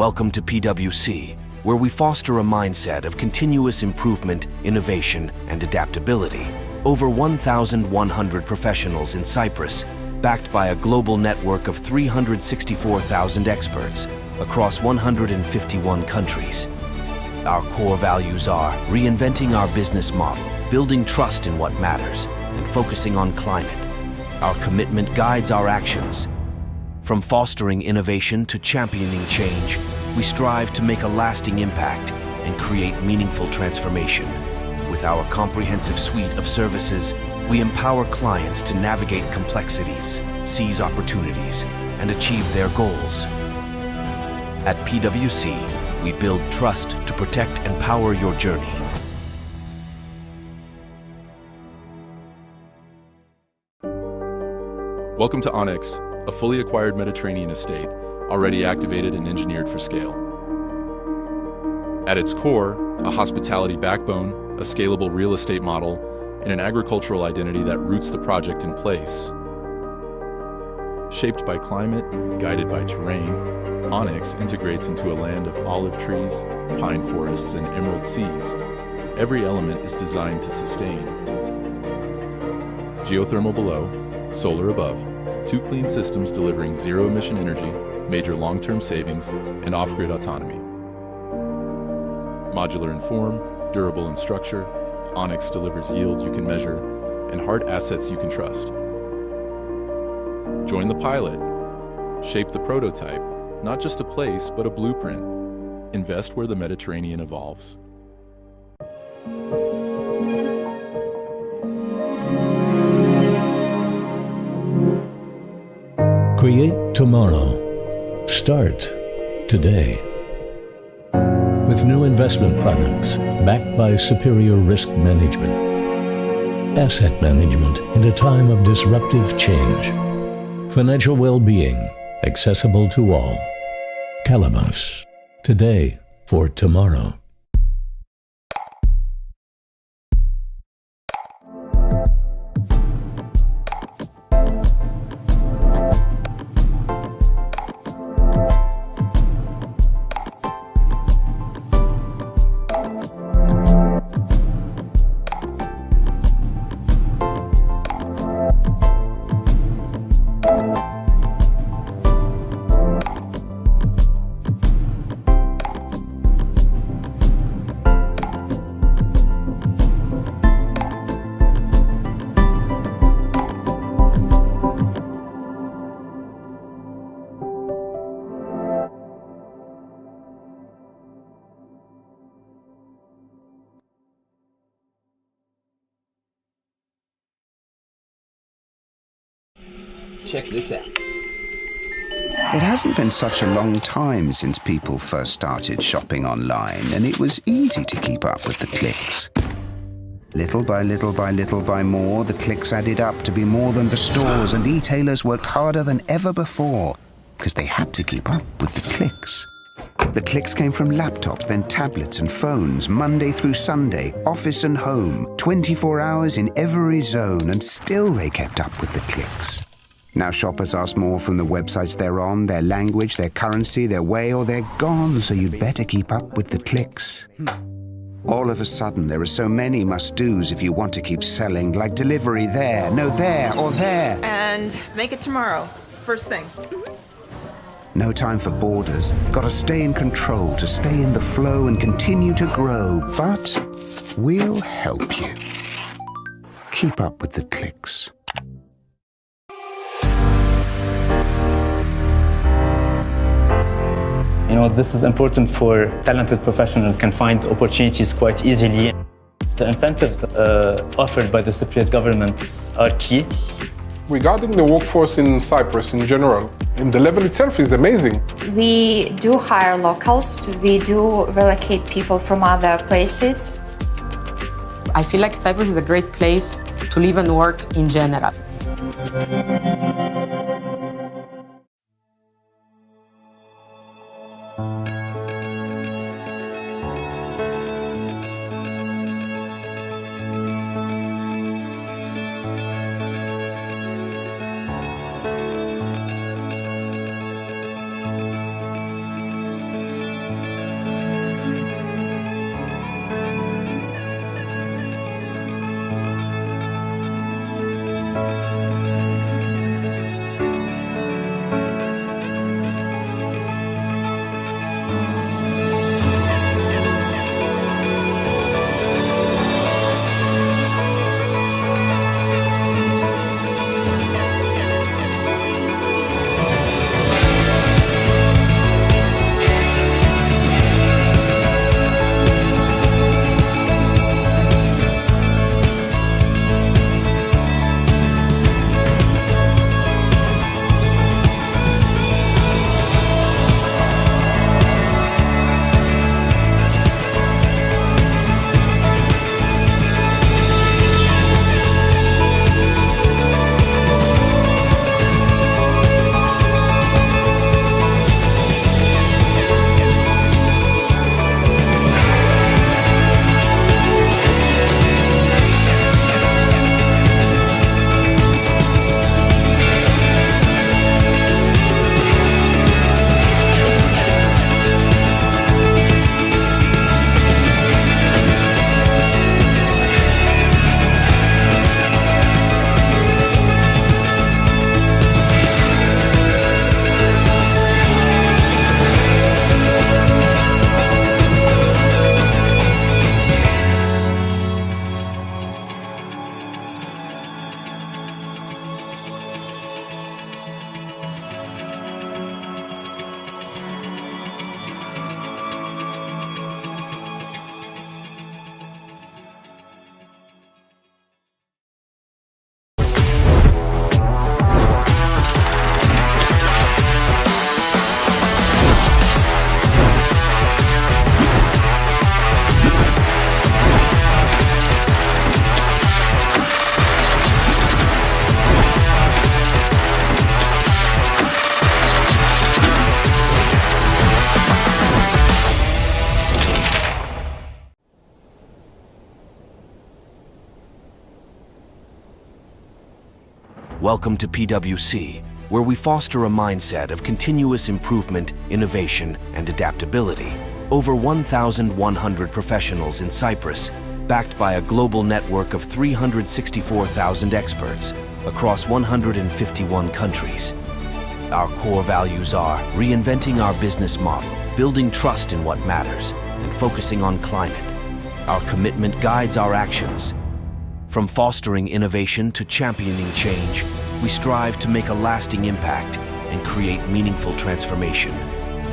Welcome to PwC, where we foster a mindset of continuous improvement, innovation, and adaptability. Over 1,100 professionals in Cyprus, backed by a global network of 364,000 experts across 151 countries. Our core values are reinventing our business model, building trust in what matters, and focusing on climate. Our commitment guides our actions. From fostering innovation to championing change, we strive to make a lasting impact and create meaningful transformation. With our comprehensive suite of services, we empower clients to navigate complexities, seize opportunities, and achieve their goals. At PwC, we build trust to protect and power your journey. Welcome to Onyx, a fully acquired Mediterranean estate, already activated and engineered for scale. At its core, a hospitality backbone, a scalable real estate model, and an agricultural identity that roots the project in place. Shaped by climate, guided by terrain, Onyx integrates into a land of olive trees, pine forests, and emerald seas. Every element is designed to sustain. Geothermal below, solar above. Two clean systems delivering zero-emission energy, major long-term savings, and off-grid autonomy. Modular in form, durable in structure, Onyx delivers yield you can measure and hard assets you can trust. Join the pilot. Shape the prototype, not just a place, but a blueprint. Invest where the Mediterranean evolves. Create tomorrow. Start today. With new investment products backed by superior risk management, asset management in a time of disruptive change, financial well-being accessible to all. Calabas. Today for tomorrow. Check this out. It hasn't been such a long time since people first started shopping online, and it was easy to keep up with the clicks. Little by little by little by more, the clicks added up to be more than the stores, and e-tailers worked harder than ever before because they had to keep up with the clicks. The clicks came from laptops, then tablets and phones, Monday through Sunday, office and home, 24 hours in every zone, and still they kept up with the clicks. Now shoppers ask more from the websites they're on, their language, their currency, their way, or they're gone, so you'd better keep up with the clicks. All of a sudden, there are so many must-dos if you want to keep selling, like delivery there, no there, or there. And make it tomorrow, first thing. No time for borders. Gotta stay in control to stay in the flow and continue to grow. But we'll help you. Keep up with the clicks. You know, this is important for talented professionals can find opportunities quite easily. The incentives offered by the Cypriot governments are key. Regarding the workforce in Cyprus in general, and the level itself is amazing. We do hire locals. We do relocate people from other places. I feel like Cyprus is a great place to live and work in general. Welcome to PwC, where we foster a mindset of continuous improvement, innovation, and adaptability. Over 1,100 professionals in Cyprus, backed by a global network of 364,000 experts across 151 countries. Our core values are reinventing our business model, building trust in what matters, and focusing on climate. Our commitment guides our actions. From fostering innovation to championing change, we strive to make a lasting impact and create meaningful transformation.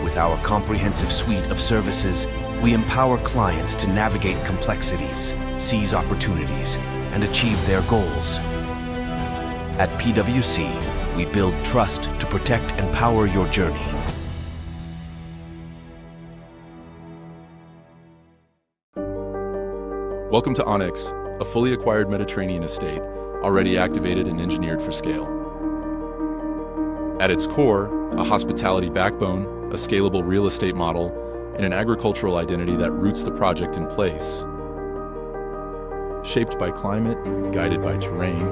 With our comprehensive suite of services, we empower clients to navigate complexities, seize opportunities, and achieve their goals. At PwC, we build trust to protect and power your journey. Welcome to Onyx, a fully acquired Mediterranean estate, already activated and engineered for scale. At its core, a hospitality backbone, a scalable real estate model, and an agricultural identity that roots the project in place. Shaped by climate, guided by terrain,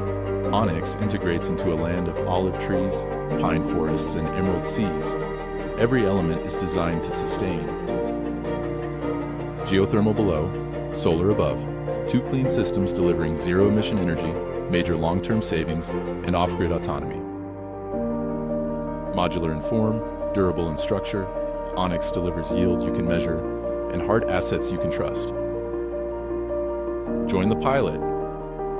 Onyx integrates into a land of olive trees, pine forests, and emerald seas. Every element is designed to sustain. Geothermal below, solar above, two clean systems delivering zero-emission energy, major long-term savings, and off-grid autonomy. Modular in form, durable in structure, Onyx delivers yield you can measure and hard assets you can trust. Join the pilot.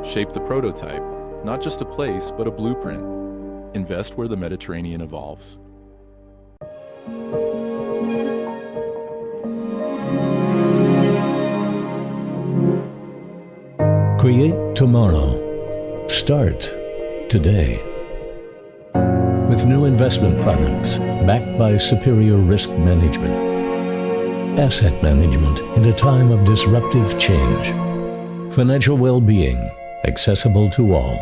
Shape the prototype, not just a place, but a blueprint. Invest where the Mediterranean evolves. Create tomorrow. Start today. With new investment products backed by superior risk management. Asset management in a time of disruptive change. Financial well-being accessible to all.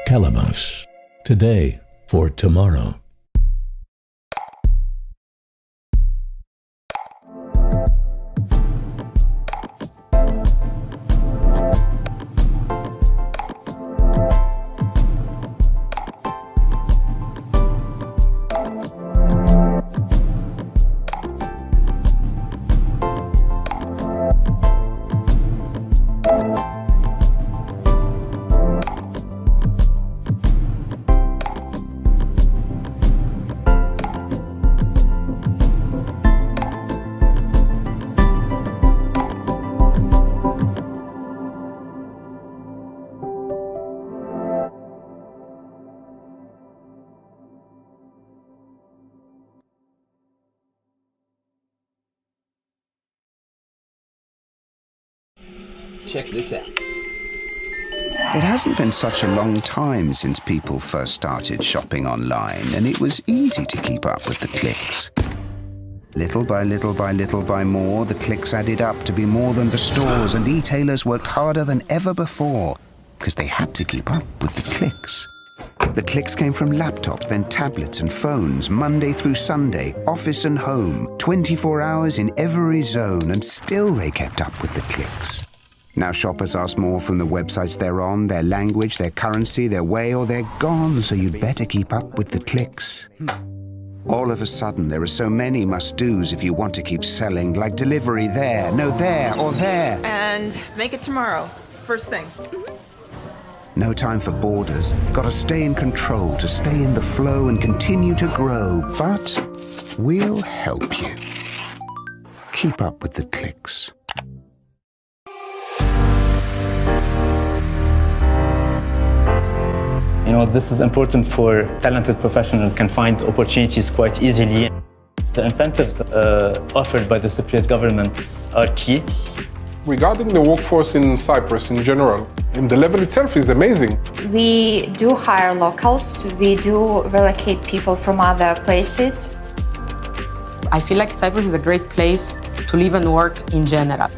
Calabas. Today for tomorrow. Check this out. It hasn't been such a long time since people first started shopping online, and it was easy to keep up with the clicks. Little by little by little by more, the clicks added up to be more than the stores, and e-tailers worked harder than ever before because they had to keep up with the clicks. The clicks came from laptops, then tablets and phones, Monday through Sunday, office and home, 24 hours in every zone, and still they kept up with the clicks. Now shoppers ask more from the websites they're on, their language, their currency, their way, or they're gone, so you'd better keep up with the clicks. All of a sudden, there are so many must-dos if you want to keep selling, like delivery there, no there, or there. And make it tomorrow. First thing. No time for borders. Gotta stay in control to stay in the flow and continue to grow. But we'll help you. Keep up with the clicks. You know, this is important for talented professionals can find opportunities quite easily. The incentives offered by the Cypriot governments are key. Regarding the workforce in Cyprus in general, the level itself is amazing. We do hire locals. We do relocate people from other places. I feel like Cyprus is a great place to live and work in general.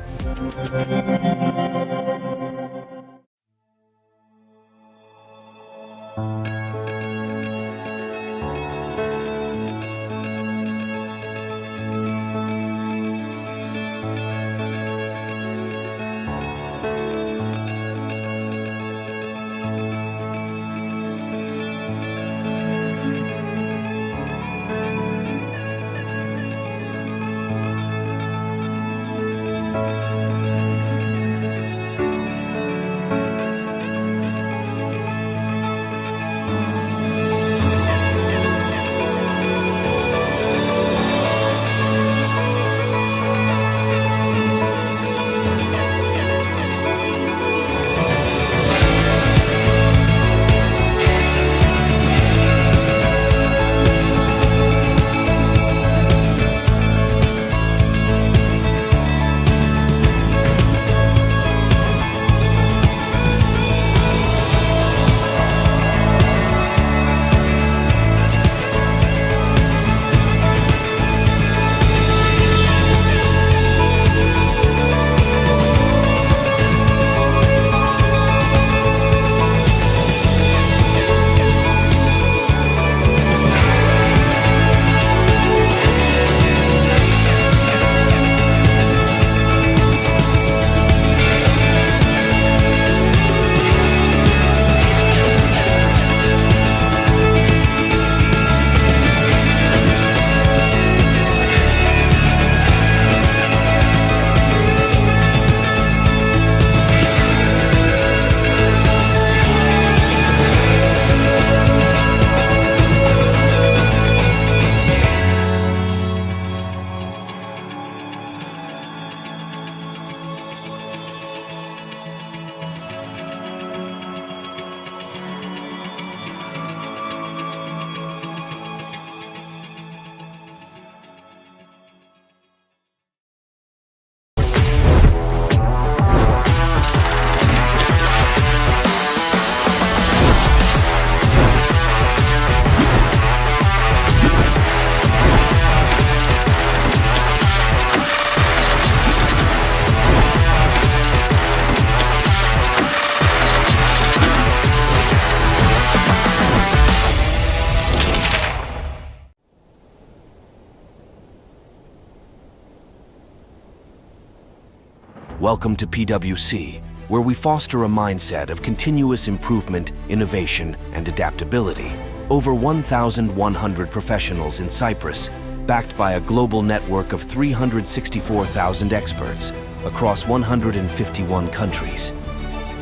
Welcome to PwC, where we foster a mindset of continuous improvement, innovation, and adaptability. Over 1,100 professionals in Cyprus, backed by a global network of 364,000 experts across 151 countries.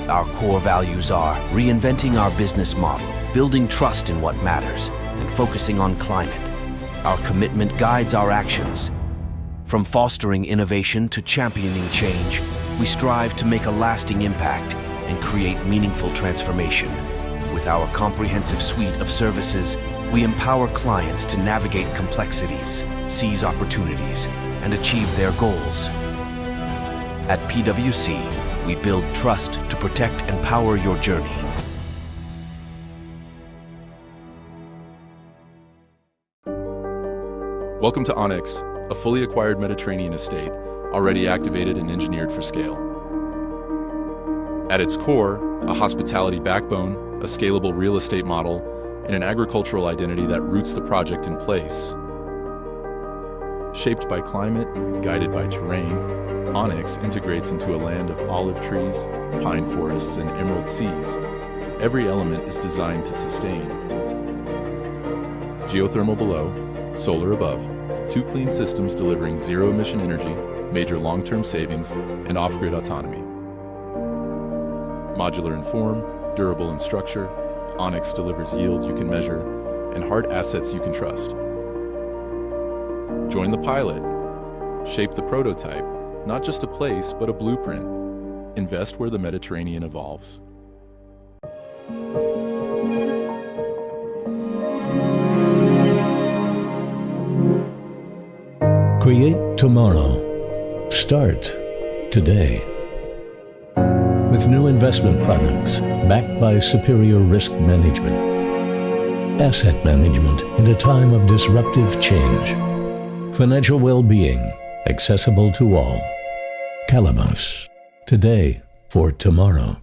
Our core values are reinventing our business model, building trust in what matters, and focusing on climate. Our commitment guides our actions. From fostering innovation to championing change, we strive to make a lasting impact and create meaningful transformation. With our comprehensive suite of services, we empower clients to navigate complexities, seize opportunities, and achieve their goals. At PwC, we build trust to protect and power your journey. Welcome to Onyx, a fully acquired Mediterranean estate, already activated and engineered for scale. At its core, a hospitality backbone, a scalable real estate model, and an agricultural identity that roots the project in place. Shaped by climate, guided by terrain, Onyx integrates into a land of olive trees, pine forests, and emerald seas. Every element is designed to sustain. Geothermal below, solar above, two clean systems delivering zero-emission energy, major long-term savings, and off-grid autonomy. Modular in form, durable in structure, Onyx delivers yield you can measure and hard assets you can trust. Join the pilot. Shape the prototype, not just a place, but a blueprint. Invest where the Mediterranean evolves. Create tomorrow. Start today. With new investment products backed by superior risk management. Asset management in a time of disruptive change. Financial well-being accessible to all. Calabas. Today for tomorrow.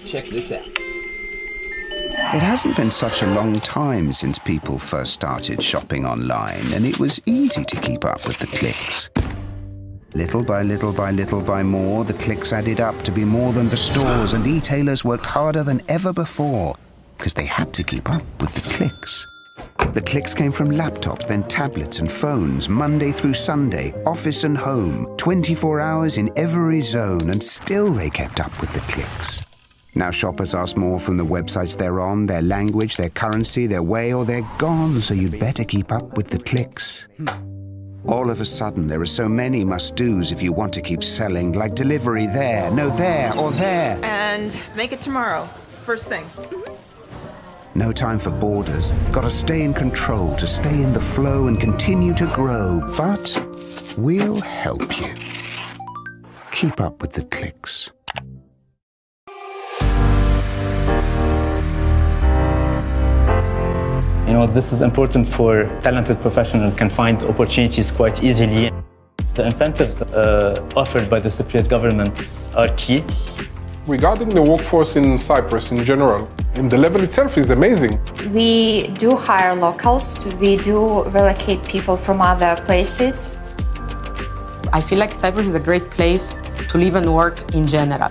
Check this out. It hasn't been such a long time since people first started shopping online, and it was easy to keep up with the clicks. Little by little by little by more, the clicks added up to be more than the stores, and e-tailers worked harder than ever before because they had to keep up with the clicks. The clicks came from laptops, then tablets and phones, Monday through Sunday, office and home, 24 hours in every zone, and still they kept up with the clicks. Now shoppers ask more from the websites they're on, their language, their currency, their way, or they're gone, so you'd better keep up with the clicks. All of a sudden, there are so many must-dos if you want to keep selling, like delivery there, no there, or there. And make it tomorrow. First thing. No time for borders. Gotta stay in control to stay in the flow and continue to grow. But we'll help you. Keep up with the clicks. You know, this is important for talented professionals can find opportunities quite easily. The incentives offered by the Cypriot government are key. Regarding the workforce in Cyprus in general, and the level itself is amazing. We do hire locals. We do relocate people from other places. I feel like Cyprus is a great place to live and work in general.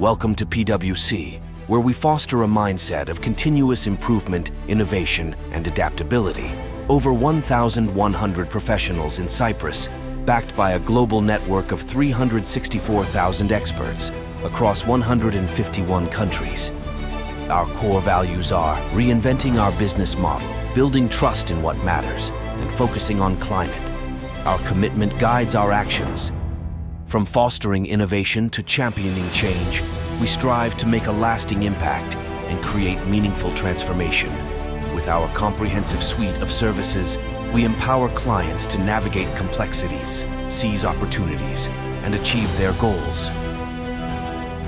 Welcome to PwC, where we foster a mindset of continuous improvement, innovation, and adaptability. Over 1,100 professionals in Cyprus, backed by a global network of 364,000 experts across 151 countries. Our core values are reinventing our business model, building trust in what matters, and focusing on climate. Our commitment guides our actions. From fostering innovation to championing change, we strive to make a lasting impact and create meaningful transformation. With our comprehensive suite of services, we empower clients to navigate complexities, seize opportunities, and achieve their goals.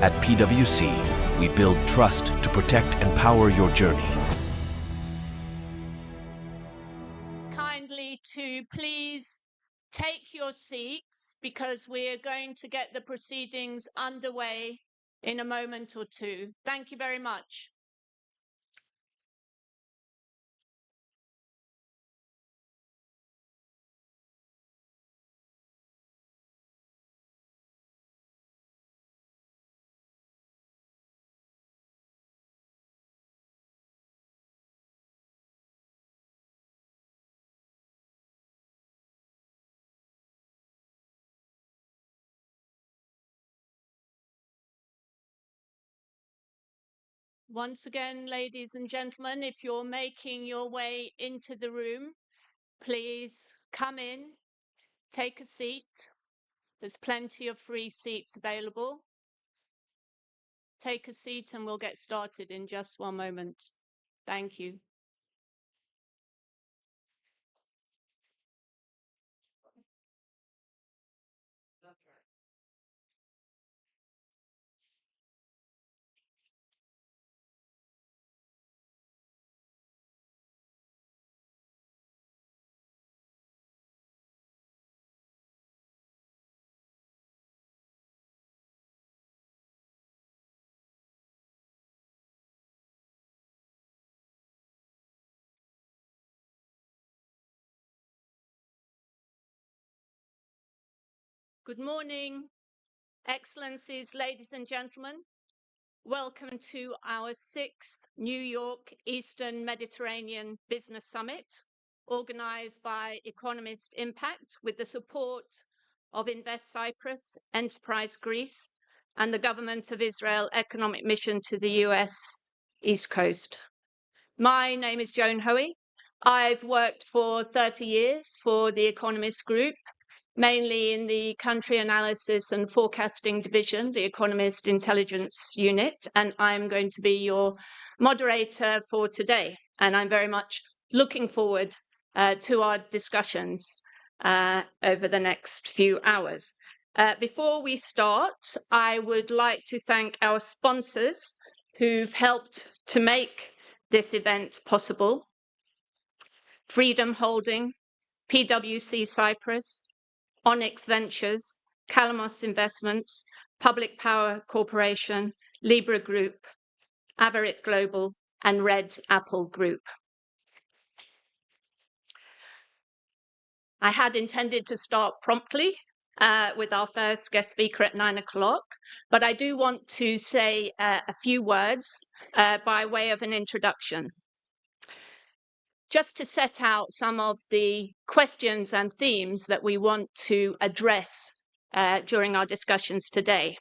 At PwC, we build trust to protect and power your journey. Kindly to please take your seats because we're going to get the proceedings underway in a moment or two. Thank you very much. Once again, ladies and gentlemen, if you're making your way into the room, please come in, take a seat. There's plenty of free seats available. Take a seat and we'll get started in just one moment. Thank you. Good morning, Excellencies, ladies and gentlemen. Welcome to our 6th New York Eastern Mediterranean Business Summit, organized by Economist Impact with the support of Invest Cyprus, Enterprise Greece, and the Government of Israel Economic Mission to the US East Coast. My name is Joan Hoey. I've worked for 30 years for the Economist Group, mainly in the country analysis and forecasting division, the Economist Intelligence Unit, and I'm going to be your moderator for today. And I'm very much looking forward to our discussions over the next few hours. Before we start, I would like to thank our sponsors who've helped to make this event possible. Freedom Holding, PwC Cyprus, Onyx Ventures, Calamos Investments, Public Power Corporation, Libra Group, Avarit Global, and Red Apple Group. I had intended to start promptly with our first guest speaker at 9 o'clock, but I do want to say a few words by way of an introduction. Just to set out some of the questions and themes that we want to address during our discussions today.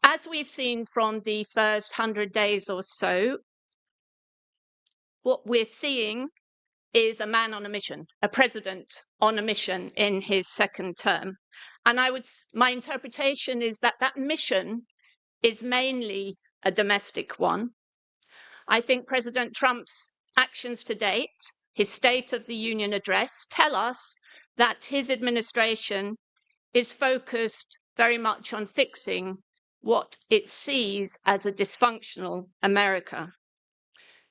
As we've seen from the first 100 days or so, what we're seeing is a man on a mission, a president on a mission in his second term. And my interpretation is that that mission is mainly a domestic one. I think President Trump's actions to date, his State of the Union address, tell us that his administration is focused very much on fixing what it sees as a dysfunctional America.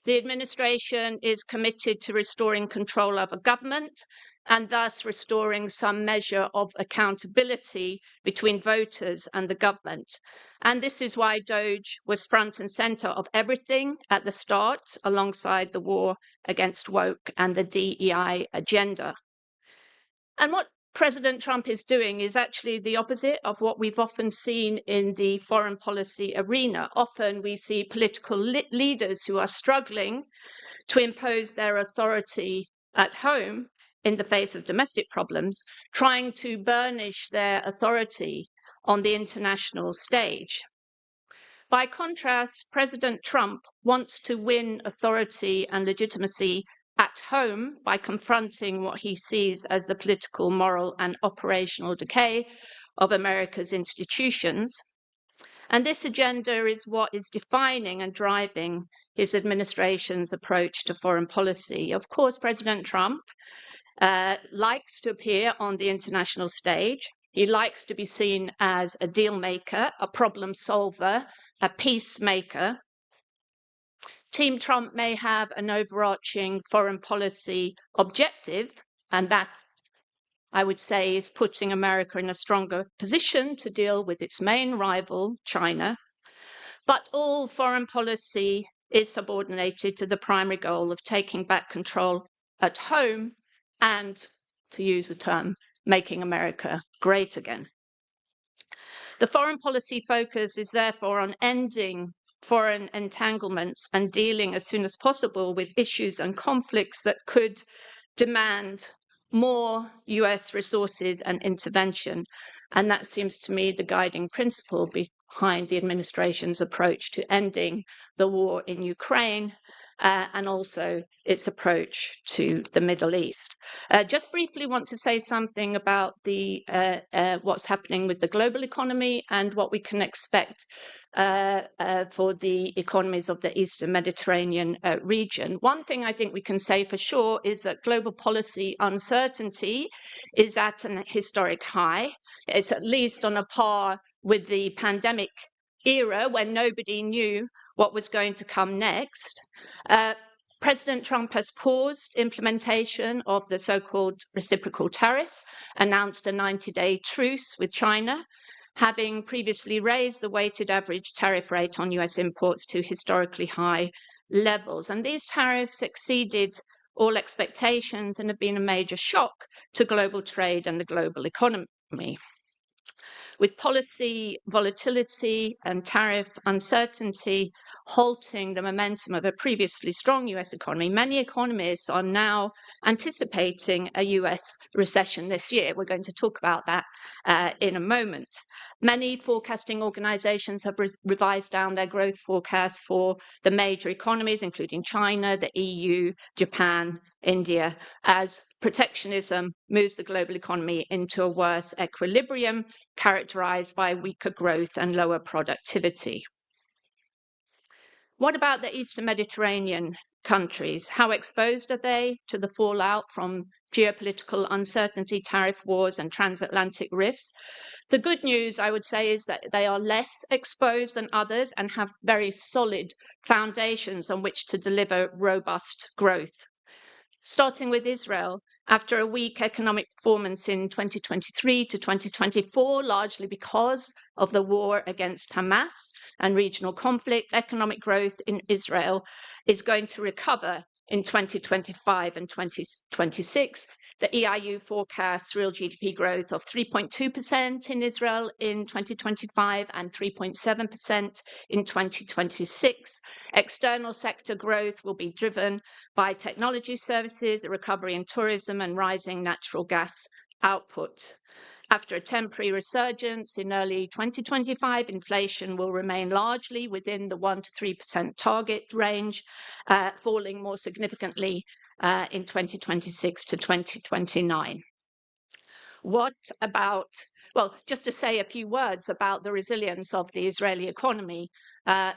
The administration is committed to restoring control over government and thus restoring some measure of accountability between voters and the government. And this is why DOGE was front and center of everything at the start, alongside the war against woke and the DEI agenda. And what President Trump is doing is actually the opposite of what we've often seen in the foreign policy arena. Often we see political leaders who are struggling to impose their authority at home in the face of domestic problems, trying to burnish their authority on the international stage. By contrast, President Trump wants to win authority and legitimacy at home by confronting what he sees as the political, moral, and operational decay of America's institutions. And this agenda is what is defining and driving his administration's approach to foreign policy. Of course, President Trump likes to appear on the international stage. He likes to be seen as a deal maker, a problem solver, a peacemaker. Team Trump may have an overarching foreign policy objective, and that, I would say, is putting America in a stronger position to deal with its main rival, China. But all foreign policy is subordinated to the primary goal of taking back control at home and, to use the term, making America great again. The foreign policy focus is therefore on ending foreign entanglements and dealing as soon as possible with issues and conflicts that could demand more US resources and intervention. And that seems to me the guiding principle behind the administration's approach to ending the war in Ukraine and also its approach to the Middle East. Just briefly want to say something about the what's happening with the global economy and what we can expect for the economies of the Eastern Mediterranean region. One thing I think we can say for sure is that global policy uncertainty is at an historic high. It's at least on a par with the pandemic era when nobody knew what was going to come next. President Trump has paused implementation of the so-called reciprocal tariffs, announced a 90-day truce with China, having previously raised the weighted average tariff rate on US imports to historically high levels. And these tariffs exceeded all expectations and have been a major shock to global trade and the global economy. With policy volatility and tariff uncertainty halting the momentum of a previously strong US economy, many economists are now anticipating a US recession this year. We're going to talk about that in a moment. Many forecasting organizations have revised down their growth forecasts for the major economies, including China, the EU, Japan, India, as protectionism moves the global economy into a worse equilibrium characterized by weaker growth and lower productivity. What about the Eastern Mediterranean countries? How exposed are they to the fallout from geopolitical uncertainty, tariff wars, and transatlantic rifts? The good news, I would say, is that they are less exposed than others and have very solid foundations on which to deliver robust growth. Starting with Israel, after a weak economic performance in 2023 to 2024, largely because of the war against Hamas and regional conflict, economic growth in Israel is going to recover in 2025 and 2026. The EIU forecasts real GDP growth of 3.2% in Israel in 2025 and 3.7% in 2026. External sector growth will be driven by technology services, a recovery in tourism, and rising natural gas output. After a temporary resurgence in early 2025, inflation will remain largely within the 1% to 3% target range, falling more significantly in 2026 to 2029. What about, well, just to say a few words about the resilience of the Israeli economy.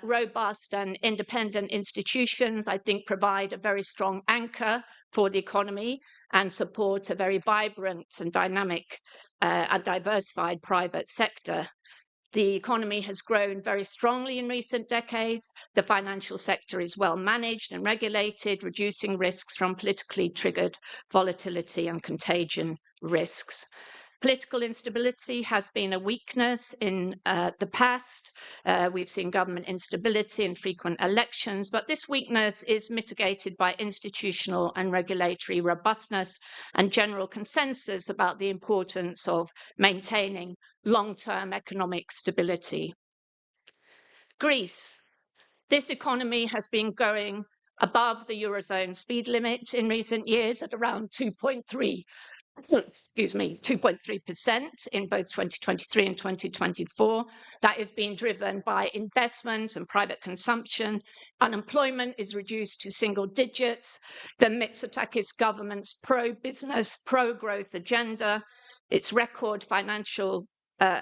Robust and independent institutions, I think, provide a very strong anchor for the economy and support a very vibrant and dynamic and diversified private sector. The economy has grown very strongly in recent decades. The financial sector is well managed and regulated, reducing risks from politically triggered volatility and contagion risks. Political instability has been a weakness in the past. We've seen government instability and frequent elections, but this weakness is mitigated by institutional and regulatory robustness and general consensus about the importance of maintaining long-term economic stability. Greece. This economy has been growing above the Eurozone speed limit in recent years at around 2.3% in both 2023 and 2024. That is being driven by investment and private consumption. Unemployment is reduced to single digits. The Mitsotakis government's pro-business, pro-growth agenda, its a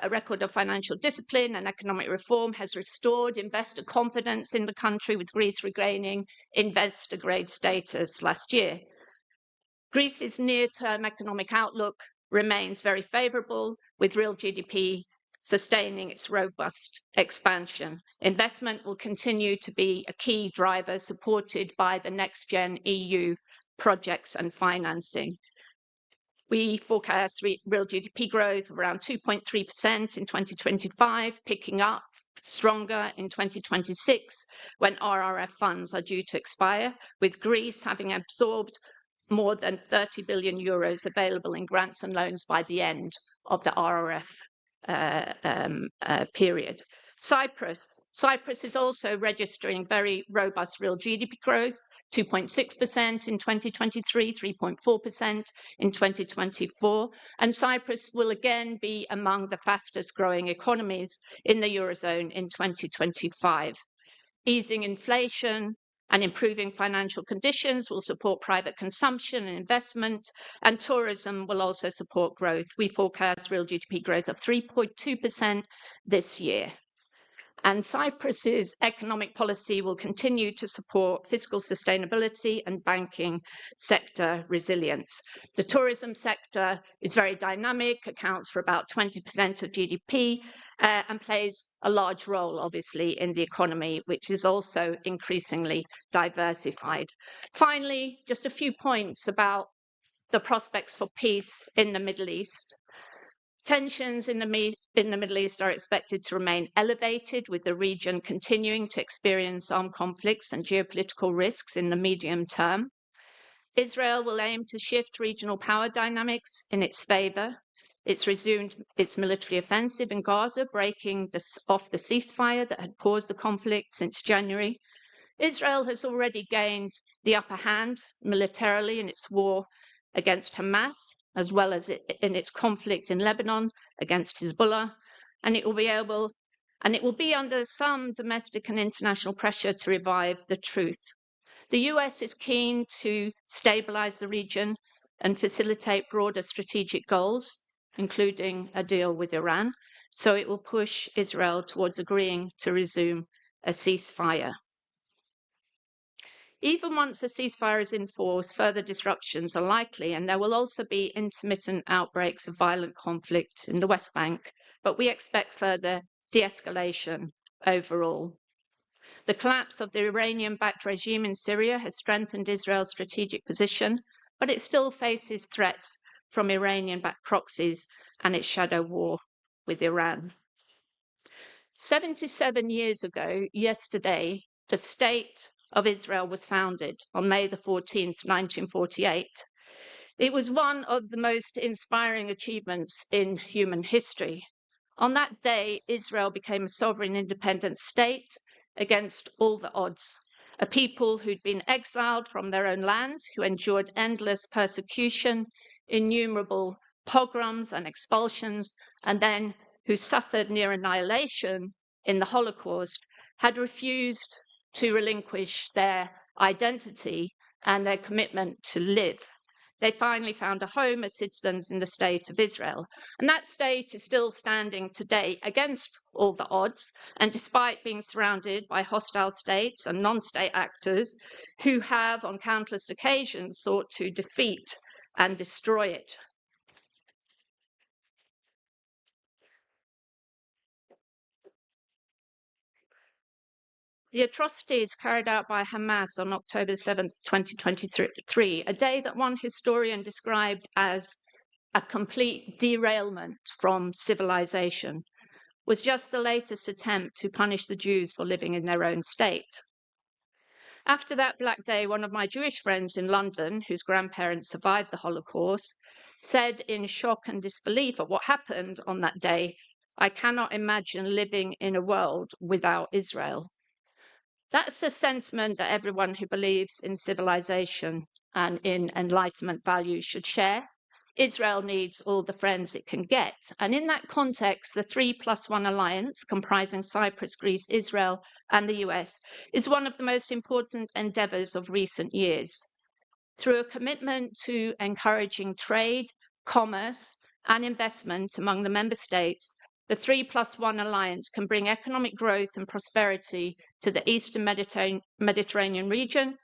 record of financial discipline and economic reform has restored investor confidence in the country, with Greece regaining investor grade status last year. Greece's near-term economic outlook remains very favourable, with real GDP sustaining its robust expansion. Investment will continue to be a key driver, supported by the next-gen EU projects and financing. We forecast real GDP growth of around 2.3% in 2025, picking up stronger in 2026 when RRF funds are due to expire, with Greece having absorbed more than 30 billion euros available in grants and loans by the end of the RRF period. Cyprus is also registering very robust real GDP growth, 2.6% in 2023, 3.4% in 2024, and Cyprus will again be among the fastest growing economies in the Eurozone in 2025. Easing inflation and improving financial conditions will support private consumption and investment, and tourism will also support growth. We forecast real GDP growth of 3.2% this year. And Cyprus's economic policy will continue to support fiscal sustainability and banking sector resilience. The tourism sector is very dynamic, accounts for about 20% of GDP, and plays a large role, obviously, in the economy, which is also increasingly diversified. Finally, just a few points about the prospects for peace in the Middle East. Tensions in the Middle East are expected to remain elevated, with the region continuing to experience armed conflicts and geopolitical risks in the medium term. Israel will aim to shift regional power dynamics in its favor. It's resumed its military offensive in Gaza, breaking off the ceasefire that had paused the conflict since January. Israel has already gained the upper hand militarily in its war against Hamas, as well as in its conflict in Lebanon against Hezbollah, and it will be under some domestic and international pressure to revive the truth. The US is keen to stabilize the region and facilitate broader strategic goals, including a deal with Iran, so it will push Israel towards agreeing to resume a ceasefire. Even once a ceasefire is in force, further disruptions are likely, and there will also be intermittent outbreaks of violent conflict in the West Bank, but we expect further de-escalation overall. The collapse of the Iranian-backed regime in Syria has strengthened Israel's strategic position, but it still faces threats from Iranian-backed proxies and its shadow war with Iran. 77 years ago, yesterday, the State of Israel was founded on May the 14th, 1948. It was one of the most inspiring achievements in human history. On that day, Israel became a sovereign independent state against all the odds. A people who'd been exiled from their own land, who endured endless persecution, innumerable pogroms and expulsions, and then who suffered near annihilation in the Holocaust, had refused to relinquish their identity and their commitment to live. They finally found a home as citizens in the state of Israel. And that state is still standing today against all the odds, and despite being surrounded by hostile states and non-state actors who have on countless occasions sought to defeat and destroy it. The atrocities carried out by Hamas on October 7th, 2023, a day that one historian described as a complete derailment from civilization, was just the latest attempt to punish the Jews for living in their own state. After that Black Day, one of my Jewish friends in London, whose grandparents survived the Holocaust, said in shock and disbelief at what happened on that day, "I cannot imagine living in a world without Israel." That's a sentiment that everyone who believes in civilization and in Enlightenment values should share. Israel needs all the friends it can get. And in that context, the 3+1 alliance, comprising Cyprus, Greece, Israel, and the US, is one of the most important endeavors of recent years. Through a commitment to encouraging trade, commerce, and investment among the member states, the 3+1 alliance can bring economic growth and prosperity to the Eastern Mediterranean region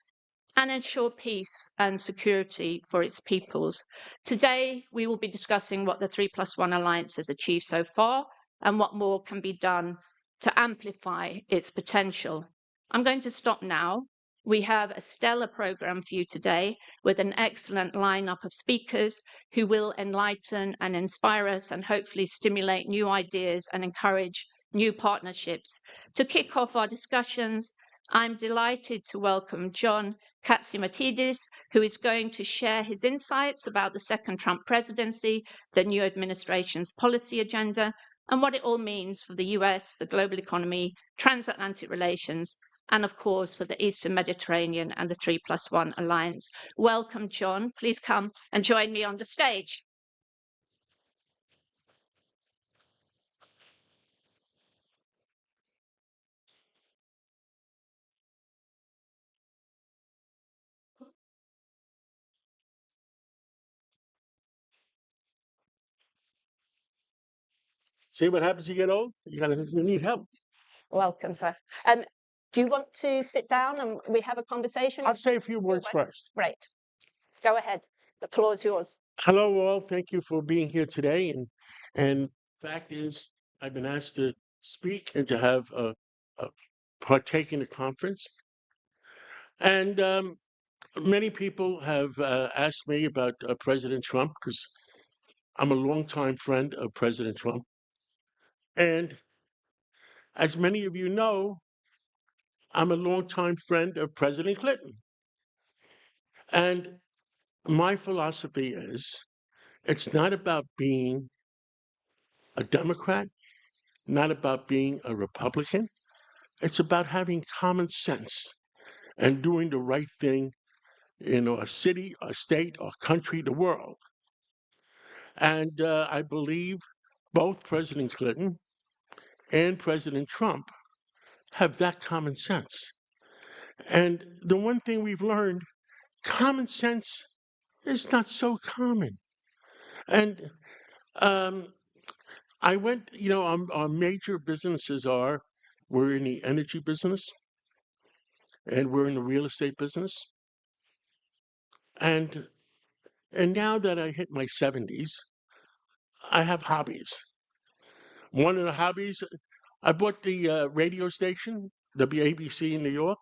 and ensure peace and security for its peoples. Today, we will be discussing what the 3+1 alliance has achieved so far and what more can be done to amplify its potential. I'm going to stop now. We have a stellar program for you today with an excellent lineup of speakers who will enlighten and inspire us and hopefully stimulate new ideas and encourage new partnerships. To kick off our discussions, I'm delighted to welcome John Katsimatidis, who is going to share his insights about the second Trump presidency, the new administration's policy agenda, and what it all means for the US, the global economy, transatlantic relations, and of course for the Eastern Mediterranean and the 3+1 alliance. Welcome, John. Please come and join me on the stage. See what happens when you get old? You need help. Welcome, sir. Do you want to sit down and we have a conversation? I'll say a few words first. Great. Go ahead. The floor is yours. Hello, all. Thank you for being here today. And fact is, I've been asked to speak and to have a partake in the conference. And many people have asked me about President Trump because I'm a longtime friend of President Trump. And as many of you know, I'm a longtime friend of President Clinton. And my philosophy is it's not about being a Democrat, not about being a Republican. It's about having common sense and doing the right thing in a city, a state, a country, the world. And I believe both President Clinton and President Trump have that common sense. And the one thing we've learned, common sense is not so common. And I went, our major businesses we're in the energy business and we're in the real estate business. And now that I hit my 70s, I have hobbies. One of the hobbies, I bought the radio station, WABC in New York,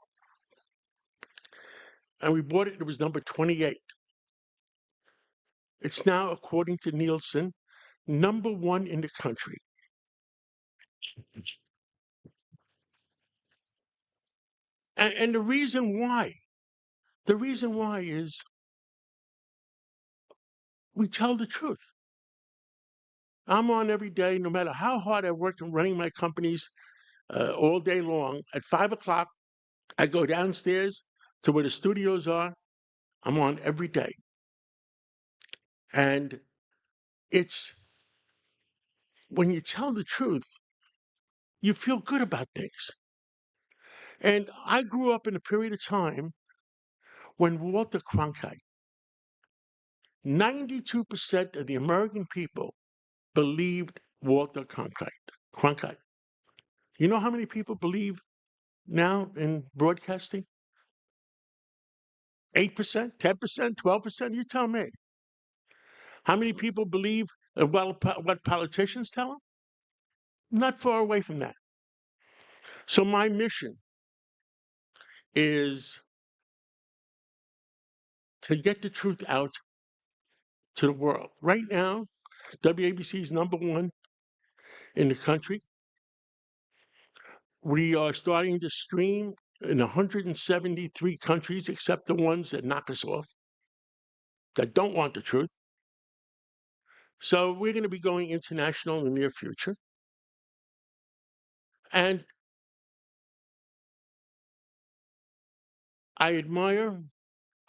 and we bought it, it was number 28. It's now, according to Nielsen, #1 in the country. And the reason why is we tell the truth. I'm on every day, no matter how hard I work in running my companies all day long. At 5 o'clock, I go downstairs to where the studios are. I'm on every day. And it's when you tell the truth, you feel good about things. And I grew up in a period of time when Walter Cronkite, 92% of the American people believed Walter Cronkite. You know how many people believe now in broadcasting? 8%, 10%, 12%? You tell me. How many people believe what politicians tell them? Not far away from that. So my mission is to get the truth out to the world. Right now, WABC is #1 in the country. We are starting to stream in 173 countries, except the ones that knock us off, that don't want the truth. So we're going to be going international in the near future. And I admired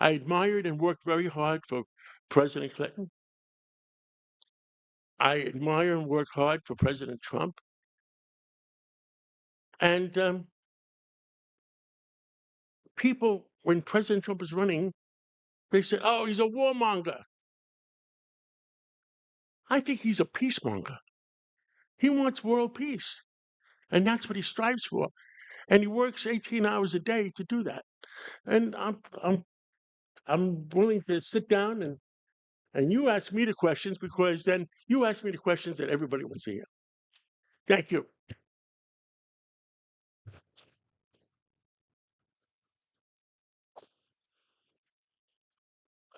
and worked very hard for President Clinton. I admire and work hard for President Trump. And people, when President Trump was running, they said, oh, he's a warmonger. I think he's a peacemonger. He wants world peace. And that's what he strives for. And he works 18 hours a day to do that. And I'm willing to sit down and you ask me the questions, because then you ask me the questions that everybody wants to hear. Thank you.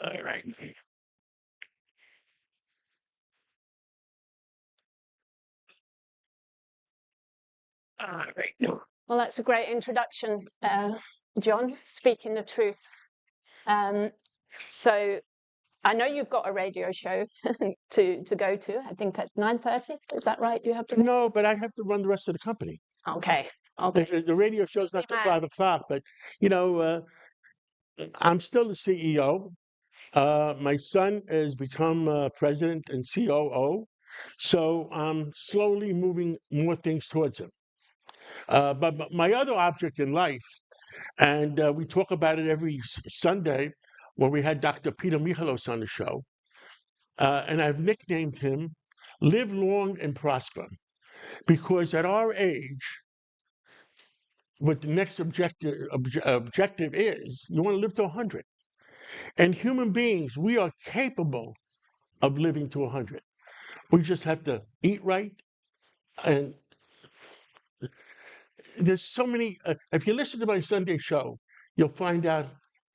All right. All right. Well, that's a great introduction, John, speaking the truth. So I know you've got a radio show to go to, I think at 9:30. Is that right? You have to? No, but I have to run the rest of the company. Okay. The radio show's not till 5 o'clock, but, you know, I'm still the CEO. My son has become president and COO, so I'm slowly moving more things towards him. But my other object in life, and we talk about it every Sunday when we had Dr. Peter Michalos on the show, and I've nicknamed him Live Long and Prosper, because at our age, what the next objective is, you want to live to 100. And human beings, we are capable of living to 100. We just have to eat right. And there's so many, if you listen to my Sunday show, you'll find out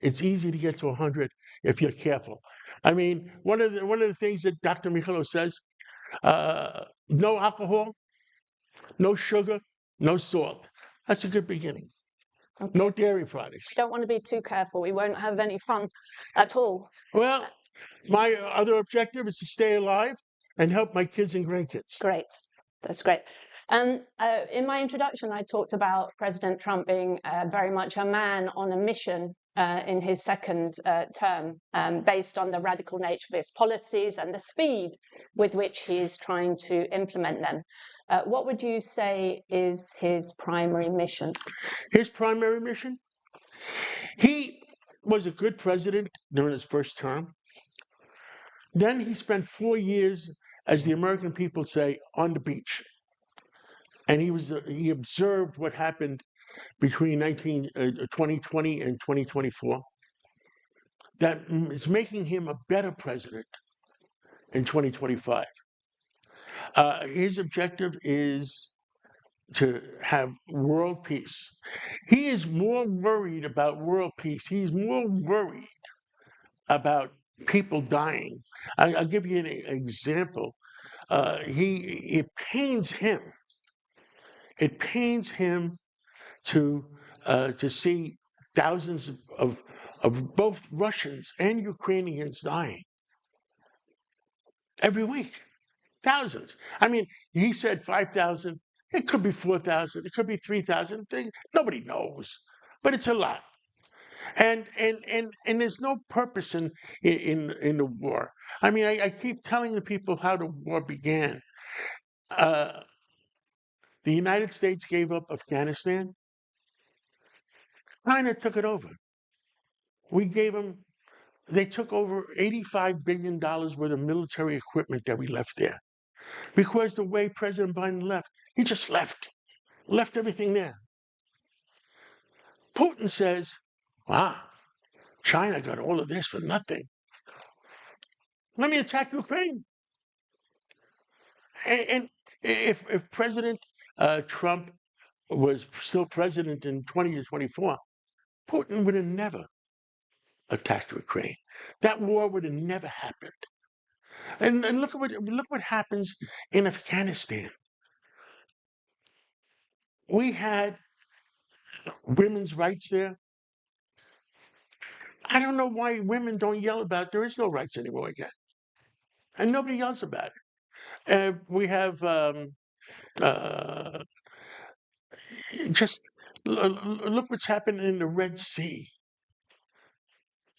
it's easy to get to 100 if you're careful. I mean, one of the things that Dr. Michalos says, no alcohol, no sugar, no salt. That's a good beginning. Okay. No dairy products. Don't want to be too careful. We won't have any fun at all. Well, my other objective is to stay alive and help my kids and grandkids. Great. That's great. In my introduction, I talked about President Trump being very much a man on a mission in his second term, based on the radical nature of his policies and the speed with which he is trying to implement them. What would you say is his primary mission? His primary mission? He was a good president during his first term. Then he spent 4 years, as the American people say, on the beach. And he observed what happened between 2020 and 2024. That is making him a better president in 2025. His objective is to have world peace. He is more worried about world peace. He's more worried about people dying. I'll give you an example. It pains him. It pains him to see thousands of both Russians and Ukrainians dying every week. Thousands. I mean, he said 5,000. It could be 4,000. It could be 3,000. Nobody knows, but it's a lot. And there's no purpose in the war. I mean, I keep telling the people how the war began. The United States gave up Afghanistan. China took it over. They took over $85 billion worth of military equipment that we left there. Because the way President Biden left, he just left everything there. Putin says, wow, China got all of this for nothing. Let me attack Ukraine. And if President Trump was still president in 2024, Putin would have never attacked Ukraine. That war would have never happened. And look what happens in Afghanistan. We had women's rights there. I don't know why women don't yell about it. There is no rights anymore again, and nobody yells about it. We have just look what's happening in the Red Sea.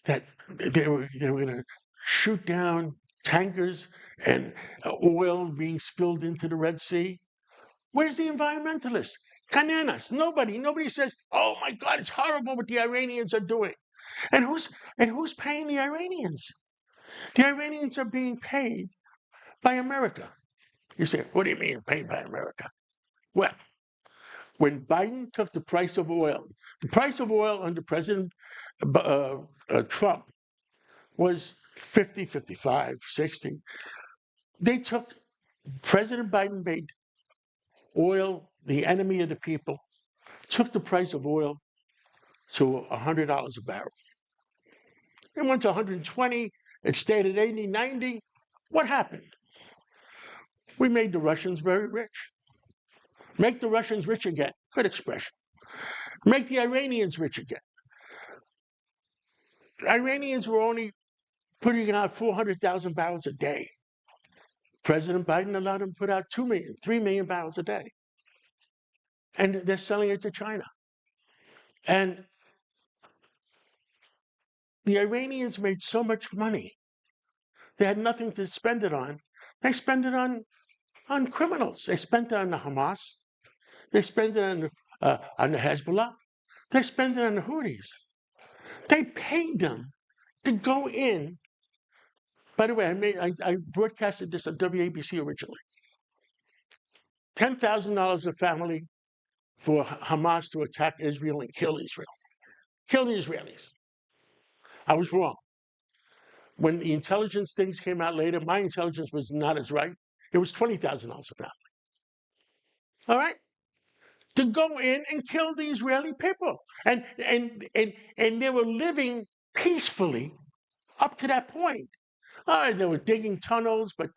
That they were going to shoot down tankers and oil being spilled into the Red Sea. Where's the environmentalists? Cananas. Nobody says, "Oh my God, it's horrible what the Iranians are doing." And who's paying the Iranians? The Iranians are being paid by America. You say, "What do you mean paid by America?" Well, when Biden took the price of oil under President Trump was 50, 55, 60. President Biden made oil the enemy of the people, took the price of oil to $100 a barrel. It went to 120, it stayed at 80, 90. What happened? We made the Russians very rich. Make the Russians rich again. Good expression. Make the Iranians rich again. The Iranians were only putting out 400,000 barrels a day. President Biden allowed them to put out 2 million, 3 million barrels a day. And they're selling it to China. And the Iranians made so much money, they had nothing to spend it on. They spend it on criminals. They spent it on the Hamas. They spend it on the Hezbollah. They spend it on the Houthis. They paid them to go in. By the way, I broadcasted this on WABC originally. $10,000 a family for Hamas to attack Israel and kill Israel. Kill the Israelis. I was wrong. When the intelligence things came out later, my intelligence was not as right. It was $20,000 a family. All right? To go in and kill the Israeli people. And they were living peacefully up to that point. All right, they were digging tunnels, but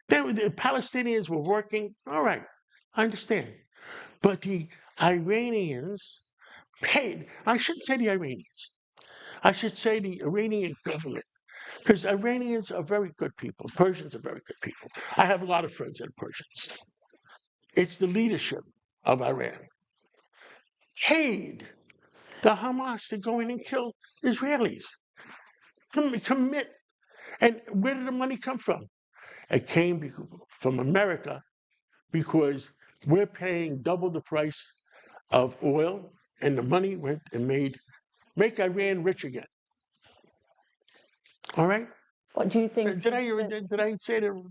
the Palestinians were working. All right, I understand. But the Iranians paid. I shouldn't say the Iranians. I should say the Iranian government. Because Iranians are very good people. Persians are very good people. I have a lot of friends that are Persians. It's the leadership of Iran. Paid the Hamas to go in and kill Israelis. Commit. And where did the money come from? It came from America because we're paying double the price of oil, and the money went and make Iran rich again. All right? What do you think? Did I say that?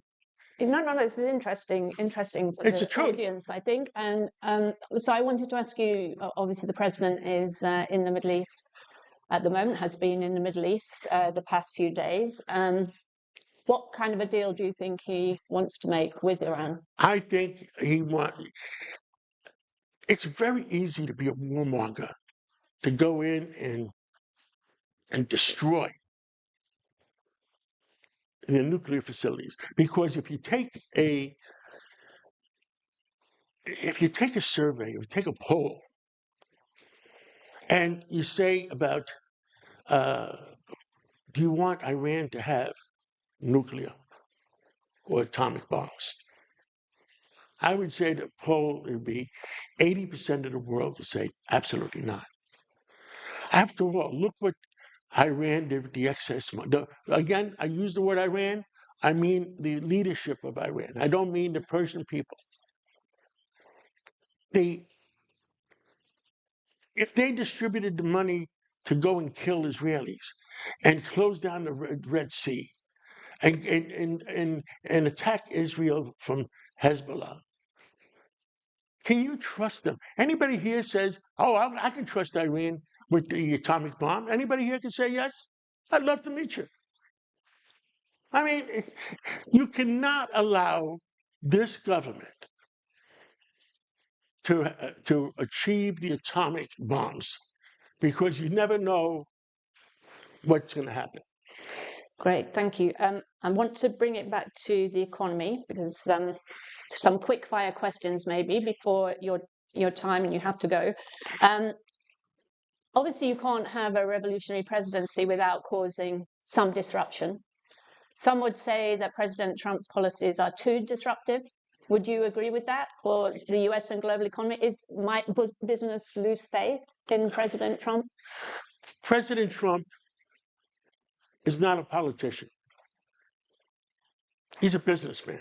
No, this is interesting for It's the the truth. audience, I think. And so I wanted to ask you, obviously the president is in the Middle East at the moment, has been in the Middle East the past few days. What kind of a deal do you think he wants to make with Iran? I think it's very easy to be a warmonger, to go in and destroy the nuclear facilities. Because if you take a survey, or take a poll, and you say about, do you want Iran to have nuclear or atomic bombs? I would say the poll would be 80% of the world would say absolutely not. After all, look what Iran did with the excess money. Again, I use the word Iran. I mean the leadership of Iran. I don't mean the Persian people. If they distributed the money to go and kill Israelis and close down the Red Sea and attack Israel from Hezbollah, can you trust them? Anybody here says, "Oh, I can trust Iran with the atomic bomb"? Anybody here can say yes? I'd love to meet you. I mean, you cannot allow this government to achieve the atomic bombs, because you never know what's going to happen. Great, thank you. I want to bring it back to the economy because some quick fire questions maybe before your time and you have to go. Obviously, you can't have a revolutionary presidency without causing some disruption. Some would say that President Trump's policies are too disruptive. Would you agree with that for the US and global economy? Might business lose faith in President Trump? President Trump is not a politician. He's a businessman.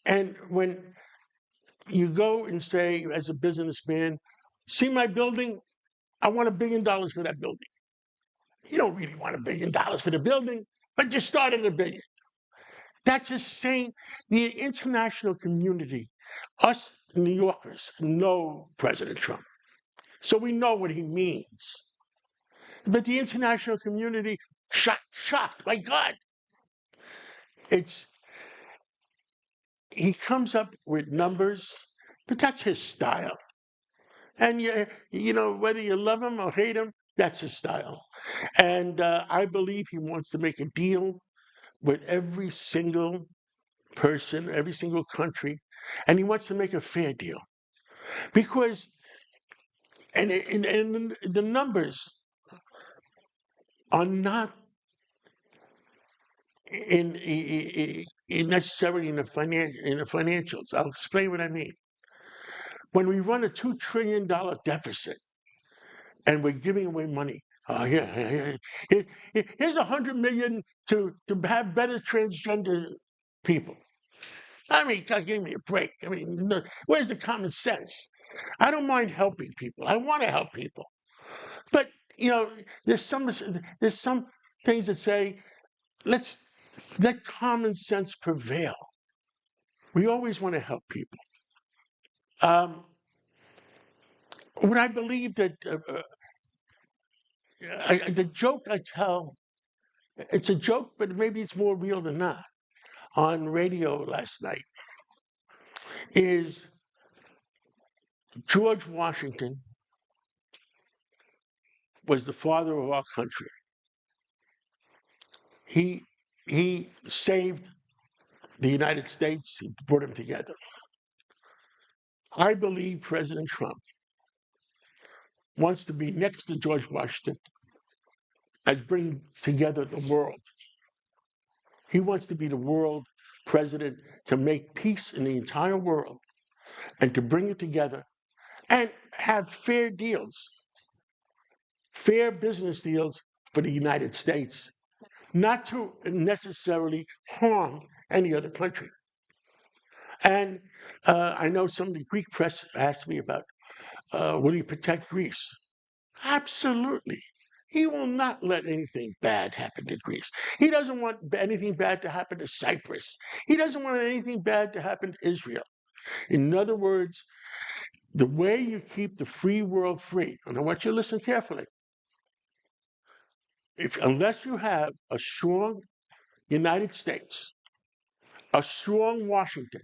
And when you go and say, as a businessman, see my building? I want $1 billion for that building. You don't really want $1 billion for the building, but you started $1 billion. That's just saying the international community, us New Yorkers, know President Trump. So we know what he means. But the international community, shocked, my God. He comes up with numbers, but that's his style. And you know, whether you love him or hate him, that's his style. And I believe he wants to make a deal with every single person, every single country, and he wants to make a fair deal. Because, and the numbers are not necessarily in the financials. I'll explain what I mean. When we run a $2 trillion deficit and we're giving away money, here's $100 million to have better transgender people. I mean, give me a break. I mean, where's the common sense? I don't mind helping people. I want to help people, but you know, there's some things that say, let's let common sense prevail. We always want to help people. What I believe that the joke I tell, it's a joke, but maybe it's more real than not, on radio last night, is George Washington was the father of our country. He saved the United States. He brought them together. I believe President Trump wants to be next to George Washington as bringing together the world. He wants to be the world president to make peace in the entire world and to bring it together and have fair deals, fair business deals for the United States, not to necessarily harm any other country. And I know some of the Greek press asked me about, will he protect Greece? Absolutely. He will not let anything bad happen to Greece. He doesn't want anything bad to happen to Cyprus. He doesn't want anything bad to happen to Israel. In other words, the way you keep the free world free, and I want you to listen carefully, unless you have a strong United States, a strong Washington,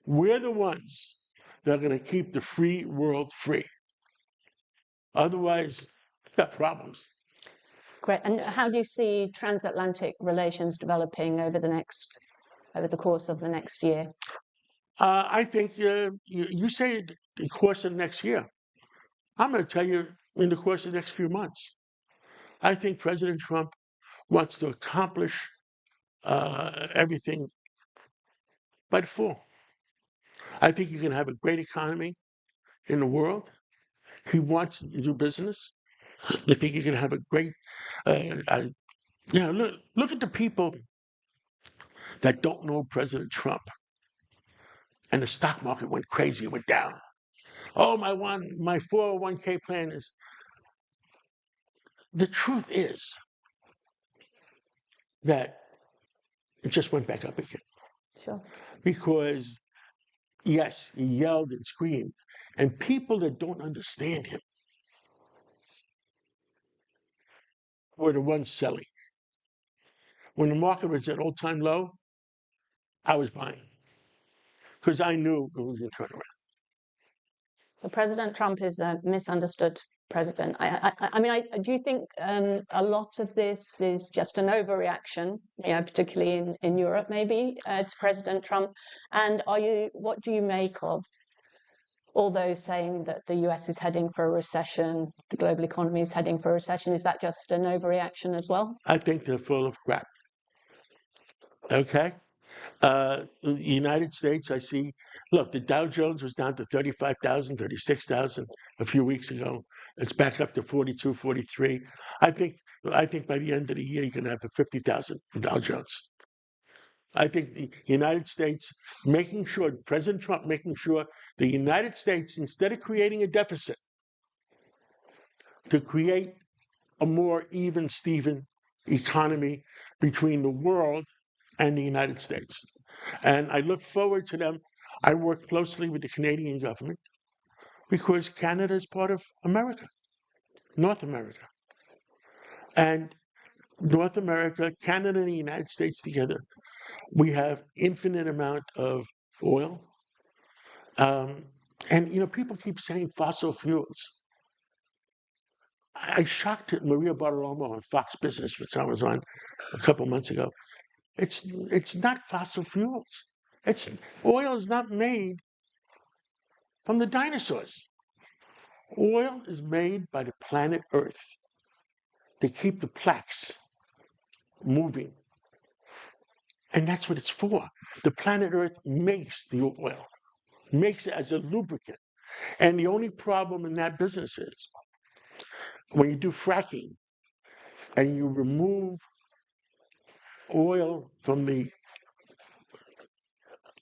we're the ones that are going to keep the free world free. Otherwise, you've got problems. Great. And how do you see transatlantic relations developing over the course of the next year? I think you say the course of the next year. I'm going to tell you in the course of the next few months. I think President Trump wants to accomplish everything by the fall. I think you can have a great economy in the world. He wants to do business. I think you can have a great, look at the people that don't know President Trump. And the stock market went crazy, it went down. Oh, my 401k plan is. The truth is that it just went back up again. Sure. Because, yes, he yelled and screamed. And people that don't understand him were the ones selling. When the market was at all-time low, I was buying. Because I knew it was going to turn around. So President Trump is a misunderstood President. I mean, do you think a lot of this is just an overreaction, particularly in Europe, maybe, to President Trump? And what do you make of all those saying that the US is heading for a recession, the global economy is heading for a recession? Is that just an overreaction as well? I think they're full of crap. Okay? The United States, I see, look, the Dow Jones was down to 35,000, 36,000 a few weeks ago. It's back up to 42, 43. I think by the end of the year, you're going to have a 50,000 for Dow Jones. I think the United States making sure, President Trump making sure the United States, instead of creating a deficit, to create a more even, Steven economy between the world and the United States. And I look forward to them. I work closely with the Canadian government because Canada is part of America, North America. And North America, Canada, and the United States together, we have infinite amount of oil. And, people keep saying fossil fuels. I shocked Maria Bartiromo on Fox Business, which I was on a couple months ago. It's not fossil fuels. Oil is not made from the dinosaurs. Oil is made by the planet Earth to keep the plaques moving. And that's what it's for. The planet Earth makes the oil, makes it as a lubricant. And the only problem in that business is when you do fracking and you remove oil from the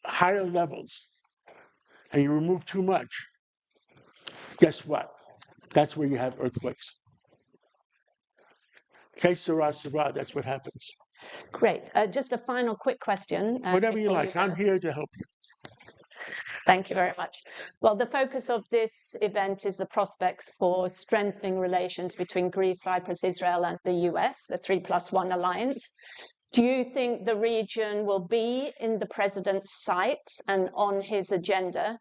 higher levels and you remove too much, guess what? That's where you have earthquakes. Que sera, sera, that's what happens. Great. Just a final quick question. Whatever you like. I'm here to help you. Thank you very much. Well, the focus of this event is the prospects for strengthening relations between Greece, Cyprus, Israel, and the US, the 3+1 alliance. Do you think the region will be in the president's sights and on his agenda?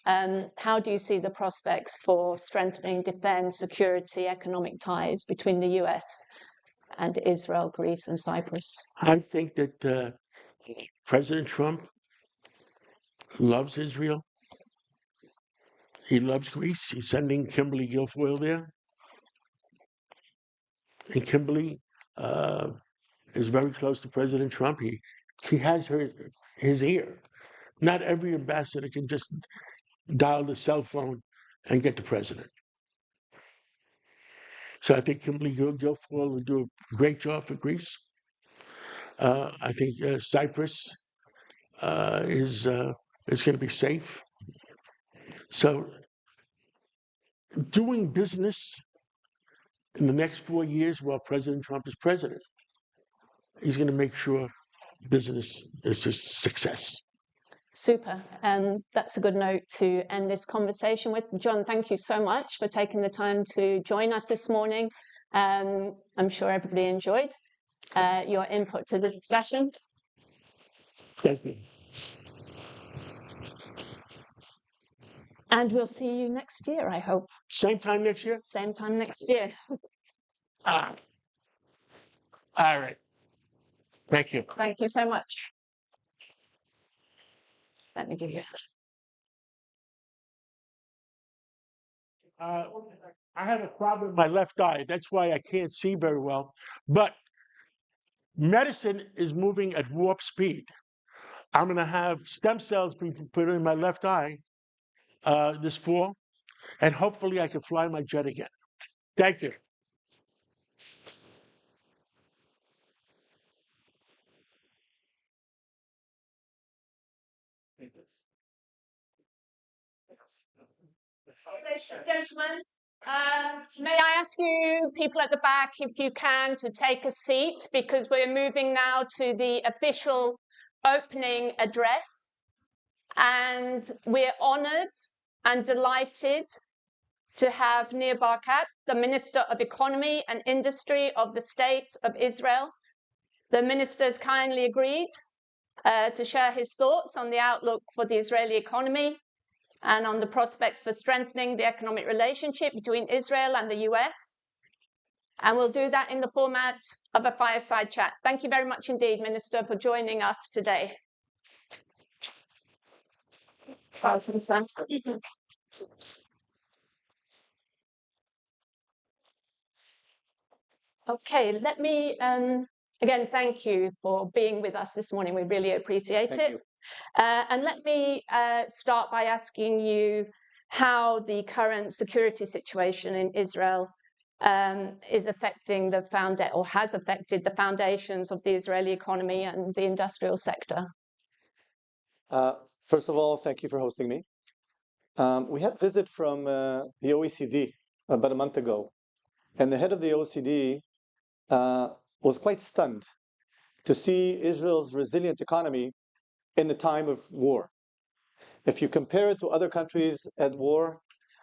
How do you see the prospects for strengthening defense, security, economic ties between the US and Israel, Greece, and Cyprus? I think that President Trump loves Israel. He loves Greece. He's sending Kimberly Guilfoyle there. And Kimberly is very close to President Trump. He has his ear. Not every ambassador can just dial the cell phone and get the president. So I think Kimberly Guilfoyle will do a great job for Greece. I think Cyprus is going to be safe. So doing business in the next 4 years while President Trump is president, he's going to make sure business is a success. Super. That's a good note to end this conversation with. John, thank you so much for taking the time to join us this morning. I'm sure everybody enjoyed your input to the discussion. Thank you. And we'll see you next year, I hope. Same time next year? Same time next year. All right. Thank you. Thank you so much. Let me give you. I have a problem with my left eye. That's why I can't see very well. But medicine is moving at warp speed. I'm going to have stem cells being put in my left eye this fall, and hopefully I can fly my jet again. Thank you. Ladies and gentlemen, may I ask you, people at the back, if you can, to take a seat, because we're moving now to the official opening address. And we're honored and delighted to have Nir Barkat, the Minister of Economy and Industry of the State of Israel. The minister has kindly agreed to share his thoughts on the outlook for the Israeli economy and on the prospects for strengthening the economic relationship between Israel and the US. And we'll do that in the format of a fireside chat. Thank you very much indeed, Minister, for joining us today. Okay, let me again thank you for being with us this morning. We really appreciate it. And let me start by asking you how the current security situation in Israel is affecting or has affected the foundations of the Israeli economy and the industrial sector. First of all, thank you for hosting me. We had a visit from the OECD about a month ago, and the head of the OECD was quite stunned to see Israel's resilient economy in the time of war. If you compare it to other countries at war,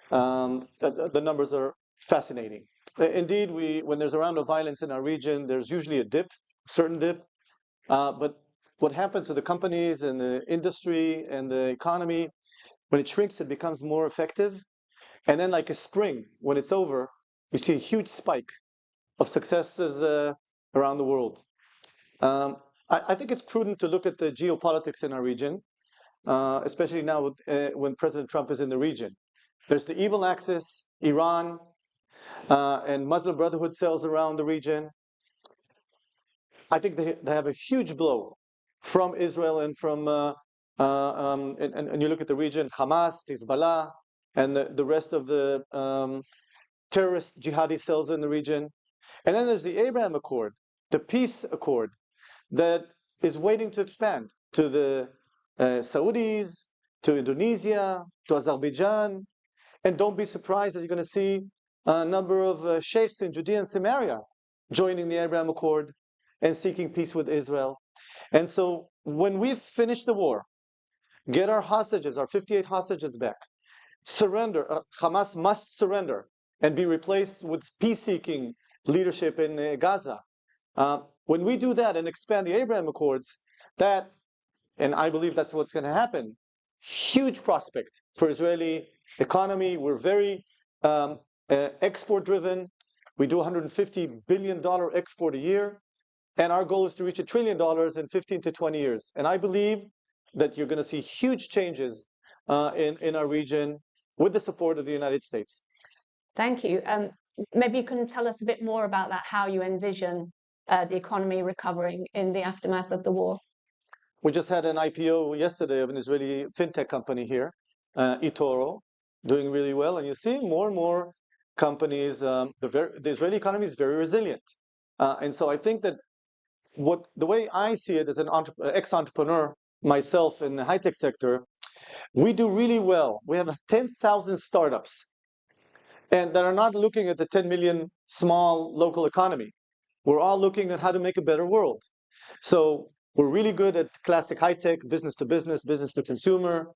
the numbers are fascinating. Indeed, when there's a round of violence in our region, there's usually a dip, certain dip. But what happens to the companies and the industry and the economy, when it shrinks, it becomes more effective. And then like a spring, when it's over, you see a huge spike of successes around the world. I think it's prudent to look at the geopolitics in our region, especially now when President Trump is in the region. There's the evil axis, Iran, and Muslim Brotherhood cells around the region. I think they have a huge blow from Israel and from, and you look at the region, Hamas, Hezbollah, and the rest of the terrorist jihadi cells in the region. And then there's the Abraham Accord, the peace accord, that is waiting to expand to the Saudis, to Indonesia, to Azerbaijan. And don't be surprised that you're going to see a number of sheikhs in Judea and Samaria joining the Abraham Accord and seeking peace with Israel. And so when we finish the war, get our hostages, our 58 hostages back, surrender, Hamas must surrender and be replaced with peace-seeking leadership in Gaza. When we do that and expand the Abraham Accords, that, and I believe that's what's going to happen, huge prospect for Israeli economy. We're very export-driven. We do $150 billion export a year, and our goal is to reach $1 trillion in 15 to 20 years. And I believe that you're going to see huge changes in our region with the support of the United States. Thank you. Maybe you can tell us a bit more about that, how you envision the economy recovering in the aftermath of the war. We just had an IPO yesterday of an Israeli fintech company here, eToro, doing really well. And you see more and more companies, the Israeli economy is very resilient. And so I think that the way I see it as an ex-entrepreneur myself in the high-tech sector, we do really well. We have 10,000 startups and that are not looking at the 10 million small local economy. We're all looking at how to make a better world. So we're really good at classic high-tech, business to business, business to consumer,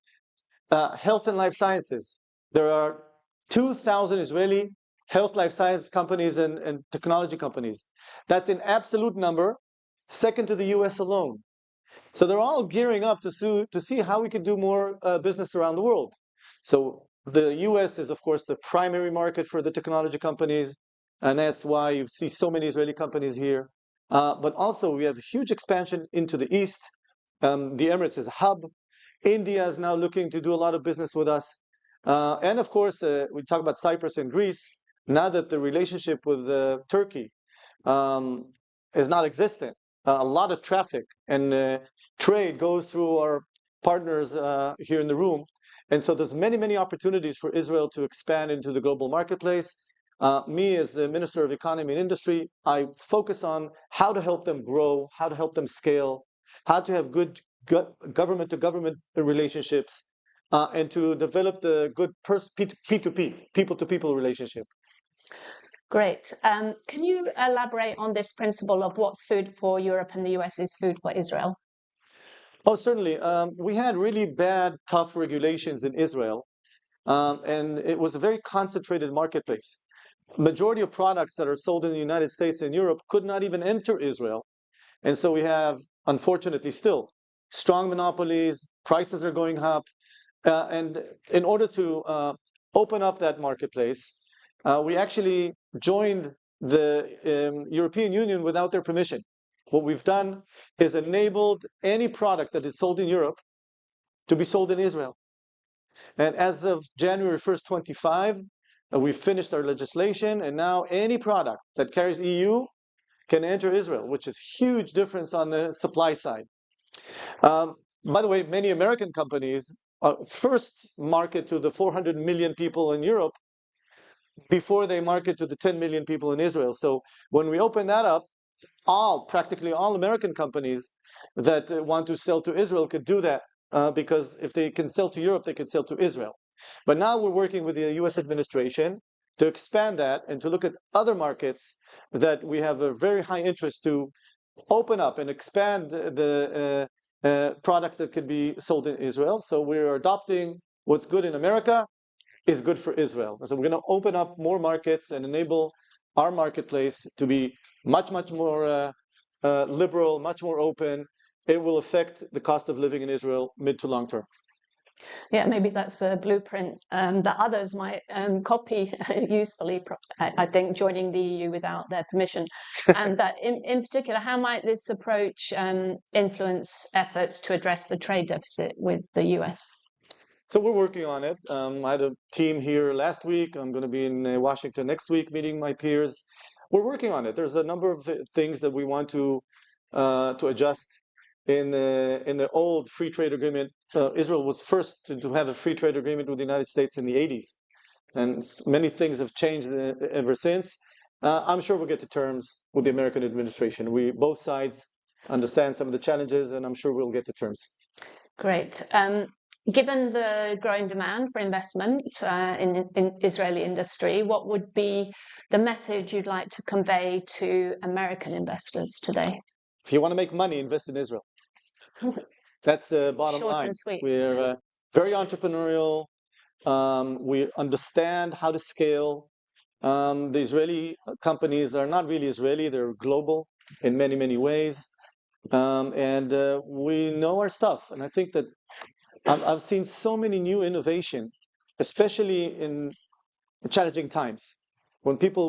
health and life sciences. There are 2,000 Israeli health life science companies and technology companies. That's an absolute number, second to the US alone. So they're all gearing up to see how we can do more business around the world. So the US is, of course, the primary market for the technology companies, and that's why you see so many Israeli companies here. But also we have huge expansion into the East. The Emirates is a hub. India is now looking to do a lot of business with us. And of course, we talk about Cyprus and Greece. Now that the relationship with Turkey is not existent, a lot of traffic and trade goes through our partners here in the room. And so there's many, many opportunities for Israel to expand into the global marketplace. Me as the Minister of Economy and Industry, I focus on how to help them grow, how to help them scale, how to have good government-to-government relationships, and to develop the good P2P, people-to-people relationship. Great. Can you elaborate on this principle of what's food for Europe and the US is food for Israel? Oh, certainly. We had really bad, tough regulations in Israel, and it was a very concentrated marketplace. Majority of products that are sold in the United States and Europe could not even enter Israel. And so we have, unfortunately still, strong monopolies, prices are going up, And in order to open up that marketplace, we actually joined the European Union without their permission. What we've done is enabled any product that is sold in Europe to be sold in Israel. And as of January 1st, 25, we've finished our legislation, and now any product that carries EU can enter Israel, which is huge difference on the supply side. By the way, many American companies first market to the 400 million people in Europe before they market to the 10 million people in Israel. So when we open that up, practically all American companies that want to sell to Israel could do that because if they can sell to Europe, they can sell to Israel. But now we're working with the US administration to expand that and to look at other markets that we have a very high interest to open up and expand the products that could be sold in Israel. So we're adopting what's good in America is good for Israel. So we're going to open up more markets and enable our marketplace to be much, much more liberal, much more open. It will affect the cost of living in Israel mid to long term. Yeah, maybe that's a blueprint that others might copy usefully, I think, joining the EU without their permission. And that in particular, how might this approach influence efforts to address the trade deficit with the US? So we're working on it. I had a team here last week. I'm going to be in Washington next week meeting my peers. We're working on it. There's a number of things that we want to adjust. In the old free trade agreement, Israel was first to have a free trade agreement with the United States in the 80s. And many things have changed ever since. I'm sure we'll get to terms with the American administration. Both sides understand some of the challenges, and I'm sure we'll get to terms. Great. Given the growing demand for investment in Israeli industry, what would be the message you'd like to convey to American investors today? If you want to make money, invest in Israel. That's the bottom Short line. and sweet. We're very entrepreneurial. We understand how to scale. The Israeli companies are not really Israeli. They're global in many, many ways. And we know our stuff. And I think that I've seen so many new innovation, especially in challenging times. When people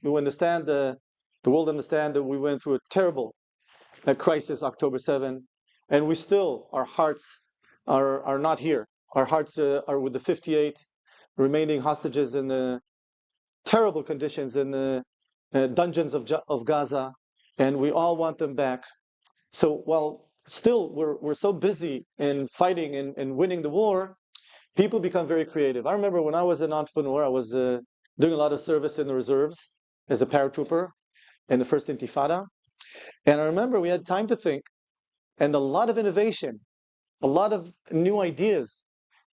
who understand the world understand that we went through a terrible crisis, October 7, and we still, our hearts are not here. Our hearts are with the 58 remaining hostages in the terrible conditions in the dungeons of Gaza, and we all want them back. So while still we're so busy in fighting and winning the war, people become very creative. I remember when I was an entrepreneur, I was doing a lot of service in the reserves as a paratrooper in the first Intifada. And I remember we had time to think, and a lot of innovation, a lot of new ideas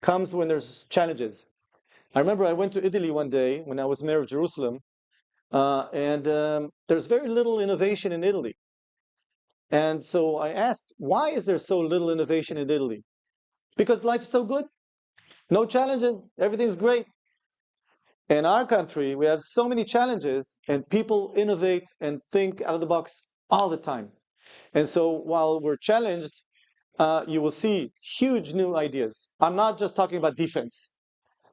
comes when there's challenges. I remember I went to Italy one day when I was mayor of Jerusalem, and there's very little innovation in Italy. And so I asked, why is there so little innovation in Italy? Because life's so good. No challenges. Everything's great. In our country, we have so many challenges, and people innovate and think out of the box all the time. And so while we're challenged, you will see huge new ideas. I'm not just talking about defense.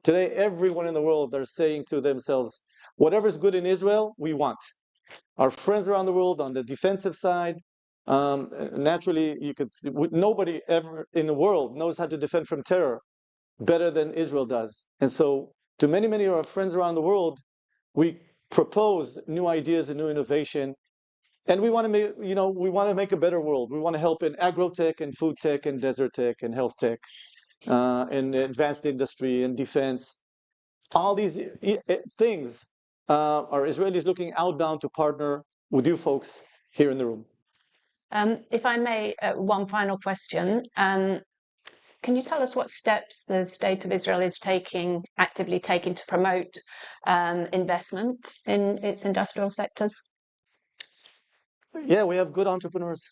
Today, everyone in the world are saying to themselves, whatever's good in Israel, we want. Our friends around the world on the defensive side, naturally, nobody ever in the world knows how to defend from terror better than Israel does. And so to many, many of our friends around the world, we propose new ideas and new innovation. And we want to make a better world. We want to help in agro-tech and food tech and desert tech and health tech and advanced industry and defense. All these things are Israelis looking outbound to partner with you folks here in the room. If I may, one final question. Can you tell us what steps the state of Israel is actively taking to promote investment in its industrial sectors? Yeah, we have good entrepreneurs.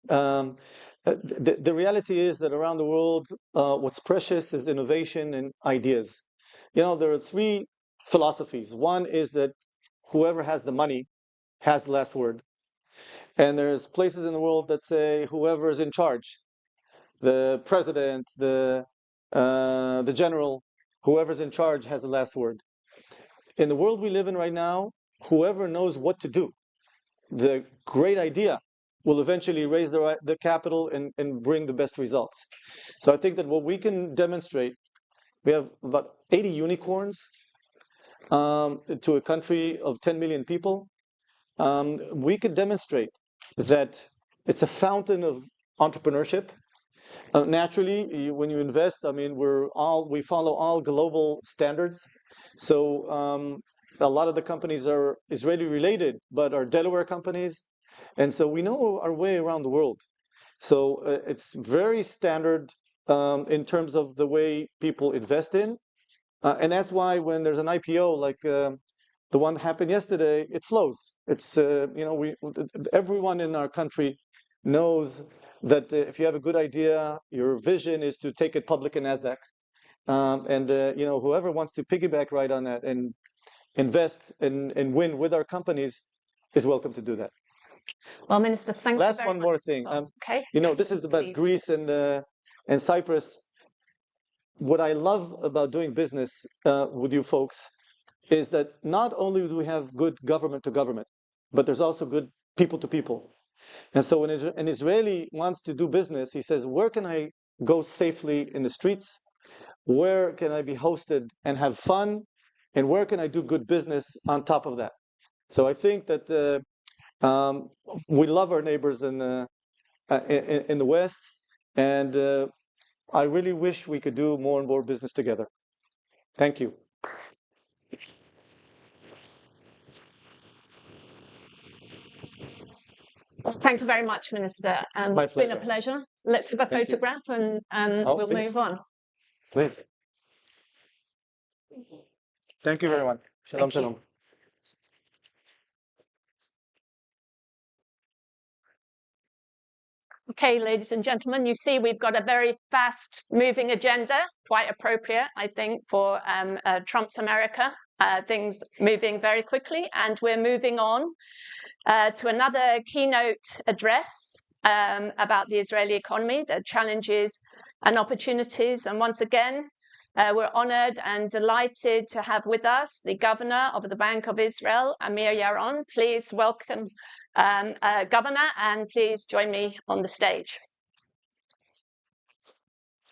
The reality is that around the world, what's precious is innovation and ideas. There are three philosophies. One is that whoever has the money has the last word. And there's places in the world that say whoever is in charge, the president, the the general, whoever's in charge has the last word. In the world we live in right now, whoever knows what to do, the great idea will eventually raise the capital and bring the best results. So I think that what we can demonstrate, we have about 80 unicorns to a country of 10 million people. We could demonstrate that it's a fountain of entrepreneurship. Naturally, when you invest, I mean, we follow all global standards. So a lot of the companies are Israeli related, but are Delaware companies. And so we know our way around the world. So it's very standard in terms of the way people invest in. And that's why when there's an IPO like the one that happened yesterday, it flows. It's, everyone in our country knows that if you have a good idea, your vision is to take it public in NASDAQ. Whoever wants to piggyback right on that and invest and win with our companies is welcome to do that. Well, Minister, thank you very much. Last one more thing. Okay. This is about Please. Greece and Cyprus. What I love about doing business with you folks is that not only do we have good government to government, but there's also good people to people. And so when an Israeli wants to do business, he says, where can I go safely in the streets? Where can I be hosted and have fun? And where can I do good business on top of that? So I think that we love our neighbors in the West, and I really wish we could do more and more business together. Thank you. Thank you very much, Minister. It's been a pleasure. Let's have a photograph and we'll move on. Please. Thank you very much. Shalom, shalom. Okay, ladies and gentlemen, you see we've got a very fast-moving agenda, quite appropriate, I think, for Trump's America. Things moving very quickly, and we're moving on to another keynote address about the Israeli economy, the challenges and opportunities. And once again, we're honored and delighted to have with us the governor of the Bank of Israel, Amir Yaron. Please welcome Governor, and please join me on the stage.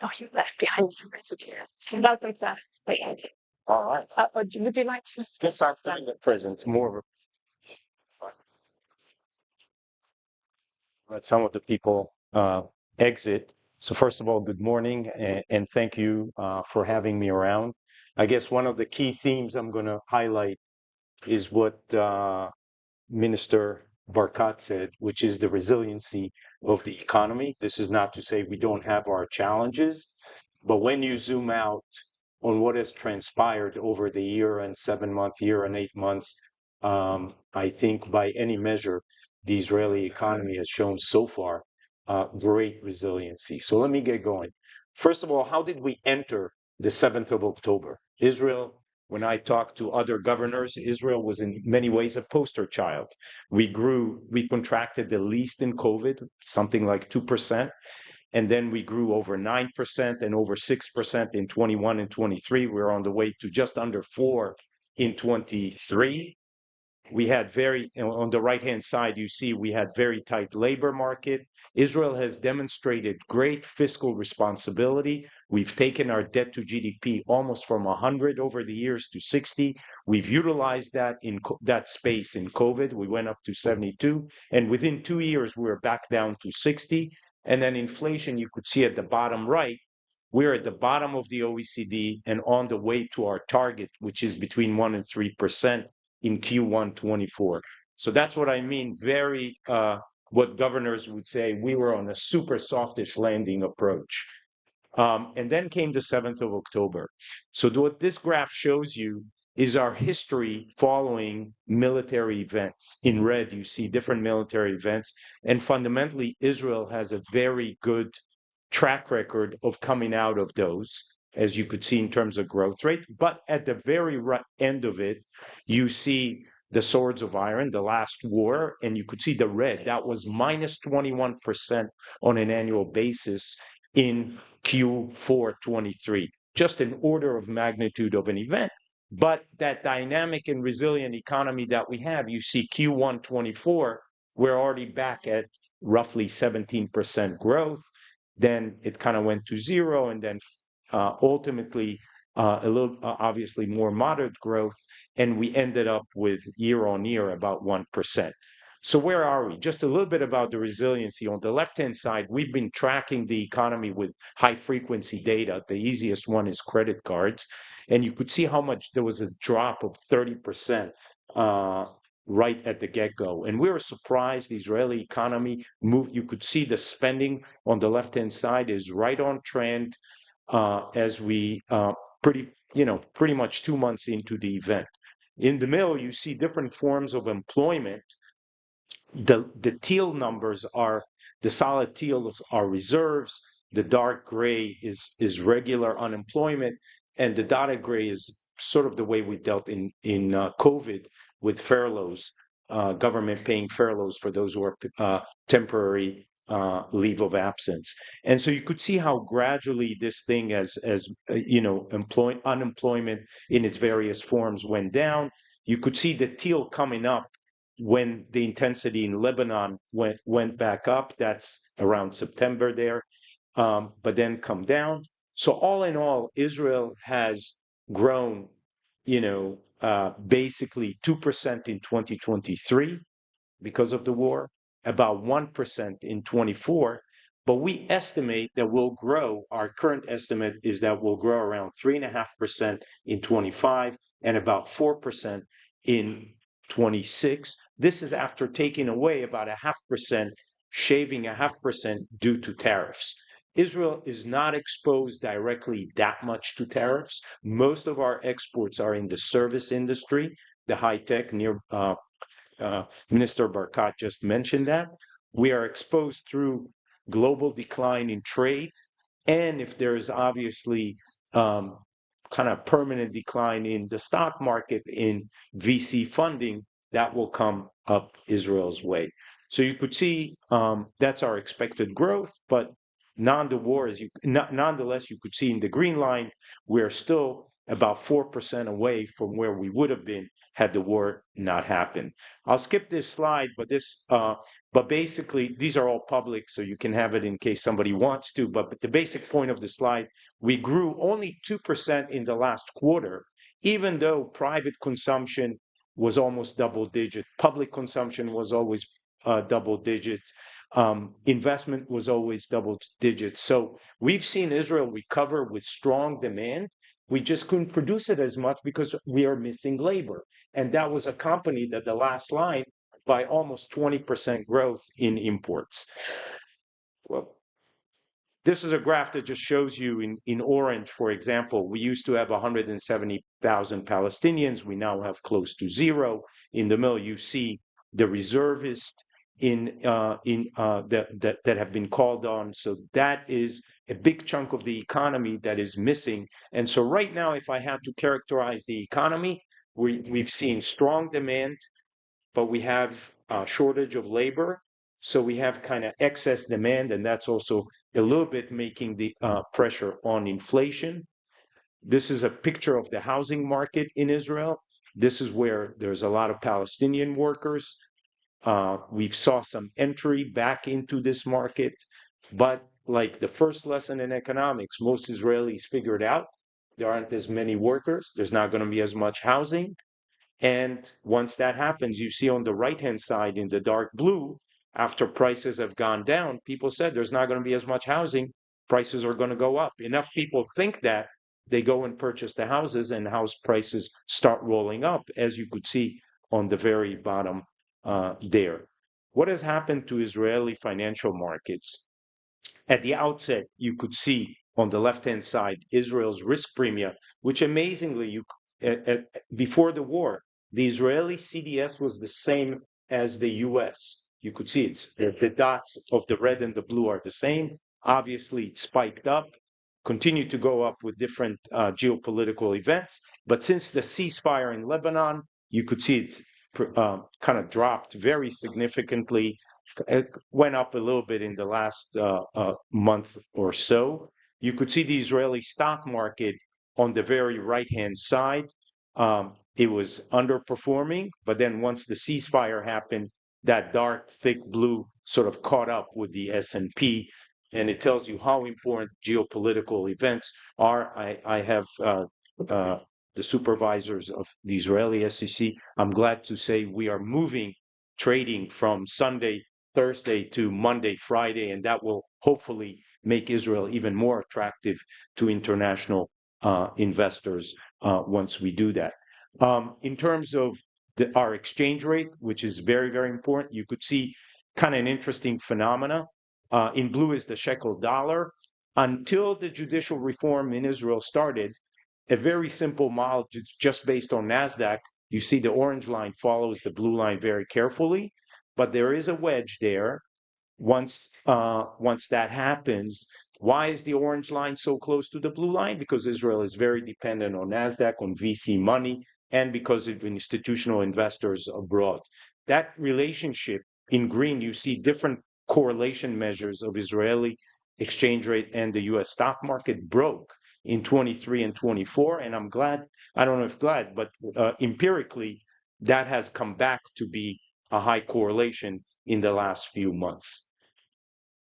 Oh, you left behind you. Welcome, sir. All right. Would you like to Guess I'm doing the present more of let some of the people exit. So first of all, good morning, and thank you for having me around. I guess one of the key themes I'm going to highlight is what Minister Barkat said, which is the resiliency of the economy. This is not to say we don't have our challenges, but when you zoom out on what has transpired over the year and 8 months, I think by any measure, the Israeli economy has shown so far great resiliency. So let me get going. First of all, how did we enter the 7th of October? Israel, when I talked to other governors, Israel was in many ways a poster child. We contracted the least in COVID, something like 2%. And then we grew over 9% and over 6% in 21 and 23. We're on the way to just under 4 in 23. We had on the right-hand side, you see we had very tight labor market. Israel has demonstrated great fiscal responsibility. We've taken our debt to GDP almost from 100 over the years to 60. We've utilized that in that space in COVID. We went up to 72. And within 2 years, we were back down to 60. And then inflation, you could see at the bottom right, we're at the bottom of the OECD and on the way to our target, which is between 1% and 3% in Q1 24. So that's what I mean, what governors would say, we were on a super softish landing approach. And then came the 7th of October. So what this graph shows you is our history following military events. In red, you see different military events. And fundamentally, Israel has a very good track record of coming out of those, as you could see in terms of growth rate. But at the very end of it, you see the Swords of Iron, the last war, and you could see the red. That was minus 21% on an annual basis. in Q4 23, just an order of magnitude of an event. But that dynamic and resilient economy that we have, you see Q1 24, we're already back at roughly 17% growth. Then it kind of went to zero, and then ultimately a little obviously more moderate growth, and we ended up with year on year about 1%. So where are we? Just a little bit about the resiliency. On the left-hand side, we've been tracking the economy with high-frequency data. The easiest one is credit cards. And you could see how much there was a drop of 30% right at the get-go. And we were surprised the Israeli economy moved. You could see the spending on the left-hand side is right on trend as we pretty much 2 months into the event. In the middle, you see different forms of employment. The teal numbers are, the solid teals are reserves, the dark gray is regular unemployment, and the dotted gray is sort of the way we dealt in COVID with furloughs, government paying furloughs for those who are temporary leave of absence. And so you could see how gradually this thing as unemployment in its various forms went down. You could see the teal coming up when the intensity in Lebanon went back up. That's around September there, but then come down. So all in all, Israel has grown, basically 2% in 2023 because of the war, about 1% in 24. But we estimate that we'll grow, our current estimate is that we'll grow around 3.5% in 25 and about 4% in 26. This is after taking away about 0.5%, shaving 0.5% due to tariffs. Israel is not exposed directly that much to tariffs. Most of our exports are in the service industry, the high tech. Minister Barkat just mentioned that. We are exposed through global decline in trade, and if there is obviously kind of permanent decline in the stock market, in VC funding, that will come up Israel's way. So you could see that's our expected growth, but nonetheless, you could see in the green line, we're still about 4% away from where we would have been had the war not happened. I'll skip this slide, but basically these are all public, so you can have it in case somebody wants to. But the basic point of the slide, we grew only 2% in the last quarter, even though private consumption was almost double digit. Public consumption was always double digits. Investment was always double digits. So we've seen Israel recover with strong demand. We just couldn't produce it as much because we are missing labor. And that was accompanied at the last line by almost 20% growth in imports. Well, this is a graph that just shows you in orange, for example, we used to have 170,000 Palestinians. We now have close to zero. In the middle, you see the reservists that have been called on. So that is a big chunk of the economy that is missing. And so right now, if I had to characterize the economy, we've seen strong demand, but we have a shortage of labor. So we have kind of excess demand, and that's also a little bit making the pressure on inflation. This is a picture of the housing market in Israel. This is where there's a lot of Palestinian workers. We've saw some entry back into this market, but like the first lesson in economics, most Israelis figured out there aren't as many workers. There's not going to be as much housing. And once that happens, you see on the right-hand side in the dark blue, after prices have gone down, people said there's not going to be as much housing. Prices are going to go up. Enough people think that, they go and purchase the houses, and house prices start rolling up, as you could see on the very bottom there. What has happened to Israeli financial markets? At the outset, you could see on the left-hand side, Israel's risk premium, which amazingly, before the war, the Israeli CDS was the same as the US. You could see the dots of the red and the blue are the same. Obviously, it spiked up, continued to go up with different geopolitical events. But since the ceasefire in Lebanon, you could see it's kind of dropped very significantly went up a little bit in the last month or so. You could see the Israeli stock market on the very right-hand side. It was underperforming, but then once the ceasefire happened, that dark, thick blue sort of caught up with the S&P, and it tells you how important geopolitical events are. I have the supervisors of the Israeli SEC. I'm glad to say we are moving trading from Sunday, Thursday to Monday, Friday, and that will hopefully make Israel even more attractive to international investors once we do that. In terms of our exchange rate, which is very, very important, you could see kind of an interesting phenomena. In blue is the shekel dollar. Until the judicial reform in Israel started, a very simple model just based on NASDAQ. You see the orange line follows the blue line very carefully, but there is a wedge there. Once that happens, why is the orange line so close to the blue line? Because Israel is very dependent on NASDAQ, on VC money, and because of institutional investors abroad. That relationship, in green, you see different correlation measures of Israeli exchange rate and the US stock market broke in 23 and 24. And I'm glad, I don't know if glad, but empirically, that has come back to be a high correlation in the last few months.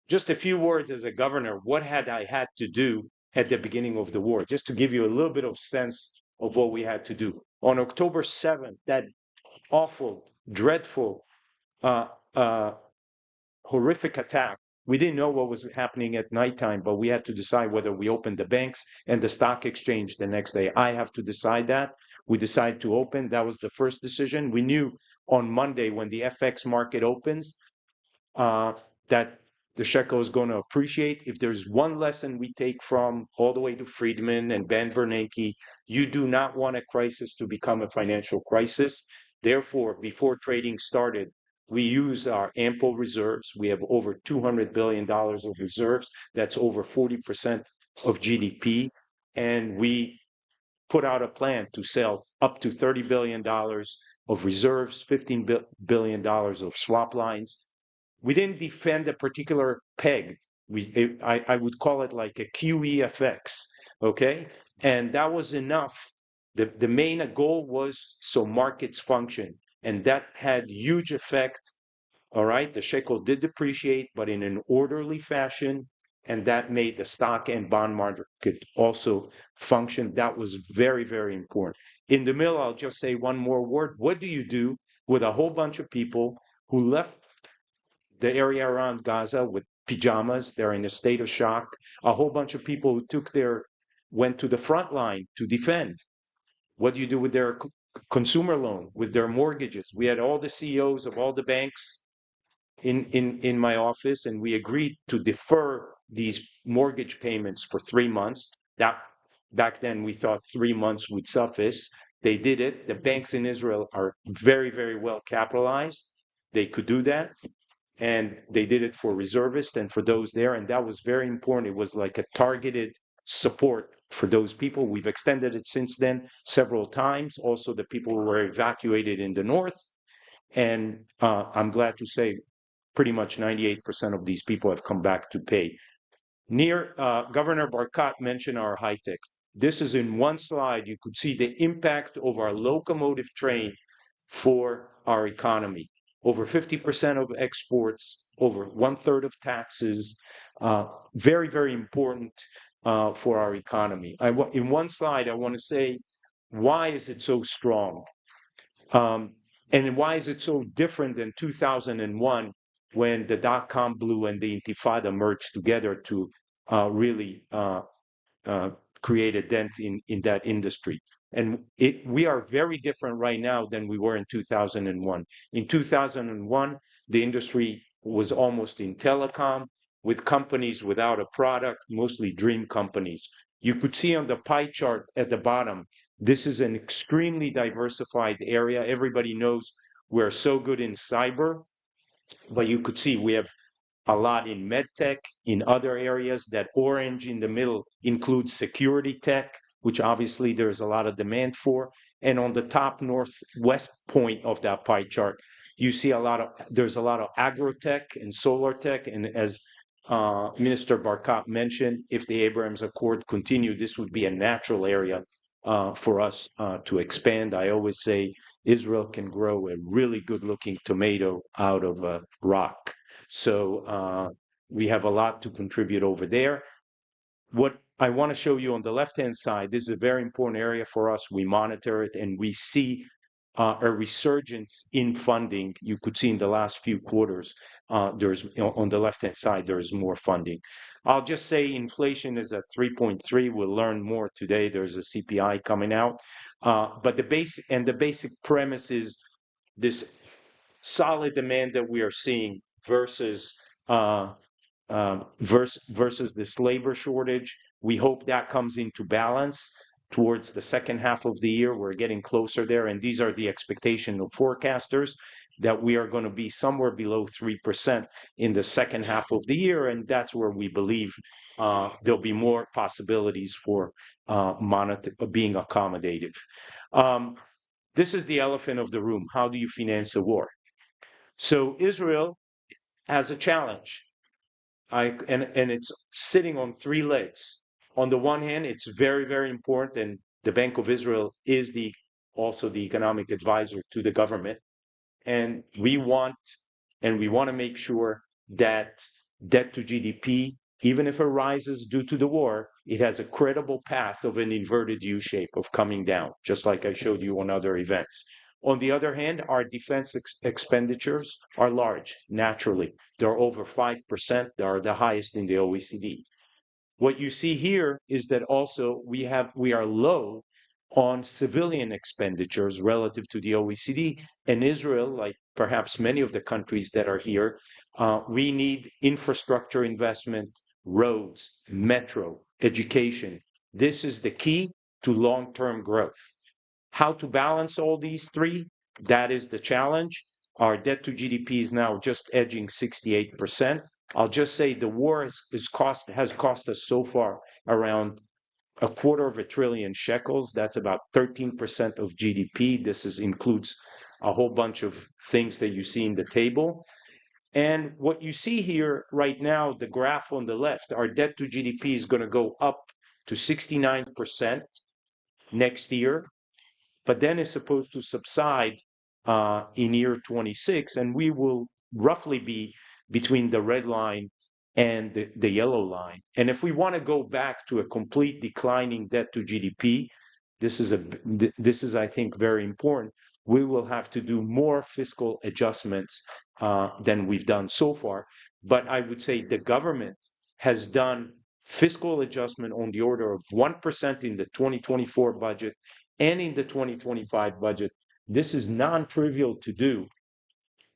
Just a few words as a governor, what had I had to do at the beginning of the war, just to give you a little bit of sense of what we had to do. On October 7th, that awful, dreadful, horrific attack, we didn't know what was happening at nighttime, but we had to decide whether we opened the banks and the stock exchange the next day. I have to decide that. We decided to open. That was the first decision. We knew on Monday when the FX market opens that the shekel is going to appreciate. If there's one lesson we take from all the way to Friedman and Ben Bernanke, you do not want a crisis to become a financial crisis. Therefore, before trading started, we used our ample reserves. We have over $200 billion of reserves. That's over 40% of GDP. And we put out a plan to sell up to $30 billion of reserves, $15 billion of swap lines. We didn't defend a particular peg. I would call it like a QEFX, okay? And that was enough. The main goal was so markets function. And that had huge effect, all right? The shekel did depreciate, but in an orderly fashion, and that made the stock and bond market also function. That was very, very important. In the middle, I'll just say one more word. What do you do with a whole bunch of people who left the area around Gaza with pajamas? They're in a state of shock. A whole bunch of people who went to the front line to defend. What do you do with their consumer loan, with their mortgages? We had all the CEOs of all the banks in my office, and we agreed to defer these mortgage payments for 3 months. That back then we thought 3 months would suffice. They did it. The banks in Israel are very, very well capitalized. They could do that. And they did it for reservists and for those there. And that was very important. It was like a targeted support for those people. We've extended it since then several times. Also, the people who were evacuated in the north. And I'm glad to say pretty much 98% of these people have come back to pay. Governor Barkat mentioned our high tech. This is in one slide. You could see the impact of our locomotive train for our economy. Over 50% of exports, over 1/3 of taxes, very, very important for our economy. In one slide, I want to say, why is it so strong? And why is it so different than 2001 when the dot-com blew and the Intifada merged together to really create a dent in that industry? And we are very different right now than we were in 2001. In 2001, the industry was almost in telecom, with companies without a product, mostly dream companies. You could see on the pie chart at the bottom, this is an extremely diversified area. Everybody knows we're so good in cyber, but you could see we have a lot in medtech, in other areas. That orange in the middle includes security tech, which obviously there's a lot of demand for. And on the top northwest point of that pie chart, You see there's a lot of agrotech and solar tech, and as Minister Barkat mentioned, if the Abraham Accord continued, this would be a natural area for us to expand. I always say Israel can grow a really good-looking tomato out of a rock. So we have a lot to contribute over there. What I want to show you on the left-hand side, this is a very important area for us. We monitor it, and we see a resurgence in funding. You could see in the last few quarters, there's on the left-hand side, there's more funding. I'll just say inflation is at 3.3. We'll learn more today. There's a CPI coming out. But the basic premise is this solid demand that we are seeing versus this labor shortage. We hope that comes into balance towards the second half of the year. We're getting closer there, and these are the expectation of forecasters, that we are going to be somewhere below 3% in the second half of the year, and that's where we believe there'll be more possibilities for being accommodative. This is the elephant of the room. How do you finance a war? So Israel has a challenge. And it's sitting on three legs. On the one hand, it's very, very important, and the Bank of Israel is also the economic advisor to the government. And we want to make sure that debt to GDP, even if it rises due to the war, it has a credible path of an inverted U shape of coming down, just like I showed you on other events. On the other hand, our defense expenditures are large, naturally. They're over 5%. They are the highest in the OECD. What you see here is that also we are low on civilian expenditures relative to the OECD. And Israel, like perhaps many of the countries that are here, we need infrastructure investment, roads, metro, education. This is the key to long-term growth. How to balance all these three? That is the challenge. Our debt to GDP is now just edging 68%. I'll just say the war has cost us so far around $250 billion shekels. That's about 13% of GDP. This includes a whole bunch of things that you see in the table. And what you see here right now, the graph on the left, our debt to GDP is going to go up to 69% next year, but then it's supposed to subside in year 26, and we will roughly be between the red line and the yellow line. And if we want to go back to a complete declining debt to GDP, this is, I think, very important. We will have to do more fiscal adjustments than we've done so far. But I would say the government has done fiscal adjustment on the order of 1% in the 2024 budget and in the 2025 budget. This is non-trivial to do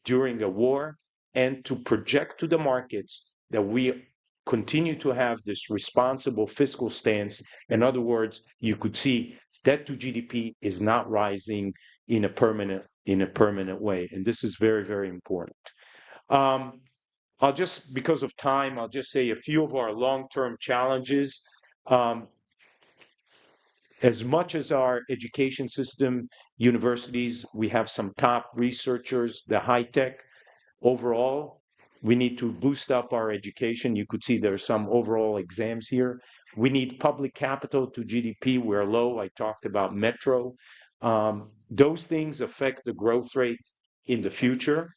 during a war, and to project to the markets that we continue to have this responsible fiscal stance. In other words, you could see debt to GDP is not rising in a permanent way, and this is very, very important. Because of time, I'll just say a few of our long-term challenges. As much as our education system, universities, we have some top researchers, the high tech. Overall, we need to boost up our education. You could see there are some overall exams here. We need public capital to GDP. We're low. I talked about metro. Those things affect the growth rate in the future.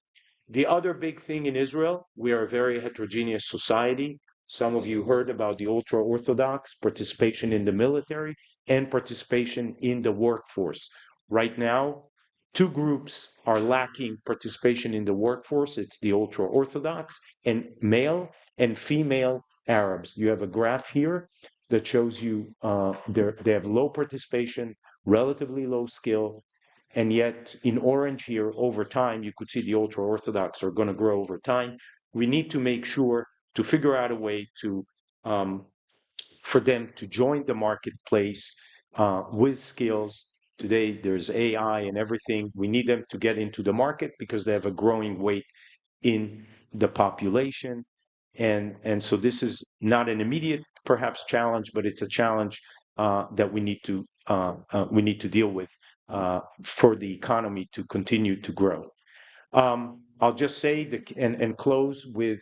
The other big thing in Israel, we are a very heterogeneous society. Some of you heard about the ultra-Orthodox participation in the military and participation in the workforce. Right now, two groups are lacking participation in the workforce. It's the ultra-Orthodox and male and female Arabs. You have a graph here that shows you they have low participation, relatively low skill, and yet in orange here, over time, you could see the ultra-Orthodox are going to grow over time. We need to make sure to figure out a way to for them to join the marketplace with skills. Today, there's AI and everything. We need them to get into the market because they have a growing weight in the population. And so this is not an immediate, perhaps, challenge, but it's a challenge that we need to deal with for the economy to continue to grow. I'll just say and close with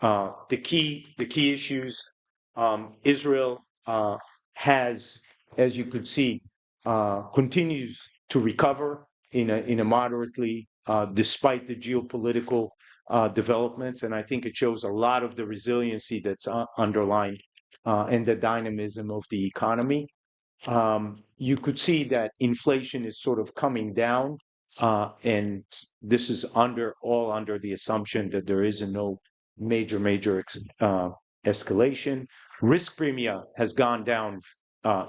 the key issues. Israel has, as you could see, continues to recover in a moderately, despite the geopolitical developments, and I think it shows a lot of the resiliency that's underlying and the dynamism of the economy. You could see that inflation is sort of coming down, and this is all under the assumption that there is no major escalation. Risk premia has gone down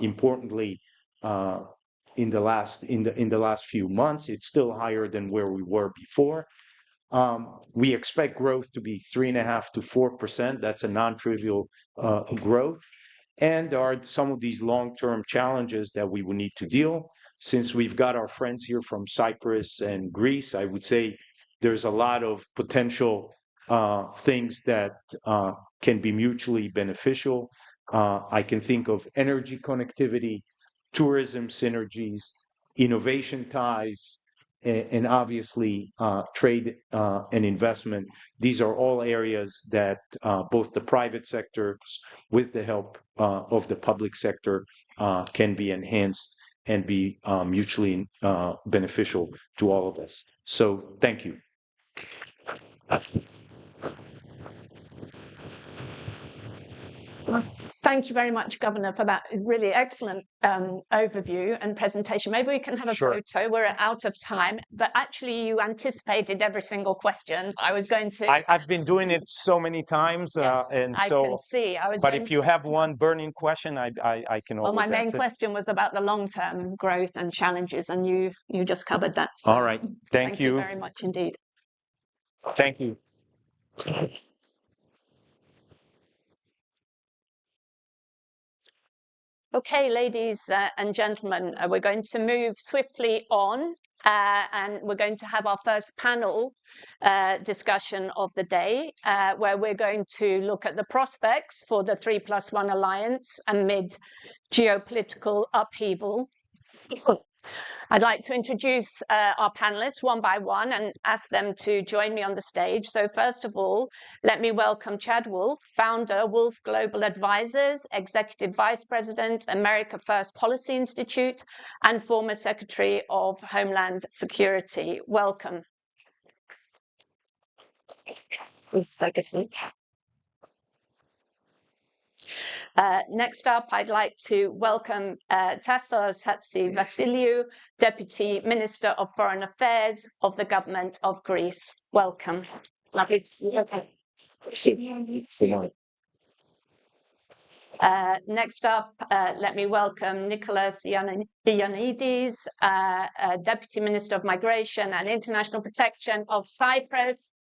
importantly in the last few months. It's still higher than where we were before. We expect growth to be 3.5% to 4%. That's a non-trivial growth. And there are some of these long-term challenges that we will need to deal. Since we've got our friends here from Cyprus and Greece, I would say there's a lot of potential things that can be mutually beneficial. I can think of energy connectivity, tourism synergies, innovation ties, and obviously trade and investment. These are all areas that both the private sectors, with the help of the public sector, can be enhanced and be mutually beneficial to all of us. So thank you. Thank you very much, Governor, for that really excellent overview and presentation. Maybe we can have a photo. We're out of time, but actually you anticipated every single question. I was going to... I've been doing it so many times, and so... I can see. But if you have one burning question, I can always Well, my main answer. question was about the long-term growth and challenges, and you just covered that. So all right. Thank you very much indeed. Thank you. Okay, ladies and gentlemen, we're going to move swiftly on, and we're going to have our first panel discussion of the day, where we're going to look at the prospects for the 3+1 alliance amid geopolitical upheaval. I'd like to introduce our panelists one by one and ask them to join me on the stage. So first of all, let me welcome Chad Wolf, founder, Wolf Global Advisors, Executive Vice President, America First Policy Institute, and former Secretary of Homeland Security. Welcome. Please take a seat. Next up, I'd like to welcome Tassos Hatzivassiliou, Deputy Minister of Foreign Affairs of the Government of Greece. Welcome. Lovely to see you. Next up, let me welcome Nicholas Ioannidis, Deputy Minister of Migration and International Protection of Cyprus.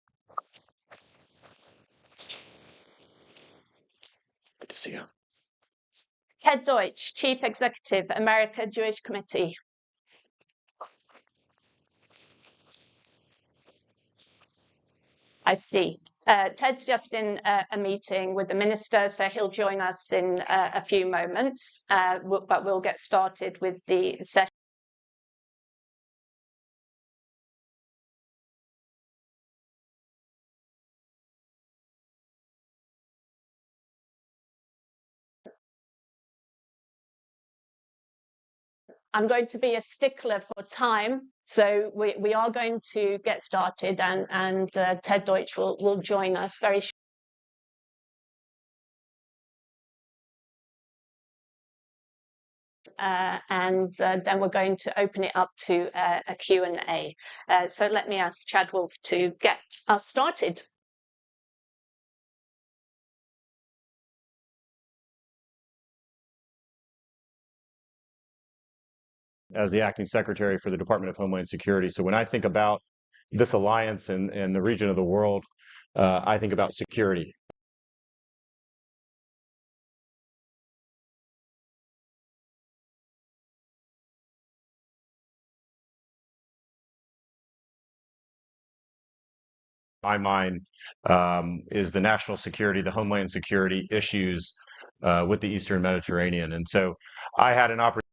Good to see you. Ted Deutsch, Chief Executive, America Jewish Committee. I see. Ted's just in a meeting with the minister, so he'll join us in a few moments, but we'll get started with the session. I'm going to be a stickler for time, so we are going to get started, and Ted Deutsch will join us very shortly. And then we're going to open it up to a Q&A. So let me ask Chad Wolf to get us started. As the acting secretary for the Department of Homeland Security. So when I think about this alliance and the region of the world, I think about security. My mind is the national security, the homeland security issues with the Eastern Mediterranean. And so I had an opportunity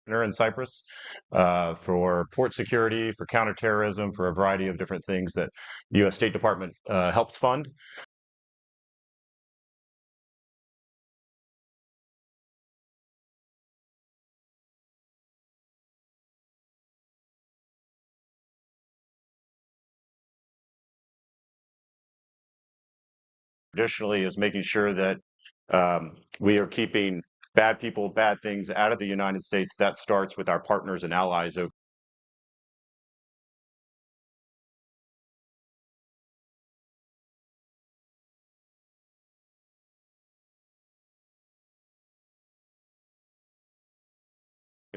in Cyprus for port security, for counterterrorism, for a variety of different things that the U.S. State Department helps fund. Traditionally, is making sure that we are keeping bad people, bad things out of the United States. That starts with our partners and allies over.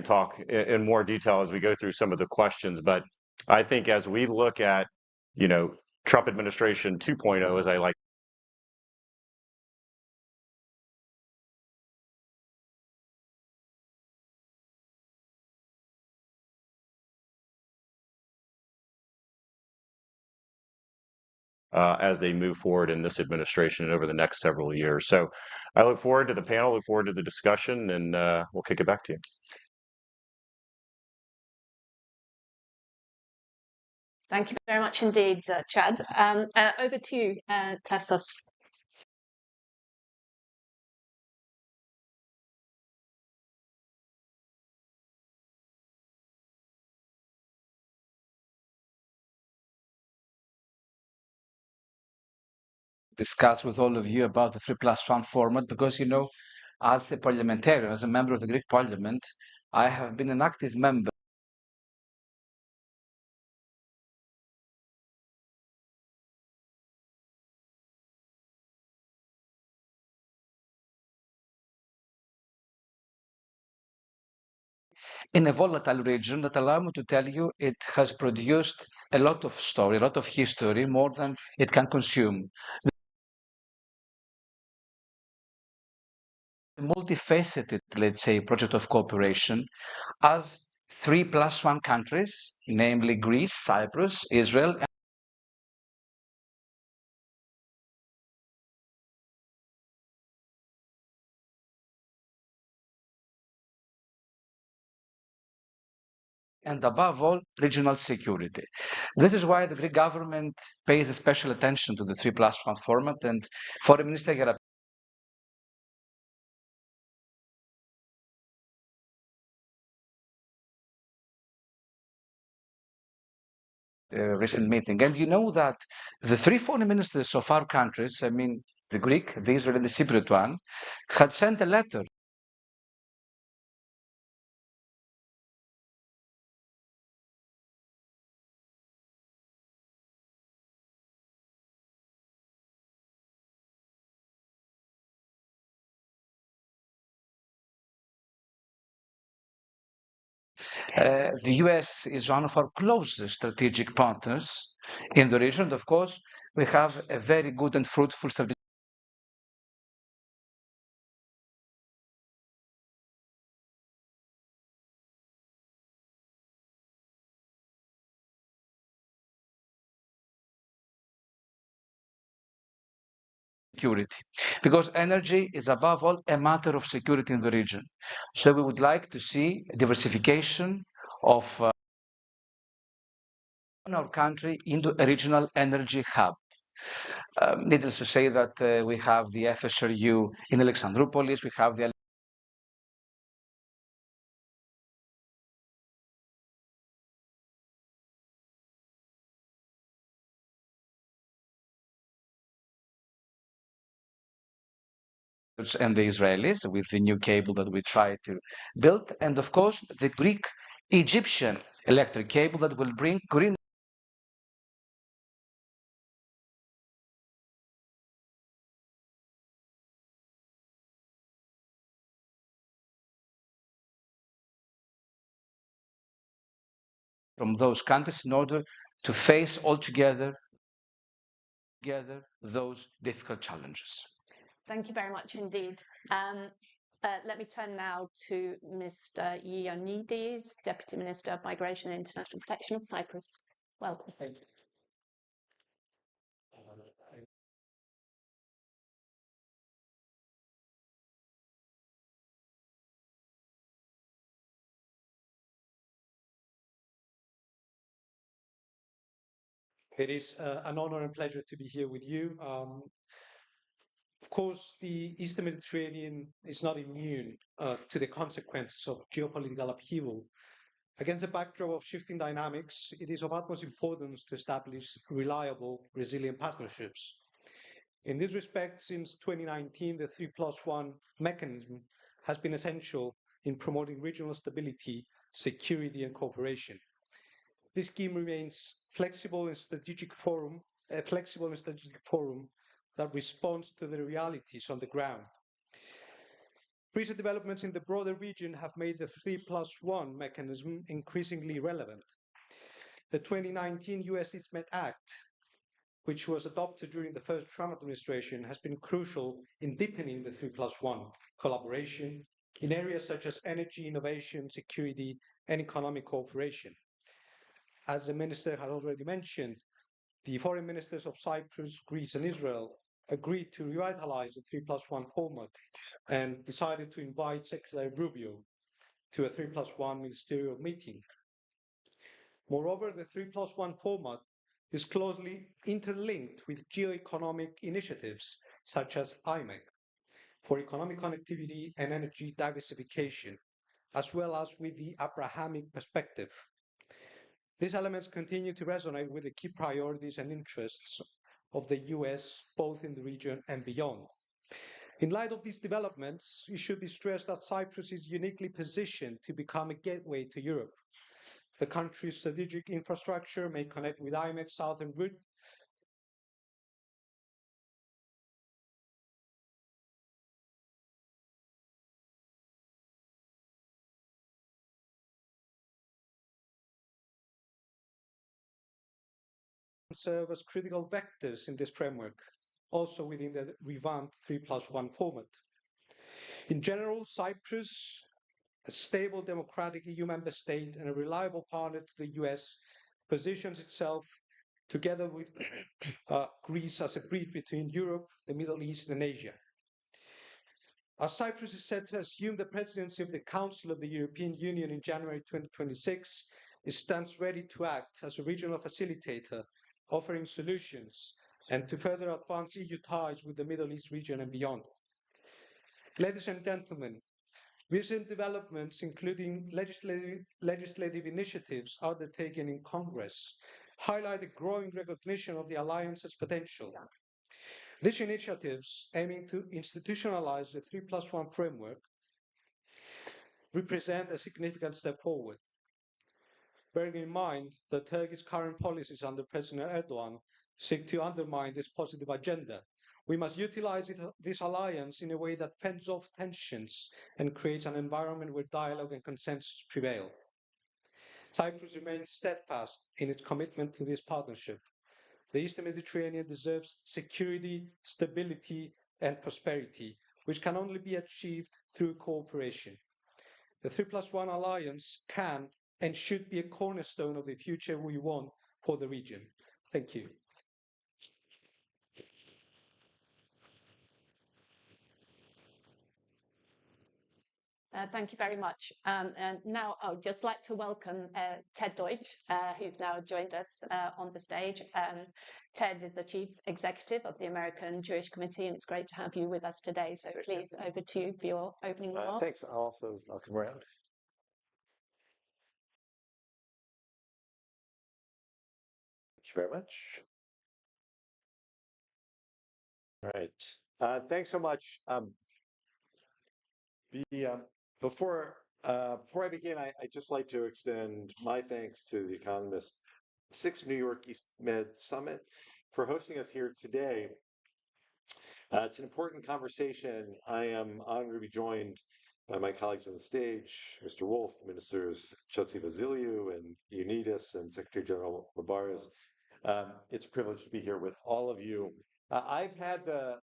Talk in more detail as we go through some of the questions, but I think as we look at, Trump administration 2.0, as I like as they move forward in this administration and over the next several years. So I look forward to the panel, look forward to the discussion, and we'll kick it back to you. Thank you very much indeed, Chad. Over to you, Tassos. Discuss with all of you about the 3+1 format because, as a parliamentarian, as a member of the Greek Parliament, I have been an active member in a volatile region that, allow me to tell you, it has produced a lot of story, a lot of history, more than it can consume. A multifaceted, let's say, project of cooperation as 3+1 countries, namely Greece, Cyprus, Israel, and above all, regional security. This is why the Greek government pays a special attention to the 3+1 format, and Foreign Minister Gerapetros recent meeting. And you know that the three foreign ministers of our countries, I mean, the Greek, the Israeli, and the Cypriot one, had sent a letter the US is one of our closest strategic partners in the region. Of course, we have a very good and fruitful strategic security, because energy is above all a matter of security in the region. So we would like to see diversification of our country into a regional energy hub. Needless to say that we have the FSRU in Alexandroupolis, we have the and the Israelis with the new cable that we try to build, and of course the Greek-Egyptian electric cable that will bring green from those countries in order to face altogether those difficult challenges. Thank you very much indeed. Let me turn now to Mr. Ioannidis, Deputy Minister of Migration and International Protection of Cyprus. Welcome. Thank you. It is an honor and pleasure to be here with you. Of course, the Eastern Mediterranean is not immune to the consequences of geopolitical upheaval. Against a backdrop of shifting dynamics, it is of utmost importance to establish reliable, resilient partnerships. In this respect, since 2019, the 3+1 mechanism has been essential in promoting regional stability, security, and cooperation. This scheme remains a flexible and strategic forum that responds to the realities on the ground. Recent developments in the broader region have made the 3+1 mechanism increasingly relevant. The 2019 US ISMED Act, which was adopted during the first Trump administration, has been crucial in deepening the 3+1 collaboration in areas such as energy, innovation, security, and economic cooperation. As the minister had already mentioned, the foreign ministers of Cyprus, Greece, and Israel agreed to revitalize the 3+1 format and decided to invite Secretary Rubio to a 3+1 ministerial meeting. Moreover, the 3+1 format is closely interlinked with geo-economic initiatives such as IMEC for economic connectivity and energy diversification, as well as with the Abrahamic perspective. These elements continue to resonate with the key priorities and interests of the US, both in the region and beyond. In light of these developments, it should be stressed that Cyprus is uniquely positioned to become a gateway to Europe. The country's strategic infrastructure may connect with IMEC's southern route, serve as critical vectors in this framework, also within the revamped 3+1 format. In general, Cyprus, a stable democratic EU member state and a reliable partner to the US, positions itself together with Greece as a bridge between Europe, the Middle East, and Asia. As Cyprus is set to assume the presidency of the Council of the European Union in January 2026, it stands ready to act as a regional facilitator, offering solutions and to further advance EU ties with the Middle East region and beyond. Ladies and gentlemen, recent developments, including legislative initiatives undertaken in Congress, highlight a growing recognition of the alliance's potential. These initiatives, aiming to institutionalize the 3+1 framework, represent a significant step forward. Bearing in mind that Turkey's current policies under President Erdogan seek to undermine this positive agenda, we must utilize this alliance in a way that fends off tensions and creates an environment where dialogue and consensus prevail. Cyprus remains steadfast in its commitment to this partnership. The Eastern Mediterranean deserves security, stability, and prosperity, which can only be achieved through cooperation. The 3+1 alliance can and should be a cornerstone of the future we want for the region. Thank you. Thank you very much. And now I would just like to welcome Ted Deutsch, who's now joined us on the stage. Ted is the Chief Executive of the American Jewish Committee, and it's great to have you with us today. So please, over to you for your opening remarks. Thanks. Also, I'll come around. Thank you very much. All right. Thanks so much. Before I begin, I'd just like to extend my thanks to The Economist 6th New York East Med Summit for hosting us here today. It's an important conversation. I am honored to be joined by my colleagues on the stage, Mr. Wolf, Ministers Chotzi Vasiliou and Ioannidis, and Secretary General Mabaris. It's a privilege to be here with all of you. I've had the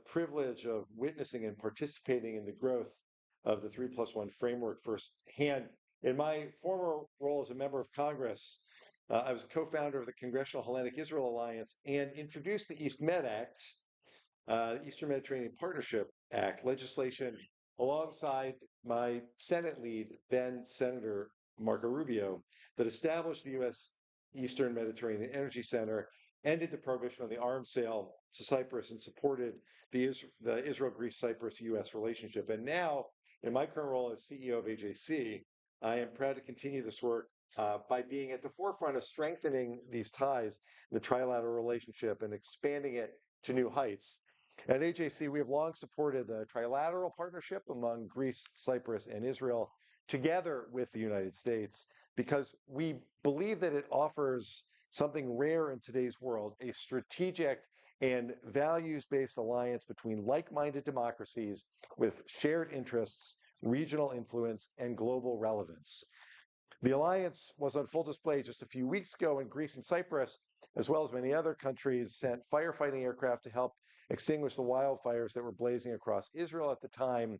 privilege of witnessing and participating in the growth of the 3+1 framework firsthand. In my former role as a member of Congress, I was a co-founder of the Congressional Hellenic Israel Alliance and introduced the East Med Act, the Eastern Mediterranean Partnership Act, legislation alongside my Senate lead, then Senator Marco Rubio, that established the U.S. Eastern Mediterranean Energy Center, ended the prohibition on the arms sale to Cyprus, and supported the Israel, Greece, Cyprus, U.S. relationship. And now, in my current role as CEO of AJC, I am proud to continue this work by being at the forefront of strengthening these ties, the trilateral relationship, and expanding it to new heights. At AJC, we have long supported the trilateral partnership among Greece, Cyprus, and Israel, together with the United States, because we believe that it offers something rare in today's world, a strategic and values-based alliance between like-minded democracies with shared interests, regional influence, and global relevance. The alliance was on full display just a few weeks ago when Greece and Cyprus, as well as many other countries, sent firefighting aircraft to help extinguish the wildfires that were blazing across Israel at the time.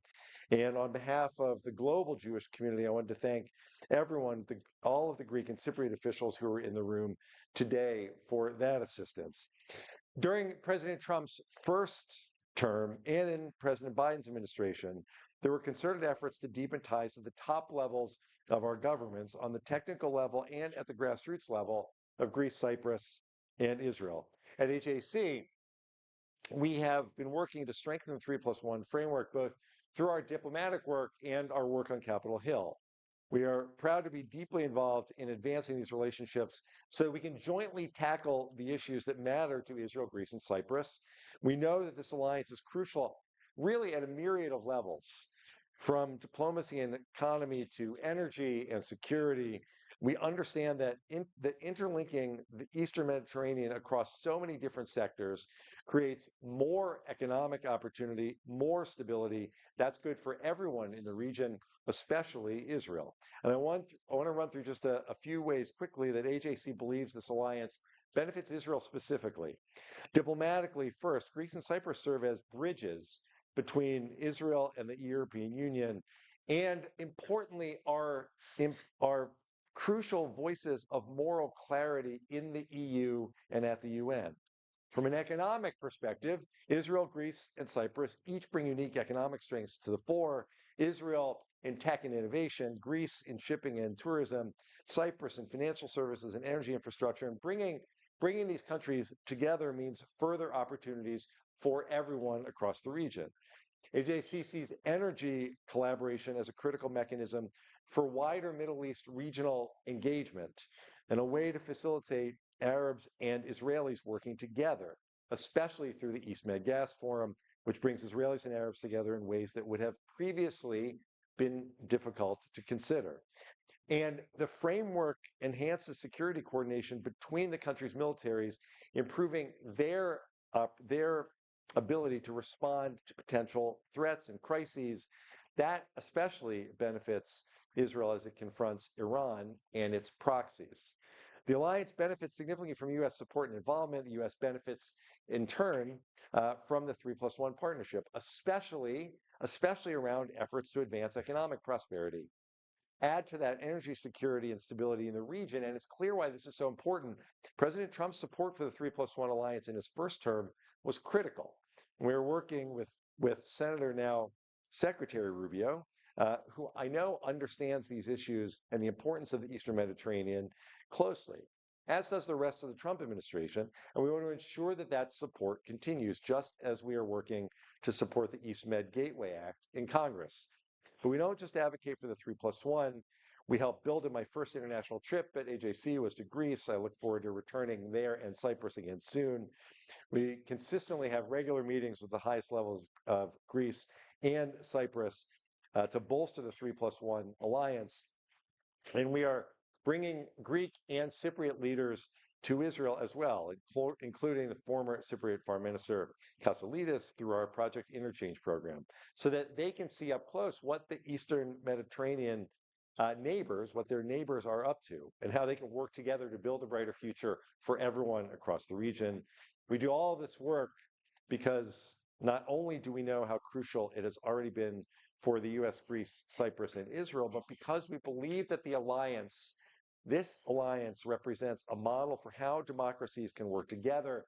And on behalf of the global Jewish community, I wanted to thank everyone, all of the Greek and Cypriot officials who were in the room today for that assistance. During President Trump's first term and in President Biden's administration, there were concerted efforts to deepen ties to the top levels of our governments on the technical level and at the grassroots level of Greece, Cyprus, and Israel. At AJC, we have been working to strengthen the 3+1 framework, both through our diplomatic work and our work on Capitol Hill. We are proud to be deeply involved in advancing these relationships so that we can jointly tackle the issues that matter to Israel, Greece, and Cyprus. We know that this alliance is crucial, really at a myriad of levels, from diplomacy and economy to energy and security. We understand that interlinking the Eastern Mediterranean across so many different sectors creates more economic opportunity, more stability. That's good for everyone in the region, especially Israel. And I want to run through just a few ways quickly that AJC believes this alliance benefits Israel specifically. Diplomatically, first, Greece and Cyprus serve as bridges between Israel and the European Union, and importantly, are crucial voices of moral clarity in the EU and at the UN. From an economic perspective, Israel, Greece, and Cyprus each bring unique economic strengths to the fore. Israel in tech and innovation, Greece in shipping and tourism, Cyprus in financial services and energy infrastructure. And bringing these countries together means further opportunities for everyone across the region. AJC sees energy collaboration as a critical mechanism for wider Middle East regional engagement and a way to facilitate Arabs and Israelis working together, especially through the East Med Gas Forum, which brings Israelis and Arabs together in ways that would have previously been difficult to consider. And the framework enhances security coordination between the countries' militaries, improving their ability to respond to potential threats and crises. That especially benefits Israel as it confronts Iran and its proxies. The alliance benefits significantly from U.S. support and involvement. The U.S. benefits, in turn, from the 3+1 partnership, especially around efforts to advance economic prosperity. Add to that energy security and stability in the region, and it's clear why this is so important. President Trump's support for the 3+1 alliance in his first term was critical. We are working with Senator, now Secretary Rubio, who I know understands these issues and the importance of the Eastern Mediterranean closely, as does the rest of the Trump administration. And we want to ensure that that support continues, just as we are working to support the East Med Gateway Act in Congress. But we don't just advocate for the 3+1. We helped build it. My first international trip at AJC was to Greece. I look forward to returning there and Cyprus again soon. We consistently have regular meetings with the highest levels of Greece and Cyprus to bolster the 3+1 alliance. And we are bringing Greek and Cypriot leaders to Israel as well, including the former Cypriot Foreign Minister Kasselidis through our Project Interchange program, so that they can see up close what the Eastern Mediterranean what their neighbors are up to, and how they can work together to build a brighter future for everyone across the region. We do all this work because not only do we know how crucial it has already been for the U.S., Greece, Cyprus, and Israel, but because we believe that this alliance represents a model for how democracies can work together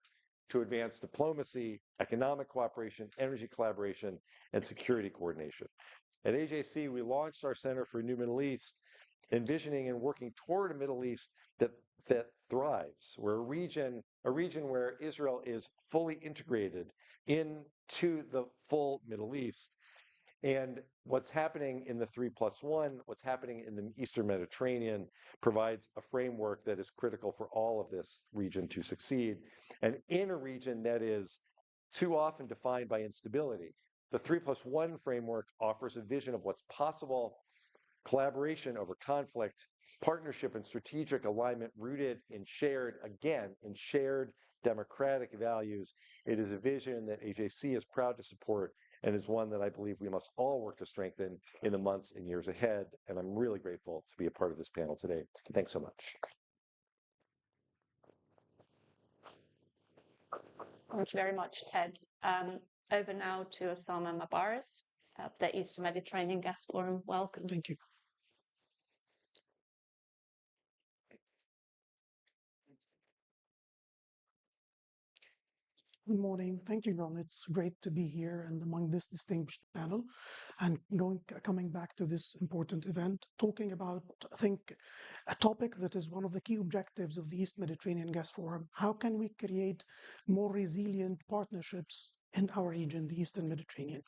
to advance diplomacy, economic cooperation, energy collaboration, and security coordination. At AJC, we launched our Center for New Middle East envisioning and working toward a Middle East that thrives, where a region where Israel is fully integrated into the full Middle East. And what's happening in the 3+1, what's happening in the Eastern Mediterranean provides a framework that is critical for all of this region to succeed. And in a region that is too often defined by instability, the 3+1 framework offers a vision of what's possible, collaboration over conflict, partnership and strategic alignment rooted in shared democratic values. It is a vision that AJC is proud to support and is one that I believe we must all work to strengthen in the months and years ahead. And I'm really grateful to be a part of this panel today. Thanks so much. Thank you very much, Ted. Over now to Osama Mabaris of the Eastern Mediterranean Gas Forum. Welcome. Thank you. Good morning. Thank you, Ron. It's great to be here and among this distinguished panel and coming back to this important event, talking about, I think, a topic that is one of the key objectives of the East Mediterranean Gas Forum. How can we create more resilient partnerships in our region, the Eastern Mediterranean?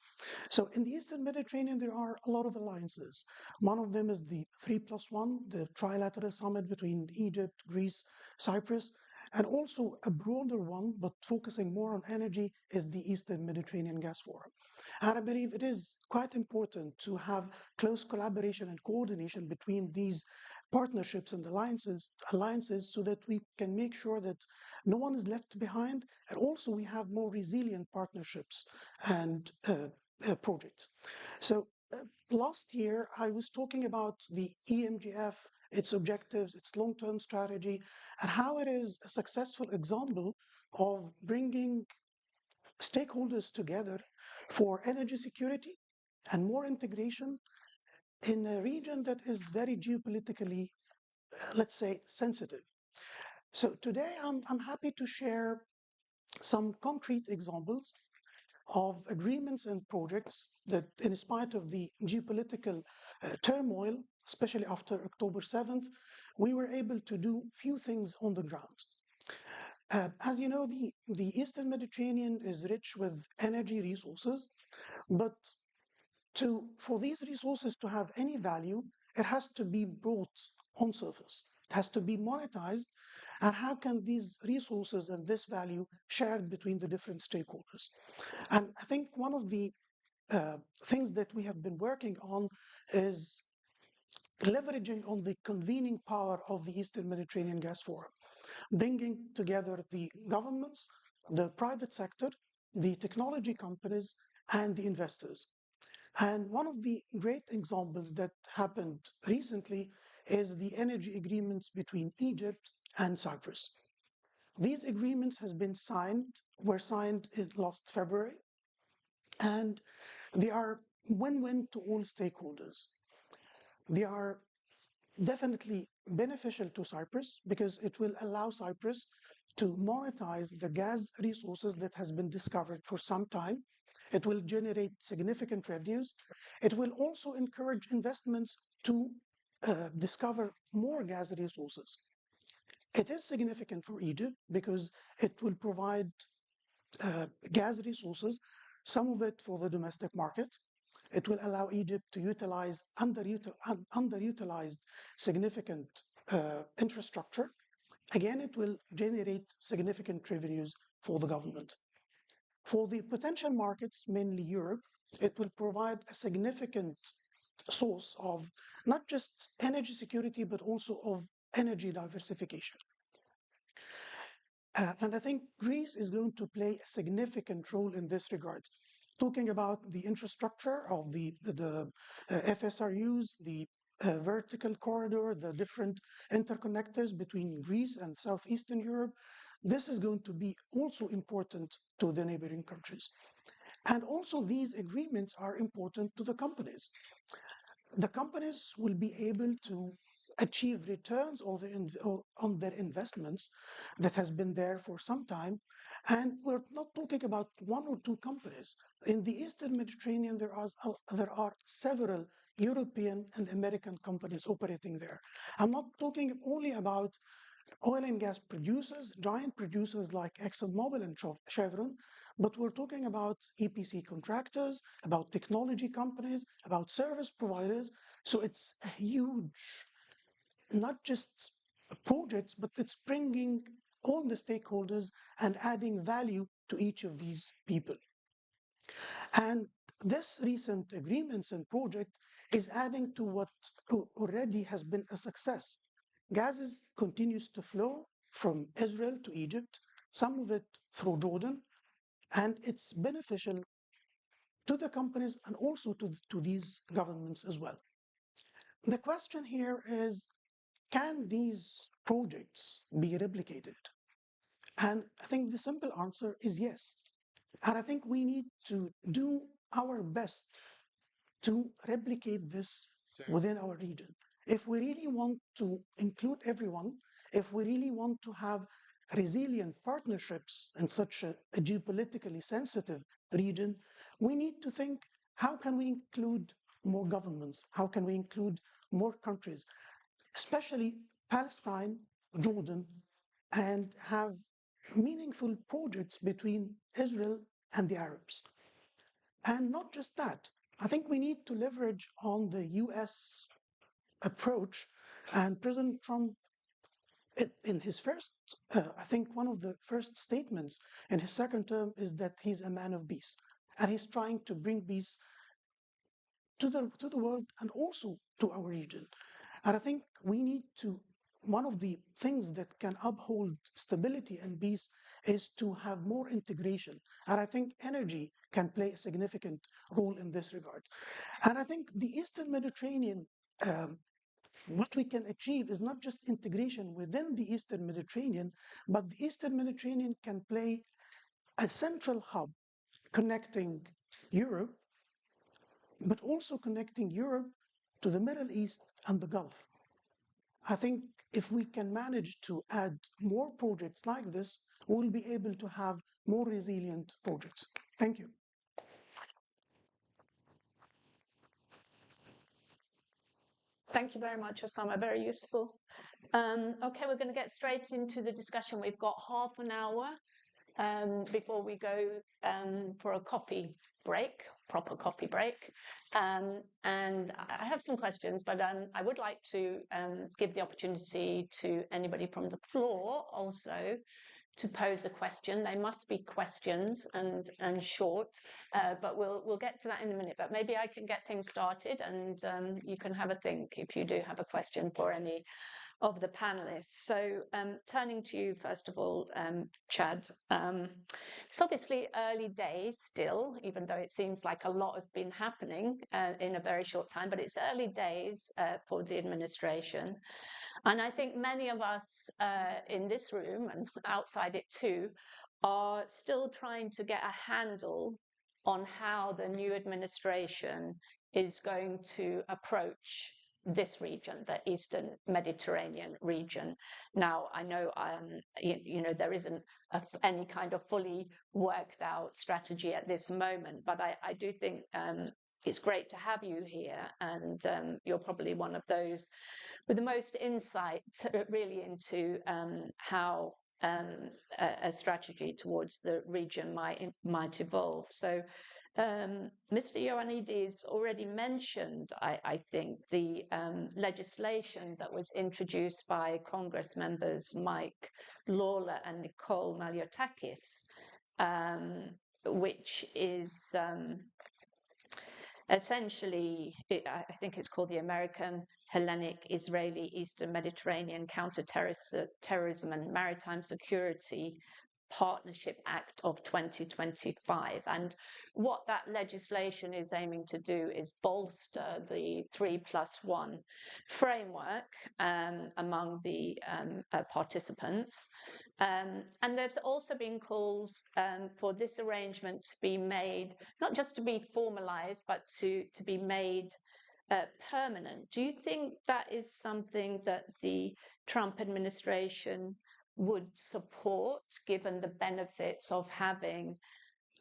So in the Eastern Mediterranean, there are a lot of alliances. One of them is the 3+1, the trilateral summit between Egypt, Greece, Cyprus. And also a broader one, but focusing more on energy, is the Eastern Mediterranean Gas Forum. And I believe it is quite important to have close collaboration and coordination between these partnerships and alliances so that we can make sure that no one is left behind. And also we have more resilient partnerships and projects. So last year, I was talking about the EMGF, its objectives, its long-term strategy, and how it is a successful example of bringing stakeholders together for energy security and more integration in a region that is very geopolitically, let's say, sensitive. So today, I'm happy to share some concrete examples of agreements and projects that, in spite of the geopolitical turmoil, especially after October 7th, we were able to do few things on the ground. As you know, the Eastern Mediterranean is rich with energy resources, but for these resources to have any value, it has to be brought on surface. It has to be monetized. And how can these resources and this value shared between the different stakeholders? And I think one of the things that we have been working on is leveraging on the convening power of the Eastern Mediterranean Gas Forum, bringing together the governments, the private sector, the technology companies, and the investors. And one of the great examples that happened recently is the energy agreements between Egypt and Cyprus. These agreements were signed in last February, and they are win-win to all stakeholders. They are definitely beneficial to Cyprus because it will allow Cyprus to monetize the gas resources that has been discovered for some time. It will generate significant revenues. It will also encourage investments to discover more gas resources. It is significant for Egypt because it will provide gas resources, some of it for the domestic market. It will allow Egypt to utilize underutilized significant infrastructure. Again, it will generate significant revenues for the government. For the potential markets, mainly Europe, it will provide a significant source of not just energy security, but also of energy diversification. And I think Greece is going to play a significant role in this regard. Talking about the infrastructure of the FSRUs, the vertical corridor, the different interconnectors between Greece and Southeastern Europe, this is going to be also important to the neighboring countries. And also these agreements are important to the companies. The companies will be able to achieve returns on their investments that has been there for some time. And we're not talking about one or two companies. In the Eastern Mediterranean, there are several European and American companies operating there. I'm not talking only about oil and gas producers, giant producers like ExxonMobil and Chevron, but we're talking about EPC contractors, about technology companies, about service providers. So it's a huge, not just projects, but it's bringing all the stakeholders and adding value to each of these people. And this recent agreements and project is adding to what already has been a success. Gas continues to flow from Israel to Egypt, some of it through Jordan, and it's beneficial to the companies and also to these governments as well. The question here is, can these projects be replicated? And I think the simple answer is yes. And I think we need to do our best to replicate this within our region. If we really want to include everyone, if we really want to have resilient partnerships in such a geopolitically sensitive region, we need to think, how can we include more governments? How can we include more countries, especially Palestine, Jordan, and have meaningful projects between Israel and the Arabs? And not just that, I think we need to leverage on the US approach. And President Trump, in his first, I think one of the first statements in his second term is that he's a man of peace. And he's trying to bring peace to the world and also to our region. And I think we need to, one of the things that can uphold stability and peace is to have more integration. And I think energy can play a significant role in this regard. And I think the Eastern Mediterranean, what we can achieve is not just integration within the Eastern Mediterranean, but the Eastern Mediterranean can play a central hub connecting Europe, but also connecting Europe to the Middle East and the Gulf. I think if we can manage to add more projects like this, we'll be able to have more resilient projects. Thank you. Thank you very much, Osama. Very useful. Okay, we're going to get straight into the discussion. We've got half an hour before we go for a coffee break, proper coffee break. And I have some questions, but I would like to give the opportunity to anybody from the floor also to pose a question. They must be questions and short, but we'll get to that in a minute. But maybe I can get things started, and you can have a think if you do have a question for any of the panelists. So turning to you, first of all, Chad, it's obviously early days still, even though it seems like a lot has been happening in a very short time, but it's early days for the administration. And I think many of us in this room and outside it too are still trying to get a handle on how the new administration is going to approach this region, the Eastern Mediterranean region. Now, I know, there isn't any kind of fully worked out strategy at this moment, but I do think it's great to have you here, and you're probably one of those with the most insight really into how a strategy towards the region might evolve. So Mr. Ioannidis already mentioned, I think, the legislation that was introduced by Congress members Mike Lawler and Nicole Maliotakis, which is essentially, I think it's called the American Hellenic Israeli Eastern Mediterranean Counterterrorism and Maritime Security Partnership Act of 2025. And what that legislation is aiming to do is bolster the 3+1 framework among the participants. And there's also been calls for this arrangement to be made, not just to be formalized, but to be made permanent. Do you think that is something that the Trump administration would support, given the benefits of having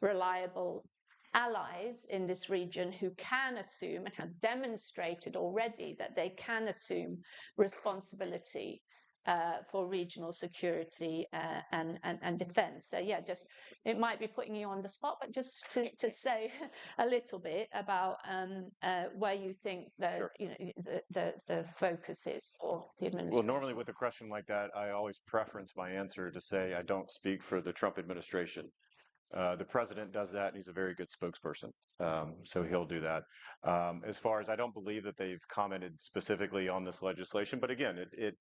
reliable allies in this region who can assume and have demonstrated already that they can assume responsibility for regional security and defense? So yeah, just it might be putting you on the spot, but just to say a little bit about where you think the focus is for the administration. Well, normally with a question like that, I always preference my answer to say I don't speak for the Trump administration. The president does that, and he's a very good spokesperson, so he'll do that. As far as I don't believe that they've commented specifically on this legislation, but again,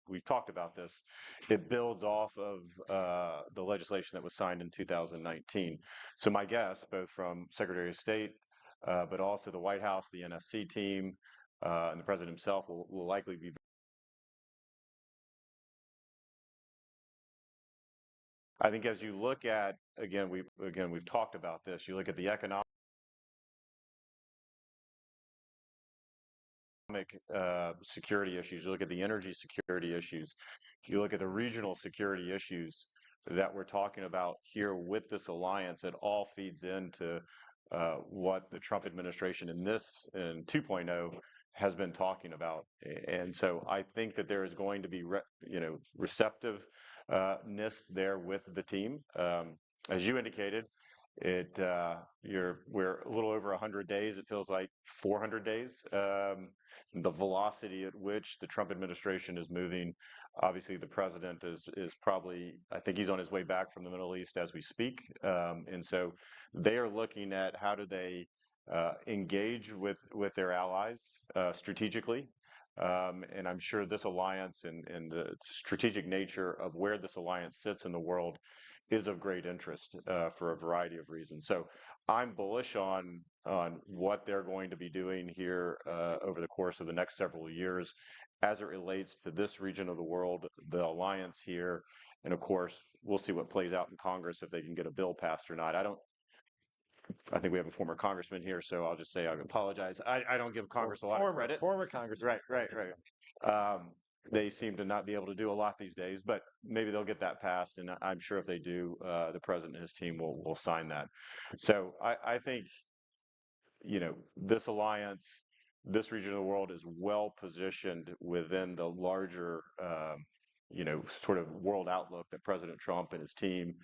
we've talked about this. It builds off of the legislation that was signed in 2019. So my guess, both from Secretary of State, but also the White House, the NSC team, and the president himself will likely be. I think as you look at, we've talked about this, you look at the economic security issues, you look at the energy security issues, you look at the regional security issues that we're talking about here with this alliance, it all feeds into what the Trump administration in 2.0 has been talking about. And so I think that there is going to be receptiveness there with the team. As you indicated, we're a little over 100 days. It feels like 400 days. The velocity at which the Trump administration is moving. Obviously, the president is probably, I think he's on his way back from the Middle East as we speak. And so they are looking at how do they engage with their allies strategically. And I'm sure this alliance and the strategic nature of where this alliance sits in the world is of great interest for a variety of reasons. So I'm bullish on what they're going to be doing here over the course of the next several years as it relates to this region of the world, the alliance here. And of course, we'll see what plays out in Congress if they can get a bill passed or not. I think we have a former congressman here, so I'll just say I apologize. I don't give Congress a lot of credit. Former congressman. Right. They seem to not be able to do a lot these days, but maybe they'll get that passed, and I'm sure if they do, the president and his team will sign that. So I think, this alliance, this region of the world is well positioned within the larger, sort of world outlook that President Trump and his team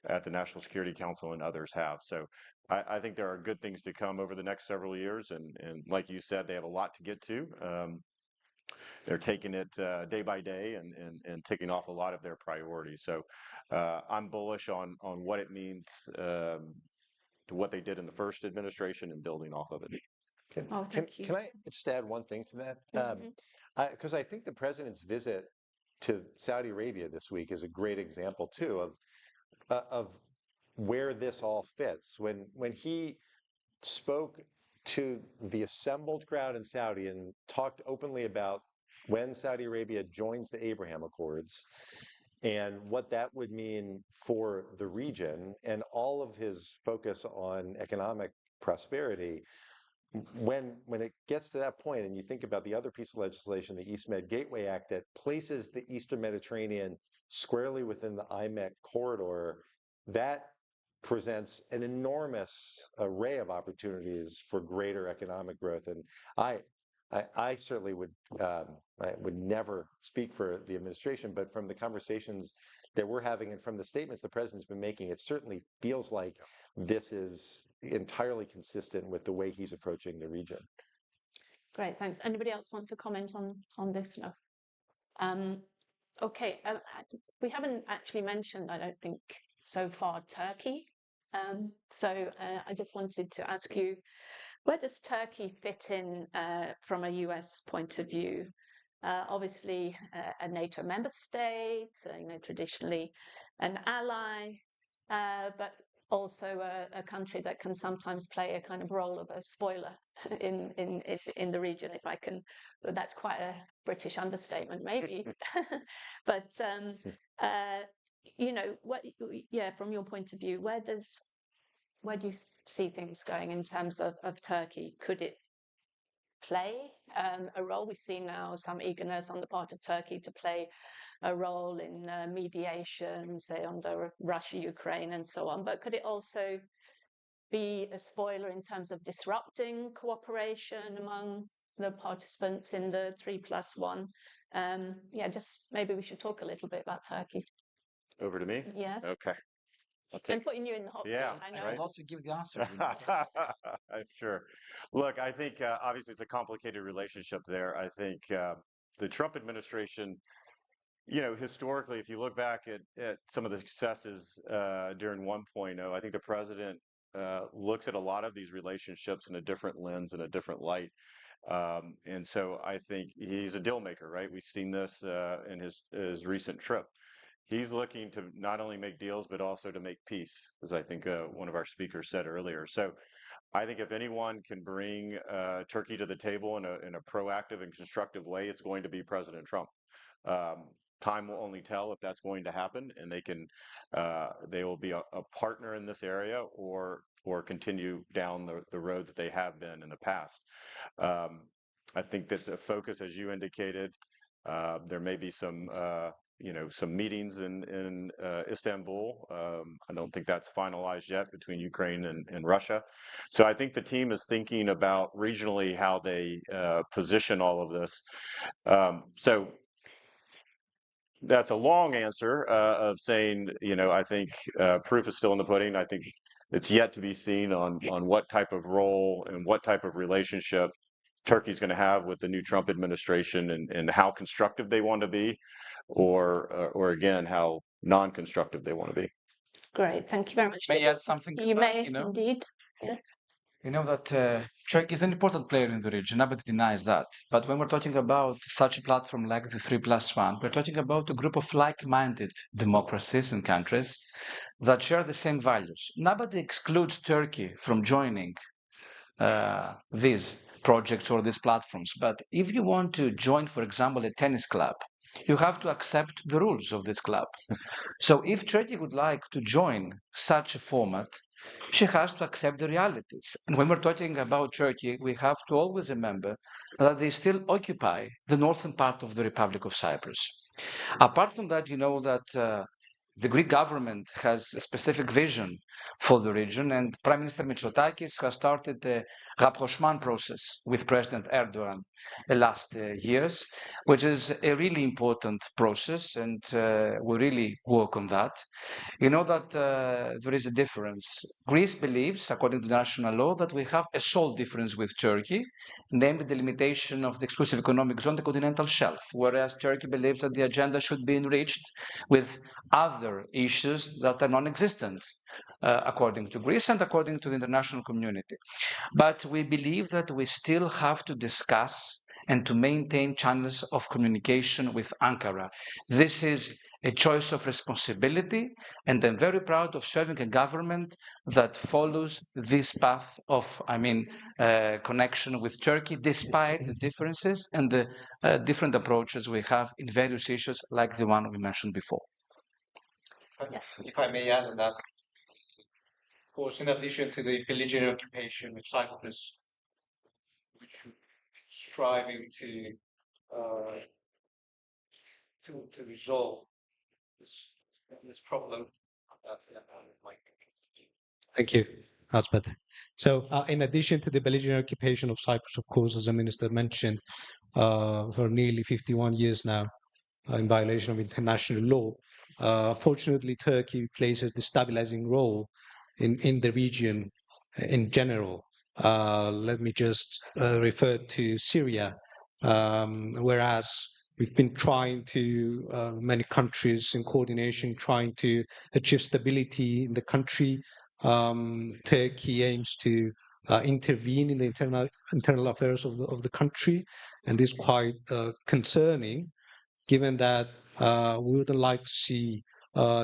at the National Security Council and others have. So I think there are good things to come over the next several years. And like you said, they have a lot to get to. They're taking it day by day and ticking off a lot of their priorities. So I'm bullish on what it means to what they did in the first administration and building off of it. Can I just add one thing to that? Because I think the president's visit to Saudi Arabia this week is a great example too of where this all fits. When he spoke to the assembled crowd in Saudi and talked openly about when Saudi Arabia joins the Abraham Accords and what that would mean for the region, and all of his focus on economic prosperity, when it gets to that point and you think about the other piece of legislation, the East Med Gateway Act, that places the Eastern Mediterranean squarely within the IMEC corridor, that presents an enormous array of opportunities for greater economic growth. And I certainly would never speak for the administration, but from the conversations that we're having and from the statements the president's been making, it certainly feels like this is entirely consistent with the way he's approaching the region. Great, thanks. Anybody else want to comment on this? No. Okay, we haven't actually mentioned, I don't think, so far, Turkey. So I just wanted to ask you, where does Turkey fit in from a US point of view? Obviously, a NATO member state, traditionally an ally, but also a country that can sometimes play a kind of role of a spoiler in the region, if I can. That's quite a British understatement, maybe. But from your point of view, where do you see things going in terms of Turkey? Could it play a role? We see now some eagerness on the part of Turkey to play a role in mediation, say under Russia, Ukraine, and so on. But could it also be a spoiler in terms of disrupting cooperation among the participants in the 3+1? Yeah, just maybe we should talk a little bit about Turkey. Over to me? Yes. Okay. I'm putting you in the hot seat. I know. I will also give the answer. I'm sure. Look, I think obviously it's a complicated relationship there. I think the Trump administration, historically, if you look back at some of the successes during 1.0, I think the president looks at a lot of these relationships in a different lens and a different light. And so I think he's a deal maker, right? We've seen this in his recent trip. He's looking to not only make deals, but also to make peace, as I think one of our speakers said earlier. So I think if anyone can bring Turkey to the table in a proactive and constructive way, it's going to be President Trump. Time will only tell if that's going to happen, and they will be a partner in this area or continue down the road that they have been in the past. I think that's a focus, as you indicated. There may be some meetings in Istanbul. I don't think that's finalized yet between Ukraine and Russia. So I think the team is thinking about regionally how they position all of this. So that's a long answer of saying, I think proof is still in the pudding. I think it's yet to be seen on what type of role and what type of relationship Turkey's going to have with the new Trump administration and how constructive they want to be, or again, how non-constructive they want to be. Great, thank you very much. May I add something? You may, indeed. Yes. You know that Turkey is an important player in the region. Nobody denies that. But when we're talking about such a platform like the 3+1, we're talking about a group of like-minded democracies and countries that share the same values. Nobody excludes Turkey from joining these projects or these platforms. But if you want to join, for example, a tennis club, you have to accept the rules of this club. So if Turkey would like to join such a format, she has to accept the realities. And when we're talking about Turkey, we have to always remember that they still occupy the northern part of the Republic of Cyprus. Apart from that, you know that the Greek government has a specific vision for the region, and Prime Minister Mitsotakis has started a rapprochement process with President Erdogan the last years, which is a really important process, and we really work on that. You know that there is a difference. Greece believes, according to national law, that we have a sole difference with Turkey, namely the limitation of the exclusive economic zone, the continental shelf, whereas Turkey believes that the agenda should be enriched with other issues that are non-existent, according to Greece and according to the international community. But we believe that we still have to discuss and to maintain channels of communication with Ankara. This is a choice of responsibility, and I'm very proud of serving a government that follows this path of, connection with Turkey, despite the differences and the different approaches we have in various issues like the one we mentioned before. Yes. If I may add on that, of course, in addition to the belligerent occupation of Cyprus, which we're striving to resolve this problem. Thank you, Elspeth. So, in addition to the belligerent occupation of Cyprus, of course, as the minister mentioned, for nearly 51 years now, in violation of international law, fortunately, Turkey plays a destabilizing role in the region in general. Let me just refer to Syria, whereas we've been trying to, many countries in coordination, trying to achieve stability in the country. Turkey aims to intervene in the internal affairs of the country, and this is quite concerning, given that we wouldn't like to see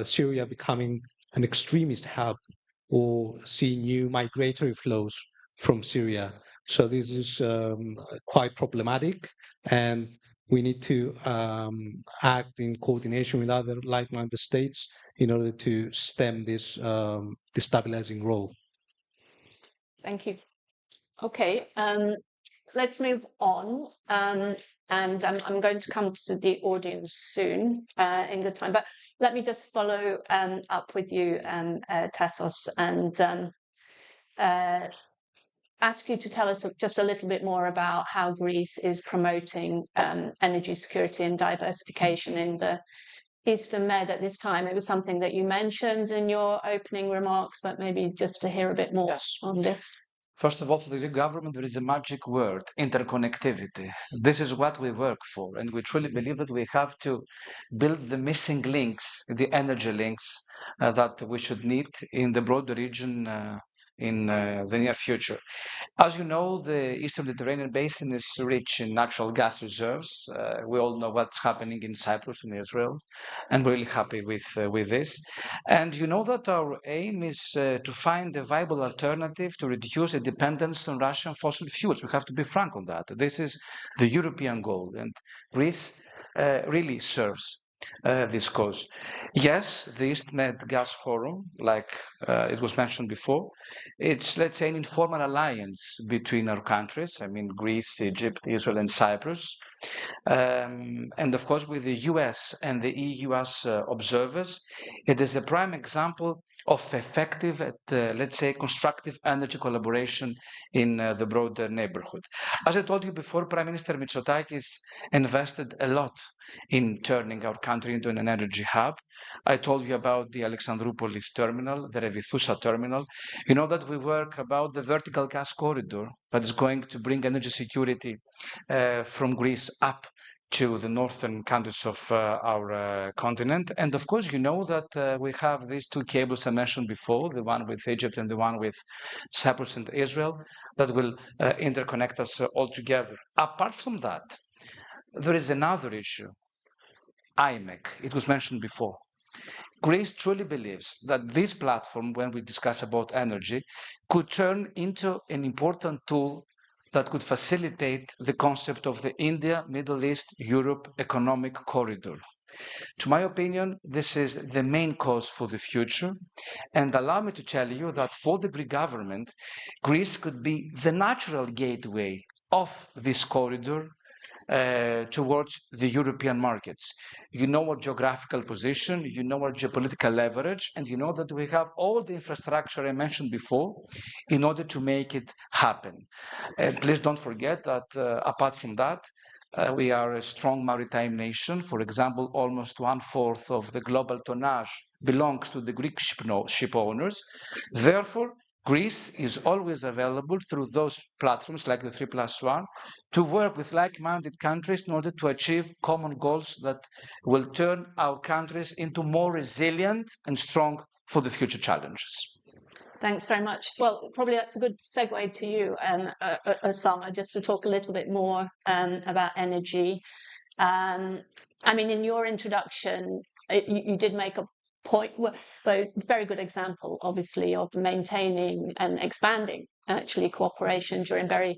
Syria becoming an extremist hub or see new migratory flows from Syria. So this is quite problematic, and we need to act in coordination with other like-minded states in order to stem this destabilizing role. Thank you. Okay, let's move on. And I'm going to come to the audience soon in good time. But let me just follow up with you, Tassos, and ask you to tell us just a little bit more about how Greece is promoting energy security and diversification in the Eastern Med at this time. It was something that you mentioned in your opening remarks, but maybe just to hear a bit more on this. First of all, for the Greek government, there is a magic word, interconnectivity. This is what we work for, and we truly believe that we have to build the missing links, the energy links that we should need in the broader region in the near future. As you know, the Eastern Mediterranean basin is rich in natural gas reserves. We all know what's happening in Cyprus and Israel, and we're really happy with this. And you know that our aim is to find a viable alternative to reduce the dependence on Russian fossil fuels. We have to be frank on that. This is the European goal, and Greece really serves this cause. Yes, the East Med Gas Forum, like it was mentioned before, it's, let's say, an informal alliance between our countries. I mean, Greece, Egypt, Israel, and Cyprus. And of course, with the US and the EU as observers, it is a prime example of effective, let's say, constructive energy collaboration in the broader neighborhood. As I told you before, Prime Minister Mitsotakis invested a lot in turning our country into an energy hub. I told you about the Alexandroupolis terminal, the Revithoussa terminal. You know that we work about the vertical gas corridor that is going to bring energy security from Greece up to the northern countries of our continent. And of course, you know that we have these two cables I mentioned before, the one with Egypt and the one with Cyprus and Israel, that will interconnect us all together. Apart from that, there is another issue, IMEC. It was mentioned before. Greece truly believes that this platform, when we discuss about energy, could turn into an important tool that could facilitate the concept of the India, Middle East, Europe economic corridor. To my opinion, this is the main cause for the future. And allow me to tell you that for the Greek government, Greece could be the natural gateway of this corridor towards the European markets. You know our geographical position, you know our geopolitical leverage, and you know that we have all the infrastructure I mentioned before in order to make it happen. And please don't forget that apart from that, we are a strong maritime nation. For example, almost 1/4 of the global tonnage belongs to the Greek ship owners. Therefore, Greece is always available through those platforms like the 3+1 to work with like-minded countries in order to achieve common goals that will turn our countries into more resilient and strong for the future challenges. Thanks very much. Well, probably that's a good segue to you, Osama, just to talk a little bit more about energy. I mean, in your introduction, you did make a point, well, very good example, obviously, of maintaining and expanding actually cooperation during very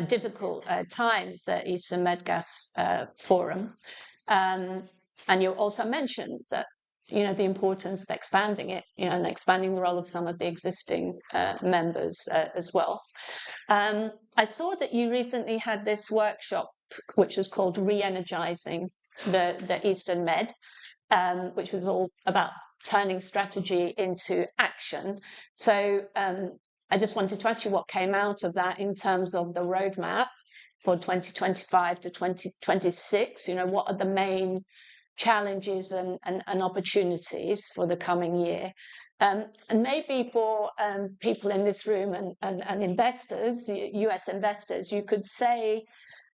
difficult times, the Eastern Med Gas Forum. And you also mentioned that, you know, the importance of expanding it, you know, and expanding the role of some of the existing members as well. I saw that you recently had this workshop, which was called Re-Energizing the Eastern Med, which was all about turning strategy into action. So I just wanted to ask you what came out of that in terms of the roadmap for 2025 to 2026. You know, what are the main challenges and opportunities for the coming year? And maybe for people in this room and investors, US investors, you could say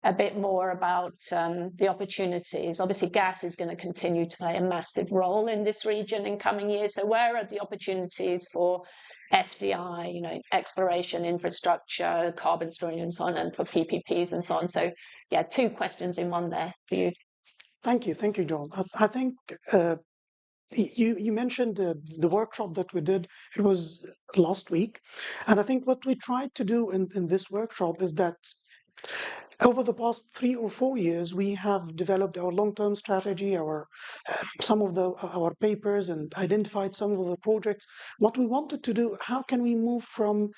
a bit more about the opportunities. Obviously, gas is going to continue to play a massive role in this region in coming years. So where are the opportunities for FDI, you know, exploration, infrastructure, carbon storage and so on, and for PPPs and so on? So yeah, two questions in one there for you. Thank you, John. I think you mentioned the workshop that we did. It was last week. And I think what we tried to do in this workshop is that over the past 3 or 4 years, we have developed our long-term strategy, some of our papers, and identified some of the projects. What we wanted to do, how can we move from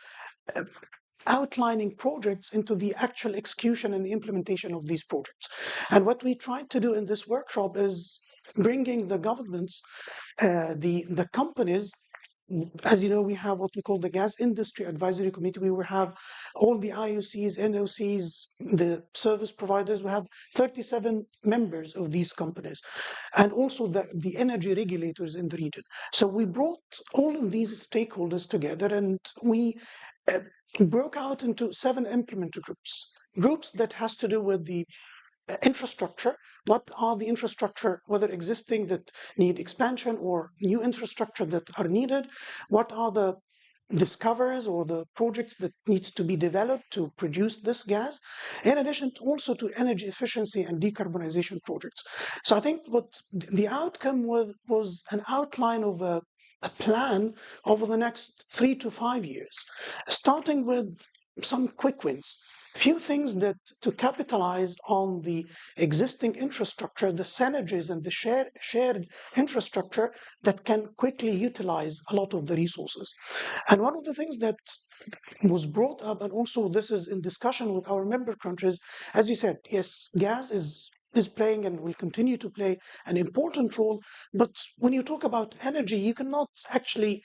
outlining projects into the actual execution and the implementation of these projects. And what we tried to do in this workshop is bringing the governments, the companies. As you know, we have what we call the Gas Industry Advisory Committee. We will have all the IOCs, NOCs, the service providers. We have 37 members of these companies, and also the energy regulators in the region. So we brought all of these stakeholders together, and we broke out into 7 implementer groups that has to do with the infrastructure. What are the infrastructure, whether existing, that need expansion or new infrastructure that are needed? What are the discoveries or the projects that needs to be developed to produce this gas, in addition also to energy efficiency and decarbonization projects. So I think what the outcome was an outline of a plan over the next 3 to 5 years, starting with some quick wins. Few things that to capitalize on the existing infrastructure, the synergies and the shared infrastructure that can quickly utilize a lot of the resources. And one of the things that was brought up, and also this is in discussion with our member countries, as you said, yes, gas is playing and will continue to play an important role. But when you talk about energy, you cannot actually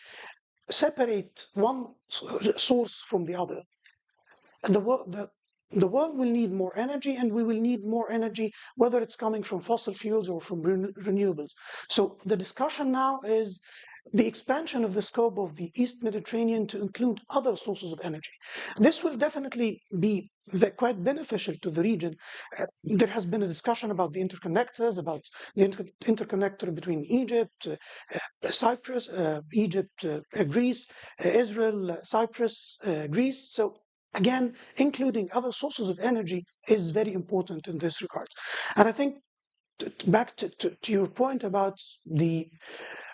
separate one source from the other. And the world will need more energy, and we will need more energy, whether it's coming from fossil fuels or from renewables. So the discussion now is the expansion of the scope of the East Mediterranean to include other sources of energy. This will definitely be quite beneficial to the region. There has been a discussion about the interconnectors, about the interconnector between Egypt, Cyprus, Egypt, Greece, Israel, Cyprus, Greece. So again, including other sources of energy is very important in this regard. And I think back to your point about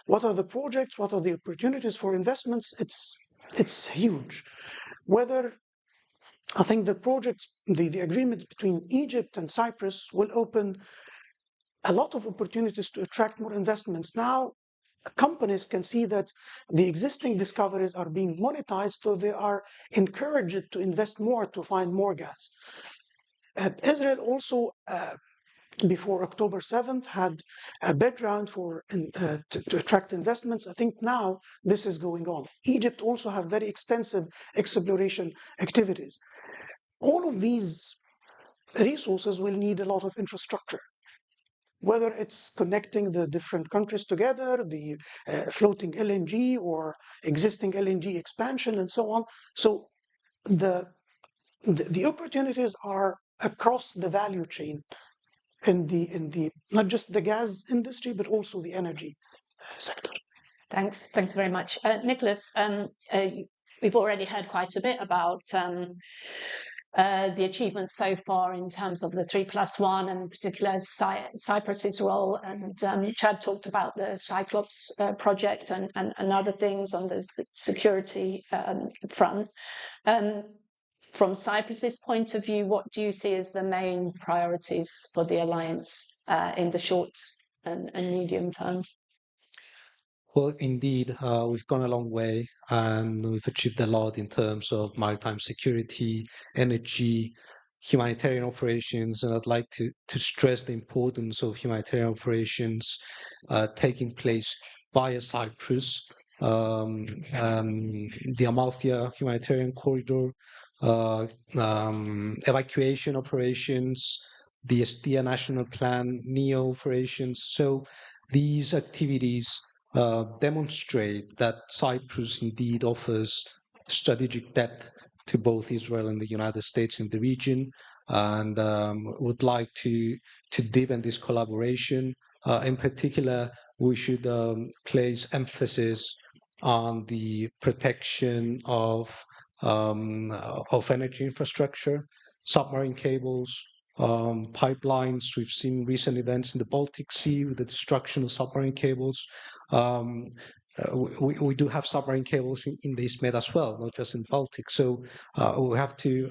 what are the projects, what are the opportunities for investments, it's huge. Whether I think the projects, the agreement between Egypt and Cyprus will open a lot of opportunities to attract more investments. Now, companies can see that the existing discoveries are being monetized, so they are encouraged to invest more to find more gas. Israel also, before October 7th, had a bid round to attract investments. I think now this is going on. Egypt also have very extensive exploration activities. All of these resources will need a lot of infrastructure, whether it's connecting the different countries together, the floating LNG or existing LNG expansion and so on. So the opportunities are across the value chain in the not just the gas industry, but also the energy sector. Thanks very much. Nicholas, we've already heard quite a bit about the achievements so far in terms of the 3+1 and in particular Cyprus's role, and Chad talked about the Cyclops project and other things on the security front. From Cyprus's point of view, what do you see as the main priorities for the alliance in the short and medium term? Well, indeed, we've gone a long way and we've achieved a lot in terms of maritime security, energy, humanitarian operations. And I'd like to stress the importance of humanitarian operations taking place via Cyprus, the Amalthea humanitarian corridor, evacuation operations, the Estia National Plan, NEO operations. So these activities demonstrate that Cyprus indeed offers strategic depth to both Israel and the United States in the region, and would like to deepen this collaboration. In particular, we should place emphasis on the protection of energy infrastructure, submarine cables, pipelines. We've seen recent events in the Baltic Sea with the destruction of submarine cables. We do have submarine cables in the East Med as well, not just in the Baltic. So we have to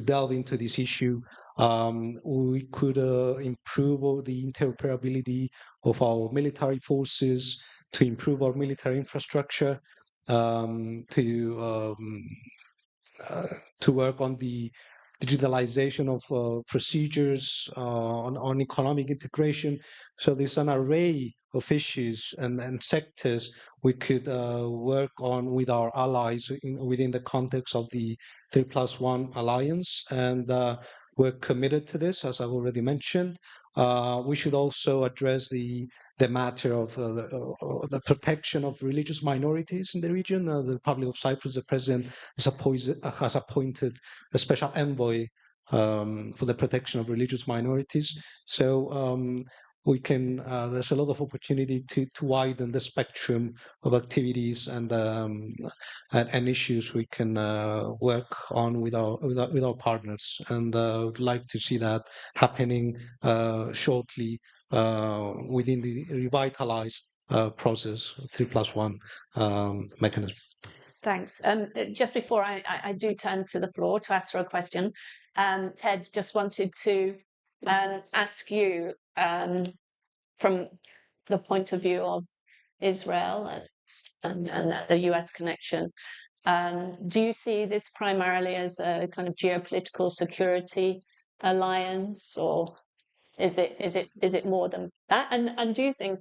delve into this issue. We could improve the interoperability of our military forces, to improve our military infrastructure, to to work on the digitalization of procedures, on economic integration. So there's an array of issues and sectors we could work on with our allies within the context of the 3+1 alliance. And we're committed to this, as I've already mentioned. We should also address the matter of the protection of religious minorities in the region. The Republic of Cyprus, the president has appointed a special envoy for the protection of religious minorities. So we can. There's a lot of opportunity to widen the spectrum of activities and issues we can work on with our partners, and would like to see that happening shortly within the revitalized process 3+1 mechanism. Thanks. Just before I do turn to the floor to ask for a question, Ted, just wanted to ask you from the point of view of Israel and the US connection, do you see this primarily as a kind of geopolitical security alliance, or is it more than that? And do you think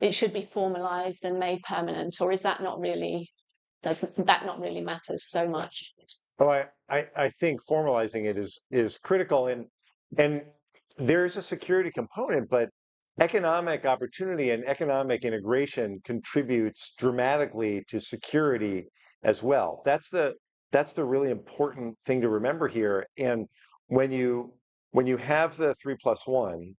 it should be formalized and made permanent, or is that not really, doesn't that not really matter so much? Oh, I think formalizing it is critical, and there's a security component, but economic opportunity and economic integration contributes dramatically to security as well. That's the really important thing to remember here. And when you have the 3+1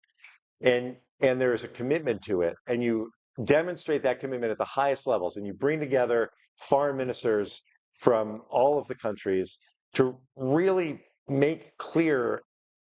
and there is a commitment to it, and you demonstrate that commitment at the highest levels, and you bring together foreign ministers from all of the countries to really make clear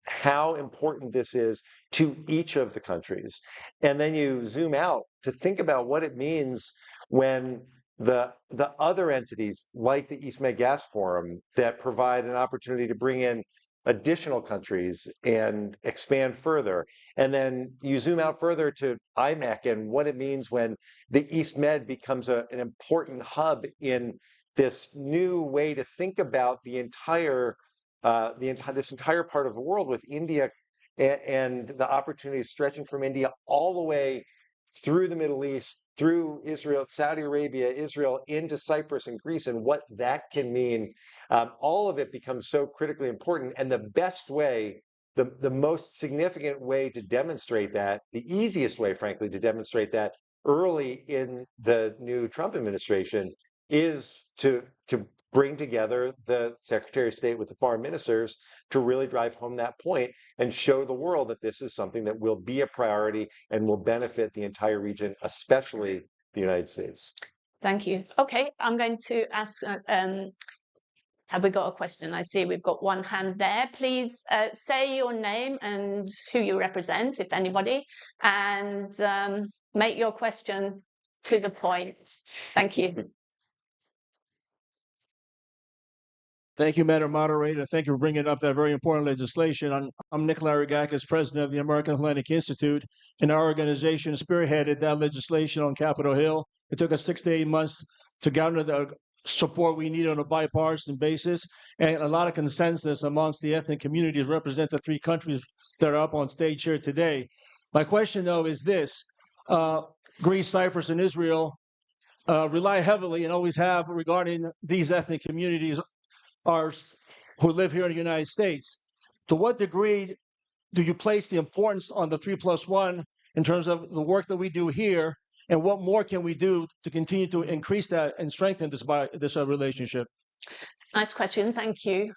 how important this is to each of the countries. And then you zoom out to think about what it means when the other entities like the East Med Gas Forum that provide an opportunity to bring in additional countries and expand further. And then you zoom out further to IMEC and what it means when the East Med becomes an important hub in this new way to think about this entire part of the world, with India and the opportunities stretching from India all the way through the Middle East, through Israel, Saudi Arabia, Israel, into Cyprus and Greece, and what that can mean. All of it becomes so critically important. And the best way, the most significant way to demonstrate that, the easiest way, frankly, to demonstrate that early in the new Trump administration is to bring together the Secretary of State with the foreign ministers to really drive home that point and show the world that this is something that will be a priority and will benefit the entire region, especially the United States. Thank you. Okay, I'm going to ask, have we got a question? I see we've got one hand there. Please say your name and who you represent, if anybody, and make your question to the point. Thank you. Thank you, Madam Moderator. Thank you for bringing up that very important legislation. I'm Nick Larigakis, president of the American Atlantic Institute, and our organization spearheaded that legislation on Capitol Hill. It took us 6 to 8 months to garner the support we need on a bipartisan basis, and a lot of consensus amongst the ethnic communities represent the three countries that are up on stage here today. My question, though, is this. Greece, Cyprus, and Israel rely heavily, and always have, regarding these ethnic communities who live here in the United States. To what degree do you place the importance on the 3+1 in terms of the work that we do here, and what more can we do to continue to increase that and strengthen this relationship? Nice question, thank you.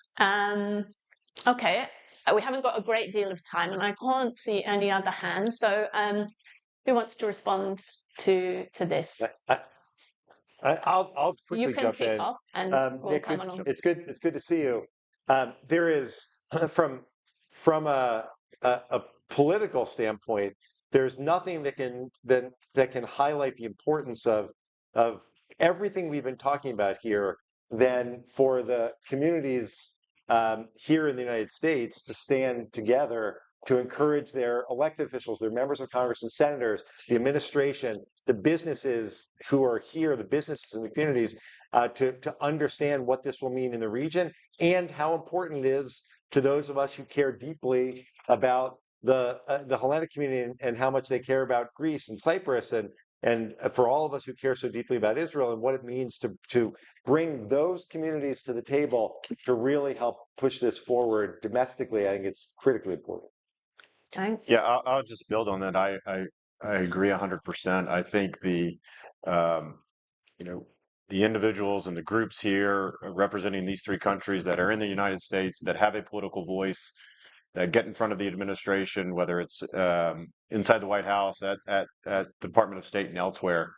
Okay, we haven't got a great deal of time, and I can't see any other hands. So, who wants to respond to this? I'll quickly you can jump kick in. off, and we'll Nick, come along. it's good to see you. There is, from a political standpoint, there's nothing that can highlight the importance of everything we've been talking about here than for the communities here in the United States to stand together to encourage their elected officials, their members of Congress and senators, the administration, the businesses who are here, the businesses in the communities, to understand what this will mean in the region and how important it is to those of us who care deeply about the Hellenic community and how much they care about Greece and Cyprus and for all of us who care so deeply about Israel and what it means to bring those communities to the table to really help push this forward domestically. I think it's critically important. Thanks. Yeah, I'll just build on that. I agree 100%. I think the individuals and the groups here representing these three countries that are in the United States that have a political voice, that get in front of the administration, whether it's inside the White House, at the Department of State and elsewhere,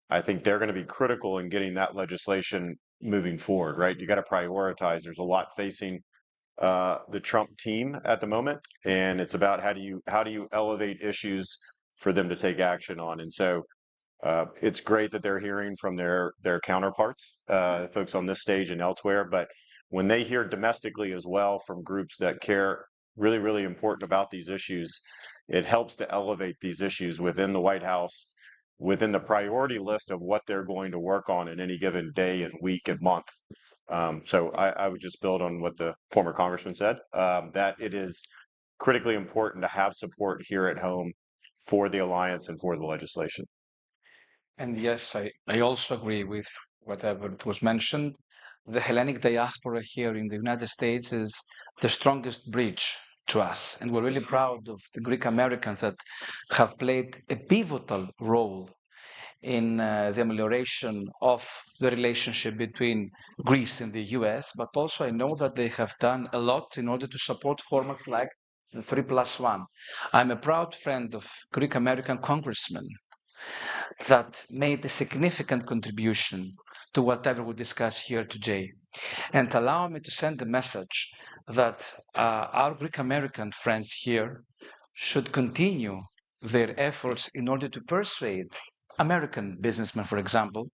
I think they're going to be critical in getting that legislation moving forward, right? You got to prioritize. There's a lot facing the Trump team at the moment, and it's about how do you elevate issues for them to take action on. And so it's great that they're hearing from their counterparts, folks on this stage and elsewhere, but when they hear domestically as well from groups that care really, really important about these issues, it helps to elevate these issues within the White House, within the priority list of what they're going to work on in any given day and week and month. So I would just build on what the former congressman said, that it is critically important to have support here at home for the alliance and for the legislation. And yes, I also agree with whatever it was mentioned. The Hellenic diaspora here in the United States is the strongest bridge to us. And we're really proud of the Greek Americans that have played a pivotal role in the amelioration of the relationship between Greece and the US, but also I know that they have done a lot in order to support formats like the 3+1. I'm a proud friend of Greek American congressmen that made a significant contribution to whatever we discuss here today. And allow me to send a message that our Greek American friends here should continue their efforts in order to persuade American businessmen, for example,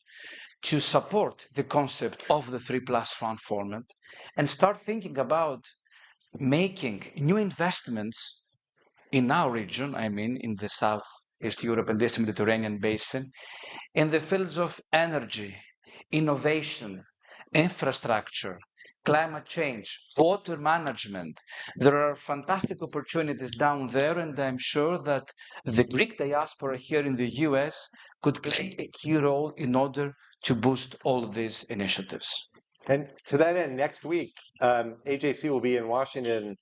to support the concept of the 3+1 format and start thinking about making new investments in our region, I mean in the Southeast Europe and this Mediterranean basin, in the fields of energy, innovation, infrastructure, climate change, water management. There are fantastic opportunities down there, and I'm sure that the Greek diaspora here in the US could play a key role in order to boost all of these initiatives. And to that end, next week, AJC will be in Washington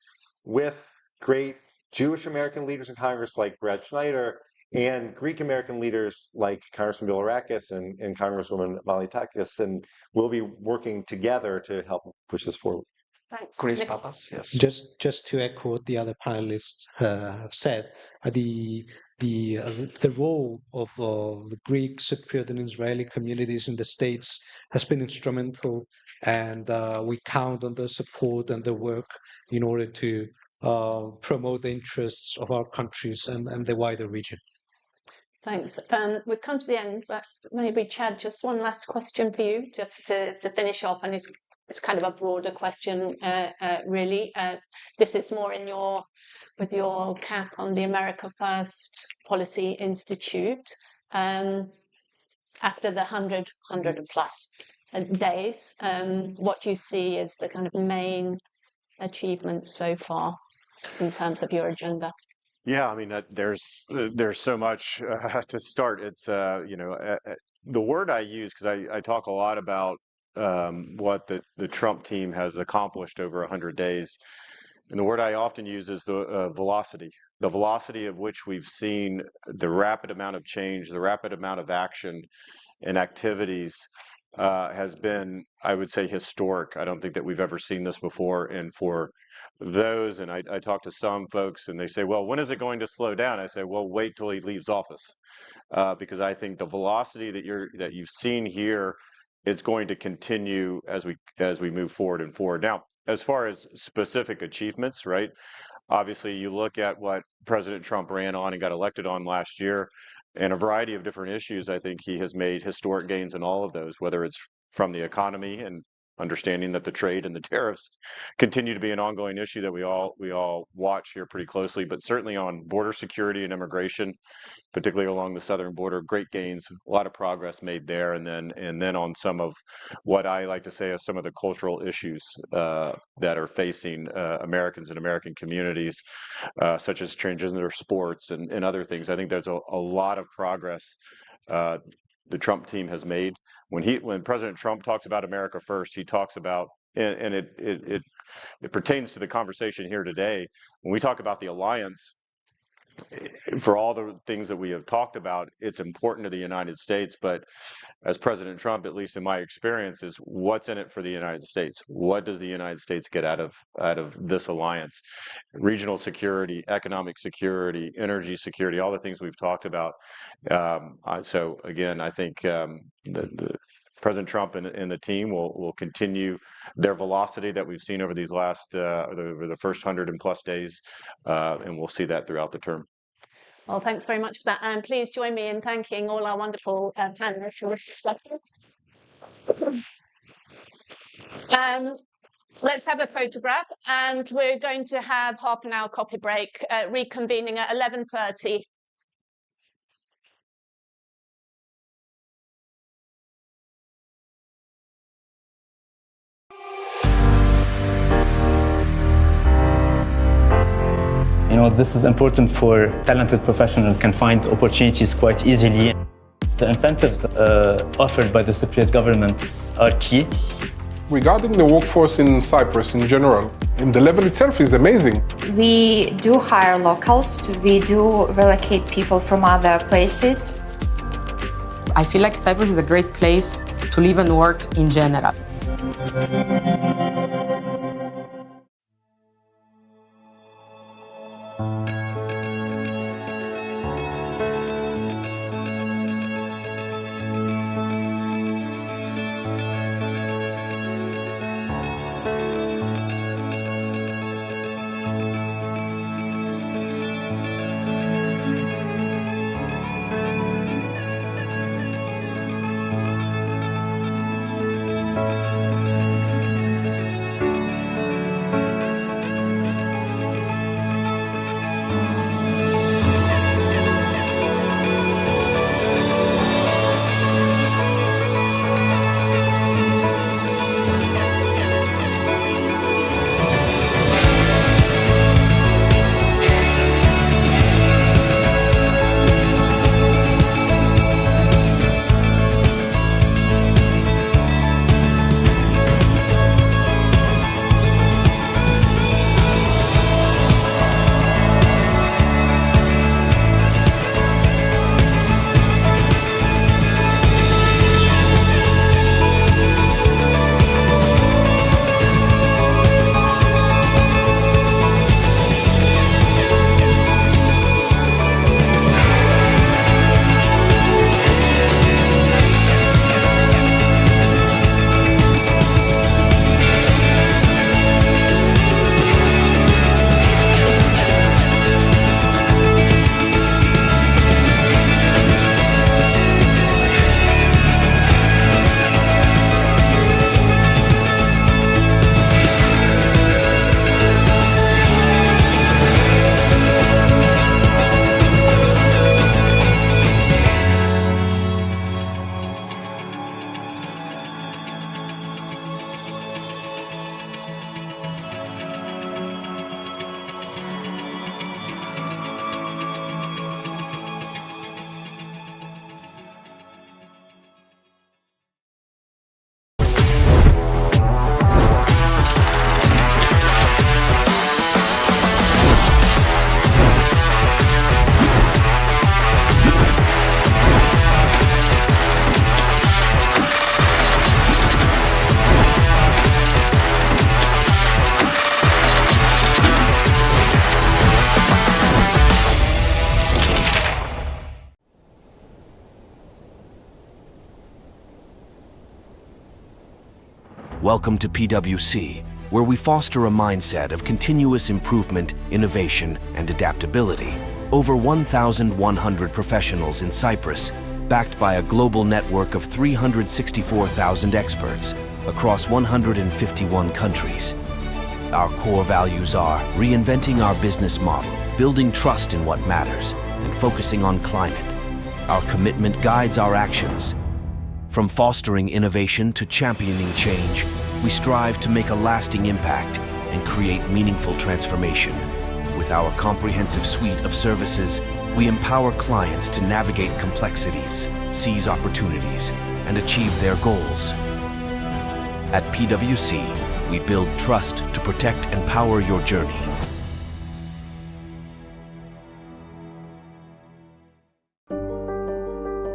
with great Jewish American leaders in Congress like Brad Schneider and Greek American leaders like Congressman Bilirakis and Congresswoman Malitakis, and we'll be working together to help push this forward. Thanks. Chris Papas, yes. Just to echo what the other panelists have said, the role of the Greek, Cypriot, and Israeli communities in the States has been instrumental, and we count on their support and their work in order to promote the interests of our countries and the wider region. Thanks. We've come to the end, but maybe Chad, just one last question for you, just to finish off, and it's kind of a broader question, really. This is more in with your cap on the America First Policy Institute. After the 100 plus days, what do you see as the kind of main achievements so far in terms of your agenda? Yeah, I mean, there's so much to start. It's the word I use, because I talk a lot about what the Trump team has accomplished over 100 days, and the word I often use is the velocity. The velocity of which we've seen the rapid amount of change, the rapid amount of action and activities has been, I would say, historic. I don't think that we've ever seen this before. And for those, and I talk to some folks and they say, well, when is it going to slow down? I say, well, wait till he leaves office, because I think the velocity that you've seen here, it's going to continue as we move forward and forward. Now, as far as specific achievements, right? Obviously, you look at what President Trump ran on and got elected on last year, and a variety of different issues. I think he has made historic gains in all of those, whether it's from the economy and understanding that the trade and the tariffs continue to be an ongoing issue that we all watch here pretty closely, but certainly on border security and immigration, particularly along the southern border, great gains, a lot of progress made there, and then on some of what I like to say are some of the cultural issues that are facing Americans and American communities, such as transgender sports and other things. I think there's a lot of progress the Trump team has made. When President Trump talks about America first, he talks about, and it pertains to the conversation here today. When we talk about the alliance, for all the things that we have talked about, it's important to the United States. But as President Trump, at least in my experience, is what's in it for the United States? What does the United States get out of this alliance? Regional security, economic security, energy security, all the things we've talked about. So again, I think the President Trump and the team will continue their velocity that we've seen over these last over the first 100+ days, and we'll see that throughout the term. Well, thanks very much for that, and please join me in thanking all our wonderful panelists for this discussion. Let's have a photograph, and we're going to have half an hour coffee break, reconvening at 11:30. You know, this is important for talented professionals can find opportunities quite easily. The incentives offered by the Cypriot governments are key. Regarding the workforce in Cyprus in general, and the level itself is amazing. We do hire locals, we do relocate people from other places. I feel like Cyprus is a great place to live and work in general. Welcome to PwC, where we foster a mindset of continuous improvement, innovation, and adaptability. Over 1,100 professionals in Cyprus, backed by a global network of 364,000 experts, across 151 countries. Our core values are reinventing our business model, building trust in what matters, and focusing on climate. Our commitment guides our actions. From fostering innovation to championing change, we strive to make a lasting impact and create meaningful transformation. With our comprehensive suite of services, we empower clients to navigate complexities, seize opportunities, and achieve their goals. At PwC, we build trust to protect and power your journey.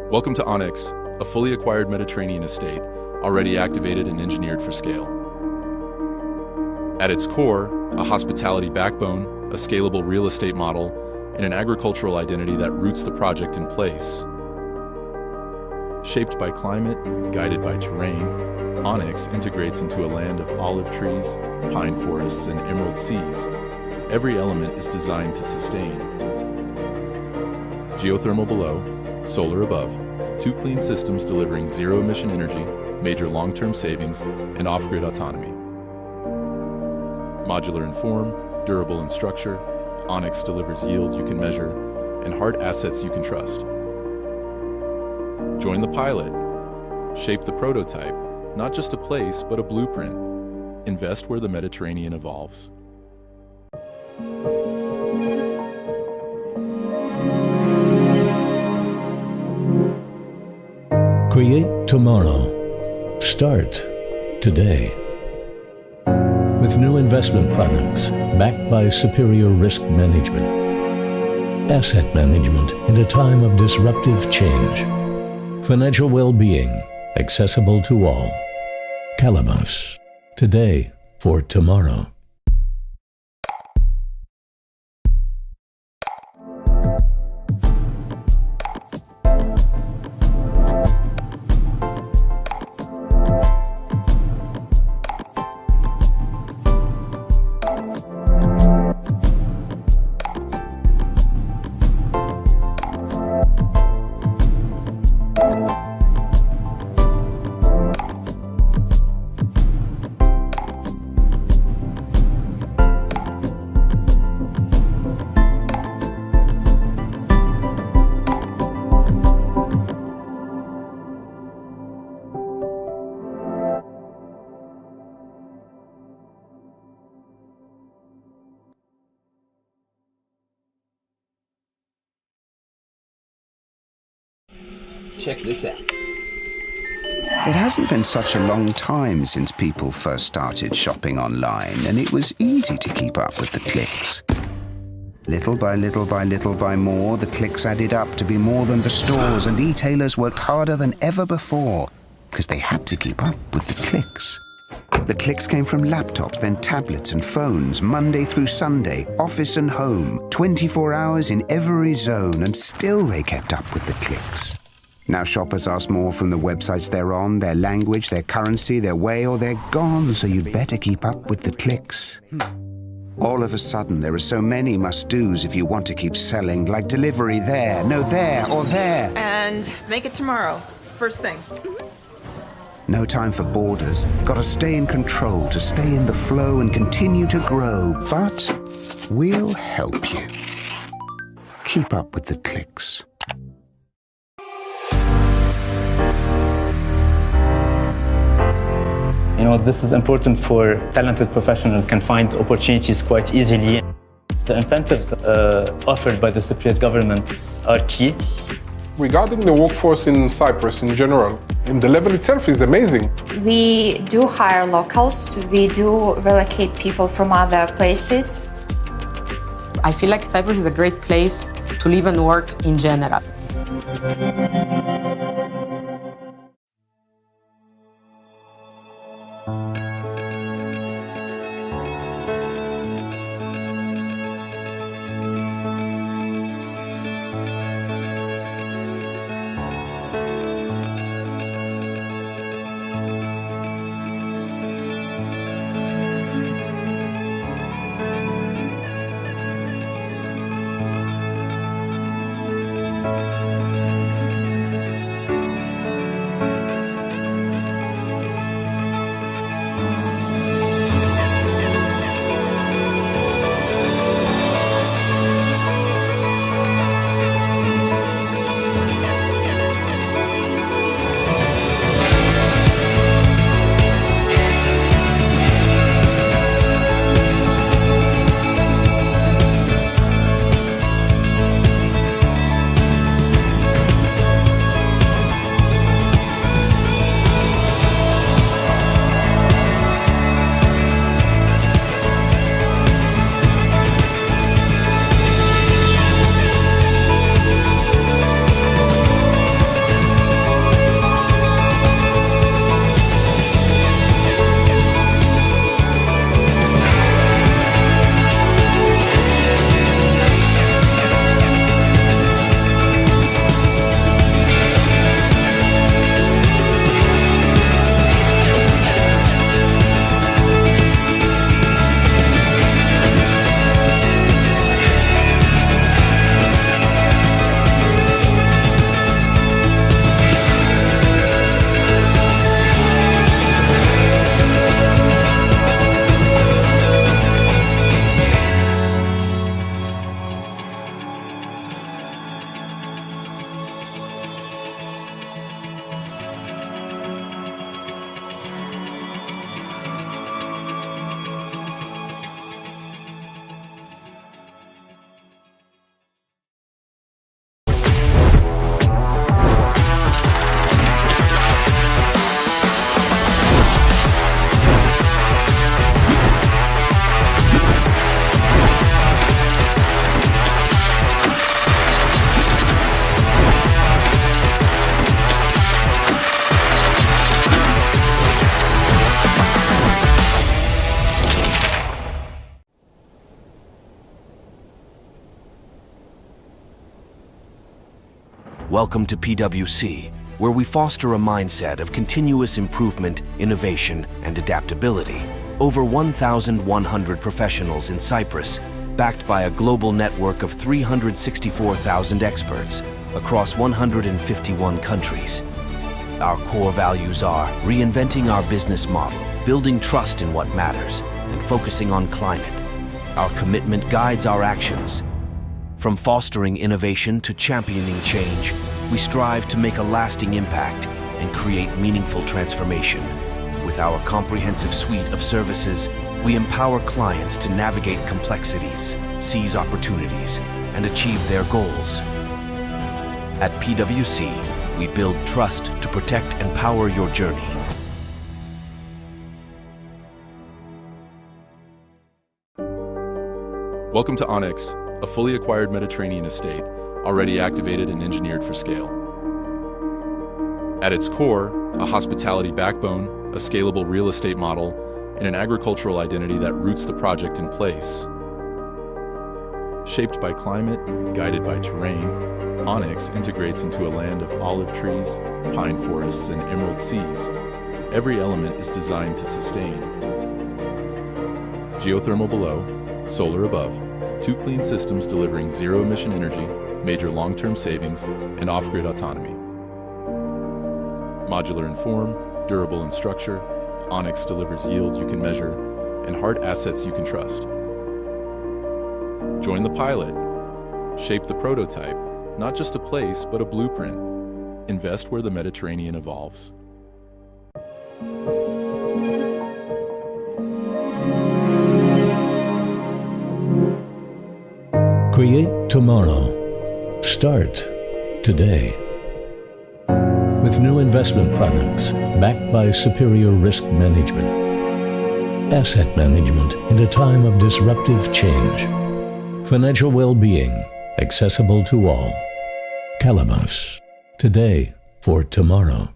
Welcome to Onyx, a fully acquired Mediterranean estate, already activated and engineered for scale. At its core, a hospitality backbone, a scalable real estate model, and an agricultural identity that roots the project in place. Shaped by climate, guided by terrain, Onyx integrates into a land of olive trees, pine forests, and emerald seas. Every element is designed to sustain. Geothermal below, solar above, 2 clean systems delivering zero-emission energy, major long-term savings, and off-grid autonomy. Modular in form, durable in structure, Onyx delivers yield you can measure and hard assets you can trust. Join the pilot. Shape the prototype, not just a place, but a blueprint. Invest where the Mediterranean evolves. Create tomorrow. Start today. With new investment products backed by superior risk management. Asset management in a time of disruptive change. Financial well-being accessible to all. Calabas. Today for tomorrow. Check this out. It hasn't been such a long time since people first started shopping online, and it was easy to keep up with the clicks. Little by little by little by more, the clicks added up to be more than the stores, and e-tailers worked harder than ever before because they had to keep up with the clicks. The clicks came from laptops, then tablets and phones, Monday through Sunday, office and home, 24 hours in every zone, and still they kept up with the clicks. Now shoppers ask more from the websites they're on, their language, their currency, their way, or they're gone, so you'd better keep up with the clicks. All of a sudden, there are so many must-dos if you want to keep selling, like delivery there, no there, or there. And make it tomorrow, first thing. No time for borders. Gotta stay in control to stay in the flow and continue to grow. But we'll help you. Keep up with the clicks. You know, this is important for talented professionals can find opportunities quite easily. The incentives offered by the Cypriot governments are key. Regarding the workforce in Cyprus in general, and the level itself is amazing. We do hire locals. We do relocate people from other places. I feel like Cyprus is a great place to live and work in general. Welcome to PwC, where we foster a mindset of continuous improvement, innovation, and adaptability. Over 1,100 professionals in Cyprus, backed by a global network of 364,000 experts across 151 countries. Our core values are reinventing our business model, building trust in what matters, and focusing on climate. Our commitment guides our actions. From fostering innovation to championing change, we strive to make a lasting impact and create meaningful transformation. With our comprehensive suite of services, we empower clients to navigate complexities, seize opportunities, and achieve their goals. At PwC, we build trust to protect and power your journey. Welcome to Onyx, a fully acquired Mediterranean estate, already activated and engineered for scale. At its core, a hospitality backbone, a scalable real estate model, and an agricultural identity that roots the project in place. Shaped by climate, guided by terrain, Onyx integrates into a land of olive trees, pine forests, and emerald seas. Every element is designed to sustain. Geothermal below, solar above, two clean systems delivering zero-emission energy, major long-term savings, and off-grid autonomy. Modular in form, durable in structure, Onyx delivers yield you can measure and hard assets you can trust. Join the pilot. Shape the prototype, not just a place, but a blueprint. Invest where the Mediterranean evolves. Create tomorrow. Start today. With new investment products backed by superior risk management. Asset management in a time of disruptive change. Financial well-being accessible to all. Calabas. Today for tomorrow.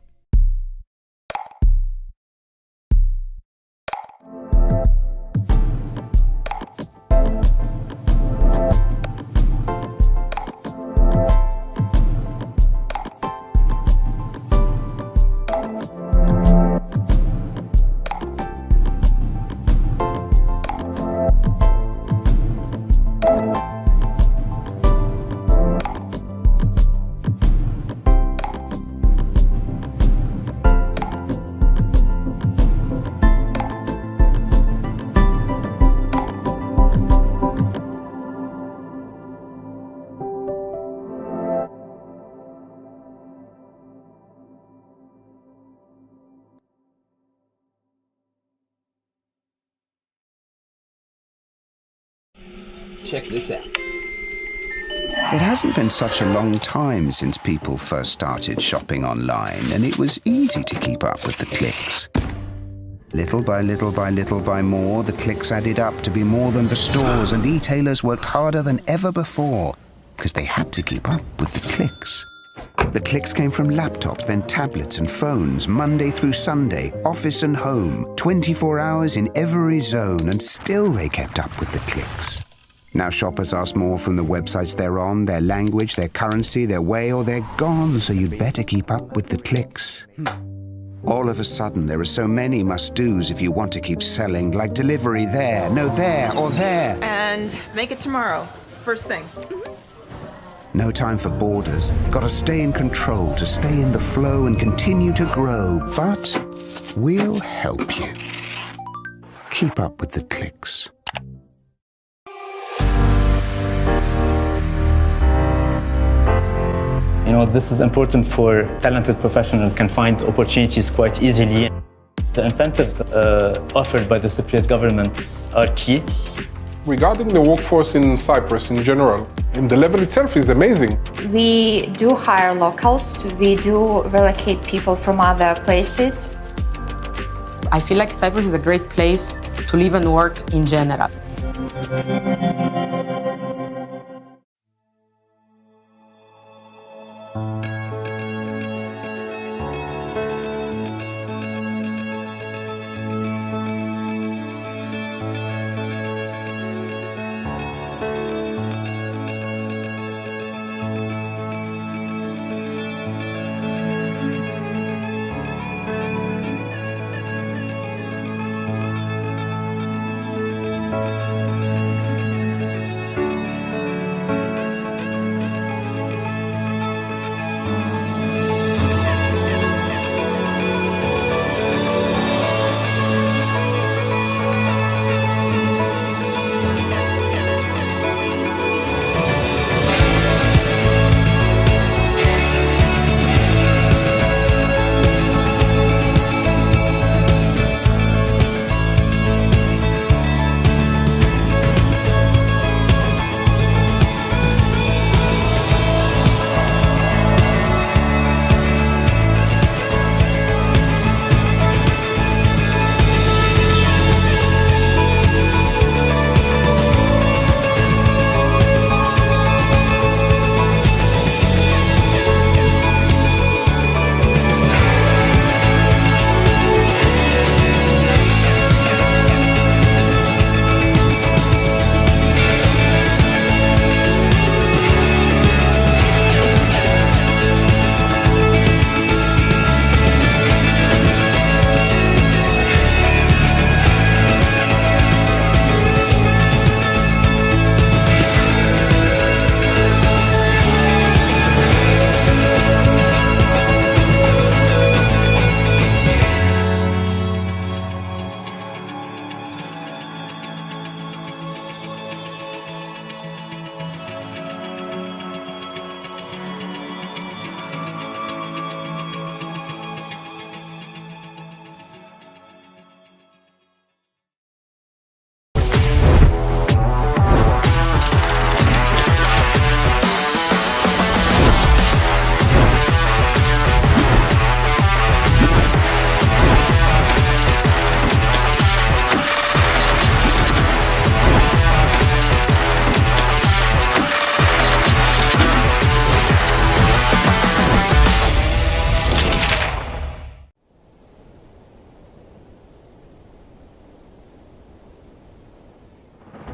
Check this out. It hasn't been such a long time since people first started shopping online, and it was easy to keep up with the clicks. Little by little by little by more, the clicks added up to be more than the stores, and e-tailers worked harder than ever before because they had to keep up with the clicks. The clicks came from laptops, then tablets and phones, Monday through Sunday, office and home, 24 hours in every zone, and still they kept up with the clicks. Now shoppers ask more from the websites they're on, their language, their currency, their way, or they're gone, so you'd better keep up with the clicks. All of a sudden, there are so many must-dos if you want to keep selling, like delivery there, no there, or there. And make it tomorrow, first thing. No time for borders. Gotta stay in control, to stay in the flow and continue to grow. But we'll help you. Keep up with the clicks. You know, this is important for talented professionals can find opportunities quite easily. The incentives offered by the Cypriot governments are key. Regarding the workforce in Cyprus in general, the level itself is amazing. We do hire locals. We do relocate people from other places. I feel like Cyprus is a great place to live and work in general.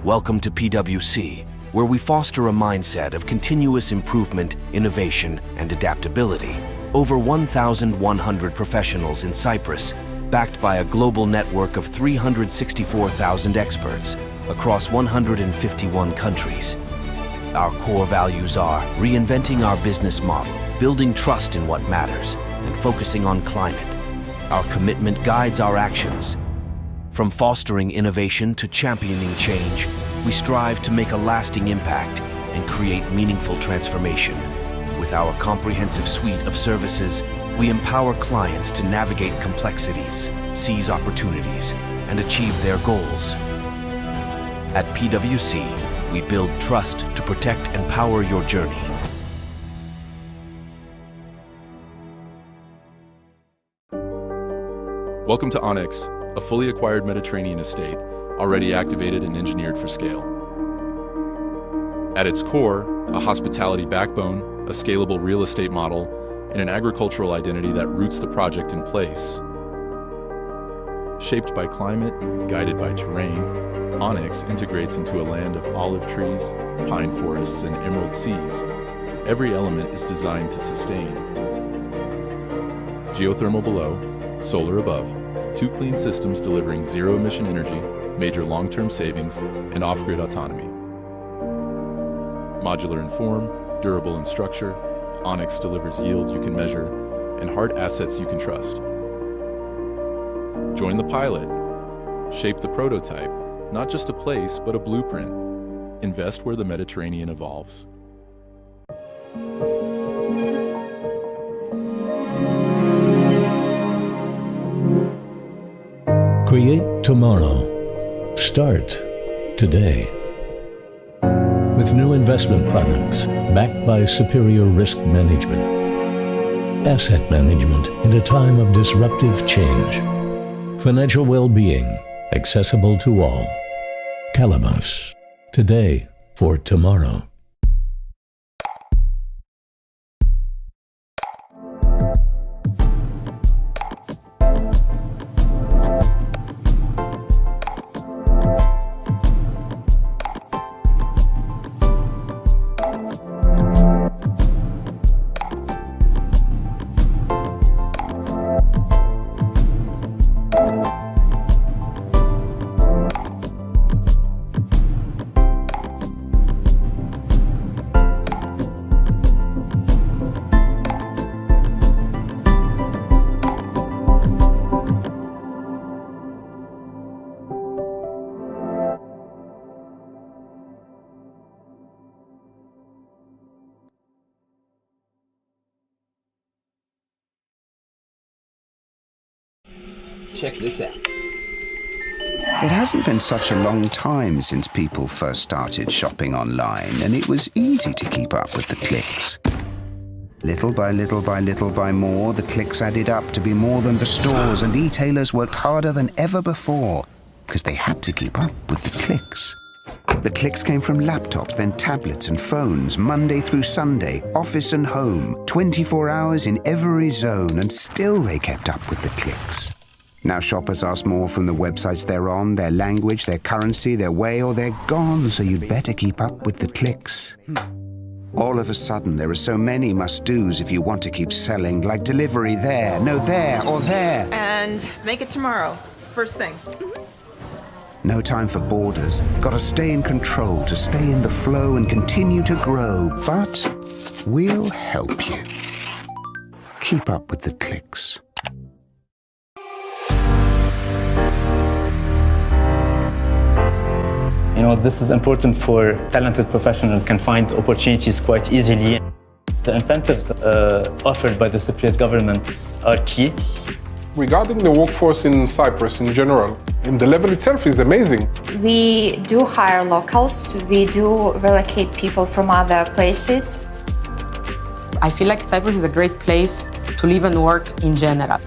Welcome to PwC, where we foster a mindset of continuous improvement, innovation, and adaptability. Over 1,100 professionals in Cyprus, backed by a global network of 364,000 experts across 151 countries. Our core values are reinventing our business model, building trust in what matters, and focusing on climate. Our commitment guides our actions. From fostering innovation to championing change, we strive to make a lasting impact and create meaningful transformation. With our comprehensive suite of services, we empower clients to navigate complexities, seize opportunities, and achieve their goals. At PwC, we build trust to protect and power your journey. Welcome to Onyx, a fully acquired Mediterranean estate, already activated and engineered for scale. At its core, a hospitality backbone, a scalable real estate model, and an agricultural identity that roots the project in place. Shaped by climate, guided by terrain, Onyx integrates into a land of olive trees, pine forests, and emerald seas. Every element is designed to sustain. Geothermal below, solar above, two clean systems delivering zero-emission energy, major long-term savings, and off-grid autonomy. Modular in form, durable in structure, Onyx delivers yield you can measure and hard assets you can trust. Join the pilot. Shape the prototype, not just a place, but a blueprint. Invest where the Mediterranean evolves. Create tomorrow. Start today. With new investment products backed by superior risk management. Asset management in a time of disruptive change. Financial well-being accessible to all. Calabas. Today for tomorrow. Check this out. It hasn't been such a long time since people first started shopping online, and it was easy to keep up with the clicks. Little by little by little by more, the clicks added up to be more than the stores, and e-tailers worked harder than ever before because they had to keep up with the clicks. The clicks came from laptops, then tablets and phones, Monday through Sunday, office and home, 24 hours in every zone, and still they kept up with the clicks. Now shoppers ask more from the websites they're on, their language, their currency, their way, or they're gone, so you'd better keep up with the clicks. All of a sudden, there are so many must-dos if you want to keep selling, like delivery there, no there, or there. And make it tomorrow, first thing. No time for borders. Gotta stay in control to stay in the flow and continue to grow. But we'll help you. Keep up with the clicks. You know, this is important for talented professionals can find opportunities quite easily. The incentives offered by the Cypriot governments are key. Regarding the workforce in Cyprus in general, and the level itself is amazing. We do hire locals. We do relocate people from other places. I feel like Cyprus is a great place to live and work in general.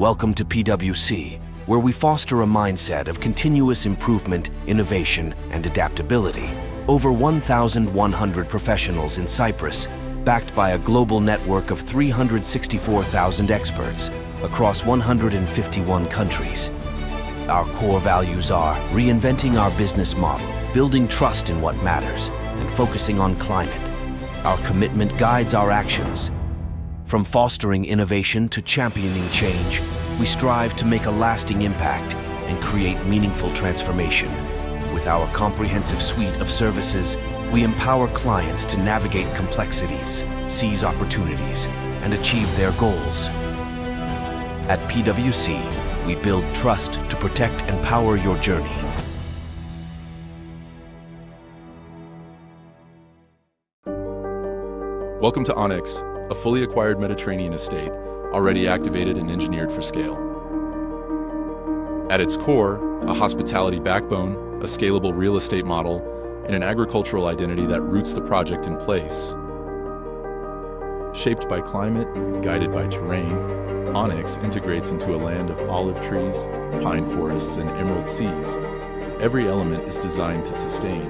Welcome to PwC, where we foster a mindset of continuous improvement, innovation, and adaptability. Over 1,100 professionals in Cyprus, backed by a global network of 364,000 experts across 151 countries. Our core values are reinventing our business model, building trust in what matters, and focusing on climate. Our commitment guides our actions. From fostering innovation to championing change, we strive to make a lasting impact and create meaningful transformation. With our comprehensive suite of services, we empower clients to navigate complexities, seize opportunities, and achieve their goals. At PwC, we build trust to protect and power your journey. Welcome to Onyx, a fully acquired Mediterranean estate, already activated and engineered for scale. At its core, a hospitality backbone, a scalable real estate model, and an agricultural identity that roots the project in place. Shaped by climate, guided by terrain, Onyx integrates into a land of olive trees, pine forests, and emerald seas. Every element is designed to sustain.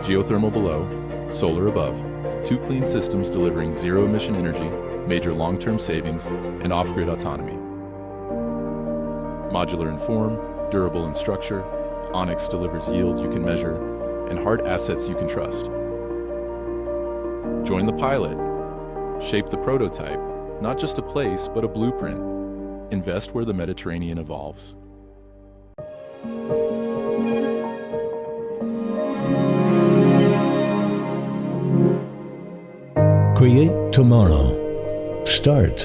Geothermal below, solar above, two clean systems delivering zero-emission energy, major long-term savings, and off-grid autonomy. Modular in form, durable in structure, Onyx delivers yield you can measure and hard assets you can trust. Join the pilot. Shape the prototype, not just a place, but a blueprint. Invest where the Mediterranean evolves. Create tomorrow. Start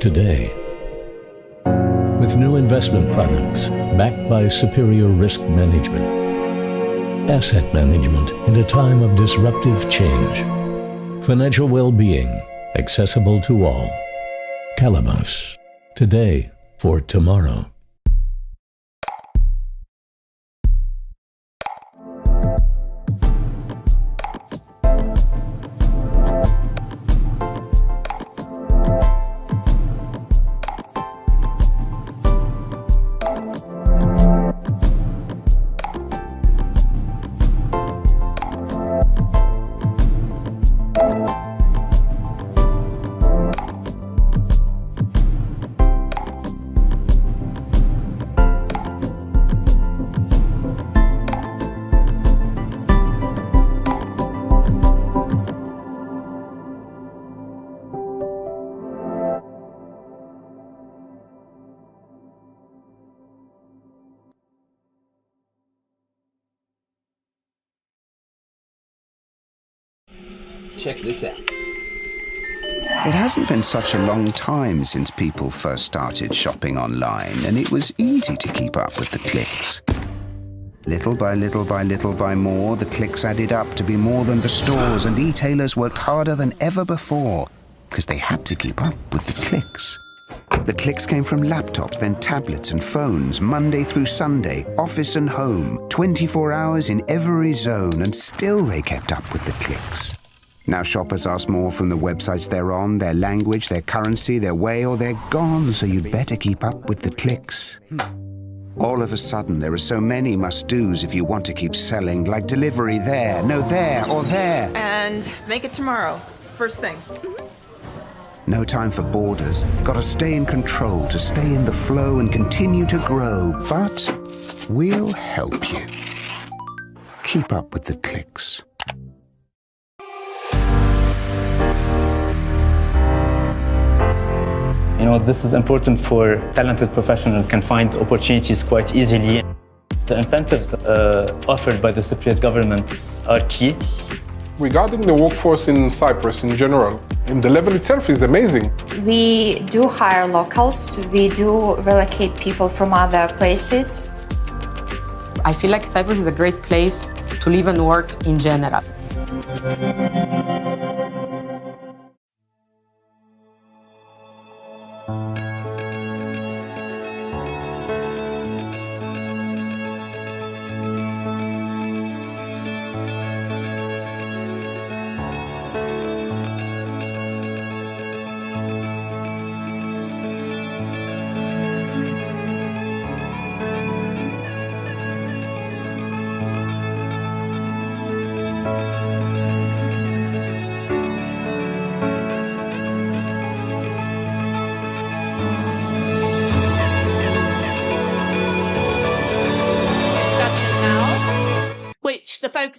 today. With new investment products backed by superior risk management. Asset management in a time of disruptive change. Financial well-being accessible to all. Calabas. Today for tomorrow. Check this out. It hasn't been such a long time since people first started shopping online, and it was easy to keep up with the clicks. Little by little by little by more, the clicks added up to be more than the stores, and e-tailers worked harder than ever before because they had to keep up with the clicks. The clicks came from laptops, then tablets and phones, Monday through Sunday, office and home, 24 hours in every zone, and still they kept up with the clicks. Now shoppers ask more from the websites they're on, their language, their currency, their way, or they're gone, so you'd better keep up with the clicks. All of a sudden, there are so many must-dos if you want to keep selling, like delivery there, no there, or there. And make it tomorrow, first thing. No time for borders. Gotta stay in control to stay in the flow and continue to grow. But we'll help you. Keep up with the clicks. You know, this is important for talented professionals can find opportunities quite easily. The incentives offered by the Cypriot governments are key. Regarding the workforce in Cyprus in general, the level itself is amazing. We do hire locals. We do relocate people from other places. I feel like Cyprus is a great place to live and work in general.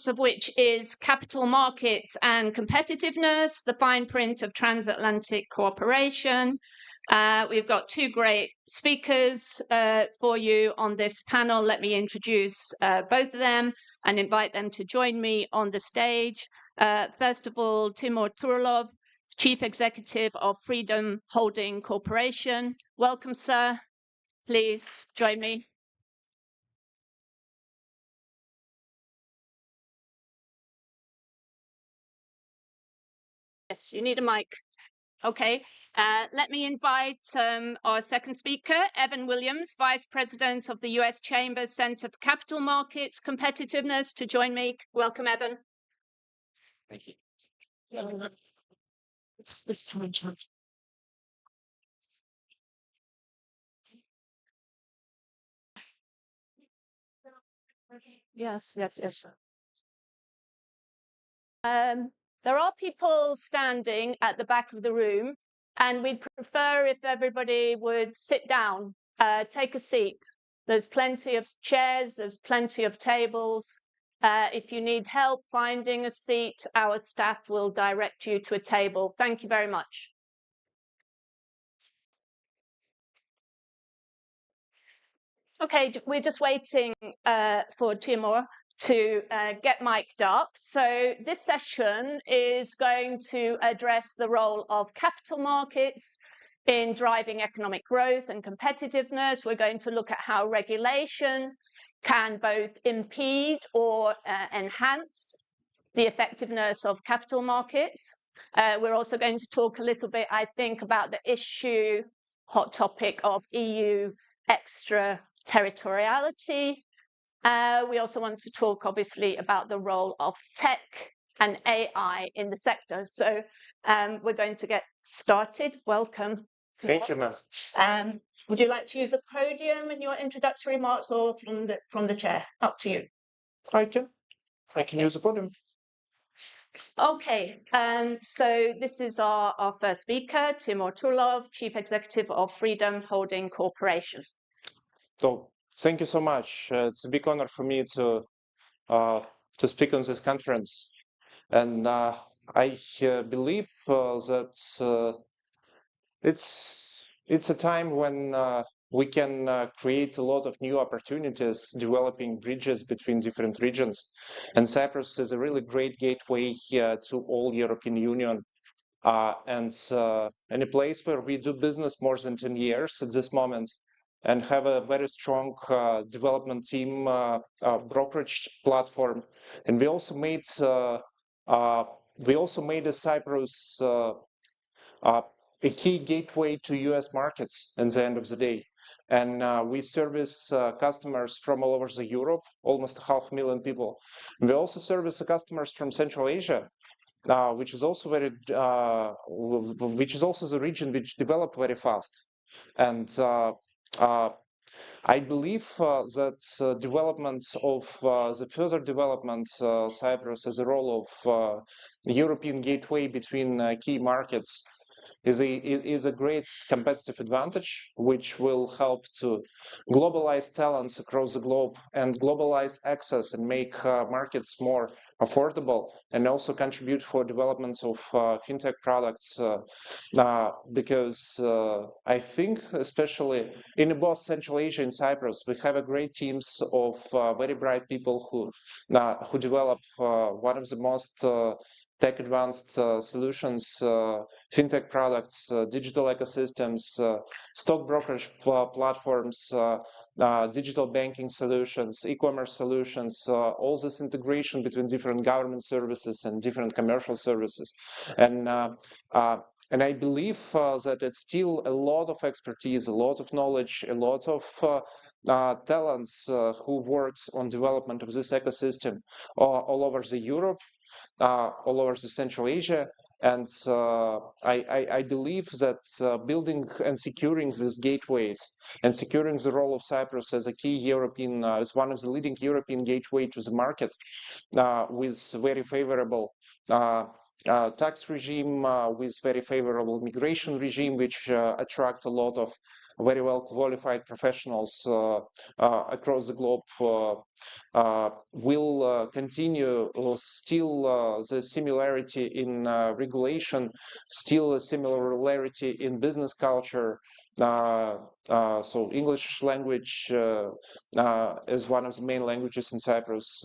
focus of which is capital markets and competitiveness, the fine print of transatlantic cooperation. We've got two great speakers for you on this panel. Let me introduce both of them and invite them to join me on the stage. First of all, Timur Turlov, Chief Executive of Freedom Holding Corporation. Welcome, sir. Please join me. Yes, you need a mic. Okay. Let me invite our second speaker, Evan Williams, Vice President of the U.S. Chambers Center for Capital Markets Competitiveness, to join me. Welcome, Evan. Thank you. Yes. There are people standing at the back of the room, and we'd prefer if everybody would sit down, take a seat. There's plenty of chairs, there's plenty of tables. If you need help finding a seat, our staff will direct you to a table. Thank you very much. Okay, we're just waiting for Timur to get mic'd up. So this session is going to address the role of capital markets in driving economic growth and competitiveness. We're going to look at how regulation can both impede or enhance the effectiveness of capital markets. We're also going to talk a little bit, I think, about the hot topic of EU extraterritoriality. We also want to talk, obviously, about the role of tech and AI in the sector. So we're going to get started. Welcome. Thank you, ma'am. Would you like to use a podium in your introductory remarks or from the chair? Up to you. I can use a podium. Okay, so this is our first speaker, Timur Turlov, Chief Executive of Freedom Holding Corporation. So thank you so much. It's a big honor for me to speak on this conference, and I believe that it's a time when we can create a lot of new opportunities, developing bridges between different regions. And Cyprus is a really great gateway here to all European Union, and a place where we do business more than 10 years at this moment, and have a very strong development team, brokerage platform. And we also made a Cyprus a key gateway to US markets at the end of the day. And we service customers from all over the Europe, almost 500,000 people. And we also service the customers from Central Asia, which is also the region which developed very fast. And I believe that the further development, Cyprus has a role of European gateway between key markets is a great competitive advantage, which will help to globalize talents across the globe and globalize access and make markets more affordable, and also contribute for development of fintech products, because I think, especially in both Central Asia and Cyprus, we have a great teams of very bright people who develop one of the most tech advanced solutions, fintech products, digital ecosystems, stock brokerage platforms, digital banking solutions, e-commerce solutions, all this integration between different government services and different commercial services. And I believe that it's still a lot of expertise, a lot of knowledge, a lot of talents who works on development of this ecosystem all over the Europe, all over the Central Asia. And I believe that building and securing these gateways and securing the role of Cyprus as a key European, as one of the leading European gateway to the market, with very favorable tax regime, with very favorable migration regime, which attract a lot of very well qualified professionals across the globe will continue. Still the similarity in regulation, still a similarity in business culture. So English language as one of the main languages in Cyprus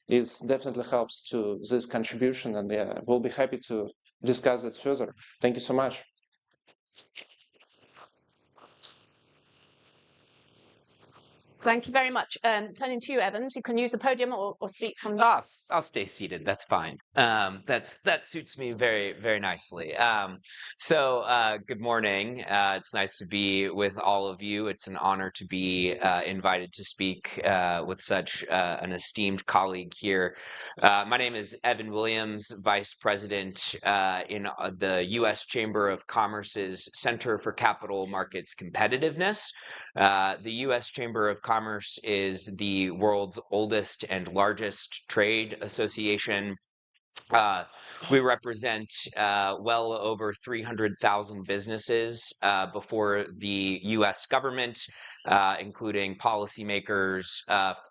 is definitely helps to this contribution, and we'll be happy to discuss it further. Thank you so much. Thank you very much. Turning to you, Evans, you can use the podium or speak from. I'll stay seated. That's fine. That suits me very, very nicely. Good morning. It's nice to be with all of you. It's an honor to be invited to speak with such an esteemed colleague here. My name is Evan Williams, Vice President in the U.S. Chamber of Commerce's Center for Capital Markets Competitiveness. The U.S. Chamber of Commerce is the world's oldest and largest trade association. We represent well over 300,000 businesses before the U.S. government, including policymakers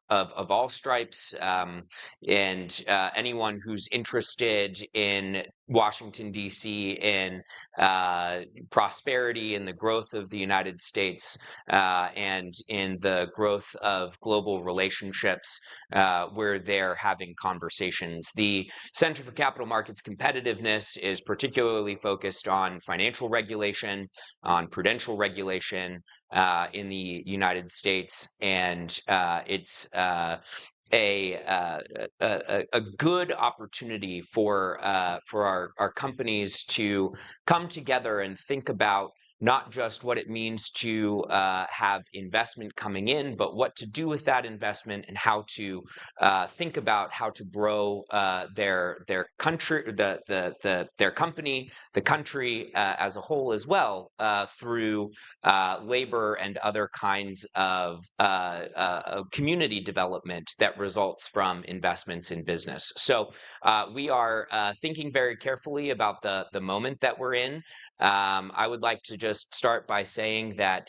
of all stripes, and anyone who's interested in Washington, D.C., in prosperity and the growth of the United States, and in the growth of global relationships. We're there having conversations. The Center for Capital Markets Competitiveness is particularly focused on financial regulation, on prudential regulation in the United States, and it's a good opportunity for our companies to come together and think about not just what it means to have investment coming in, but what to do with that investment and how to think about how to grow their country, their company, the country as a whole as well, through labor and other kinds of community development that results from investments in business. So we are thinking very carefully about the moment that we're in. I would like to just start by saying that,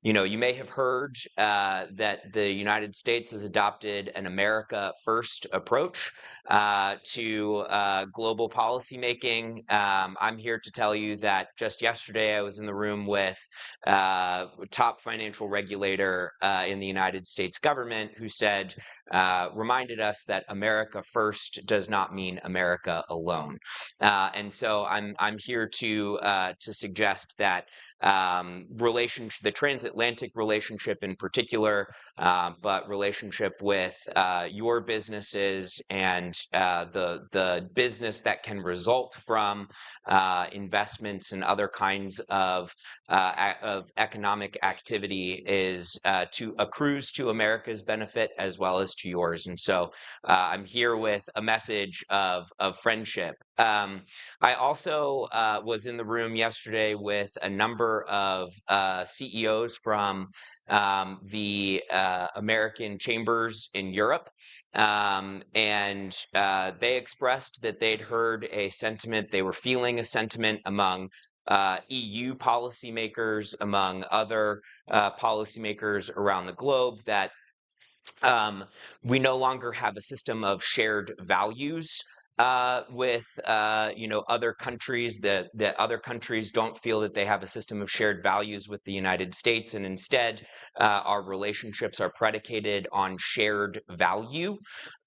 you may have heard that the United States has adopted an America First approach to global policymaking. I'm here to tell you that just yesterday I was in the room with top financial regulator in the United States government who said, reminded us that America First does not mean America alone. And so I'm here to suggest that the transatlantic relationship in particular, but relationship with your businesses and the business that can result from investments and other kinds of economic activity is accrues to America's benefit as well as to yours. And so I'm here with a message of friendship. I also was in the room yesterday with a number of CEOs from the American chambers in Europe, and they expressed that they'd heard a sentiment, they were feeling a sentiment among EU policymakers, among other policymakers around the globe, that we no longer have a system of shared values with other countries, that other countries don't feel that they have a system of shared values with the United States, and instead our relationships are predicated on shared value.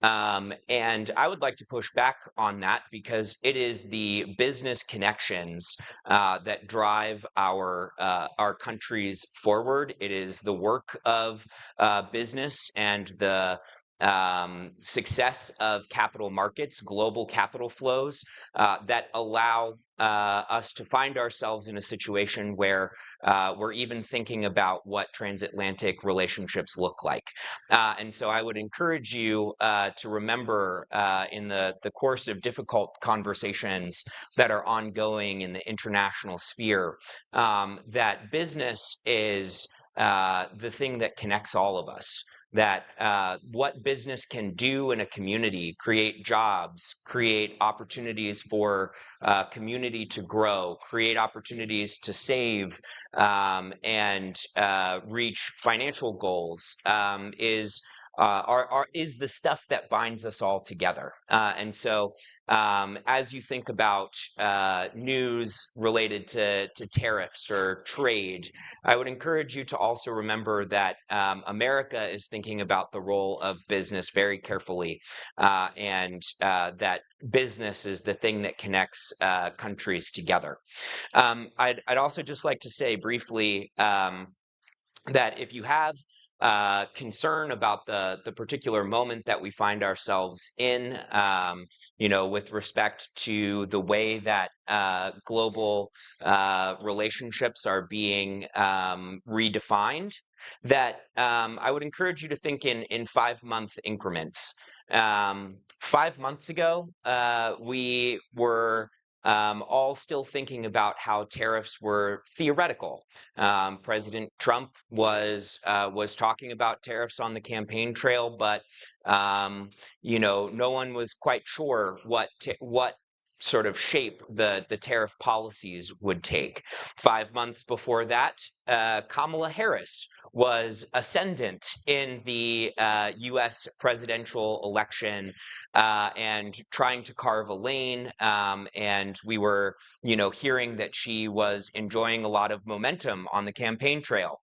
And I would like to push back on that, because it is the business connections that drive our countries forward. It is the work of business and the success of capital markets, global capital flows, that allow us to find ourselves in a situation where we're even thinking about what transatlantic relationships look like. And so I would encourage you to remember in the course of difficult conversations that are ongoing in the international sphere, that business is the thing that connects all of us. that what business can do in a community, create jobs, create opportunities for community to grow, create opportunities to save and reach financial goals is the stuff that binds us all together. And so as you think about news related to tariffs or trade, I would encourage you to also remember that America is thinking about the role of business very carefully, and that business is the thing that connects countries together. I'd also just like to say briefly that if you have concern about the particular moment that we find ourselves in, with respect to the way that global relationships are being redefined, that I would encourage you to think in 5-month increments. 5 months ago, we were all still thinking about how tariffs were theoretical. President Trump was talking about tariffs on the campaign trail, but no one was quite sure what sort of shape the tariff policies would take. 5 months before that, Kamala Harris was ascendant in the U.S. presidential election and trying to carve a lane. And we were, hearing that she was enjoying a lot of momentum on the campaign trail.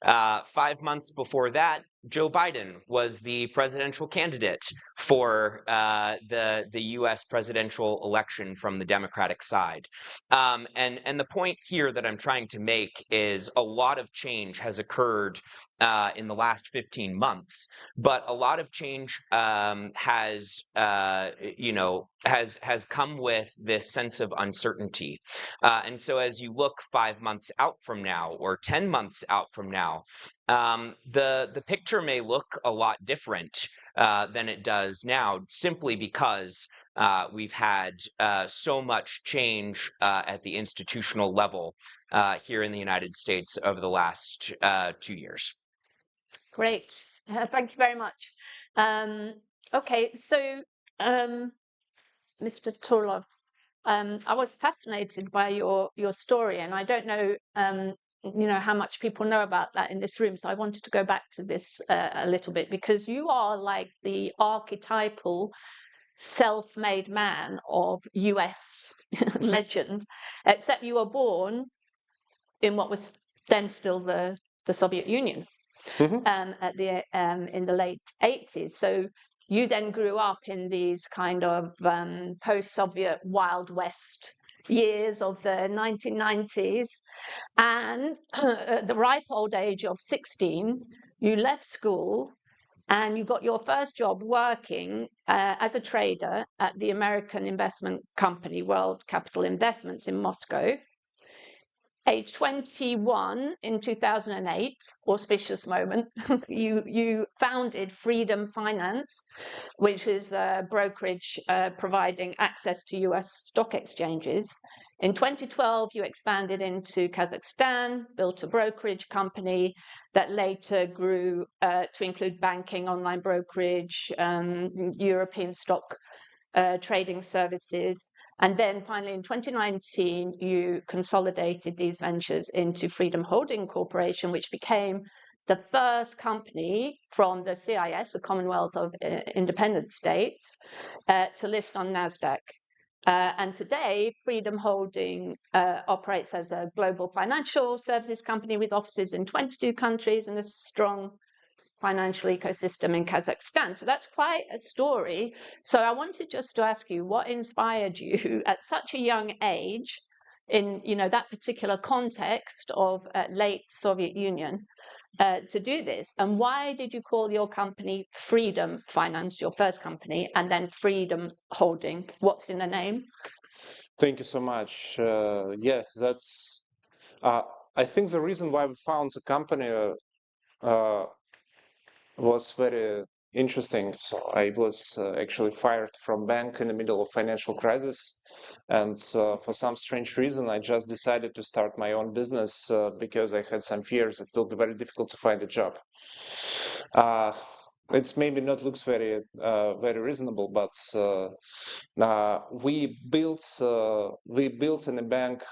5 months before that, Joe Biden was the presidential candidate for the U.S. presidential election from the Democratic side. And the point here that I'm trying to make is a lot of change has occurred in the last 15 months, but a lot of change has come with this sense of uncertainty. And so as you look 5 months out from now or 10 months out from now, the picture may look a lot different than it does now, simply because we've had so much change at the institutional level here in the United States over the last 2 years. Great. Thank you very much. Okay, so Mr. Torlov, I was fascinated by your story, and I don't know how much people know about that in this room. So I wanted to go back to this a little bit, because you are like the archetypal self-made man of US legend, except you were born in what was then still the Soviet Union. In the late 80s. So you then grew up in these kind of post-Soviet Wild West years of the 1990s. And at the ripe old age of 16, you left school and you got your first job working as a trader at the American investment company, World Capital Investments in Moscow. Age 21 in 2008, auspicious moment, you founded Freedom Finance, which is a brokerage providing access to US stock exchanges. In 2012, you expanded into Kazakhstan, built a brokerage company that later grew to include banking, online brokerage, European stock trading services. And then finally, in 2019, you consolidated these ventures into Freedom Holding Corporation, which became the first company from the CIS, the Commonwealth of Independent States, to list on NASDAQ. And today, Freedom Holding operates as a global financial services company with offices in 22 countries and a strong financial ecosystem in Kazakhstan. So that's quite a story. So I wanted just to ask you, what inspired you at such a young age in that particular context of late Soviet Union to do this? And why did you call your company Freedom Finance, your first company, and then Freedom Holding? What's in the name? Thank you so much. Yeah, that's, I think the reason why we found the company was very interesting. So I was actually fired from bank in the middle of financial crisis, and for some strange reason, I just decided to start my own business because I had some fears it will be very difficult to find a job. It's maybe not looks very very reasonable, but we built in a bank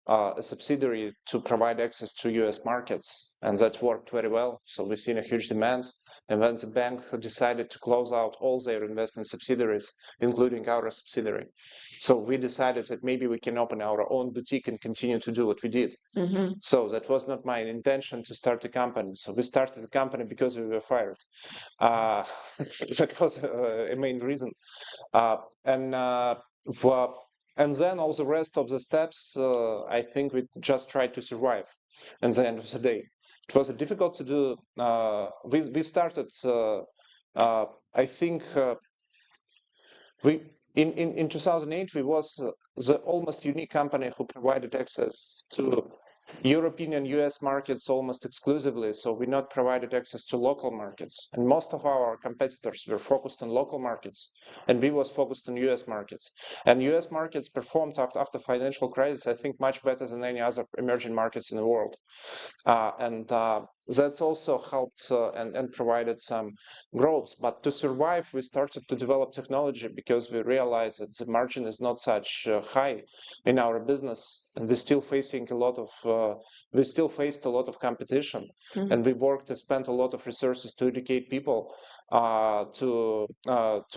a subsidiary to provide access to U.S. markets, and that worked very well. So we've seen a huge demand. And then the bank decided to close out all their investment subsidiaries, including our subsidiary. So we decided that maybe we can open our own boutique and continue to do what we did. Mm-hmm. So that was not my intention to start a company. So we started the company because we were fired. That was a main reason. And then all the rest of the steps, I think we just tried to survive at the end of the day. It was difficult to do. We started, I think, in 2008, we was the almost unique company who provided access to European and US markets almost exclusively, so we not provided access to local markets. And most of our competitors were focused on local markets, and we was focused on US markets. And US markets performed after financial crisis, I think, much better than any other emerging markets in the world. That's also helped and provided some growth. But to survive, we started to develop technology because we realized that the margin is not such high in our business, and we're still facing a lot of we still faced a lot of competition. Mm-hmm. And we worked and spent a lot of resources to educate people, to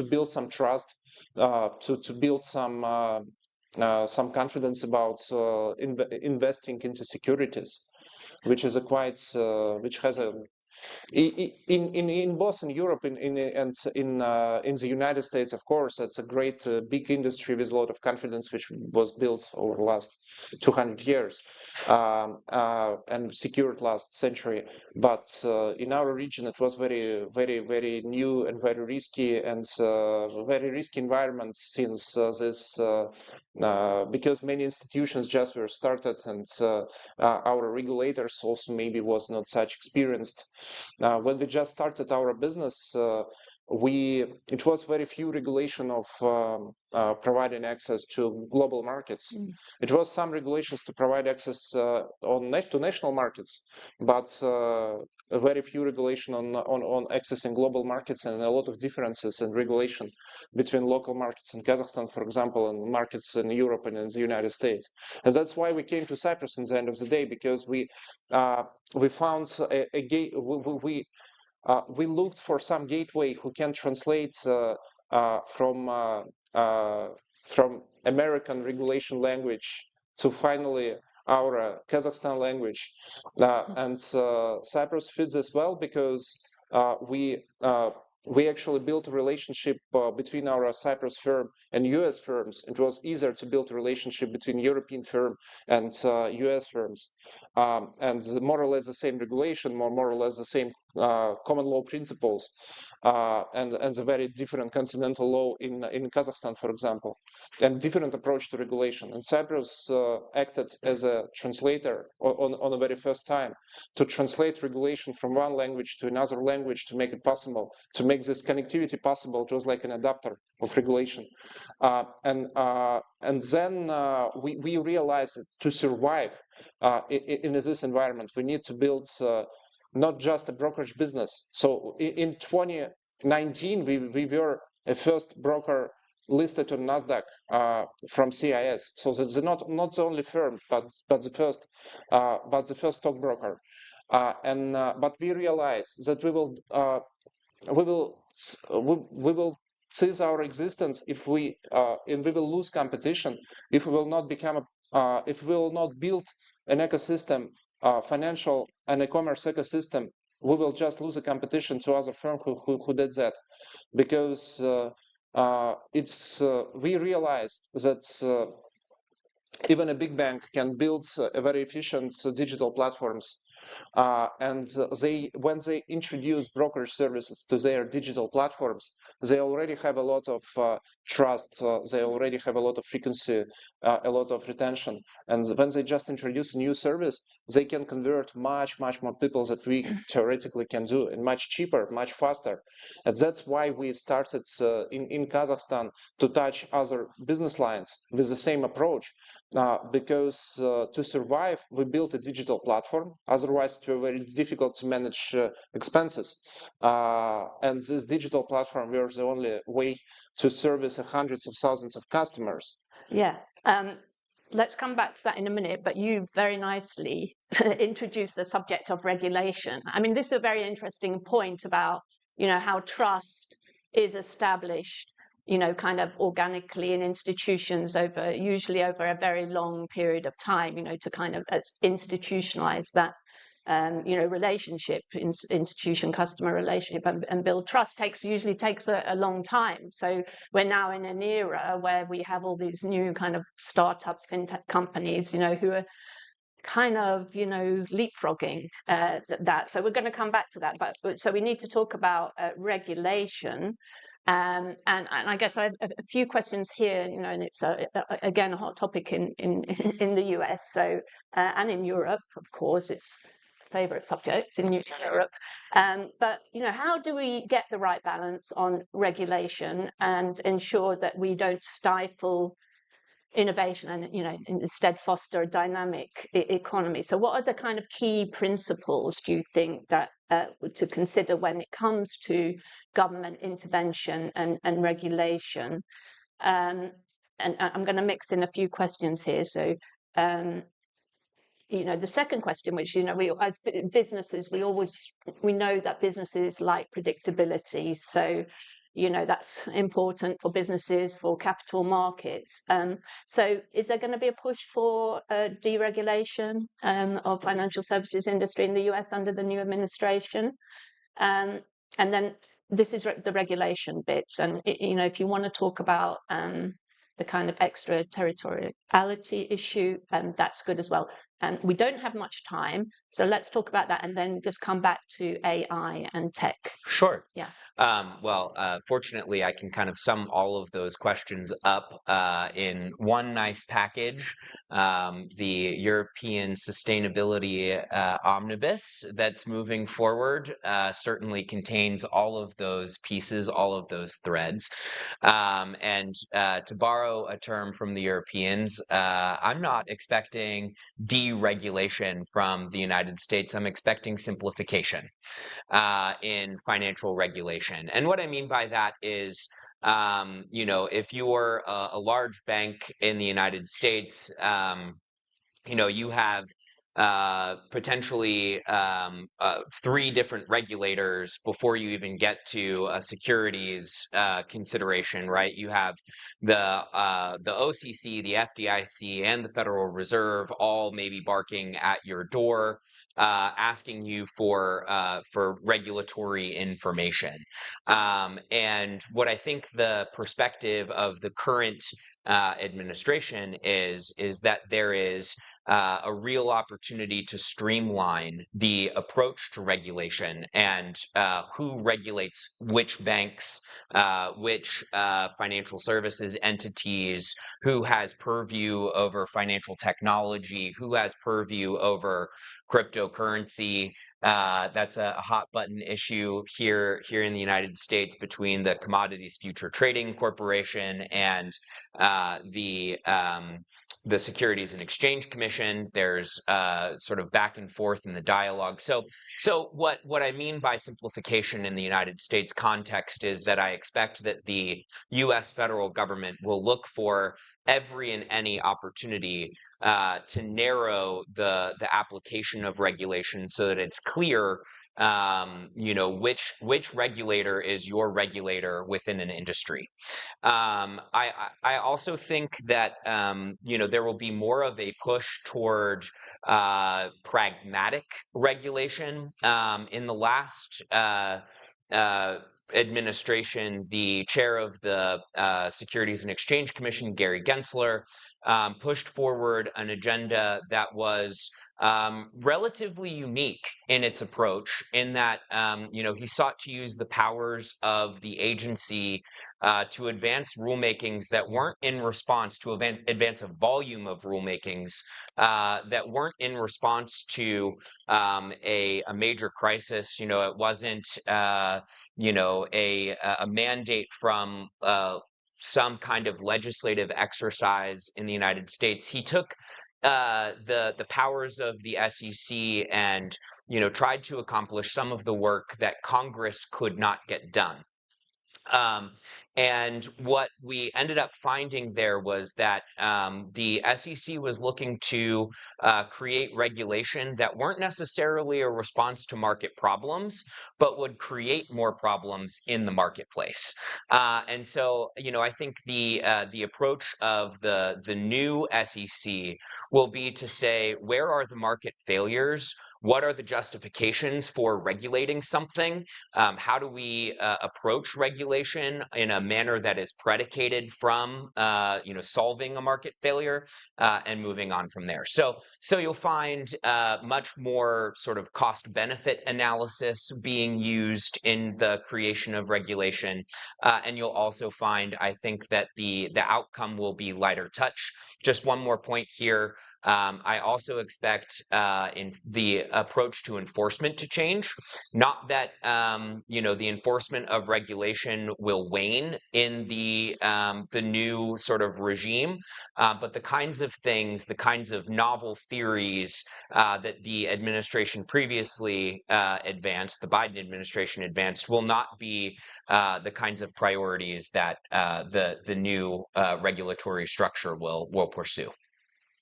build some trust, to build some confidence about investing into securities, which is a quite which has a in both in Europe and in the United States, of course, it's a great big industry with a lot of confidence, which was built over the last 200 years and secured last century. But in our region, it was very, very, very new and very risky environment since this because many institutions just were started, and our regulators also maybe was not such experienced. When we just started our business, it was very few regulation of providing access to global markets. Mm. It was some regulations to provide access to national markets, but very few regulation on accessing global markets, and a lot of differences in regulation between local markets in Kazakhstan, for example, and markets in Europe and in the United States. And that's why we came to Cyprus in the end of the day, because we found we looked for some gateway who can translate from American regulation language to finally our Kazakhstan language. And Cyprus fits as well because we actually built a relationship between our Cyprus firm and US firms. It was easier to build a relationship between European firm and US firms. And more or less the same regulation, more or less the same common law principles, and the very different continental law in Kazakhstan, for example, and different approach to regulation. And Cyprus acted as a translator on the very first time to translate regulation from one language to another language to make it possible, to make this connectivity possible. It was like an adapter of regulation. And then we realized that to survive in this environment, we need to build not just a brokerage business. So in 2019, we were a first broker listed on Nasdaq from CIS. So it's not the only firm, but the first stockbroker. But we realized that we will cease our existence if and we will lose competition if we will not become if we will not build an ecosystem, financial and e-commerce ecosystem. We will just lose the competition to other firms who did that, because we realized that even a big bank can build a very efficient digital platforms And when they introduce brokerage services to their digital platforms, they already have a lot of trust, they already have a lot of frequency, a lot of retention. And when they just introduce a new service, they can convert much more people that we theoretically can do, and much cheaper, much faster. And that's why we started in Kazakhstan to touch other business lines with the same approach, because to survive, we built a digital platform. Otherwise, it was very difficult to manage expenses. And this digital platform was the only way to service hundreds of thousands of customers. Yeah. Let's come back to that in a minute, but you very nicely introduced the subject of regulation. I mean, this is a very interesting point about, how trust is established, kind of organically in institutions usually over a very long period of time, to kind of institutionalize that, relationship, institution-customer relationship, and build trust usually takes a long time. So we're now in an era where we have all these new kind of startups, fintech companies, who are kind of, leapfrogging that. So we're going to come back to that. But so we need to talk about regulation. And I guess I have a few questions here, and it's again a hot topic in the US, so and in Europe, of course, it's favorite subject in Europe. But how do we get the right balance on regulation and ensure that we don't stifle innovation and instead foster a dynamic economy? So what are the kind of key principles do you think that to consider when it comes to government intervention and regulation? And I'm going to mix in a few questions here. So the second question, which we as businesses, we know that businesses like predictability. So that's important for businesses, for capital markets. So is there going to be a push for deregulation of financial services industry in the US under the new administration? And then this is the regulation bits. And if you want to talk about the kind of extraterritoriality issue, that's good as well. We don't have much time, so let's talk about that and then just come back to AI and tech. Sure. Yeah. Fortunately, I can kind of sum all of those questions up in one nice package. The European Sustainability Omnibus that's moving forward certainly contains all of those pieces, all of those threads. And to borrow a term from the Europeans, I'm not expecting deregulation from the United States. I'm expecting simplification in financial regulation. And what I mean by that is, if you're a large bank in the United States, you have potentially 3 different regulators before you even get to a securities consideration, right? You have the OCC, the FDIC, and the Federal Reserve all maybe barking at your door, asking you for regulatory information. And what I think the perspective of the current administration is that there is a real opportunity to streamline the approach to regulation and who regulates which banks, which financial services entities, who has purview over financial technology, who has purview over cryptocurrency. That's a hot button issue here in the United States between the Commodities Future Trading Corporation and the Securities and Exchange Commission. There's sort of back and forth in the dialogue. So what I mean by simplification in the United States context is that I expect that the U.S. federal government will look for every and any opportunity to narrow the application of regulation so that it's clear which regulator is your regulator within an industry. I also think that there will be more of a push toward pragmatic regulation. In the last administration, the chair of the Securities and Exchange Commission, Gary Gensler, pushed forward an agenda that was relatively unique in its approach, in that he sought to use the powers of the agency to advance rulemakings that weren't in response to advance a volume of rulemakings that weren't in response to a major crisis. It wasn't a mandate from some kind of legislative exercise in the United States. He took the powers of the SEC and tried to accomplish some of the work that Congress could not get done. And what we ended up finding there was that the SEC was looking to create regulation that weren't necessarily a response to market problems, but would create more problems in the marketplace. And so, I think the approach of the new SEC will be to say, where are the market failures? What are the justifications for regulating something? How do we approach regulation in a manner that is predicated from solving a market failure and moving on from there? So you'll find much more sort of cost-benefit analysis being used in the creation of regulation, and you'll also find, I think, that the outcome will be lighter touch. Just one more point here. I also expect in the approach to enforcement to change. Not that the enforcement of regulation will wane in the new sort of regime, but the kinds of things, the kinds of novel theories that the administration previously advanced, the Biden administration advanced, will not be the kinds of priorities that the new regulatory structure will pursue.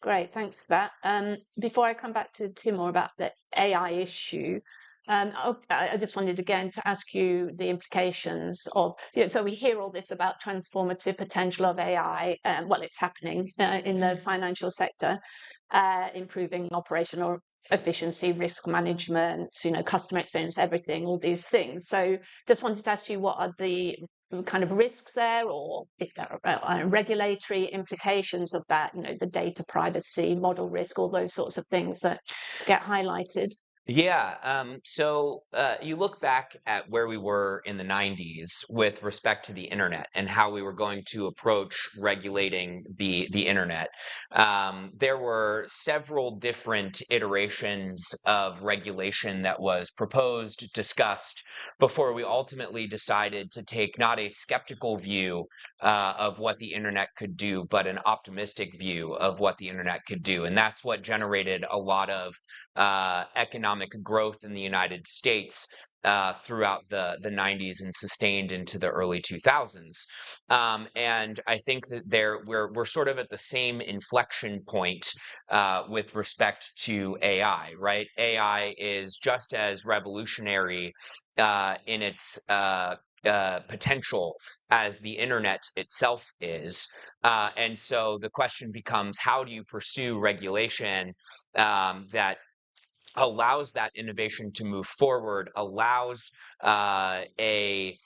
Great, thanks for that. Before I come back to Timur about the AI issue, I just wanted again to ask you the implications of, so we hear all this about transformative potential of AI. Well, it's happening in the financial sector, improving operational efficiency, risk management, customer experience, everything, all these things. So just wanted to ask you, what are the kind of risks there, or if there are regulatory implications of that, the data privacy, model risk, all those sorts of things that get highlighted? Yeah, so you look back at where we were in the 90s with respect to the internet and how we were going to approach regulating the internet. There were several different iterations of regulation that was proposed, discussed, before we ultimately decided to take not a skeptical view of what the internet could do, but an optimistic view of what the internet could do. And that's what generated a lot of economic growth in the United States throughout the 90s and sustained into the early 2000s. And I think that we're sort of at the same inflection point with respect to AI, right? AI is just as revolutionary in its potential as the internet itself is. And so the question becomes, how do you pursue regulation that allows that innovation to move forward, allows a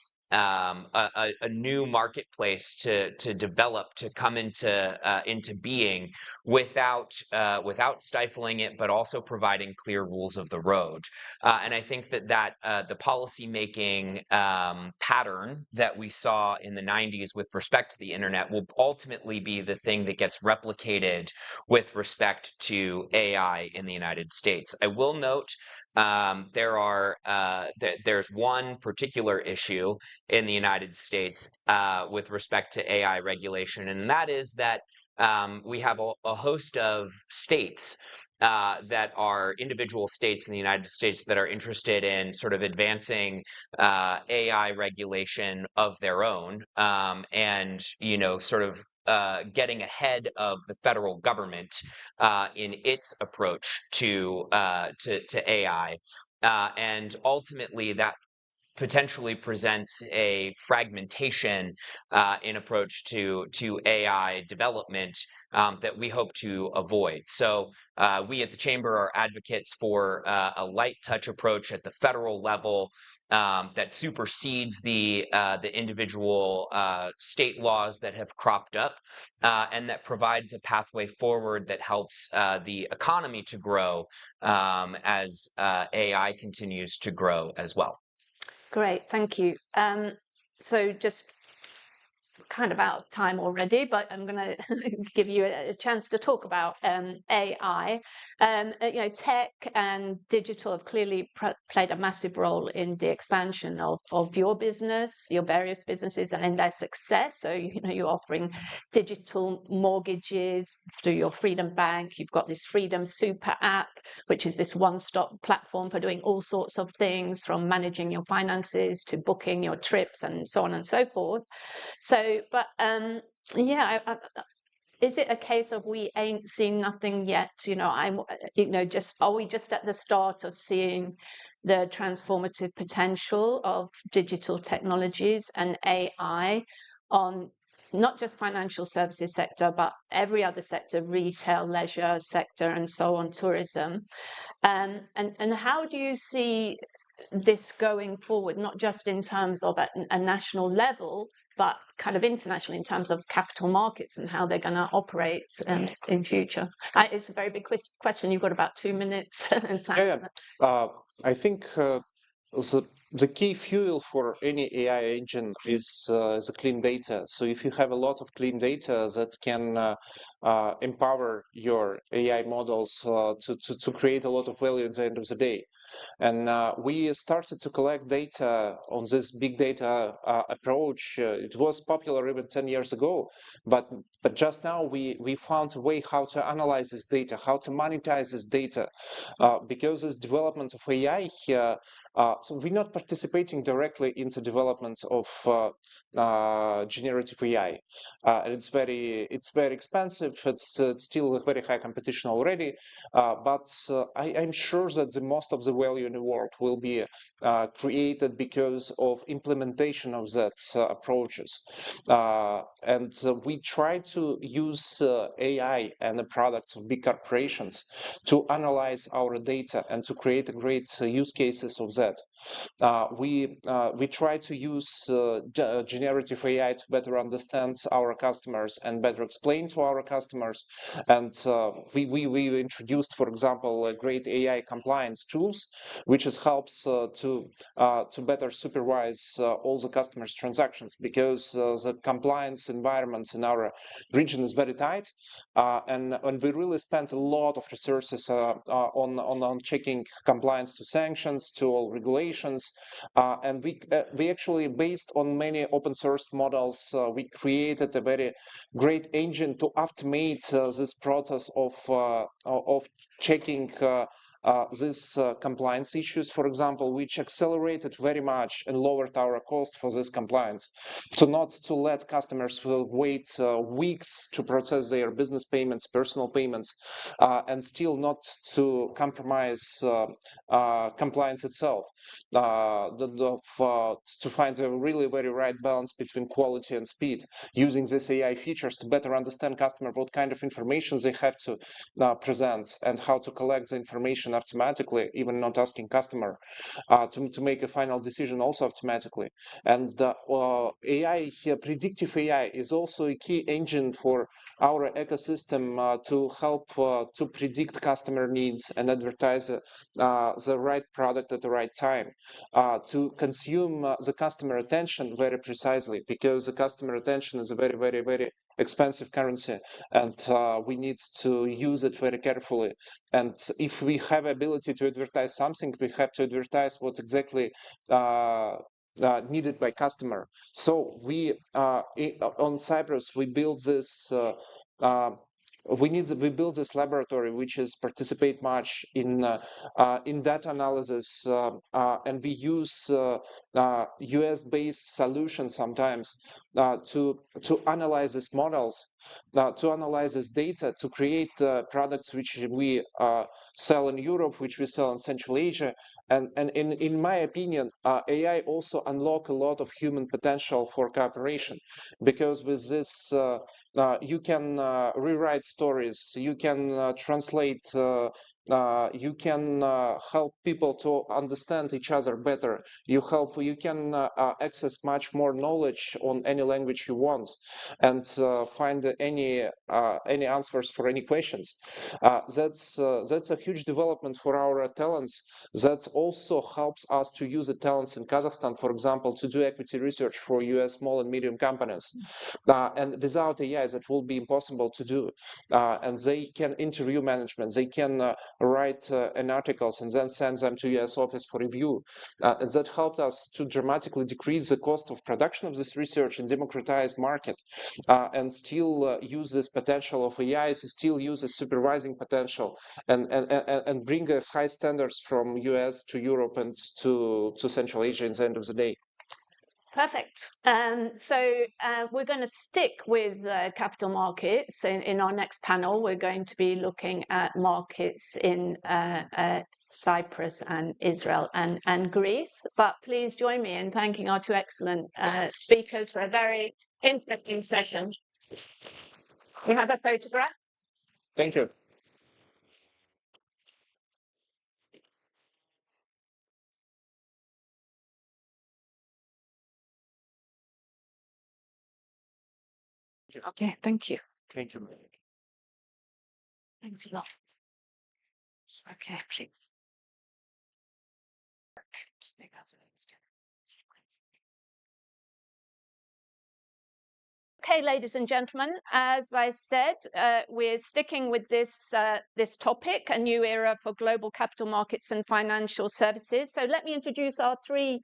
new marketplace to develop, to come into being without stifling it, but also providing clear rules of the road. And I think that the policymaking pattern that we saw in the 90s with respect to the internet will ultimately be the thing that gets replicated with respect to AI in the United States. I will note there's one particular issue in the United States with respect to AI regulation, and that is that we have a host of states that are individual states in the United States that are interested in sort of advancing AI regulation of their own, and sort of getting ahead of the federal government in its approach to AI, and ultimately that potentially presents a fragmentation in approach to AI development that we hope to avoid. So we at the Chamber are advocates for a light touch approach at the federal level that supersedes the individual state laws that have cropped up, and that provides a pathway forward that helps the economy to grow as AI continues to grow as well. Great, thank you. So just kind of out of time already, but I'm going to give you a chance to talk about AI. Tech and digital have clearly played a massive role in the expansion of your business, your various businesses, and in their success. So you're offering digital mortgages through your Freedom Bank. You've got this Freedom Super app, which is this one-stop platform for doing all sorts of things, from managing your finances to booking your trips and so on and so forth. So, but is it a case of we ain't seen nothing yet? Are we just at the start of seeing the transformative potential of digital technologies and AI on not just financial services sector, but every other sector, retail, leisure sector, and so on, tourism? And how do you see this going forward, not just in terms of at a national level, but kind of international in terms of capital markets and how they're going to operate in future? It's a very big question. You've got about 2 minutes. I think the key fuel for any AI engine is the clean data. So if you have a lot of clean data that can empower your AI models to create a lot of value at the end of the day. And we started to collect data on this big data approach. It was popular even 10 years ago, but just now we found a way how to analyze this data, how to monetize this data, because this development of AI here. So we're not participating directly into development of generative AI. And it's very expensive. It's still a very high competition already. But I'm sure that the most of the value in the world will be created because of implementation of that approaches. And we try to use AI and the products of big corporations to analyze our data and to create great use cases of that. We try to use generative AI to better understand our customers and better explain to our customers. And we introduced, for example, great AI compliance tools, which helps to better supervise all the customers' transactions, because the compliance environment in our region is very tight, and we really spent a lot of resources on checking compliance to sanctions, to all regulations. And we actually, based on many open source models, we created a very great engine to automate this process of checking these compliance issues, for example, which accelerated very much and lowered our cost for this compliance. So not to let customers wait weeks to process their business payments, personal payments, and still not to compromise compliance itself. To find a really very right balance between quality and speed, using these AI features to better understand customer what kind of information they have to present and how to collect the information automatically, even not asking customer to make a final decision also automatically. And AI here, predictive AI, is also a key engine for our ecosystem to help to predict customer needs and advertise the right product at the right time, to consume the customer attention very precisely, because the customer attention is a very, very, very expensive currency, and we need to use it very carefully. And if we have ability to advertise something, we have to advertise what exactly needed by customer. So we on Cyprus we build this. We build this laboratory which is participate much in data analysis, and we use US-based solutions sometimes to analyze these models, to analyze this data, to create products which we sell in Europe, which we sell in Central Asia. And in my opinion, AI also unlock a lot of human potential for cooperation, because with this you can rewrite stories, you can translate, you can help people to understand each other better. You can access much more knowledge on any language you want, and find any answers for any questions. That's a huge development for our talents. That also helps us to use the talents in Kazakhstan, for example, to do equity research for US small and medium companies. And without AI, that will be impossible to do. And they can interview management, they can write an articles and then send them to US office for review. And that helped us to dramatically decrease the cost of production of this research and democratize market, and still use this potential of AI, still use the supervising potential, and bring high standards from US to Europe and to Central Asia at the end of the day. Perfect. So we're going to stick with capital markets. In our next panel, we're going to be looking at markets in Cyprus and Israel and Greece. But please join me in thanking our two excellent speakers for a very interesting session. We have a photograph. Thank you. Okay, thank you. Thank you. Thanks a lot. Okay, please. Okay, ladies and gentlemen, as I said, we're sticking with this topic, a new era for global capital markets and financial services. So let me introduce our three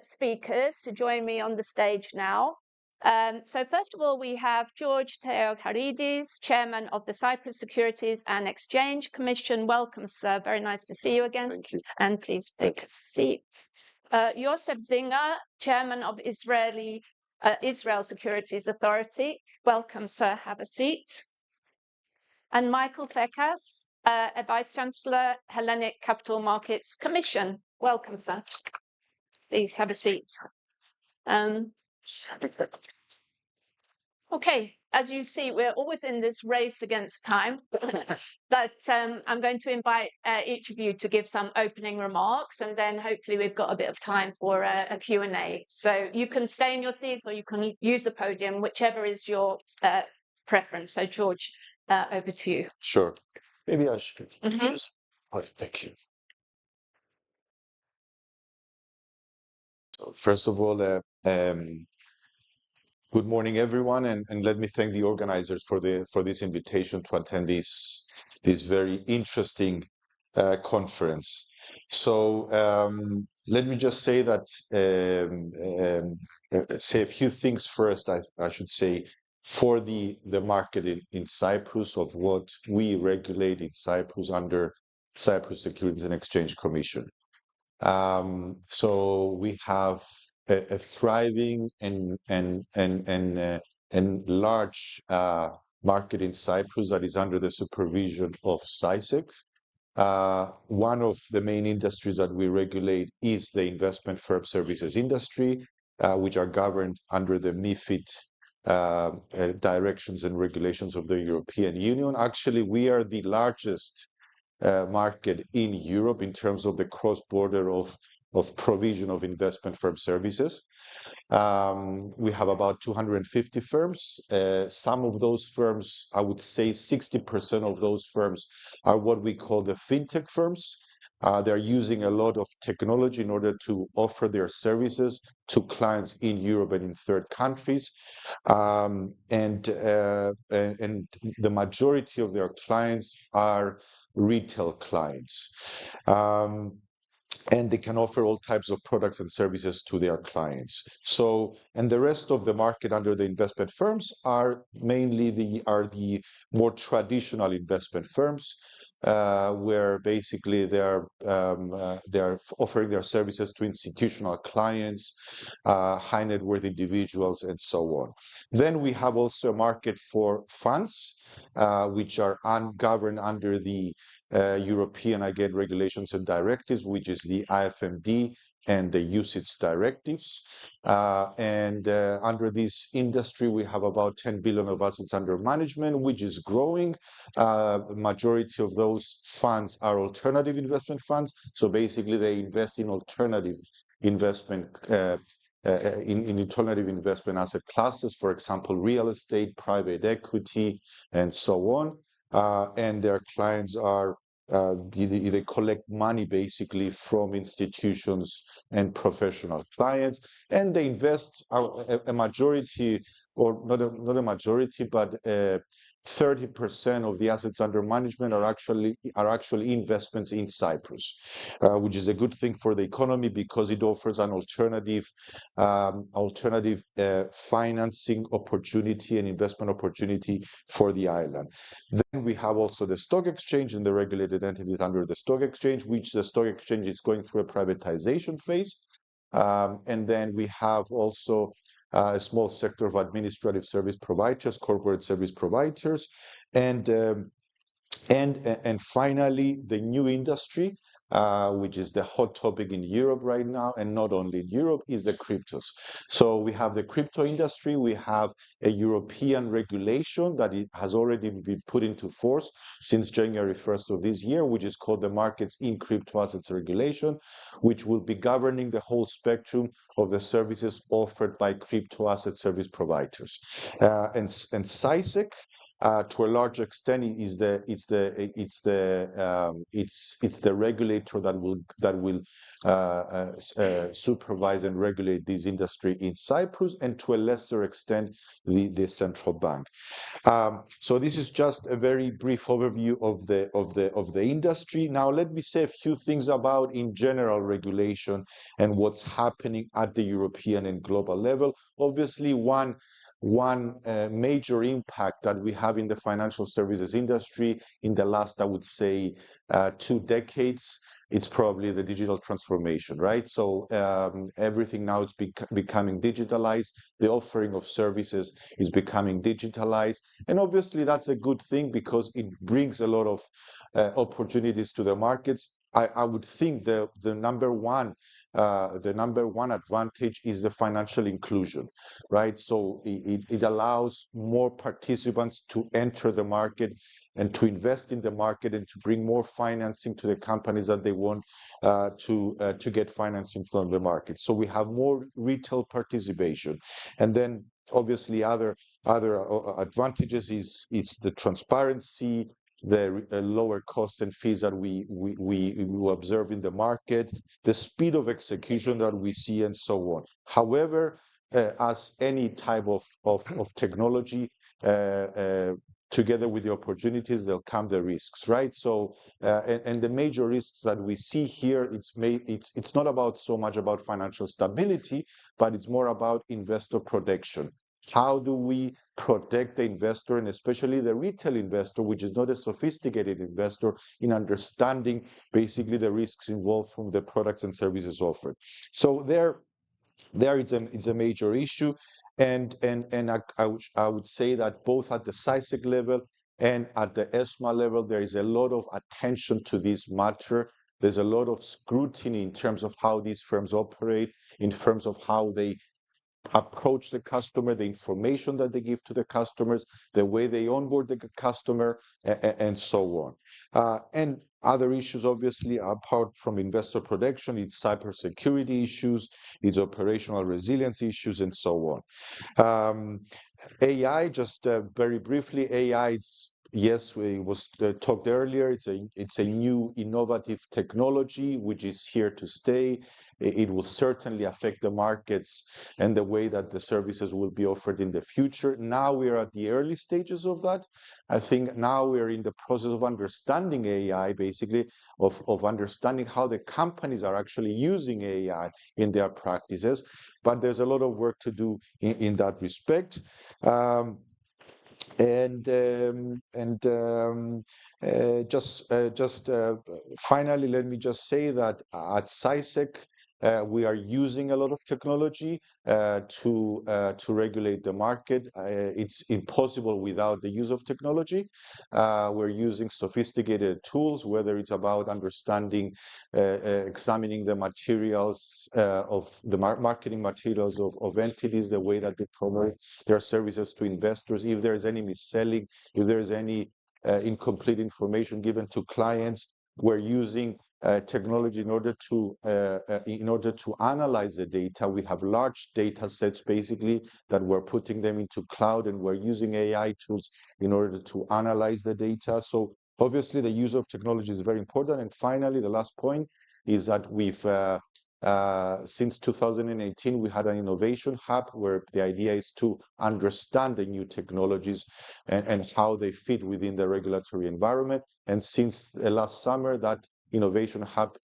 speakers to join me on the stage now. So first of all, we have George Theocharidis, Chairman of the Cyprus Securities and Exchange Commission. Welcome, sir. Very nice to see you again. Thank you. And please take a seat. Yosef Zinger, Chairman of Israel Securities Authority. Welcome, sir. Have a seat. And Michael Fekas, a Vice Chancellor, Hellenic Capital Markets Commission. Welcome, sir. Please have a seat. Okay, as you see, we're always in this race against time, but I'm going to invite each of you to give some opening remarks, and then hopefully we've got a bit of time for a Q&A. So you can stay in your seats or you can use the podium, whichever is your preference. So George, over to you. Sure. Maybe I should choose. Oh, thank you. So first of all, good morning, everyone, and let me thank the organizers for this invitation to attend this very interesting conference. So let me just say that say a few things first. I should say for the market in Cyprus, of what we regulate in Cyprus under Cyprus Securities and Exchange Commission. So we have a thriving and large market in Cyprus that is under the supervision of CySEC. One of the main industries that we regulate is the investment firm services industry, which are governed under the MiFID directions and regulations of the European Union. Actually, we are the largest market in Europe in terms of the cross-border of provision of investment firm services. We have about 250 firms. Some of those firms, I would say 60% of those firms are what we call the fintech firms. They're using a lot of technology in order to offer their services to clients in Europe and in third countries. And the majority of their clients are retail clients. And they can offer all types of products and services to their clients. So, and the rest of the market under the investment firms are mainly the more traditional investment firms, where basically they are offering their services to institutional clients, high net worth individuals, and so on. Then we have also a market for funds, which are governed under the European, again, regulations and directives, which is the IFMD and the UCITS directives. Under this industry, we have about 10 billion of assets under management, which is growing. Majority of those funds are alternative investment funds. So basically, they invest in alternative investment in alternative investment asset classes, for example, real estate, private equity, and so on. And their clients are they collect money basically from institutions and professional clients, and they invest a majority, or not a majority, but 30% of the assets under management are actually investments in Cyprus, which is a good thing for the economy because it offers an alternative financing opportunity and investment opportunity for the island. Then we have also the stock exchange and the regulated entities under the stock exchange, which the stock exchange is going through a privatization phase. And then we have also a small sector of administrative service providers, corporate service providers, and finally the new industry, which is the hot topic in Europe right now, and not only in Europe, is the cryptos. So we have the crypto industry. We have a European regulation that has already been put into force since January 1st of this year, which is called the Markets in Crypto Assets Regulation, which will be governing the whole spectrum of the services offered by crypto asset service providers. And CySEC, to a large extent, it's the regulator that will supervise and regulate this industry in Cyprus, and to a lesser extent the central bank. So this is just a very brief overview of the industry. Now let me say a few things about in general regulation and what's happening at the European and global level. Obviously, one major impact that we have in the financial services industry in the last, I would say, 2 decades, it's probably the digital transformation, right? So everything now is becoming digitalized. The offering of services is becoming digitalized. And obviously that's a good thing because it brings a lot of opportunities to the markets. I would think the number one advantage is the financial inclusion, right? So it allows more participants to enter the market and to invest in the market and to bring more financing to the companies that they want to get financing from the market. So we have more retail participation, and then obviously other advantages is the transparency, the lower cost and fees that we observe in the market, the speed of execution that we see, and so on. However, as any type of technology, together with the opportunities, there'll come the risks, right? So, and the major risks that we see here, it's not about so much about financial stability, but it's more about investor protection. How do we protect the investor, and especially the retail investor, which is not a sophisticated investor, in understanding basically the risks involved from the products and services offered? So there it's a major issue, and I would say that both at the CySEC level and at the ESMA level, there is a lot of attention to this matter. There's a lot of scrutiny in terms of how these firms operate, in terms of how they approach the customer, the information that they give to the customers, the way they onboard the customer, and so on. And other issues, obviously, apart from investor protection, it's cybersecurity issues, it's operational resilience issues, and so on. AI, just very briefly, AI, yes, it was talked earlier. It's a new innovative technology which is here to stay. It will certainly affect the markets and the way that the services will be offered in the future. Now we are at the early stages of that. I think now we're in the process of understanding AI, basically, of understanding how the companies are actually using AI in their practices. But there's a lot of work to do in that respect. Finally, let me just say that at SciSec, we are using a lot of technology to regulate the market. It's impossible without the use of technology. We're using sophisticated tools, whether it's about understanding, examining the materials of the marketing materials of entities, the way that they promote their services to investors, if there's any mis-selling, if there's any incomplete information given to clients. We're using technology in order to analyze the data. We have large data sets basically that we're putting them into cloud, and we're using AI tools in order to analyze the data. So obviously the use of technology is very important. And finally, the last point is that we've since 2018, we had an innovation hub where the idea is to understand the new technologies and how they fit within the regulatory environment. And since last summer, that innovation hub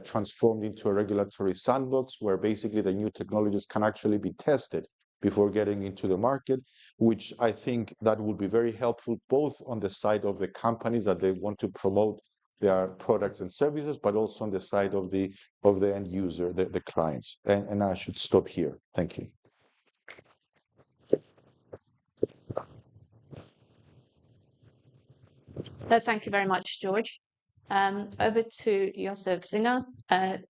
transformed into a regulatory sandbox where basically the new technologies can actually be tested before getting into the market, which I think that will be very helpful both on the side of the companies that they want to promote their products and services, but also on the side of the end user, the clients. And I should stop here. Thank you. Thank you very much, George. Over to Josef Singer.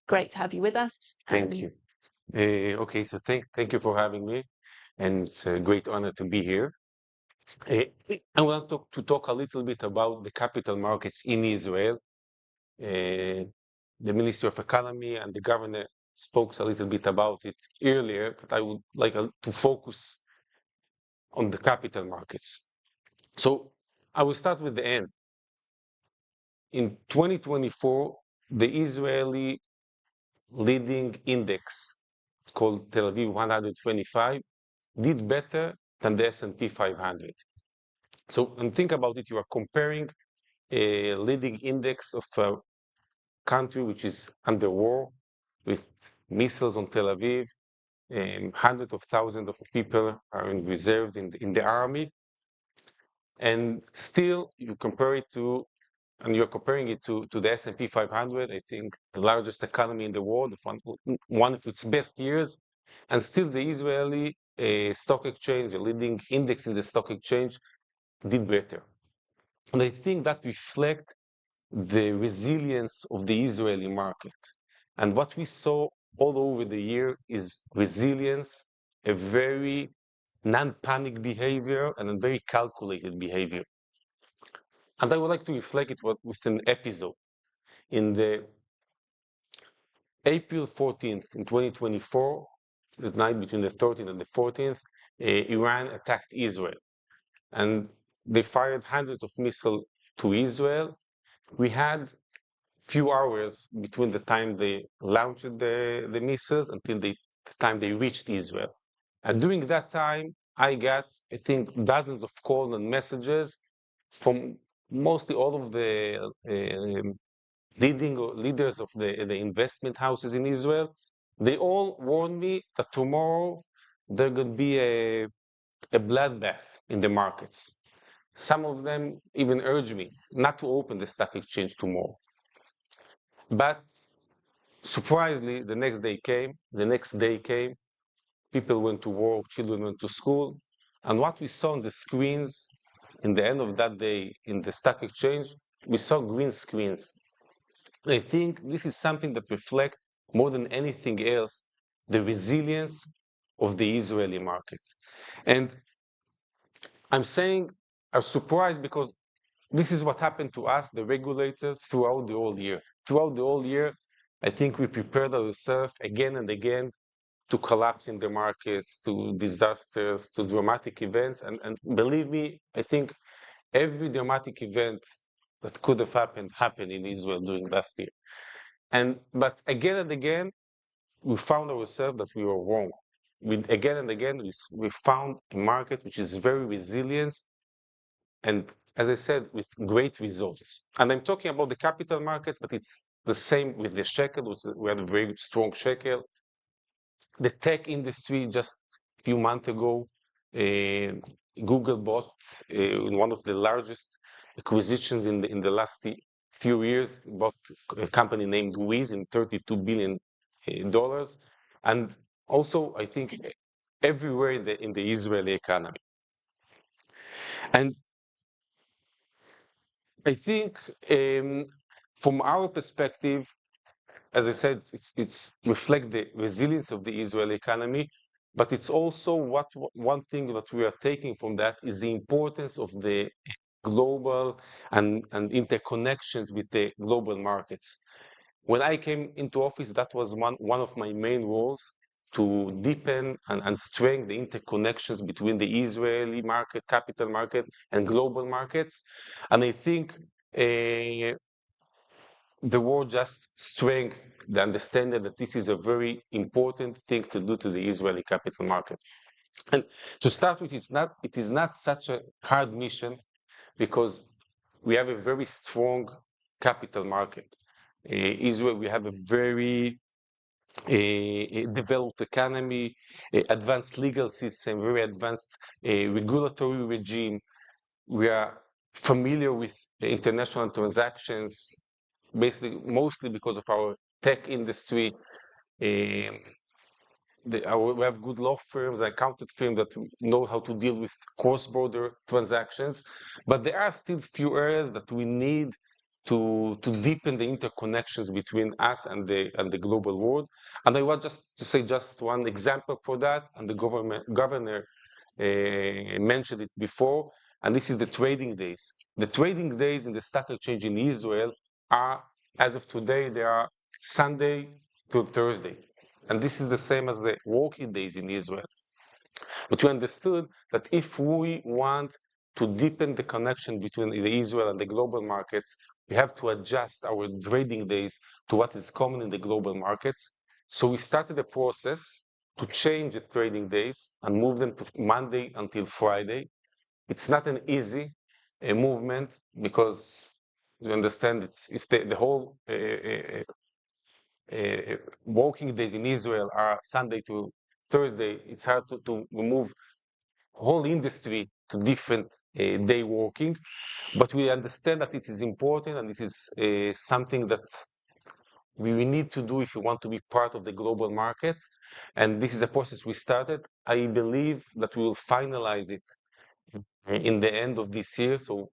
Great to have you with us. Thank you. Okay, so thank you for having me, and it's a great honor to be here. I want to talk a little bit about the capital markets in Israel. The Ministry of Economy and the governor spoke a little bit about it earlier, but I would like to focus on the capital markets. So I will start with the end. In 2024, the Israeli leading index called Tel Aviv 125 did better than the S&P 500. So, and think about it, you are comparing a leading index of a country which is under war, with missiles on Tel Aviv, hundreds of thousands of people are reserved in the army, and still you compare it to, and you're comparing it to the S&P 500, I think the largest economy in the world, one of its best years, and still the Israeli stock exchange, the leading index in the stock exchange, did better. And I think that reflects the resilience of the Israeli market. And what we saw all over the year is resilience, a very non-panic behavior, and a very calculated behavior. And I would like to reflect it with an episode. In the April 14th in 2024, the night between the 13th and the 14th, Iran attacked Israel. And they fired hundreds of missiles to Israel. We had few hours between the time they launched the missiles until the time they reached Israel. And during that time, I got, I think, dozens of calls and messages from mostly all of the leaders of the investment houses in Israel. They all warned me that tomorrow there's going to be a bloodbath in the markets. Some of them even urged me not to open the stock exchange tomorrow. But surprisingly, the next day came, people went to work, children went to school, and what we saw on the screens in the end of that day in the stock exchange, we saw green screens. I think this is something that reflects more than anything else the resilience of the Israeli market. And I'm saying I'm surprised because this is what happened to us, the regulators, throughout the whole year. Throughout the whole year, I think we prepared ourselves again and again to collapse in the markets, to disasters, to dramatic events. And believe me, I think every dramatic event that could have happened in Israel during last year. But again and again, we found ourselves that we were wrong. Again and again, we found a market which is very resilient, and as I said, with great results. And I'm talking about the capital market, but it's the same with the shekel. We had a very strong shekel. The tech industry just a few months ago Google bought one of the largest acquisitions in the last few years, bought a company named Wiz in $32 billion. And also, I think, everywhere in the Israeli economy. And I think from our perspective, as I said, it's reflect the resilience of the Israeli economy, but it's also one thing that we are taking from that is the importance of the global and interconnections with the global markets. When I came into office, that was one of my main roles, to deepen and strengthen the interconnections between the Israeli market, capital market, and global markets. And I think the war just strengthened the understanding that this is a very important thing to do to the Israeli capital market. And to start with, it is not such a hard mission, because we have a very strong capital market. Israel, we have a very developed economy, advanced legal system, very advanced regulatory regime. We are familiar with international transactions, basically mostly because of our tech industry. We have good law firms, accountant firms that know how to deal with cross-border transactions, but there are still few areas that we need to deepen the interconnections between us and the global world. And I want just to say just one example for that, and the governor mentioned it before, and this is the trading days. The trading days in the stock exchange in Israel are, as of today, they are Sunday to Thursday. And this is the same as the working days in Israel. But we understood that if we want to deepen the connection between the Israel and the global markets, we have to adjust our trading days to what is common in the global markets. So we started a process to change the trading days and move them to Monday until Friday. It's not an easy movement, because you understand if the whole working days in Israel are Sunday to Thursday, it's hard to move whole industry to different day working. But we understand that it is important, and it is something that we need to do if we want to be part of the global market. And this is a process we started. I believe that we will finalize it in the end of this year. So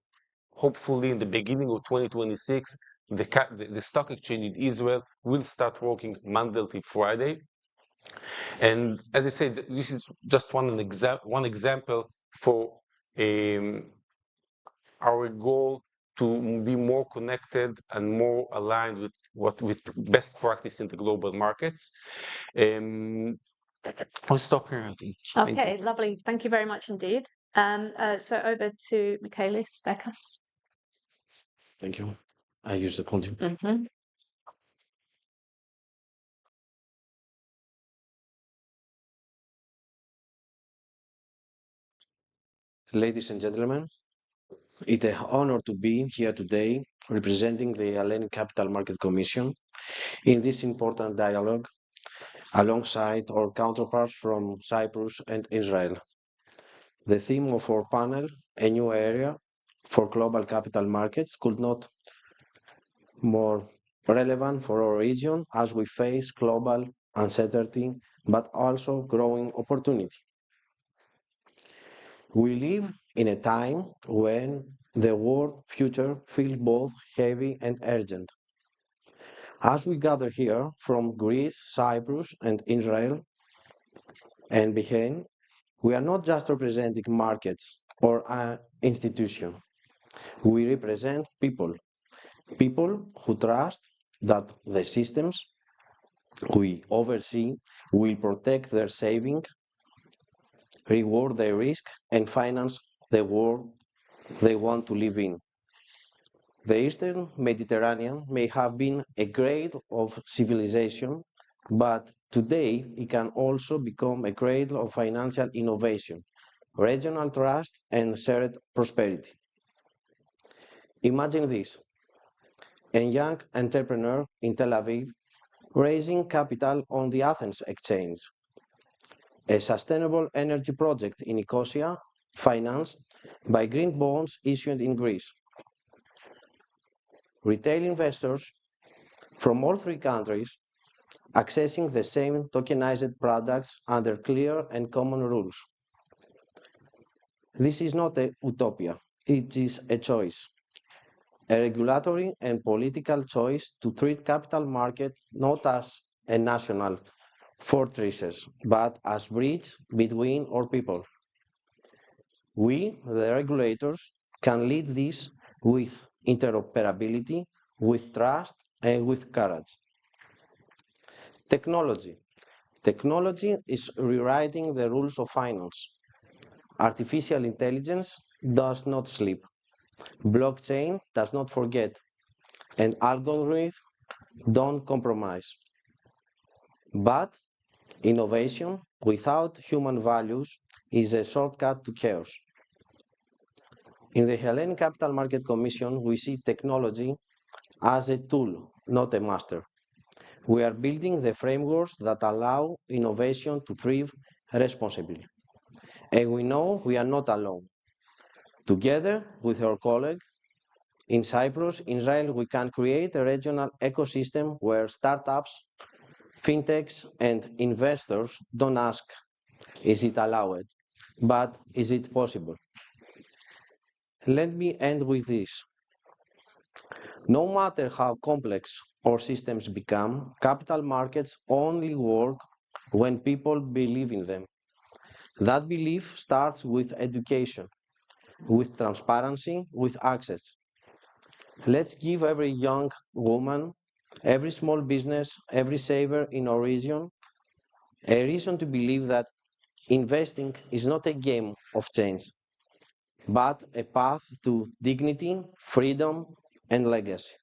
hopefully in the beginning of 2026, the stock exchange in Israel will start working Monday till Friday. And as I said, this is just one example for our goal to be more connected and more aligned with best practice in the global markets. I'll stop here, I think. Okay, lovely. Thank you very much indeed. So over to Michaelis Bekas. Thank you. I use the content. Mm-hmm. Ladies and gentlemen, it's an honor to be here today representing the Hellenic Capital Market Commission in this important dialogue alongside our counterparts from Cyprus and Israel. The theme of our panel, a new area for global capital markets, could not more relevant for our region as we face global uncertainty, but also growing opportunity. We live in a time when the world future feels both heavy and urgent. As we gather here from Greece, Cyprus, and Israel and behind, we are not just representing markets or an institution. We represent people who trust that the systems we oversee will protect their savings, reward their risk, and finance the world they want to live in. The Eastern Mediterranean may have been a cradle of civilization, but today it can also become a cradle of financial innovation, regional trust, and shared prosperity. Imagine this: a young entrepreneur in Tel Aviv raising capital on the Athens Exchange, a sustainable energy project in Nicosia financed by green bonds issued in Greece. Retail investors from all three countries accessing the same tokenized products under clear and common rules. This is not a utopia, it is a choice. A regulatory and political choice to treat capital market not as a national fortresses, but as bridge between our people. We, the regulators, can lead this with interoperability, with trust, and with courage. Technology. Technology is rewriting the rules of finance. Artificial intelligence does not sleep. Blockchain does not forget. And algorithms don't compromise. But innovation without human values is a shortcut to chaos. In the Hellenic Capital Market Commission, we see technology as a tool, not a master. We are building the frameworks that allow innovation to thrive responsibly. And we know we are not alone. Together with our colleague in Cyprus, Israel, we can create a regional ecosystem where startups, fintechs, and investors don't ask, is it allowed, but is it possible? Let me end with this. No matter how complex our systems become, capital markets only work when people believe in them. That belief starts with education, with transparency, with access. Let's give every young woman, every small business, every saver in our region a reason to believe that investing is not a game of chance, but a path to dignity, freedom, and legacy.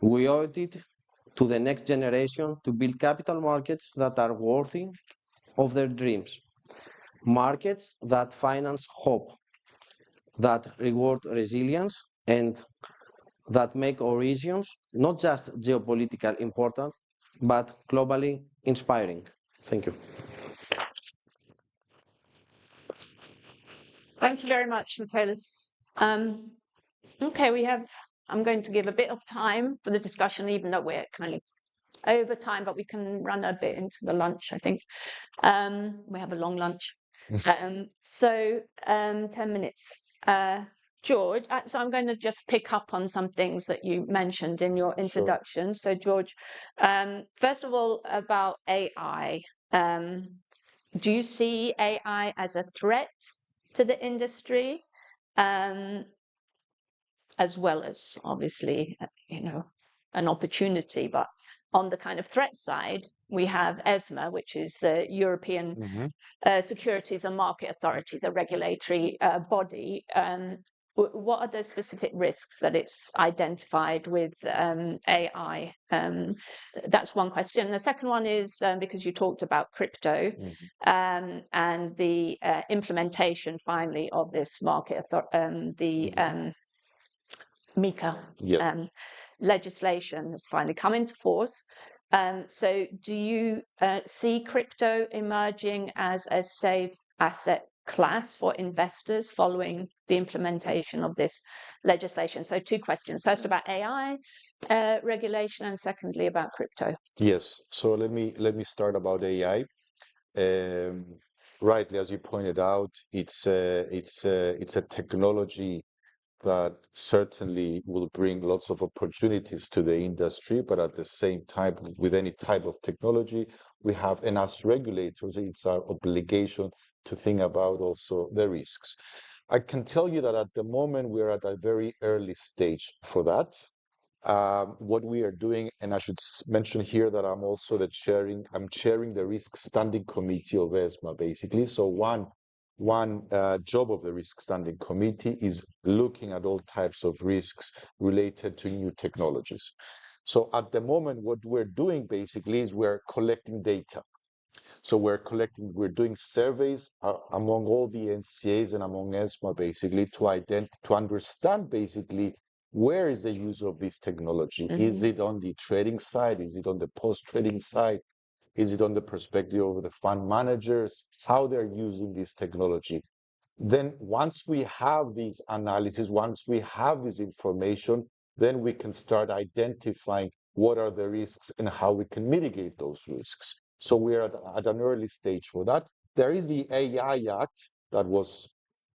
We owe it to the next generation to build capital markets that are worthy of their dreams, markets that finance hope, that reward resilience, and that make our regions not just geopolitically important, but globally inspiring. Thank you. Thank you very much, Michaelis. Okay, I'm going to give a bit of time for the discussion, even though we're kind of over time, but we can run a bit into the lunch, I think. We have a long lunch. 10 minutes. George, so I'm going to just pick up on some things that you mentioned in your introduction. Sure. So George, first of all, about AI. Do you see AI as a threat to the industry, as well as obviously, an opportunity? But on the kind of threat side, we have ESMA, which is the European Securities and Market Authority, the regulatory body. What are the specific risks that it's identified with AI? That's one question. The second one is because you talked about crypto and the implementation finally of this market, MiCA legislation has finally come into force. So do you see crypto emerging as a safe asset class for investors following the implementation of this legislation? So two questions. First about AI regulation, and secondly about crypto. Yes. So let me start about AI. Rightly, as you pointed out, it's a technology that certainly will bring lots of opportunities to the industry, but at the same time, with any type of technology, we have, and as regulators, it's our obligation to think about also the risks. I can tell you that at the moment, we're at a very early stage for that. What we are doing, and I should mention here that I'm also I'm chairing the risk standing committee of ESMA, basically. So one job of the risk standing committee is looking at all types of risks related to new technologies. So at the moment, what we're doing basically is we're collecting data. So we're doing surveys among all the NCAs and among ESMA basically to understand basically where is the use of this technology. Is it on the trading side? Is it on the post-trading side? Is it on the perspective of the fund managers, how they're using this technology? then once we have these analyses, once we have this information, then we can start identifying what are the risks and how we can mitigate those risks. So we're at an early stage for that. There is the AI Act that was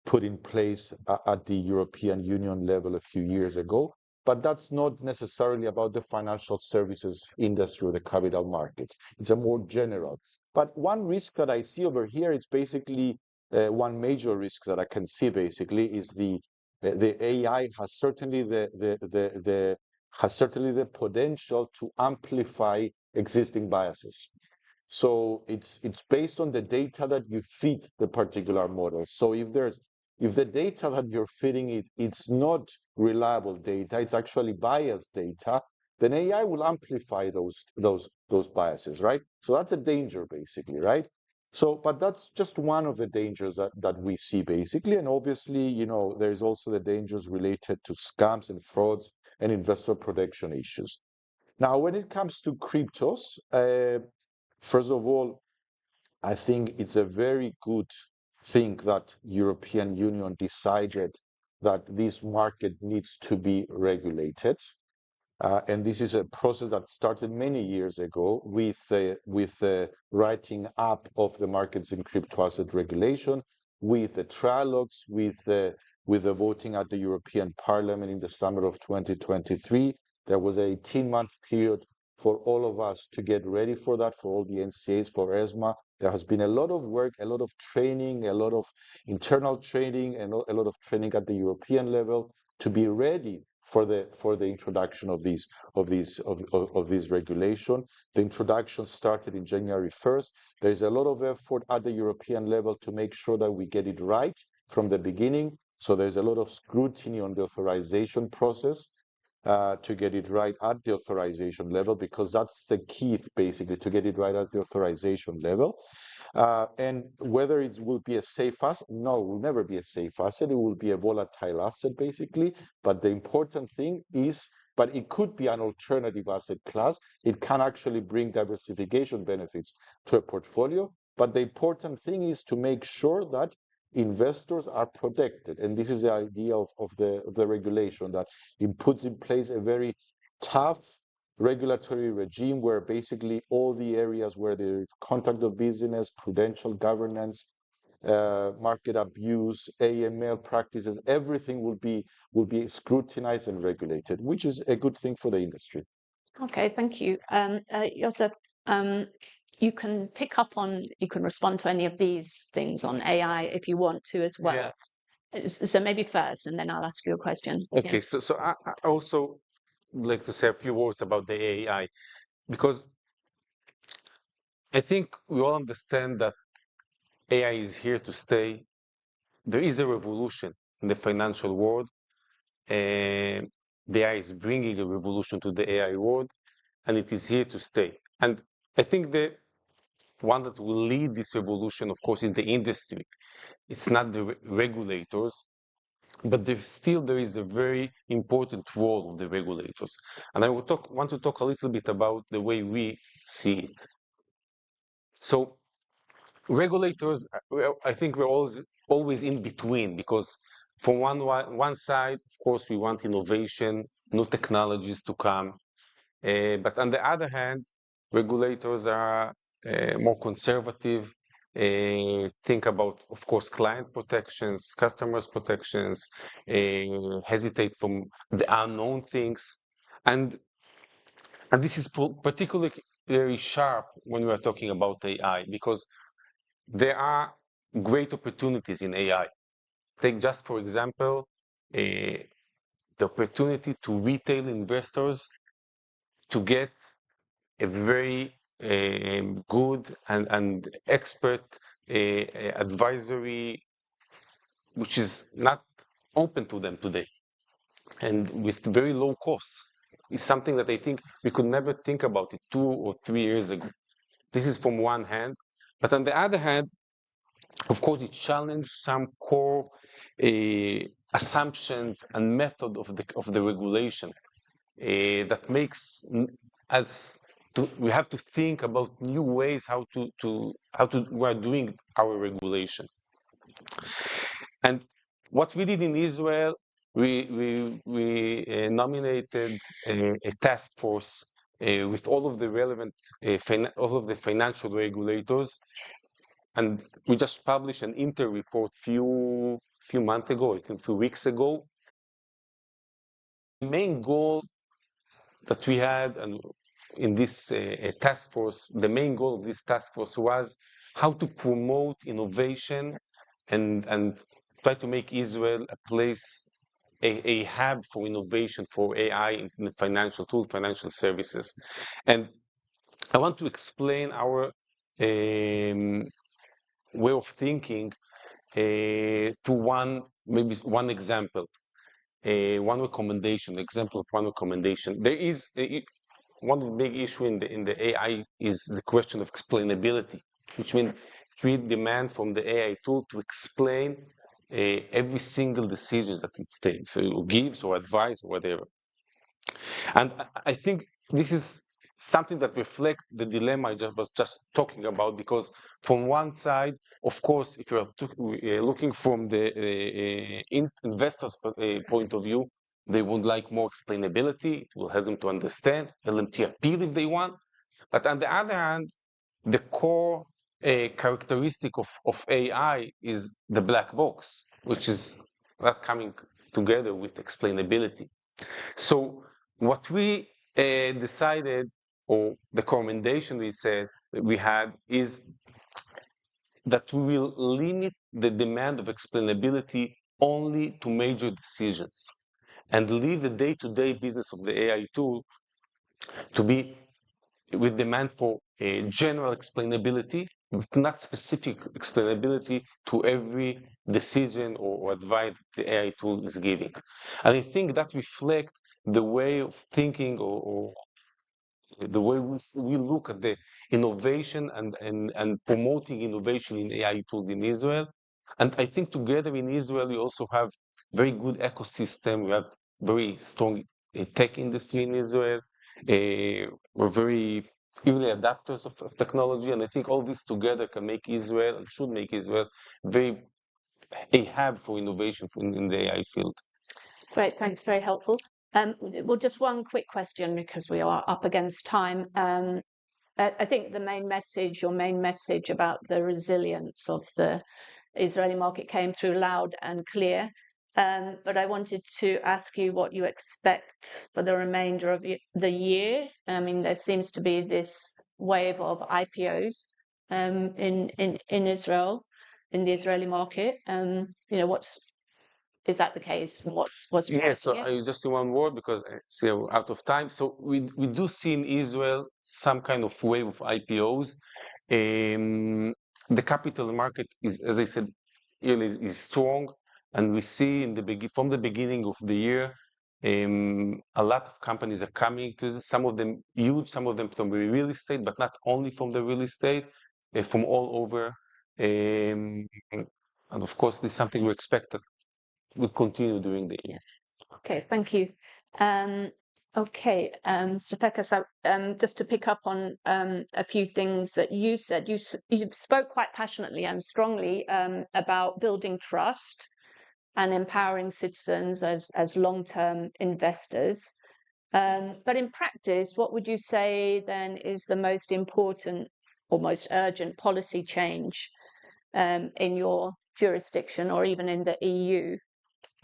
put in place at the European Union level a few years ago, but that's not necessarily about the financial services industry or the capital market. It's a more general. But one risk that I see over here, it's basically one major risk that I can see basically is the AI has certainly the potential to amplify existing biases. So it's based on the data that you feed the particular model. So if the data that you're feeding it's not reliable data, it's actually biased data, then AI will amplify those biases, right? So that's a danger basically, right? So, but that's just one of the dangers that we see basically. And obviously, you know, there's also the dangers related to scams and frauds and investor protection issues. Now, when it comes to cryptos, first of all, I think it's a very good thing that European Union decided that this market needs to be regulated. And this is a process that started many years ago with the writing up of the markets in crypto asset regulation, with the trilogues, with the voting at the European Parliament in the summer of 2023. There was an 18-month period for all of us to get ready for that, for all the NCAs, for ESMA. There has been a lot of work, a lot of training, a lot of internal training, and a lot of training at the European level to be ready for the introduction of this regulation. The introduction started in January 1st. There is a lot of effort at the European level to make sure that we get it right from the beginning. So there's a lot of scrutiny on the authorization process to get it right at the authorization level, because that's the key, basically, to get it right at the authorization level. And whether it will be a safe asset, no, it will never be a safe asset. It will be a volatile asset, basically. But the important thing is, but it could be an alternative asset class. It can actually bring diversification benefits to a portfolio. But the important thing is to make sure that investors are protected. And this is the idea of the regulation, that it puts in place a very tough regulatory regime where basically all the areas where there is conduct of business, prudential governance, market abuse, AML practices, everything will be scrutinized and regulated, which is a good thing for the industry. Okay, thank you. Joseph, you can respond to any of these things on AI if you want to as well. Yeah. So maybe first, and then I'll ask you a question. Okay, yeah. So I also like to say a few words about the AI, because I think we all understand that AI is here to stay. There is a revolution in the financial world, and the AI is bringing a revolution to the AI world, and it is here to stay. And I think the one that will lead this revolution, of course, is the industry. It's not the regulators, but there is a very important role of the regulators. And I want to talk a little bit about the way we see it. So regulators, I think we're always in between, because from one side, of course, we want innovation, new technologies to come. But on the other hand, regulators are more conservative, think about, of course, client protections, customers protections, hesitate from the unknown things. And this is particularly very sharp when we are talking about AI, because there are great opportunities in AI. Take just, for example, the opportunity to retail investors to get a very good and expert advisory, which is not open to them today, and with very low costs. Is something that I think we could never think about it 2 or 3 years ago. This is from one hand, but on the other hand, of course, it challenged some core assumptions and method of the regulation that makes us we have to think about new ways how we are doing our regulation. And what we did in Israel, we nominated a task force with all of the relevant, all of the financial regulators, and we just published an inter-report few months ago, I think a few weeks ago. The main goal that we had and in this task force, the main goal of this task force was how to promote innovation and try to make Israel a place, a hub for innovation for AI in the financial tools, financial services. And I want to explain our way of thinking through maybe one example, one recommendation, example of one recommendation. There is one big issue in the AI is the question of explainability, which means create demand from the AI tool to explain every single decision that it takes, or gives or advice or whatever. And I think this is something that reflects the dilemma I was just talking about, because from one side, of course, if you're looking from the investor's point of view, they would like more explainability. It will help them to understand, help them to appeal if they want. But on the other hand, the core characteristic of AI is the black box, which is not coming together with explainability. So what we decided, or the recommendation we had, is that we will limit the demand of explainability only to major decisions and leave the day-to-day business of the AI tool to be with demand for a general explainability, but not specific explainability to every decision or advice the AI tool is giving. And I think that reflects the way of thinking or the way we look at the innovation and promoting innovation in AI tools in Israel. And I think together in Israel, we also have very good ecosystem. We have very strong tech industry in Israel. We're very early adapters of technology, and I think all this together can make Israel, and should make Israel, a hub for innovation in the AI field. Great, thanks, very helpful. Well, just one quick question because we are up against time. I think your main message about the resilience of the Israeli market came through loud and clear. But I wanted to ask you what you expect for the remainder of the year. I mean, there seems to be this wave of IPOs in Israel, in the Israeli market. Is that the case? What's yeah? So just in one word, because we're out of time. So we do see in Israel some kind of wave of IPOs. The capital market is, as I said, is strong. And we see from the beginning of the year, a lot of companies are coming to, some of them huge, some of them from the real estate, but not only from the real estate, from all over. And of course, this is something we expect that will continue during the year. Okay, thank you. Okay, Mr. Pekas, just to pick up on a few things that you said. You spoke quite passionately and strongly about building trust and empowering citizens as long-term investors. But in practice, what would you say then is the most important or most urgent policy change in your jurisdiction or even in the EU,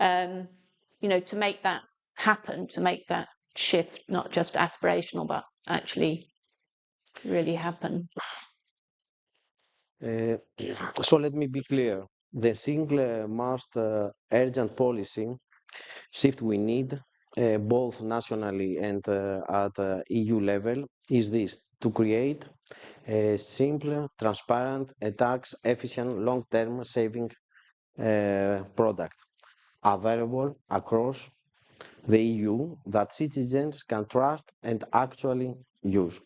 to make that happen, to make that shift not just aspirational, but actually really happen? So let me be clear. The single most urgent policy shift we need, both nationally and at EU level, is this: to create a simple, transparent, tax-efficient, long-term saving product available across the EU that citizens can trust and actually use.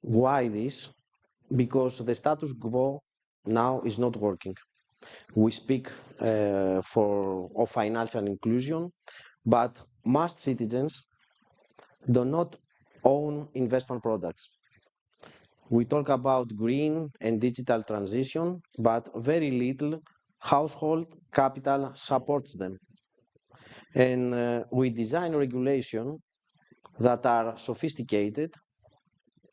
Why this? Because the status quo now is not working. We speak of financial inclusion, but most citizens do not own investment products. We talk about green and digital transition, but very little household capital supports them. And we design regulation that are sophisticated,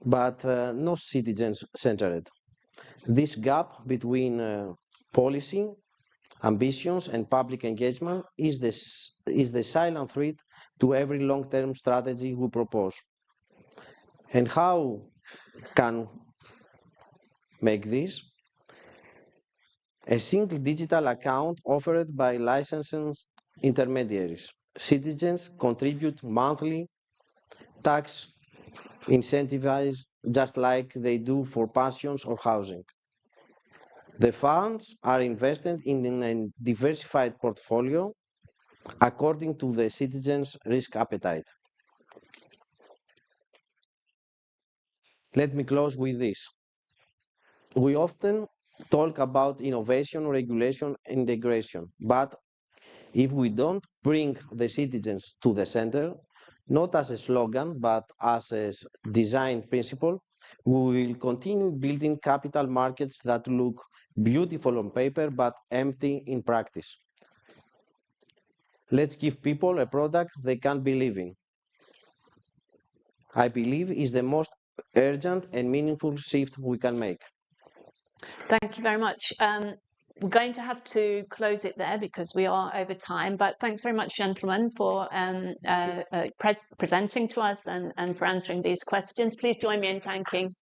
but not citizen-centered. This gap between policy, ambitions, and public engagement is the silent threat to every long-term strategy we propose. And how can make this? A single digital account offered by licensed intermediaries. Citizens contribute monthly, tax incentivized just like they do for pensions or housing. The funds are invested in a diversified portfolio according to the citizens' risk appetite. Let me close with this. We often talk about innovation, regulation, integration, but if we don't bring the citizens to the center, not as a slogan, but as a design principle, we will continue building capital markets that look beautiful on paper, but empty in practice. Let's give people a product they can believe in. I believe is the most urgent and meaningful shift we can make. Thank you very much. We're going to have to close it there because we are over time, but thanks very much, gentlemen, for presenting to us and for answering these questions. Please join me in thanking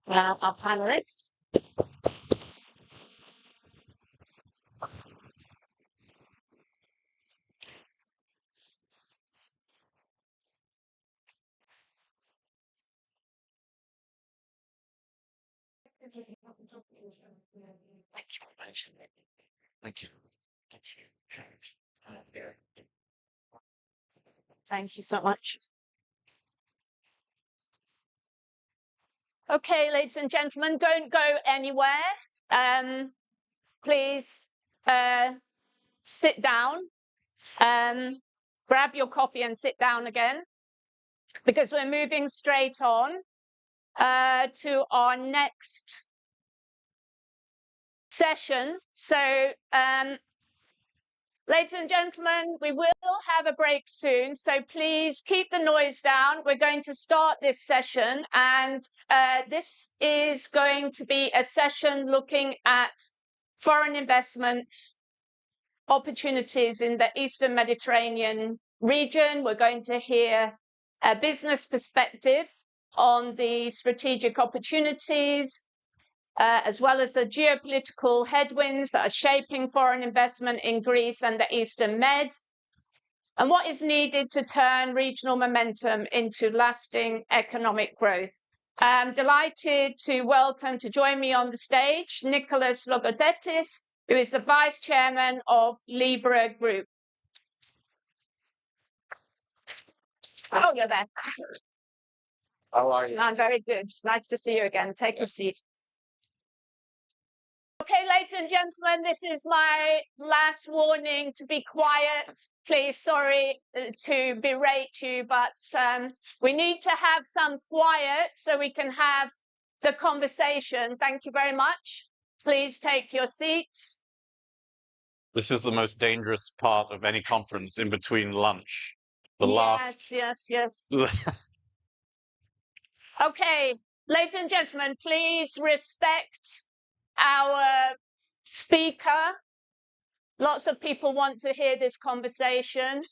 our panelists. Thank you very much. Thank you. Thank you so much. Okay, ladies and gentlemen, don't go anywhere. Please sit down. Grab your coffee and sit down again, because we're moving straight on to our next session. So, ladies and gentlemen, we will have a break soon, so please keep the noise down. We're going to start this session, and this is going to be a session looking at foreign investment opportunities in the Eastern Mediterranean region. We're going to hear a business perspective on the strategic opportunities, as well as the geopolitical headwinds that are shaping foreign investment in Greece and the Eastern Med, and what is needed to turn regional momentum into lasting economic growth. I'm delighted to welcome to join me on the stage Nicholas Logothetis, who is the Vice Chairman of Libra Group. Oh, you're there. How are you? I'm very good. Nice to see you again. Take a seat. Okay, ladies and gentlemen, this is my last warning to be quiet. Please, sorry to berate you, but we need to have some quiet so we can have the conversation. Thank you very much. Please take your seats. This is the most dangerous part of any conference, in between lunch. The last. Yes. Okay, ladies and gentlemen, please respect our speaker. Lots of people want to hear this conversation,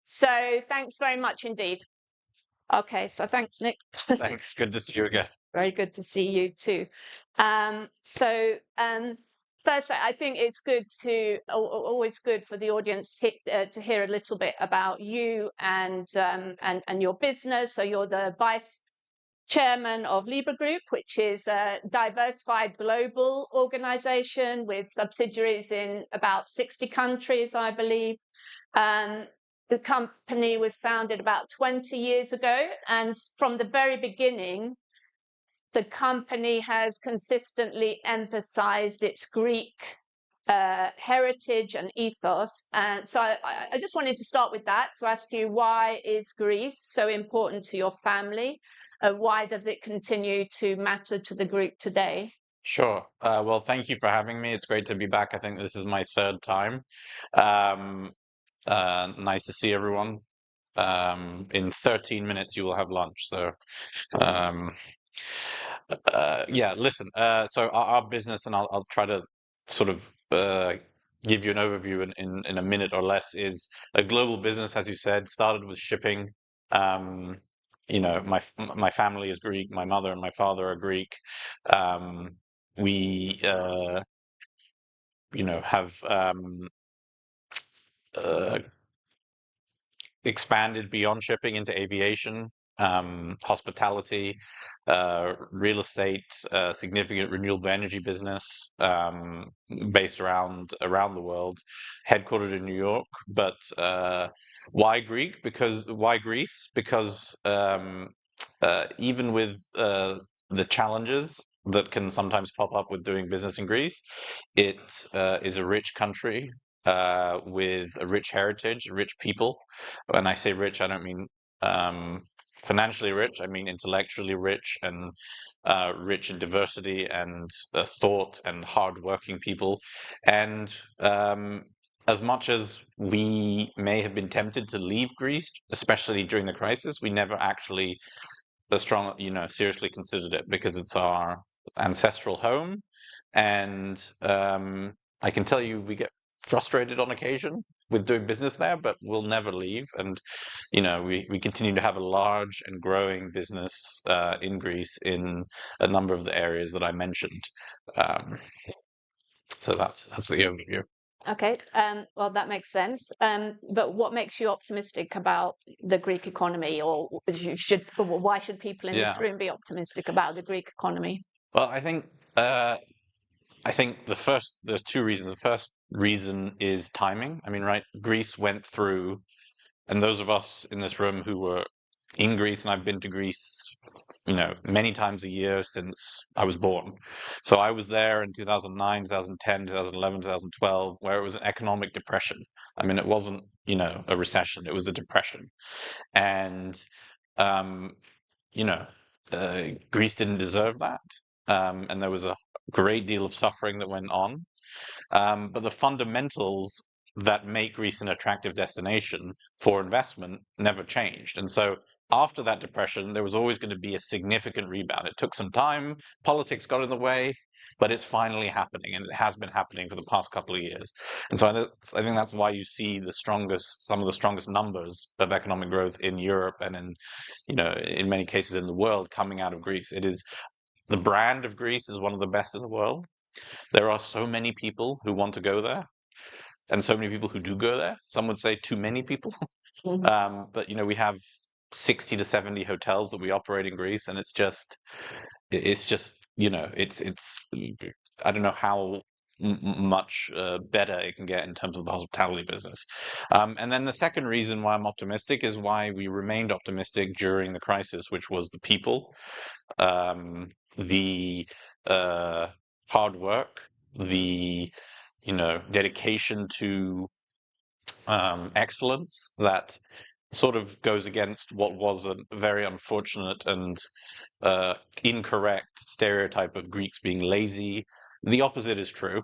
so thanks very much indeed. Okay, so thanks, Nick. Thanks, good to see you again. Very good to see you too. First, I think it's good to always good for the audience to hear a little bit about you and your business. So you're the Vice Chairman of Libra Group, which is a diversified global organization with subsidiaries in about 60 countries, I believe. The company was founded about 20 years ago, and from the very beginning, the company has consistently emphasized its Greek heritage and ethos. And so I just wanted to start with that, to ask you, why is Greece so important to your family? why does it continue to matter to the group today? Sure. Well, thank you for having me. It's great to be back. I think this is my third time. Nice to see everyone. In 13 minutes, you will have lunch. So, yeah, listen. So our business, and I'll try to sort of give you an overview in a minute or less, is a global business, as you said, started with shipping. You know, my family is Greek. My mother and my father are Greek. We, you know, have expanded beyond shipping into aviation, hospitality, real estate, significant renewable energy business, based around the world, headquartered in New York. But why Greece? Because even with the challenges that can sometimes pop up with doing business in Greece, it is a rich country with a rich heritage, rich people. When I say rich, I don't mean financially rich. I mean intellectually rich, and rich in diversity and thought and hardworking people. And as much as we may have been tempted to leave Greece, especially during the crisis, we never actually seriously considered it, because it's our ancestral home. And I can tell you, we get frustrated on occasion with doing business there, but we'll never leave. And we continue to have a large and growing business in Greece in a number of the areas that I mentioned. So that's the overview. Okay, well, that makes sense. But what makes you optimistic about the Greek economy, or why should people in this room be optimistic about the Greek economy? Well, I think there's two reasons. The first reason is timing. I mean, right, Greece went through, and those of us in this room who were in Greece, and I've been to Greece, many times a year since I was born. So I was there in 2009, 2010, 2011, 2012, where it was an economic depression. I mean, it wasn't, a recession, it was a depression. And, Greece didn't deserve that. And there was a great deal of suffering that went on. But the fundamentals that make Greece an attractive destination for investment never changed. And so after that depression, there was always going to be a significant rebound. It took some time, politics got in the way, but it's finally happening, and it has been happening for the past couple of years. And so I think that's why you see some of the strongest numbers of economic growth in Europe and in many cases in the world coming out of Greece. It is the brand of Greece is one of the best in the world. There are so many people who want to go there, and so many people who do go there. Some would say too many people. But we have 60 to 70 hotels that we operate in Greece, and it's just I don't know how much better it can get in terms of the hospitality business. And then the second reason why I'm optimistic is why we remained optimistic during the crisis, which was the people, the hard work, the dedication to excellence that sort of goes against what was a very unfortunate and incorrect stereotype of Greeks being lazy. The opposite is true.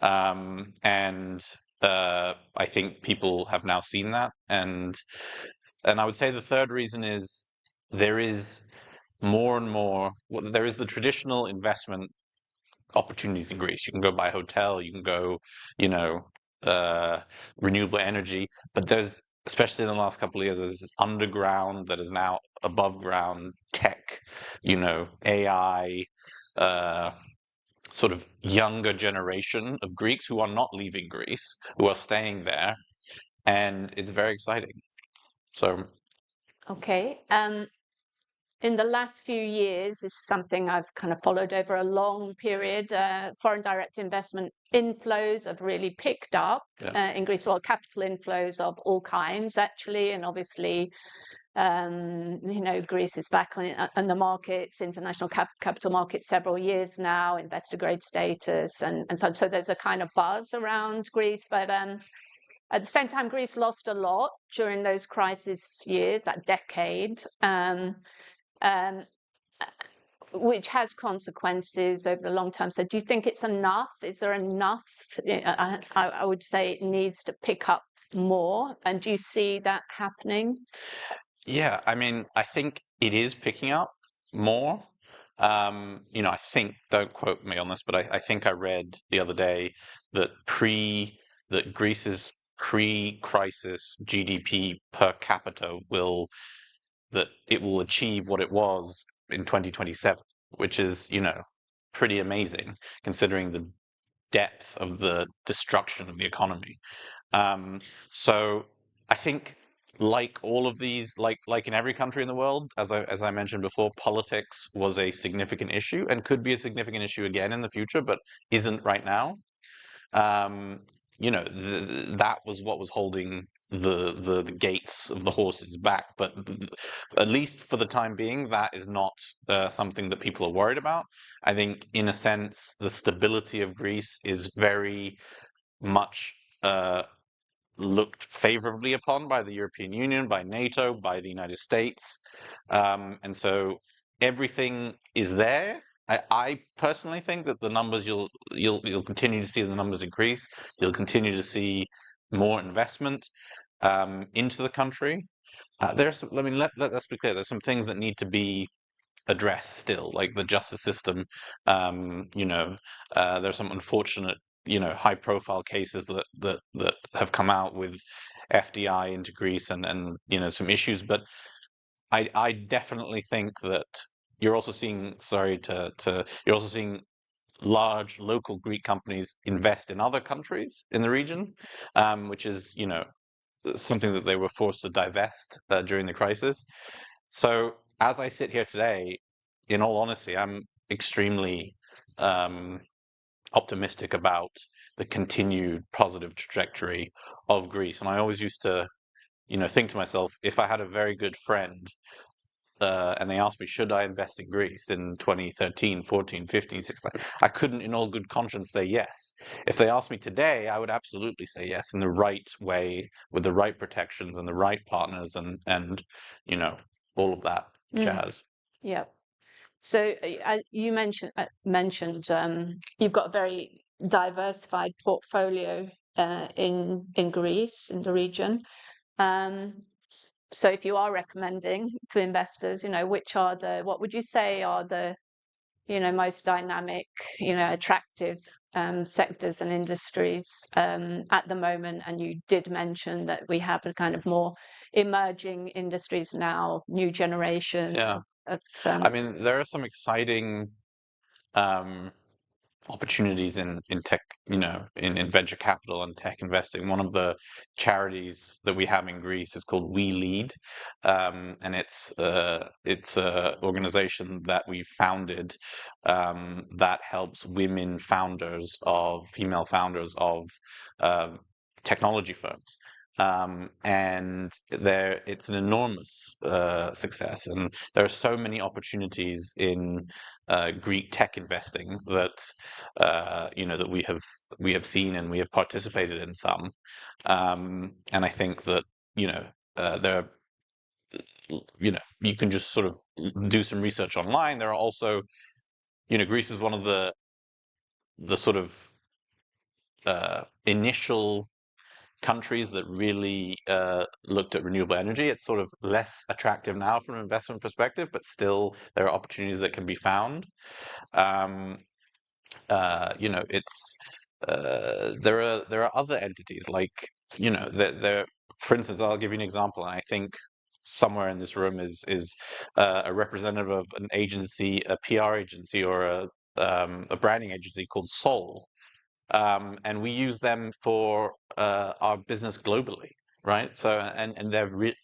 And I think people have now seen that. And I would say the third reason is there is more and more, there is the traditional investment opportunities in Greece. You can go buy a hotel, you can go, renewable energy, but there's, especially in the last couple of years, there's underground that is now above ground tech, AI, sort of younger generation of Greeks who are not leaving Greece, who are staying there, and it's very exciting. So, okay. In the last few years, this is something I've kind of followed over a long period. Foreign direct investment inflows have really picked up in Greece. Well, capital inflows of all kinds, actually, and obviously, Greece is back on the markets, international capital markets, several years now, investor grade status, and so there's a kind of buzz around Greece. But at the same time, Greece lost a lot during those crisis years, that decade. um, which has consequences over the long term. So do you think it's enough? Is there enough? I would say it needs to pick up more. And do you see that happening? Yeah, I mean, I think it is picking up more. I think, don't quote me on this, but I think I read the other day that Greece's pre-crisis GDP per capita will achieve what it was in 2027, which is, pretty amazing considering the depth of the destruction of the economy. So I think, like all of these, like in every country in the world, as I mentioned before, politics was a significant issue and could be a significant issue again in the future, but isn't right now. That was what was holding the gates of the horses back. But at least for the time being, that is not something that people are worried about. I think, in a sense, the stability of Greece is very much looked favorably upon by the European Union, by NATO, by the United States, and so everything is there. I personally think that the numbers you'll continue to see the numbers increase. You'll continue to see more investment into the country. There's some, I mean, let's be clear. There's some things that need to be addressed still, like the justice system. There's some unfortunate, high-profile cases that have come out with FDI into Greece and some issues. But I definitely think that you're also seeing, you're also seeing large local Greek companies invest in other countries in the region, which is, something that they were forced to divest during the crisis. So as I sit here today, in all honesty, I'm extremely optimistic about the continued positive trajectory of Greece. And I always used to, think to myself, if I had a very good friend and they asked me, should I invest in Greece in 2013, 14, 15, 16, I couldn't in all good conscience say yes. If they asked me today, I would absolutely say yes in the right way, with the right protections and the right partners and all of that jazz. Yeah. So you mentioned you've got a very diversified portfolio in Greece, in the region. So if you are recommending to investors, what would you say are the, most dynamic, attractive sectors and industries at the moment? And you did mention that we have a kind of more emerging industries now, new generation. Yeah. I mean, there are some exciting opportunities in tech, in venture capital and tech investing. One of the charities that we have in Greece is called We Lead, and it's a organization that we founded that helps female founders of technology firms. And it's an enormous success, and there are so many opportunities in Greek tech investing that that we have seen, and we have participated in some, and I think that there you can just sort of do some research online. There are also, Greece is one of the sort of initial countries that really looked at renewable energy. It's sort of less attractive now from an investment perspective, but still there are opportunities that can be found. It's there are other entities like there. For instance, I'll give you an example, and I think somewhere in this room is a representative of an agency, a PR agency, or a branding agency called Sol. And we use them for our business globally, right? So, and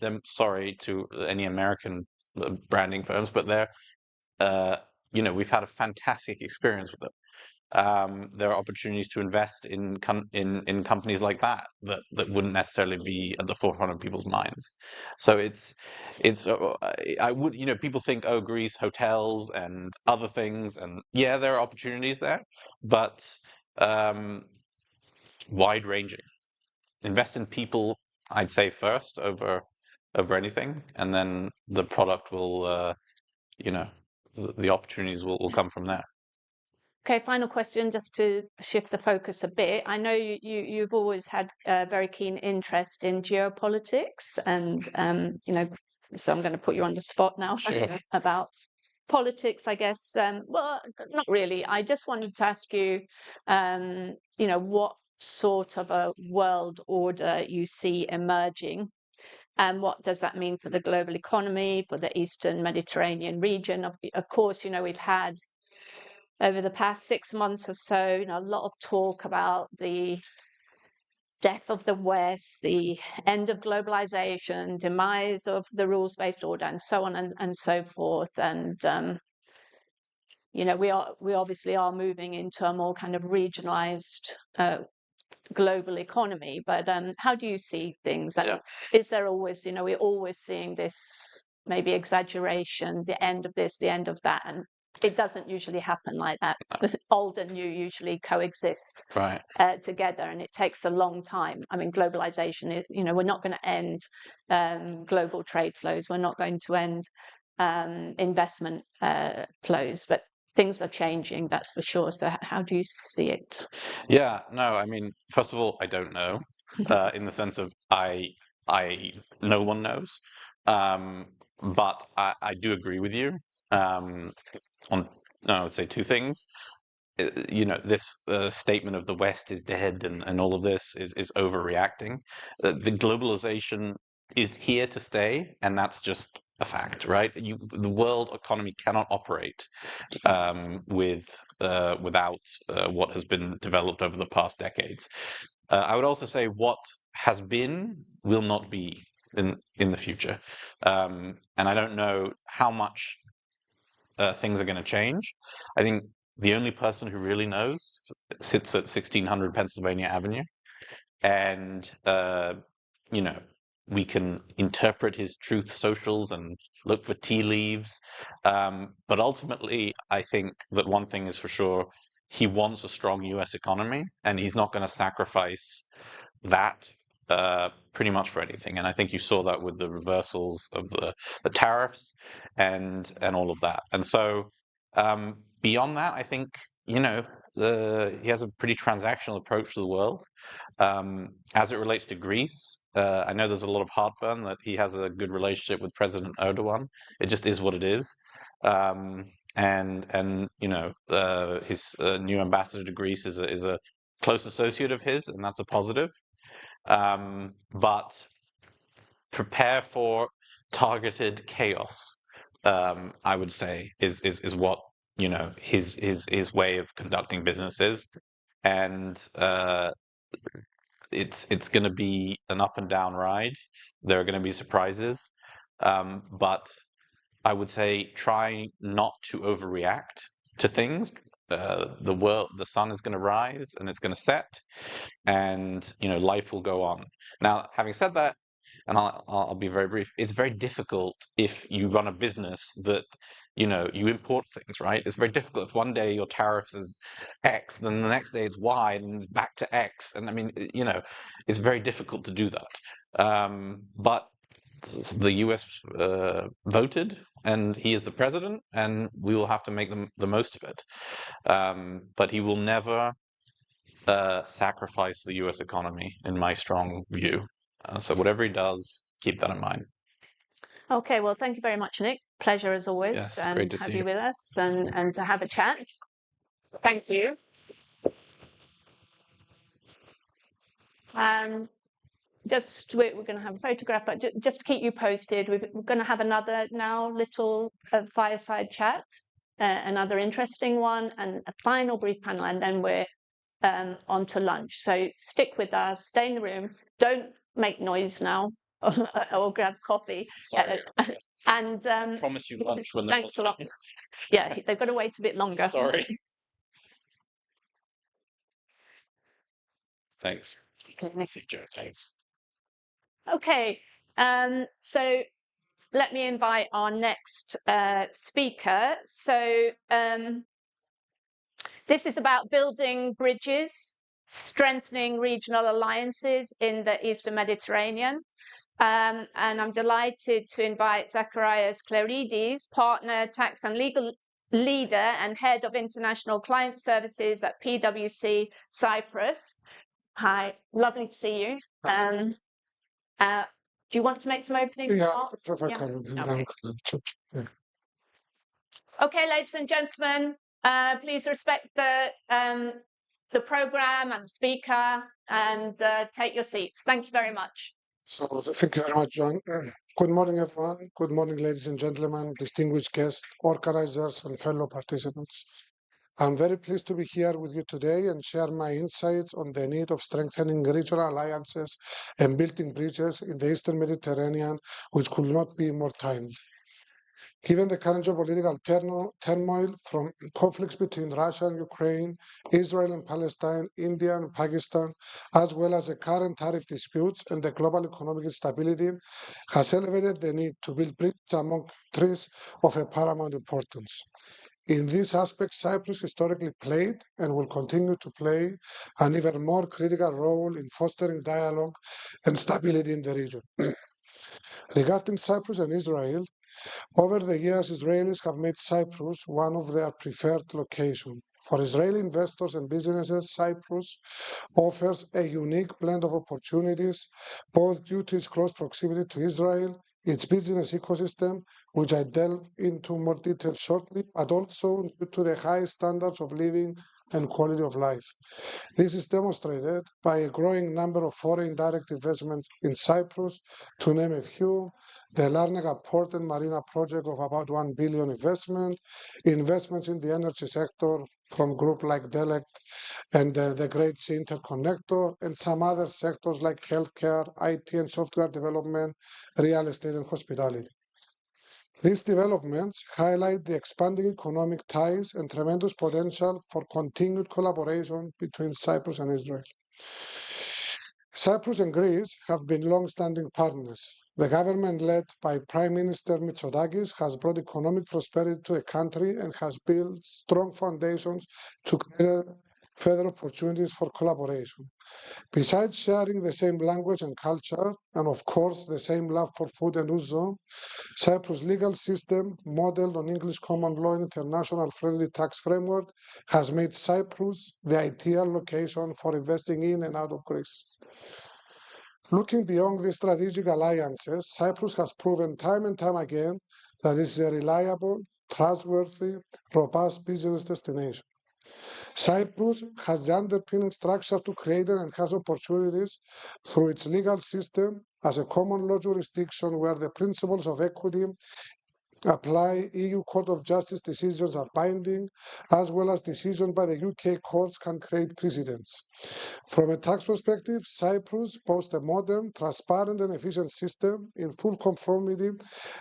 them. Sorry to any American branding firms, but they're, we've had a fantastic experience with them. There are opportunities to invest in companies like that wouldn't necessarily be at the forefront of people's minds. So I would, people think, oh, Greece, hotels and other things, and yeah, there are opportunities there, but wide-ranging. Invest in people, I'd say, first over anything, and then the product will you know, the opportunities will come from there. Okay, final question, just to shift the focus a bit. I know you've always had a very keen interest in geopolitics, and you know, so I'm going to put you on the spot now about politics, I guess. Well, not really. I just wanted to ask you, you know, what sort of a world order you see emerging, and what does that mean for the global economy, for the Eastern Mediterranean region? Of course, you know, we've had over the past 6 months or so, you know, a lot of talk about the death of the West, the end of globalization, demise of the rules-based order, and so on and so forth. And you know, we obviously are moving into a more kind of regionalized global economy. But how do you see things? And is there always, you know, we're always seeing this maybe exaggeration, the end of this, the end of that, and it doesn't usually happen like that. Old and new usually coexist together, and it takes a long time. I mean, globalization, you know, we're not going to end global trade flows. We're not going to end investment flows, but things are changing, that's for sure. So how do you see it? Yeah, no, I mean, first of all, I don't know, in the sense of no one knows. But I do agree with you. I would say two things. You know, this statement of the West is dead and all of this is overreacting. The globalization is here to stay, and that's just a fact, right? The world economy cannot operate without what has been developed over the past decades. I would also say what has been will not be in the future, and I don't know how much things are going to change. I think the only person who really knows sits at 1600 Pennsylvania Avenue, and you know, we can interpret his truth socials and look for tea leaves, but ultimately, I think that one thing is for sure: he wants a strong U.S. economy, and he's not going to sacrifice that pretty much for anything. And I think you saw that with the reversals of the tariffs and all of that. And so beyond that, I think, you know, he has a pretty transactional approach to the world. As it relates to Greece, I know there's a lot of heartburn that he has a good relationship with President Erdogan. It just is what it is. And you know, his new ambassador to Greece is a close associate of his, and that's a positive. But prepare for targeted chaos, I would say, is what, you know, his way of conducting business is. And it's going to be an up and down ride. There are going to be surprises, but I would say try not to overreact to things. The sun is going to rise and it's going to set, and you know, life will go on. Now, having said that, and I'll be very brief, it's very difficult if you run a business that, you know, you import things, right? It's very difficult if one day your tariffs is X, then the next day it's Y, and it's back to X. And I mean, you know, it's very difficult to do that. But the US voted, and he is the president, and we will have to make the most of it. But he will never sacrifice the US economy, in my strong view. So whatever he does, keep that in mind. Okay, well, thank you very much, Nick. Pleasure as always. Yes, great to have see you you with us and to have a chat. Thank you. We're going to have a photograph, but just to keep you posted, we're going to have another now little fireside chat, another interesting one, and a final brief panel, and then we're on to lunch. So stick with us, stay in the room, don't make noise now, or grab coffee. Sorry. And I promise you lunch when thanks a lot. Yeah, they've got to wait a bit longer. Sorry. Thanks. Thanks. Okay, so let me invite our next speaker. So this is about building bridges, strengthening regional alliances in the Eastern Mediterranean. And I'm delighted to invite Zacharias Kleridis, partner, tax and legal leader and head of international client services at PwC Cyprus. Hi, lovely to see you. Do you want to make some opening remarks? Okay, ladies and gentlemen, please respect the program and the speaker and take your seats. Thank you very much. So thank you very much, John. Good morning, everyone. Good morning, ladies and gentlemen, distinguished guests, organizers, and fellow participants. I'm very pleased to be here with you today and share my insights on the need of strengthening regional alliances and building bridges in the Eastern Mediterranean, which could not be more timely. Given the current geopolitical turmoil from conflicts between Russia and Ukraine, Israel and Palestine, India and Pakistan, as well as the current tariff disputes and the global economic instability, has elevated the need to build bridges among countries of a paramount importance. In this aspect, Cyprus historically played and will continue to play an even more critical role in fostering dialogue and stability in the region. Regarding Cyprus and Israel, over the years, Israelis have made Cyprus one of their preferred locations. For Israeli investors and businesses, Cyprus offers a unique blend of opportunities, both due to its close proximity to Israel, its business ecosystem, which I delve into more detail shortly, but also due to the high standards of living and quality of life. This is demonstrated by a growing number of foreign direct investments in Cyprus, to name a few: the Larnaca Port and Marina project of about 1 billion investment, investments in the energy sector from groups like Delek and the Great Sea Interconnector, and some other sectors like healthcare, IT and software development, real estate and hospitality. These developments highlight the expanding economic ties and tremendous potential for continued collaboration between Cyprus and Israel. Cyprus and Greece have been long-standing partners. The government led by Prime Minister Mitsotakis has brought economic prosperity to the country and has built strong foundations to create further opportunities for collaboration. Besides sharing the same language and culture, and of course the same love for food and ouzo, Cyprus' legal system, modeled on English common law and international friendly tax framework, has made Cyprus the ideal location for investing in and out of Greece. Looking beyond these strategic alliances, Cyprus has proven time and time again that it is a reliable, trustworthy, robust business destination. Cyprus has the underpinning structure to create and enhance opportunities through its legal system as a common law jurisdiction where the principles of equity apply. EU Court of Justice decisions are binding, as well as decisions by the UK courts can create precedents. From a tax perspective, Cyprus boasts a modern, transparent and efficient system in full conformity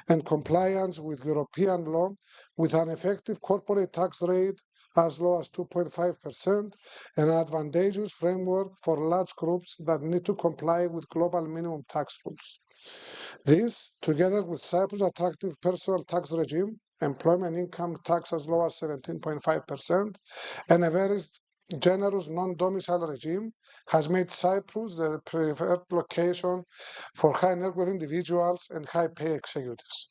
and compliance with European law, with an effective corporate tax rate as low as 2.5% and an advantageous framework for large groups that need to comply with global minimum tax rules. This, together with Cyprus' attractive personal tax regime, employment income tax as low as 17.5%, and a very generous non-domicile regime, has made Cyprus the preferred location for high net worth individuals and high pay executives.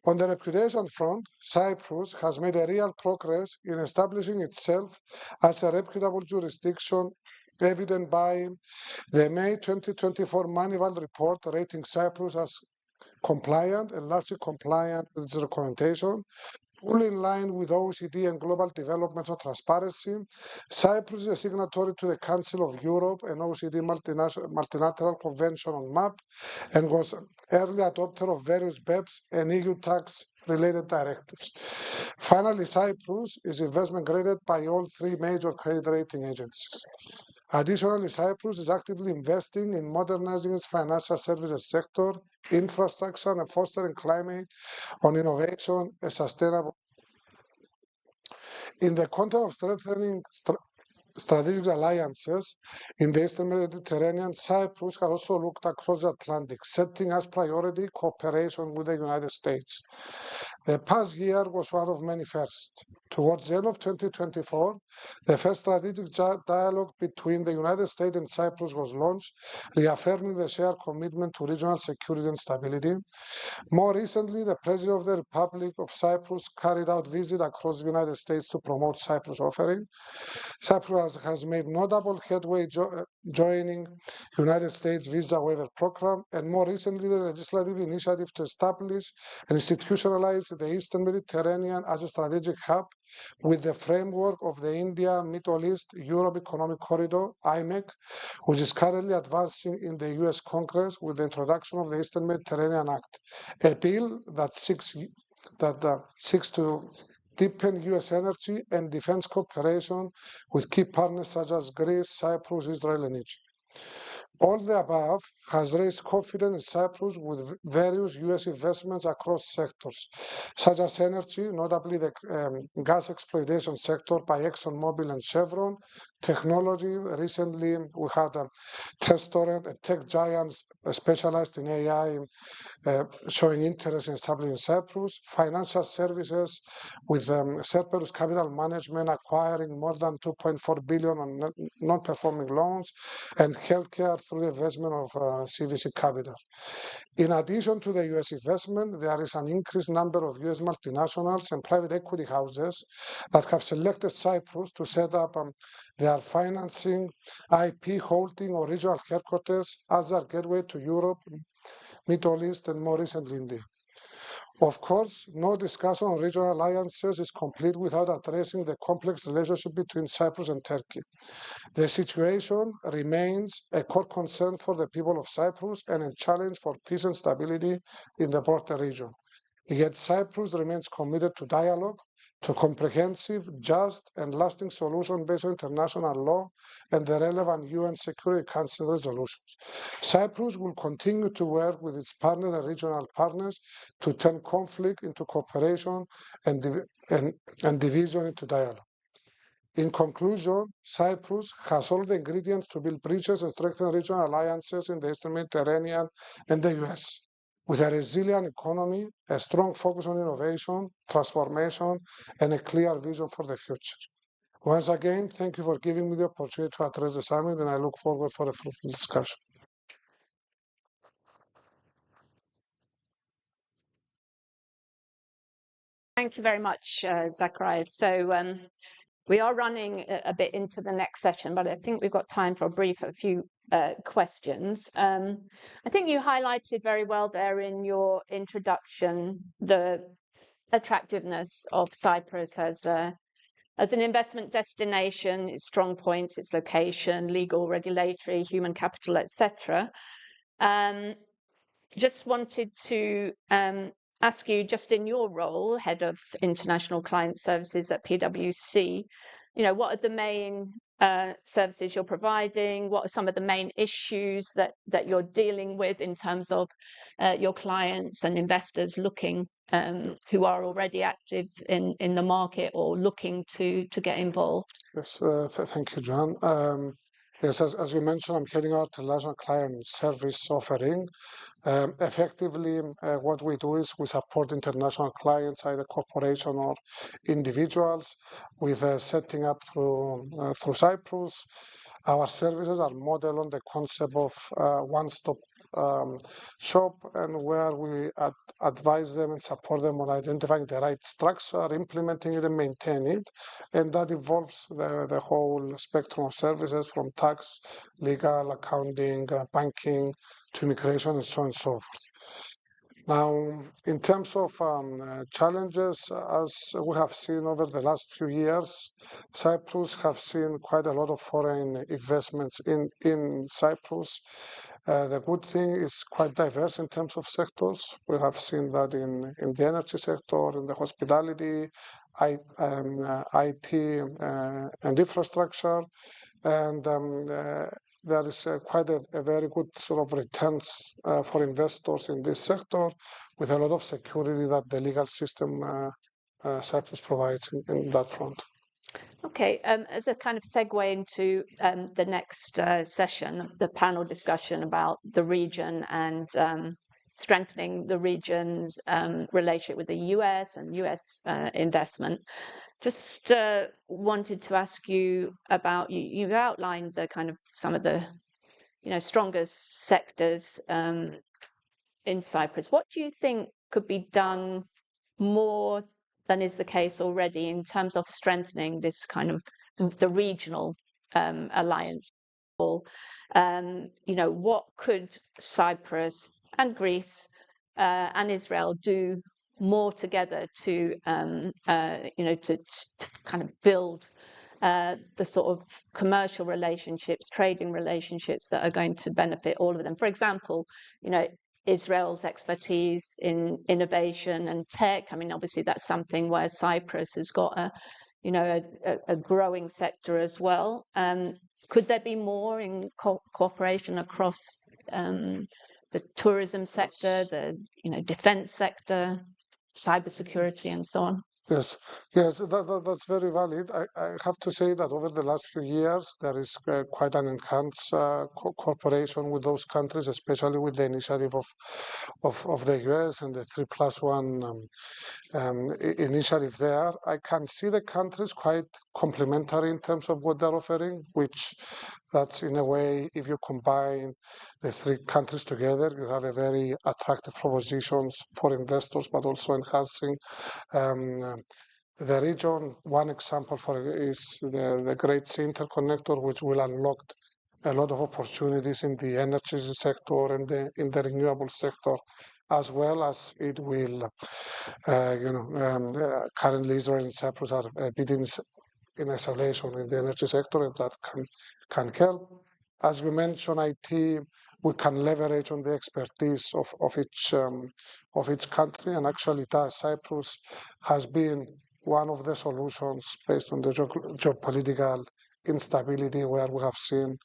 On the reputation front, Cyprus has made a real progress in establishing itself as a reputable jurisdiction, evident by the May 2024 Moneyval report rating Cyprus as compliant and largely compliant with its recommendation, fully in line with OECD and global developments on transparency. Cyprus is a signatory to the Council of Europe and OECD Multilateral Convention on MAP and was early adopter of various BEPS and EU tax-related directives. Finally, Cyprus is investment graded by all three major credit rating agencies. Additionally, Cyprus is actively investing in modernizing its financial services sector, infrastructure, and fostering climate on innovation and sustainable. In the context of strengthening strategic alliances in the Eastern Mediterranean, Cyprus has also looked across the Atlantic, setting as priority cooperation with the United States. The past year was one of many firsts. Towards the end of 2024, the first strategic dialogue between the United States and Cyprus was launched, reaffirming the shared commitment to regional security and stability. More recently, the President of the Republic of Cyprus carried out visits across the United States to promote Cyprus' offering. Cyprus has made notable headway joining the United States Visa Waiver Program, and more recently, the legislative initiative to establish and institutionalize the Eastern Mediterranean as a strategic hub with the framework of the India, Middle East, Europe Economic Corridor, IMEC, which is currently advancing in the US Congress with the introduction of the Eastern Mediterranean Act, a bill that seeks to deepen US energy and defense cooperation with key partners such as Greece, Cyprus, Israel, and Egypt. All the above has raised confidence in Cyprus with various US investments across sectors, such as energy, notably the gas exploitation sector by ExxonMobil and Chevron, technology. Recently, we had Testorent, a tech giant specialized in AI, showing interest in establishing Cyprus, financial services with Cerberus Capital Management acquiring more than 2.4 billion on non-performing loans, and healthcare through the investment of CVC Capital. In addition to the US investment, there is an increased number of US multinationals and private equity houses that have selected Cyprus to set up their financing, IP holding or regional headquarters as their gateway to Europe, Middle East, and more recently India. Of course, no discussion on regional alliances is complete without addressing the complex relationship between Cyprus and Turkey. The situation remains a core concern for the people of Cyprus and a challenge for peace and stability in the border region. Yet Cyprus remains committed to dialogue, to comprehensive, just, and lasting solution based on international law and the relevant UN Security Council resolutions. Cyprus will continue to work with its partners and regional partners to turn conflict into cooperation and division into dialogue. In conclusion, Cyprus has all the ingredients to build bridges and strengthen regional alliances in the Eastern Mediterranean and the US. With a resilient economy, a strong focus on innovation, transformation, and a clear vision for the future. Once again, thank you for giving me the opportunity to address the summit, and I look forward for a fruitful discussion. Thank you very much, Zacharias. So we are running a bit into the next session, but I think we've got time for a few questions. I think you highlighted very well there in your introduction the attractiveness of Cyprus as an investment destination, its strong points, its location, legal, regulatory, human capital, etc. Just wanted to ask you, just in your role, Head of International Client Services at PwC, what are the main services you're providing? What are some of the main issues that you're dealing with in terms of your clients and investors looking, who are already active in the market or looking to get involved? Yes, thank you, John. Yes, as you mentioned, I'm heading our international client service offering. Effectively, what we do is we support international clients, either corporation or individuals, with setting up through Cyprus. Our services are modeled on the concept of one-stop shop, and where we advise them and support them on identifying the right structure, implementing it, and maintaining it. And that involves the whole spectrum of services, from tax, legal, accounting, banking, to immigration, and so on and so forth. Now, in terms of challenges, as we have seen over the last few years, Cyprus have seen quite a lot of foreign investments in Cyprus. The good thing is quite diverse in terms of sectors. We have seen that in the energy sector, in the hospitality, IT, and infrastructure, and there is quite a very good sort of returns for investors in this sector, with a lot of security that the legal system Cyprus provides in that front. Okay, as a kind of segue into the next session, the panel discussion about the region and strengthening the region's relationship with the US and US investment. Just wanted to ask you about, you've outlined the kind of some of the strongest sectors in Cyprus. What do you think could be done more than is the case already in terms of strengthening this kind of the regional alliance? What could Cyprus and Greece and Israel do more together to kind of build the sort of commercial relationships, trading relationships that are going to benefit all of them? For example, Israel's expertise in innovation and tech. I mean, obviously that's something where Cyprus has got a growing sector as well. Could there be more in cooperation across the tourism sector, the defense sector, cybersecurity, and so on? Yes, that's very valid. I have to say that over the last few years, there is quite an enhanced cooperation with those countries, especially with the initiative of the US and the 3+1 initiative there. I can see the countries quite complementary in terms of what they're offering, which that's in a way, if you combine the three countries together, you have a very attractive propositions for investors, but also enhancing the region. One example is the Great Sea Interconnector, which will unlock a lot of opportunities in the energy sector and in the renewable sector, as well as it will, currently Israel and Cyprus are bidding in isolation in the energy sector, and that can help. As you mentioned, IT, we can leverage on the expertise of each country, and actually Cyprus has been one of the solutions based on the geopolitical instability, where we have seen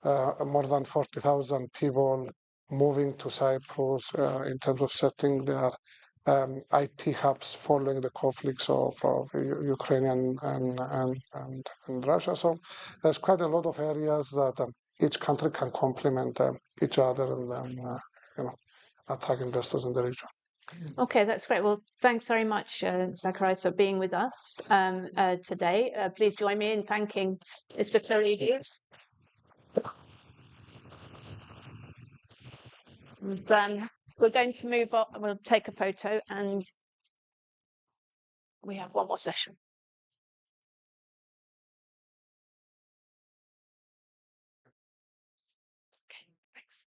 more than 40,000 people moving to Cyprus in terms of setting their IT hubs following the conflicts of Ukraine and Russia. So there's quite a lot of areas that each country can complement each other and then attract investors in the region. Okay, that's great. Well, thanks very much, Zacharias, for being with us today. Please join me in thanking Mr. Clarides. We're going to move on. We'll take a photo, and we have one more session. Okay, thanks.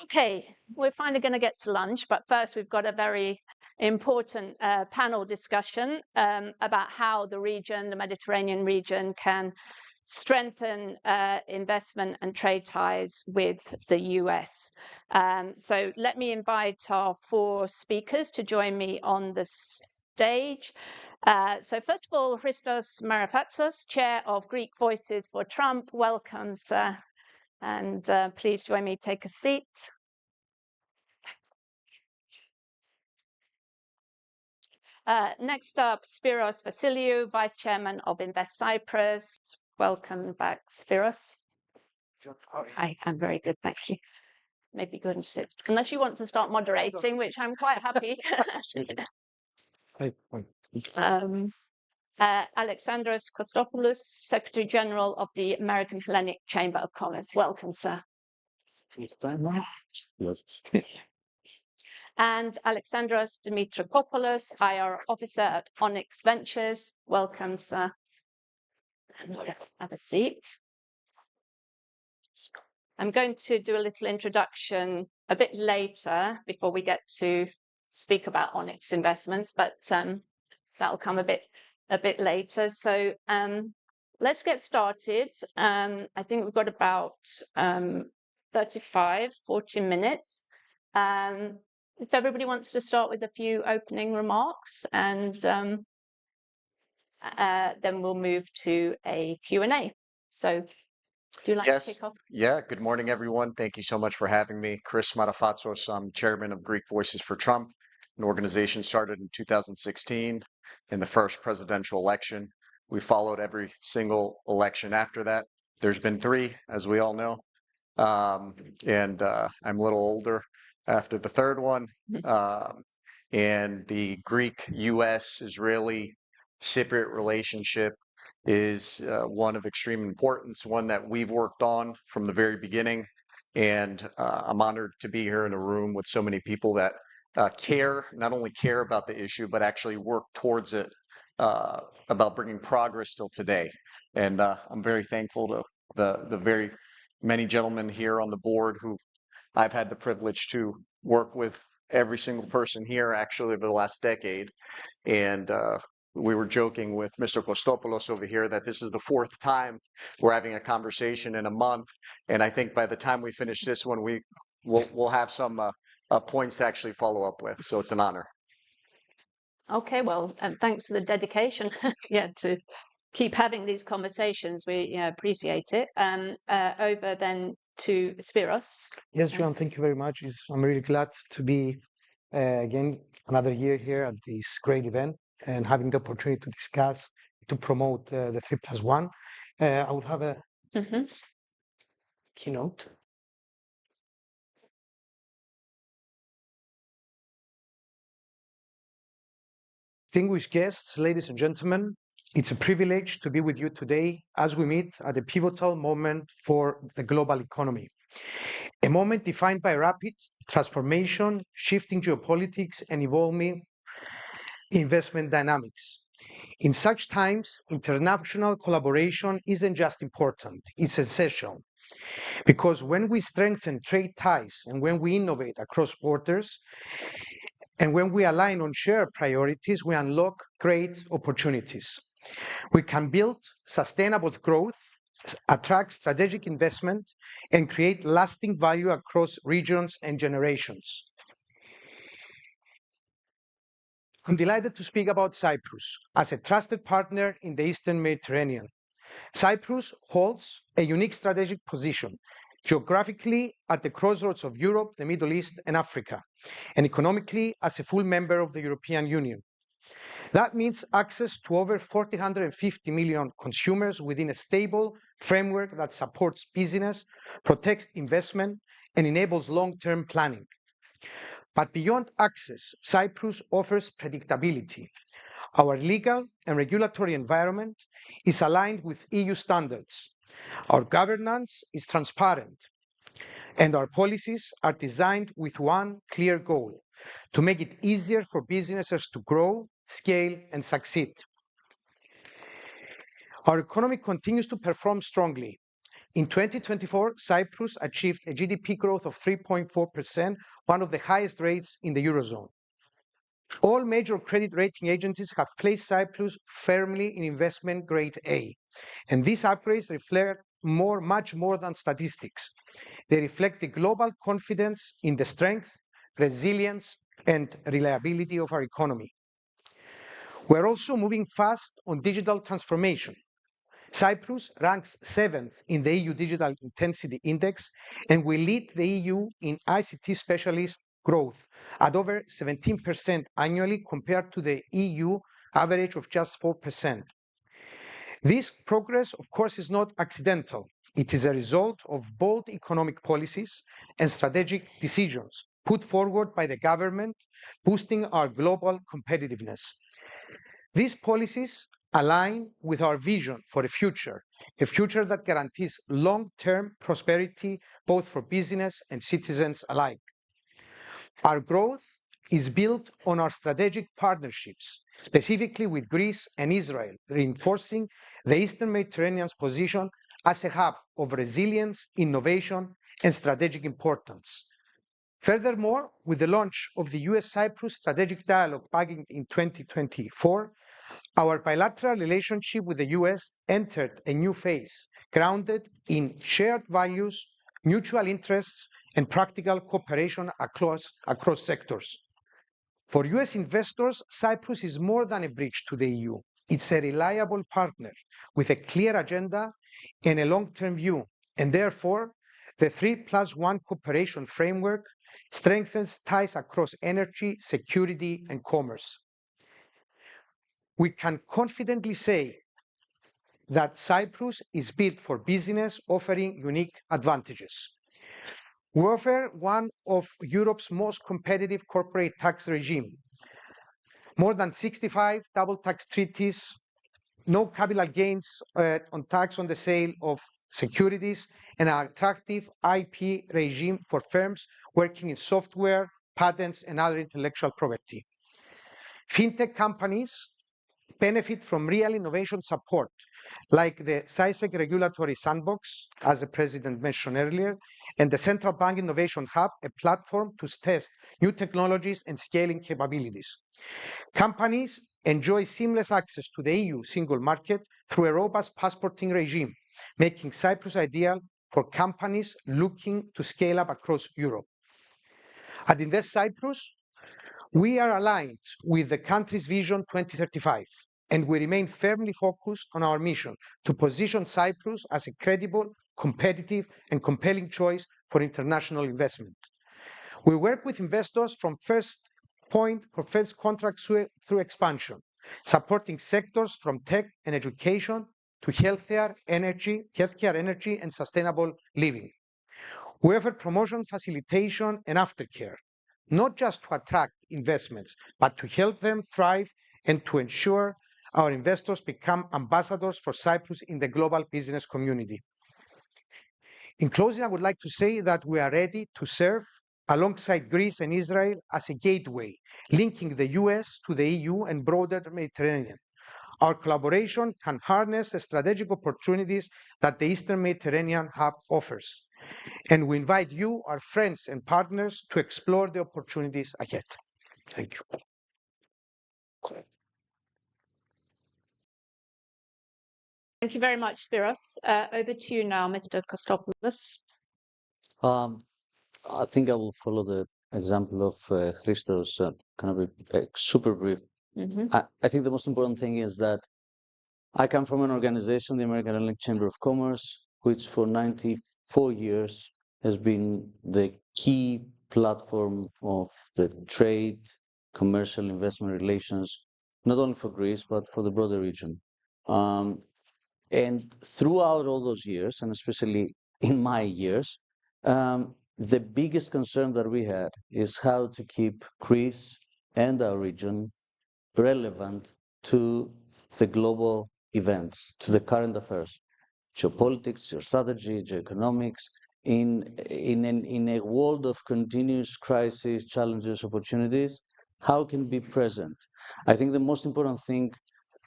Okay, we're finally going to get to lunch, but first we've got a very important panel discussion about how the region, the Mediterranean region, can strengthen investment and trade ties with the US. So let me invite our four speakers to join me on the stage. So first of all, Christos Marafatsos, Chair of Greek Voices for Trump. Welcome, sir. And please join me, take a seat. Next up, Spyros Vassiliou, Vice Chairman of Invest Cyprus. Welcome back, Spyros. Hi, I'm very good, thank you. Maybe go and sit, unless you want to start moderating, which I'm quite happy. Alexandros Kostopoulos, Secretary General of the American Hellenic Chamber of Commerce. Welcome, sir. And Alexandros Dimitrakopoulos, IR Officer at Onyx Ventures. Welcome, sir. Have a seat. I'm going to do a little introduction a bit later before we get to speak about Onyx Investments, but that'll come a bit later. So let's get started. I think we've got about 40 minutes. If everybody wants to start with a few opening remarks, and then we'll move to a Q&A. So do you like to kick off? Yeah, good morning, everyone. Thank you so much for having me. Chris Marafatsos, I'm chairman of Greek Voices for Trump, an organization started in 2016 in the first presidential election. We followed every single election after that. There's been 3, as we all know. and I'm a little older after the third one. And the Greek-U.S.-Israeli Cypriot relationship is one of extreme importance, one that we've worked on from the very beginning. And I'm honored to be here in a room with so many people that not only care about the issue, but actually work towards it, about bringing progress till today. And I'm very thankful to the very many gentlemen here on the board who I've had the privilege to work with, every single person here actually over the last decade. And we were joking with Mr. Kostopoulos over here that this is the fourth time we're having a conversation in a month. And I think by the time we finish this one, we'll have some points to actually follow up with. So it's an honor. Okay, well, and thanks for the dedication, to keep having these conversations. We appreciate it. Over then to Spiros. Yes, Joan, thank you very much. I'm really glad to be again another year here at this great event and having the opportunity to discuss, to promote the 3+1. I will have a keynote. Distinguished guests, ladies and gentlemen, it's a privilege to be with you today as we meet at a pivotal moment for the global economy. A moment defined by rapid transformation, shifting geopolitics, and evolving investment dynamics. In such times, international collaboration isn't just important, it's essential. Because when we strengthen trade ties and when we innovate across borders, and when we align on shared priorities, we unlock great opportunities. We can build sustainable growth, attract strategic investment, and create lasting value across regions and generations. I'm delighted to speak about Cyprus as a trusted partner in the Eastern Mediterranean. Cyprus holds a unique strategic position, geographically at the crossroads of Europe, the Middle East, and Africa, and economically as a full member of the European Union. That means access to over 450 million consumers within a stable framework that supports business, protects investment, and enables long-term planning. But beyond access, Cyprus offers predictability. Our legal and regulatory environment is aligned with EU standards. Our governance is transparent, and our policies are designed with one clear goal: to make it easier for businesses to grow, scale, and succeed. Our economy continues to perform strongly. In 2024, Cyprus achieved a GDP growth of 3.4%, one of the highest rates in the Eurozone. All major credit rating agencies have placed Cyprus firmly in investment grade A, and these upgrades reflect much more than statistics. They reflect the global confidence in the strength, resilience, and reliability of our economy. We're also moving fast on digital transformation. Cyprus ranks 7th in the EU Digital Intensity Index, and we lead the EU in ICT specialist growth at over 17% annually compared to the EU average of just 4%. This progress, of course, is not accidental. It is a result of bold economic policies and strategic decisions put forward by the government, boosting our global competitiveness. These policies align with our vision for a future that guarantees long-term prosperity both for business and citizens alike. Our growth is built on our strategic partnerships, specifically with Greece and Israel, reinforcing the Eastern Mediterranean's position as a hub of resilience, innovation, and strategic importance. Furthermore, with the launch of the US-Cyprus Strategic Dialogue back in 2024, our bilateral relationship with the US entered a new phase, grounded in shared values, mutual interests, and practical cooperation across sectors. For US investors, Cyprus is more than a bridge to the EU. It's a reliable partner with a clear agenda and a long-term view, and therefore, the 3+1 cooperation framework strengthens ties across energy, security, and commerce. We can confidently say that Cyprus is built for business, offering unique advantages. We offer one of Europe's most competitive corporate tax regime. More than 65 double tax treaties, no capital gains on tax on the sale of securities, and an attractive IP regime for firms working in software, patents, and other intellectual property. Fintech companies benefit from real innovation support, like the CySec Regulatory Sandbox, as the President mentioned earlier, and the Central Bank Innovation Hub, a platform to test new technologies and scaling capabilities. Companies enjoy seamless access to the EU single market through a robust passporting regime, making Cyprus ideal for companies looking to scale up across Europe. At Invest Cyprus, we are aligned with the country's Vision 2035, and we remain firmly focused on our mission to position Cyprus as a credible, competitive, and compelling choice for international investment. We work with investors from first point for first contracts through expansion, supporting sectors from tech and education to healthcare, energy, and sustainable living. We offer promotion, facilitation, and aftercare, not just to attract investments, but to help them thrive and to ensure our investors become ambassadors for Cyprus in the global business community. In closing, I would like to say that we are ready to serve alongside Greece and Israel as a gateway, linking the US to the EU and broader Mediterranean. Our collaboration can harness the strategic opportunities that the Eastern Mediterranean hub offers. And we invite you, our friends and partners, to explore the opportunities ahead. Thank you. Thank you very much, Spiros. Over to you now, Mr. Kostopoulos. I think I will follow the example of Christos, kind of super brief. I think the most important thing is that I come from an organization, the American Atlantic Chamber of Commerce, which for 94 years has been the key platform of the trade, commercial investment relations, not only for Greece, but for the broader region. And throughout all those years, and especially in my years, the biggest concern that we had is how to keep Greece and our region relevant to the global events, to the current affairs, geopolitics, geostrategy, geoeconomics, in a world of continuous crises, challenges, opportunities, how can be present? I think the most important thing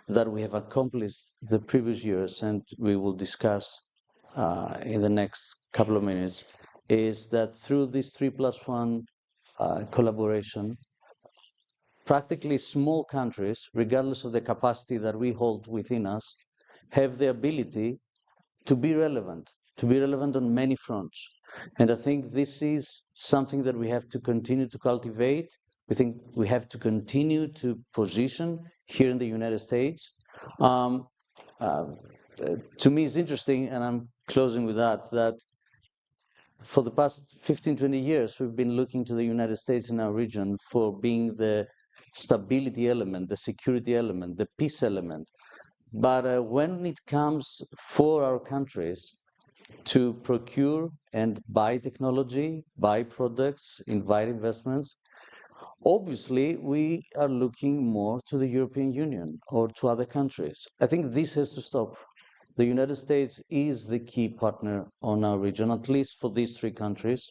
that we have accomplished the previous years, and we will discuss in the next couple of minutes, is that through this 3+1 collaboration, practically small countries, regardless of the capacity that we hold within us, have the ability to be relevant on many fronts. And I think this is something that we have to continue to cultivate. We think we have to continue to position here in the United States. To me, it's interesting, and I'm closing with that for the past 15, 20 years, we've been looking to the United States in our region for being the stability element, the security element, the peace element. But when it comes for our countries to procure and buy technology, buy products, invite investments, obviously we are looking more to the European Union or to other countries. I think this has to stop. The United States is the key partner on our region, at least for these three countries.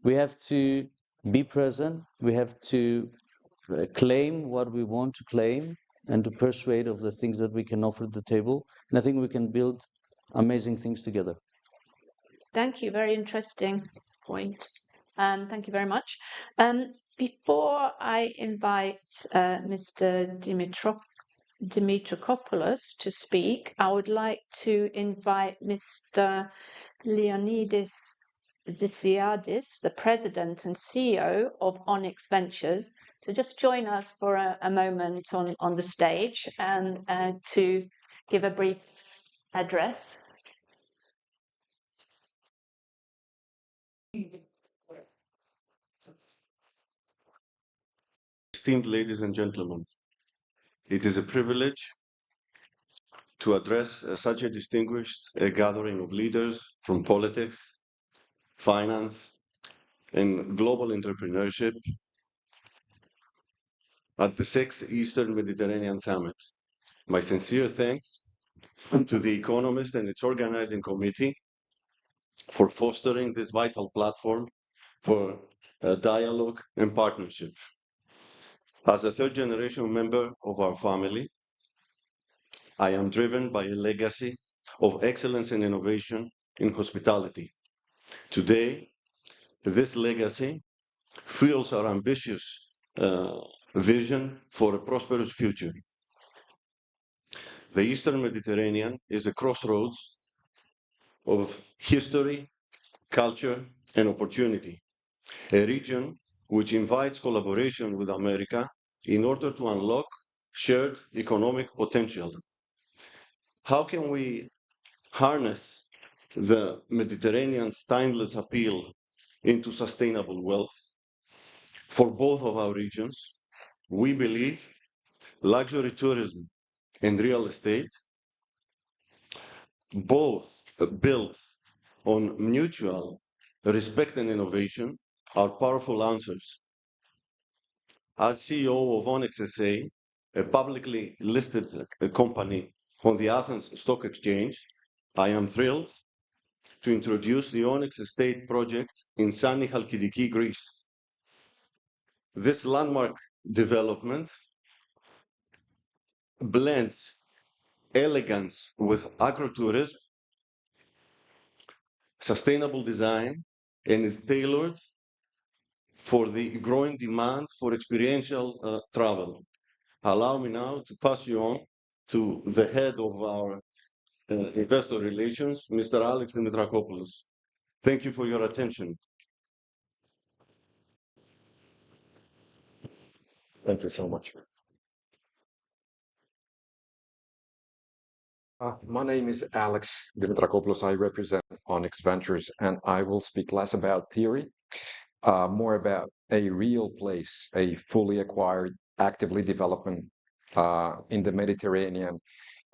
We have to be present. We have to claim what we want to claim and to persuade of the things that we can offer at the table. And I think we can build amazing things together. Thank you. Very interesting points. Thank you very much. Before I invite Mr. Dimitrakopoulos to speak, I would like to invite Mr. Leonidas Zisiadis, the President and CEO of Onyx Ventures, to just join us for a moment on the stage and to give a brief address. Esteemed ladies and gentlemen, it is a privilege to address such a distinguished gathering of leaders from politics, finance, and global entrepreneurship at the 6th Eastern Mediterranean Summit. My sincere thanks to The Economist and its organizing committee for fostering this vital platform for dialogue and partnership. As a third-generation member of our family, I am driven by a legacy of excellence and innovation in hospitality. Today, this legacy fuels our ambitious vision for a prosperous future. The Eastern Mediterranean is a crossroads of history, culture, and opportunity, a region which invites collaboration with America in order to unlock shared economic potential. How can we harness the Mediterranean's timeless appeal into sustainable wealth? For both of our regions, we believe luxury tourism and real estate, both built on mutual respect and innovation, are powerful answers. As CEO of Onyx SA, a publicly listed company on the Athens Stock Exchange, I am thrilled to introduce the Onyx Estate project in sunny Chalkidiki, Greece. This landmark development blends elegance with agro-tourism, sustainable design, and is tailored for the growing demand for experiential travel. Allow me now to pass you on to the head of our investor relations, Mr. Alex Dimitrakopoulos. Thank you for your attention. Thank you so much. My name is Alex Dimitrakopoulos. I represent Onyx Ventures, and I will speak less about theory, more about a real place, a fully acquired, actively developing in the Mediterranean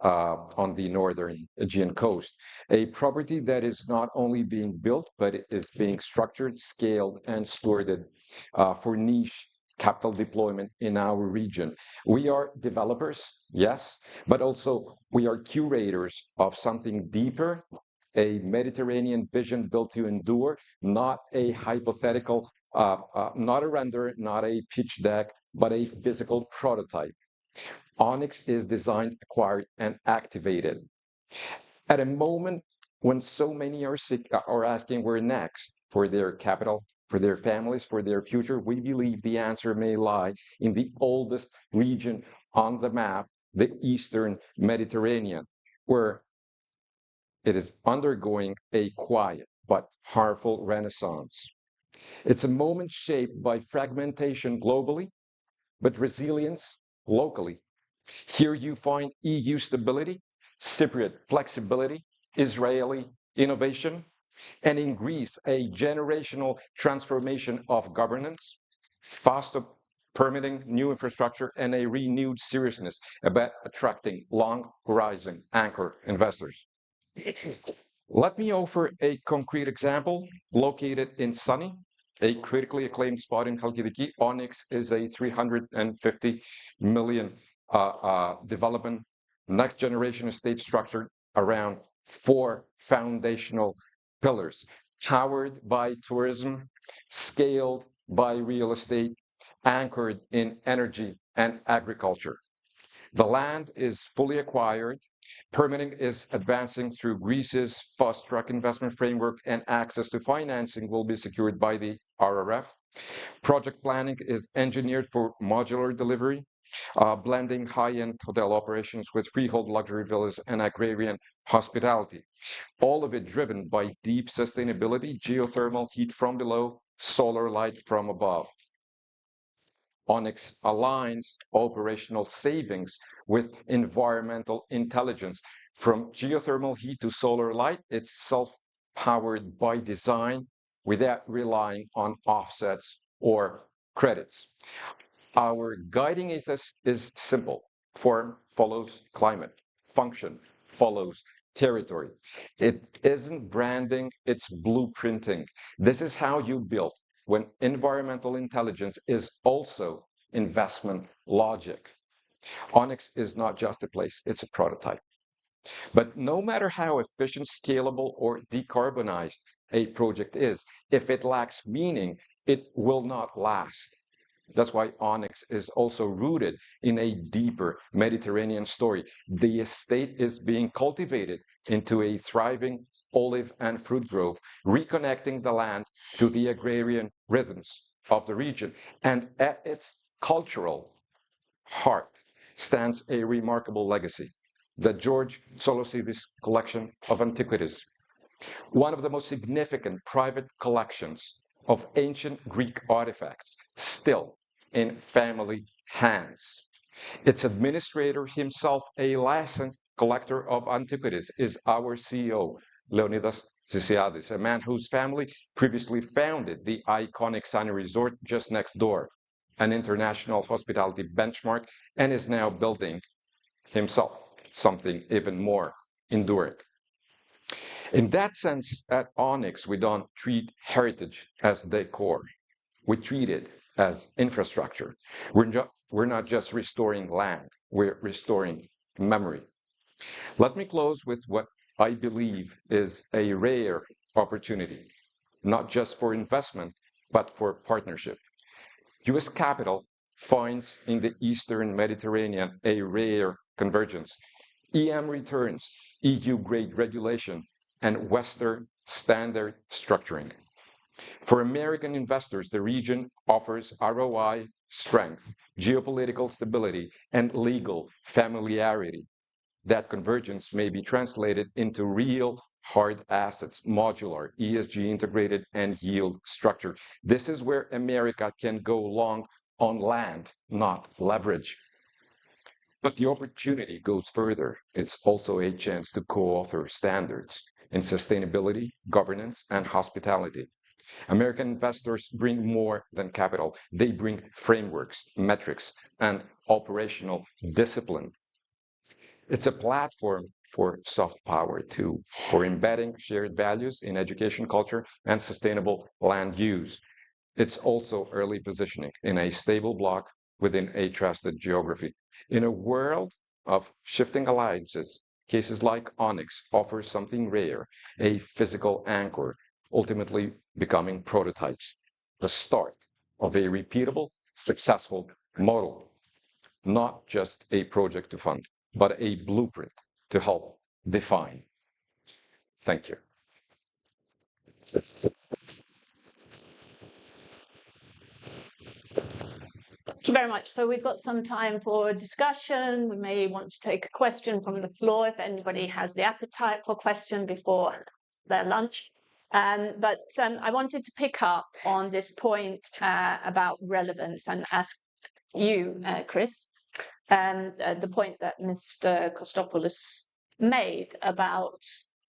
on the northern Aegean coast. A property that is not only being built, but it is being structured, scaled, and stewarded for niche capital deployment in our region. We are developers, yes, but also we are curators of something deeper, a Mediterranean vision built to endure, not a hypothetical, not a render, not a pitch deck, but a physical prototype. Onyx is designed, acquired, and activated. At a moment when so many are asking where next for their capital, for their families, for their future, we believe the answer may lie in the oldest region on the map, the Eastern Mediterranean, where it is undergoing a quiet but powerful renaissance. It's a moment shaped by fragmentation globally, but resilience locally. Here you find EU stability, Cypriot flexibility, Israeli innovation, and in Greece, a generational transformation of governance, faster permitting, new infrastructure, and a renewed seriousness about attracting long-horizon anchor investors. Let me offer a concrete example. Located in sunny, a critically acclaimed spot in Chalkidiki, Onyx is a 350 million development, next generation estate structured around 4 foundational pillars, powered by tourism, scaled by real estate, anchored in energy and agriculture. The land is fully acquired. Permitting is advancing through Greece's fast-track investment framework, and access to financing will be secured by the RRF. Project planning is engineered for modular delivery, blending high-end hotel operations with freehold luxury villas and agrarian hospitality. All of it driven by deep sustainability, geothermal heat from below, solar light from above. Onyx aligns operational savings with environmental intelligence. From geothermal heat to solar light, it's self-powered by design without relying on offsets or credits. Our guiding ethos is simple. Form follows climate. Function follows territory. It isn't branding, it's blueprinting. This is how you build when environmental intelligence is also investment logic. Onyx is not just a place, it's a prototype. But no matter how efficient, scalable, or decarbonized a project is, if it lacks meaning, it will not last. That's why Onyx is also rooted in a deeper Mediterranean story. The estate is being cultivated into a thriving olive and fruit grove, reconnecting the land to the agrarian rhythms of the region. And at its cultural heart stands a remarkable legacy, the George Solosidis collection of antiquities, one of the most significant private collections of ancient Greek artifacts still in family hands. Its administrator, himself a licensed collector of antiquities, is our CEO, Leonidas Zisiadis, a man whose family previously founded the iconic Sani Resort just next door, an international hospitality benchmark, and is now building himself something even more enduring. In that sense, at Onyx, we don't treat heritage as decor. We treat it as infrastructure. We're not just restoring land, we're restoring memory. Let me close with what I believe is a rare opportunity, not just for investment, but for partnership. US capital finds in the Eastern Mediterranean a rare convergence. EM returns, EU-grade regulation, and Western standard structuring. For American investors, the region offers ROI, strength, geopolitical stability, and legal familiarity. That convergence may be translated into real hard assets, modular, ESG integrated, and yield structure. This is where America can go long on land, not leverage. But the opportunity goes further. It's also a chance to co-author standards in sustainability, governance, and hospitality. American investors bring more than capital. They bring frameworks, metrics, and operational discipline. It's a platform for soft power too, for embedding shared values in education, culture, and sustainable land use. It's also early positioning in a stable block within a trusted geography. In a world of shifting alliances, cases like Onyx offer something rare, a physical anchor, ultimately becoming prototypes, the start of a repeatable, successful model, not just a project to fund, but a blueprint to help define. Thank you. Thank you very much. So we've got some time for discussion. We may want to take a question from the floor if anybody has the appetite for a question before their lunch. But I wanted to pick up on this point about relevance and ask you, Chris, the point that Mr. Kostopoulos made about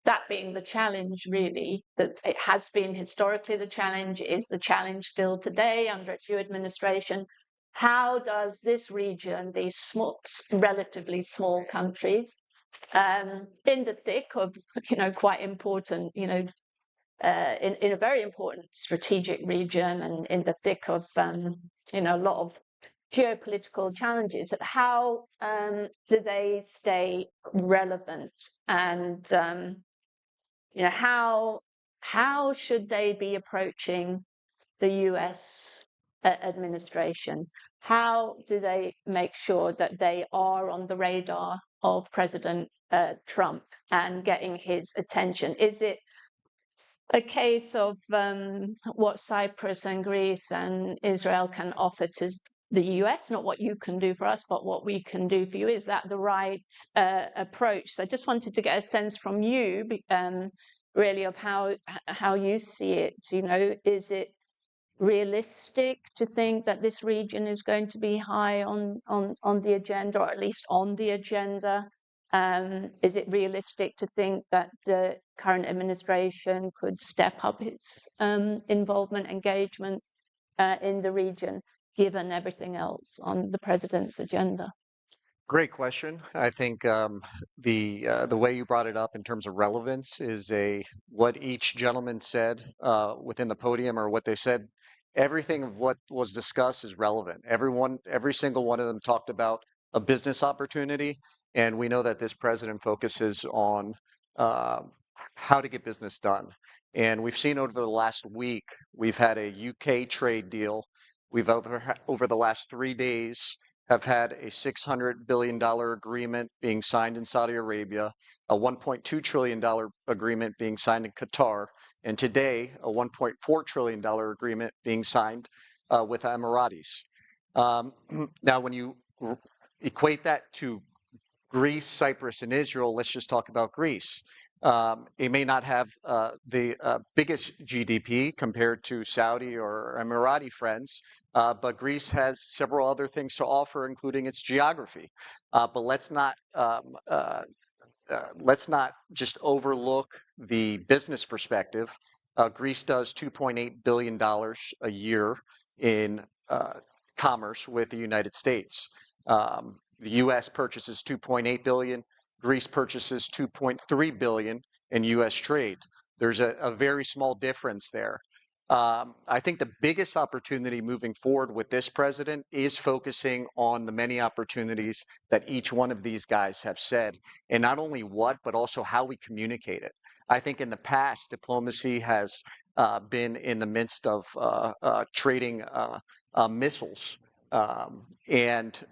that being the challenge, really, that it has been historically the challenge, is the challenge still today under a new administration. How does this region, these small, relatively small countries, in the thick of, quite important, in a very important strategic region and in the thick of, a lot of geopolitical challenges, how do they stay relevant? And, how should they be approaching the US administration? How do they make sure that they are on the radar of President Trump and getting his attention? Is it a case of what Cyprus and Greece and Israel can offer to the US, not what you can do for us, but what we can do for you? Is that the right approach? So I just wanted to get a sense from you, really, of how you see it. Is it realistic to think that this region is going to be high on the agenda, or at least on the agenda? Is it realistic to think that the current administration could step up its involvement, engagement in the region, given everything else on the president's agenda? Great question. I think the way you brought it up in terms of relevance is what each gentleman said within the podium, or what they said everything of what was discussed is relevant. Every single one of them talked about a business opportunity, and we know that this president focuses on how to get business done. And we've seen over the last week, we've had a UK trade deal. We've over the last 3 days have had a $600 billion agreement being signed in Saudi Arabia, a $1.2 trillion agreement being signed in Qatar, and today a $1.4 trillion agreement being signed with Emiratis. Now, when you equate that to Greece, Cyprus, and Israel, let's just talk about Greece. It may not have the biggest GDP compared to Saudi or Emirati friends, but Greece has several other things to offer, including its geography. But let's not just overlook the business perspective. Greece does $2.8 billion a year in commerce with the United States. The U.S. purchases $2.8 billion. Greece purchases $2.3 billion in U.S. trade. There's a very small difference there. I think the biggest opportunity moving forward with this president is focusing on the many opportunities that each one of these guys have said, and not only what, but also how we communicate it. I think in the past, diplomacy has been in the midst of trading missiles, and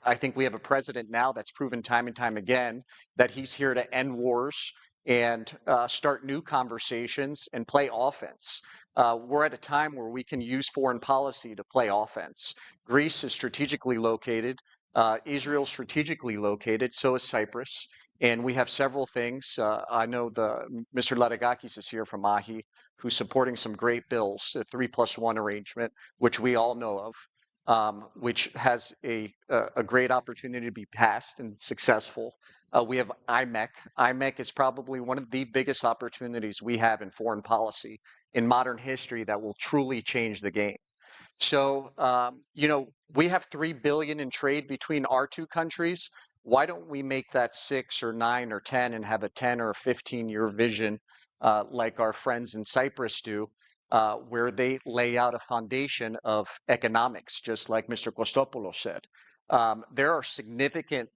I think we have a president now that's proven time and time again that he's here to end wars and start new conversations and play offense. We're at a time where we can use foreign policy to play offense. Greece is strategically located. Israel's strategically located. So is Cyprus. And we have several things. I know Mr. Laregakis is here from MAHI, who's supporting some great bills, a 3+1 arrangement, which we all know of. Which has a great opportunity to be passed and successful. We have IMEC. IMEC is probably one of the biggest opportunities we have in foreign policy in modern history that will truly change the game. So, we have $3 billion in trade between our two countries. Why don't we make that 6 or 9 or 10 and have a 10 or 15-year vision like our friends in Cyprus do? Where they lay out a foundation of economics, just like Mr. Kostopoulos said. There are significant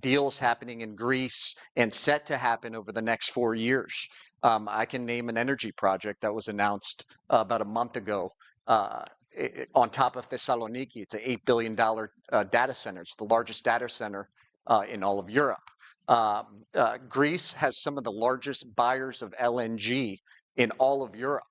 deals happening in Greece and set to happen over the next 4 years. I can name an energy project that was announced about a month ago on top of Thessaloniki. It's an $8 billion data center. It's the largest data center in all of Europe. Greece has some of the largest buyers of LNG in all of Europe.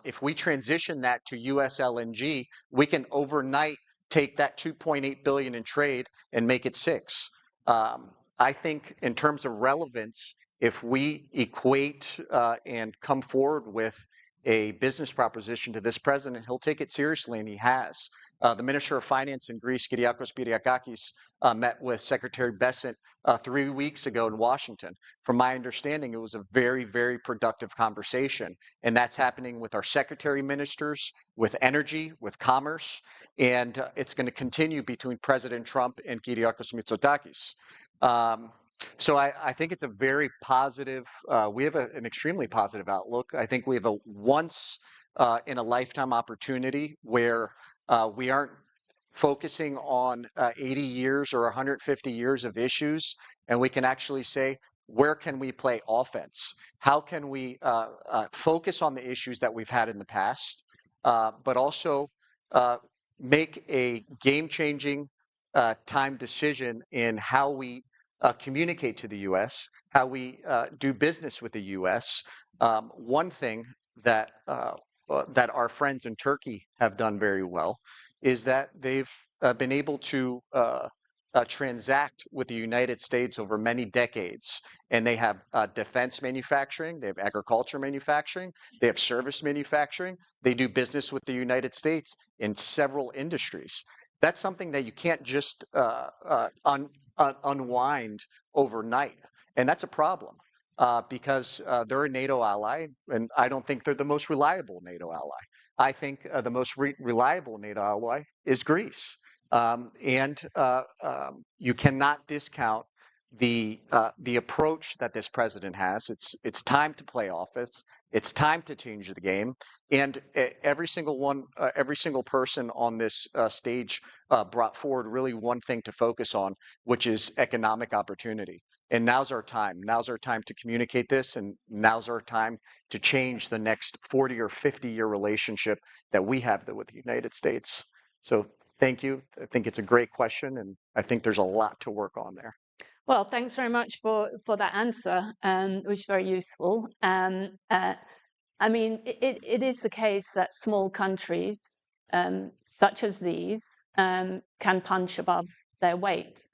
If we transition that to U.S. LNG, we can overnight take that $2.8 billion in trade and make it 6. I think in terms of relevance, if we equate and come forward with a business proposition to this president, he'll take it seriously, and he has. The Minister of Finance in Greece, Kyriakos Piriakakis, met with Secretary Bessent 3 weeks ago in Washington. From my understanding, it was a very, very productive conversation, and that's happening with our secretary ministers, with energy, with commerce, and it's going to continue between President Trump and Kyriakos Mitsotakis. So I think it's a very positive, we have an extremely positive outlook. I think we have a once in a lifetime opportunity where we aren't focusing on 80 years or 150 years of issues, and we can actually say, where can we play offense? How can we focus on the issues that we've had in the past, but also make a game-changing time decision in how we communicate to the U.S., how we do business with the U.S. One thing that our friends in Turkey have done very well is that they've been able to transact with the United States over many decades. And they have defense manufacturing, they have agriculture manufacturing, they have service manufacturing. They do business with the United States in several industries. That's something that you can't just unwind overnight. And that's a problem because they're a NATO ally, and I don't think they're the most reliable NATO ally. I think the most reliable NATO ally is Greece. And you cannot discount the approach that this president has. It's time to play offense. It's time to change the game. And every single person on this stage brought forward really one thing to focus on, which is economic opportunity. And now's our time. Now's our time to communicate this, and now's our time to change the next 40 or 50-year relationship that we have with the United States. So thank you. I think it's a great question, and I think there's a lot to work on there. Well, thanks very much for that answer, which is very useful. I mean, it is the case that small countries such as these can punch above their weight.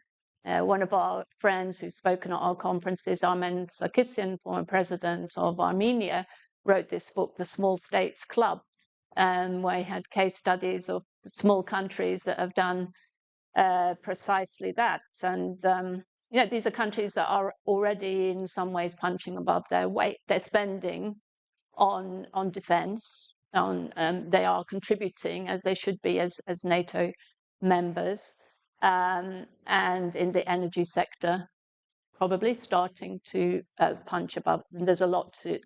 One of our friends who's spoken at our conferences, Armen Sarkisyan, former president of Armenia, wrote this book, The Small States Club, where he had case studies of small countries that have done precisely that. And you know, these are countries that are already in some ways punching above their weight. They're spending on defense, they are contributing as they should be as NATO members, and in the energy sector, probably starting to punch above. There's a lot to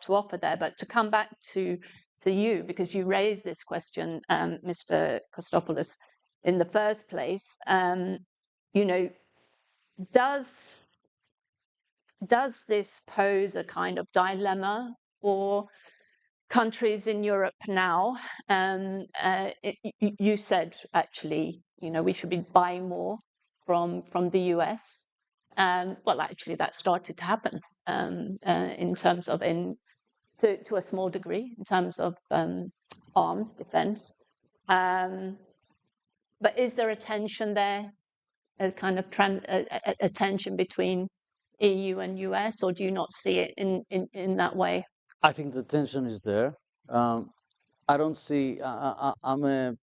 offer there. But to come back to you, because you raised this question, Mr. Kostopoulos, in the first place, you know, does this pose a kind of dilemma for countries in Europe now? You said, actually, you know, we should be buying more from the US. Well, actually, that started to happen in terms of, to a small degree, in terms of arms defense. But is there a tension there, a kind of a tension between EU and US, or do you not see it in that way? I think the tension is there. I don't see. I'm a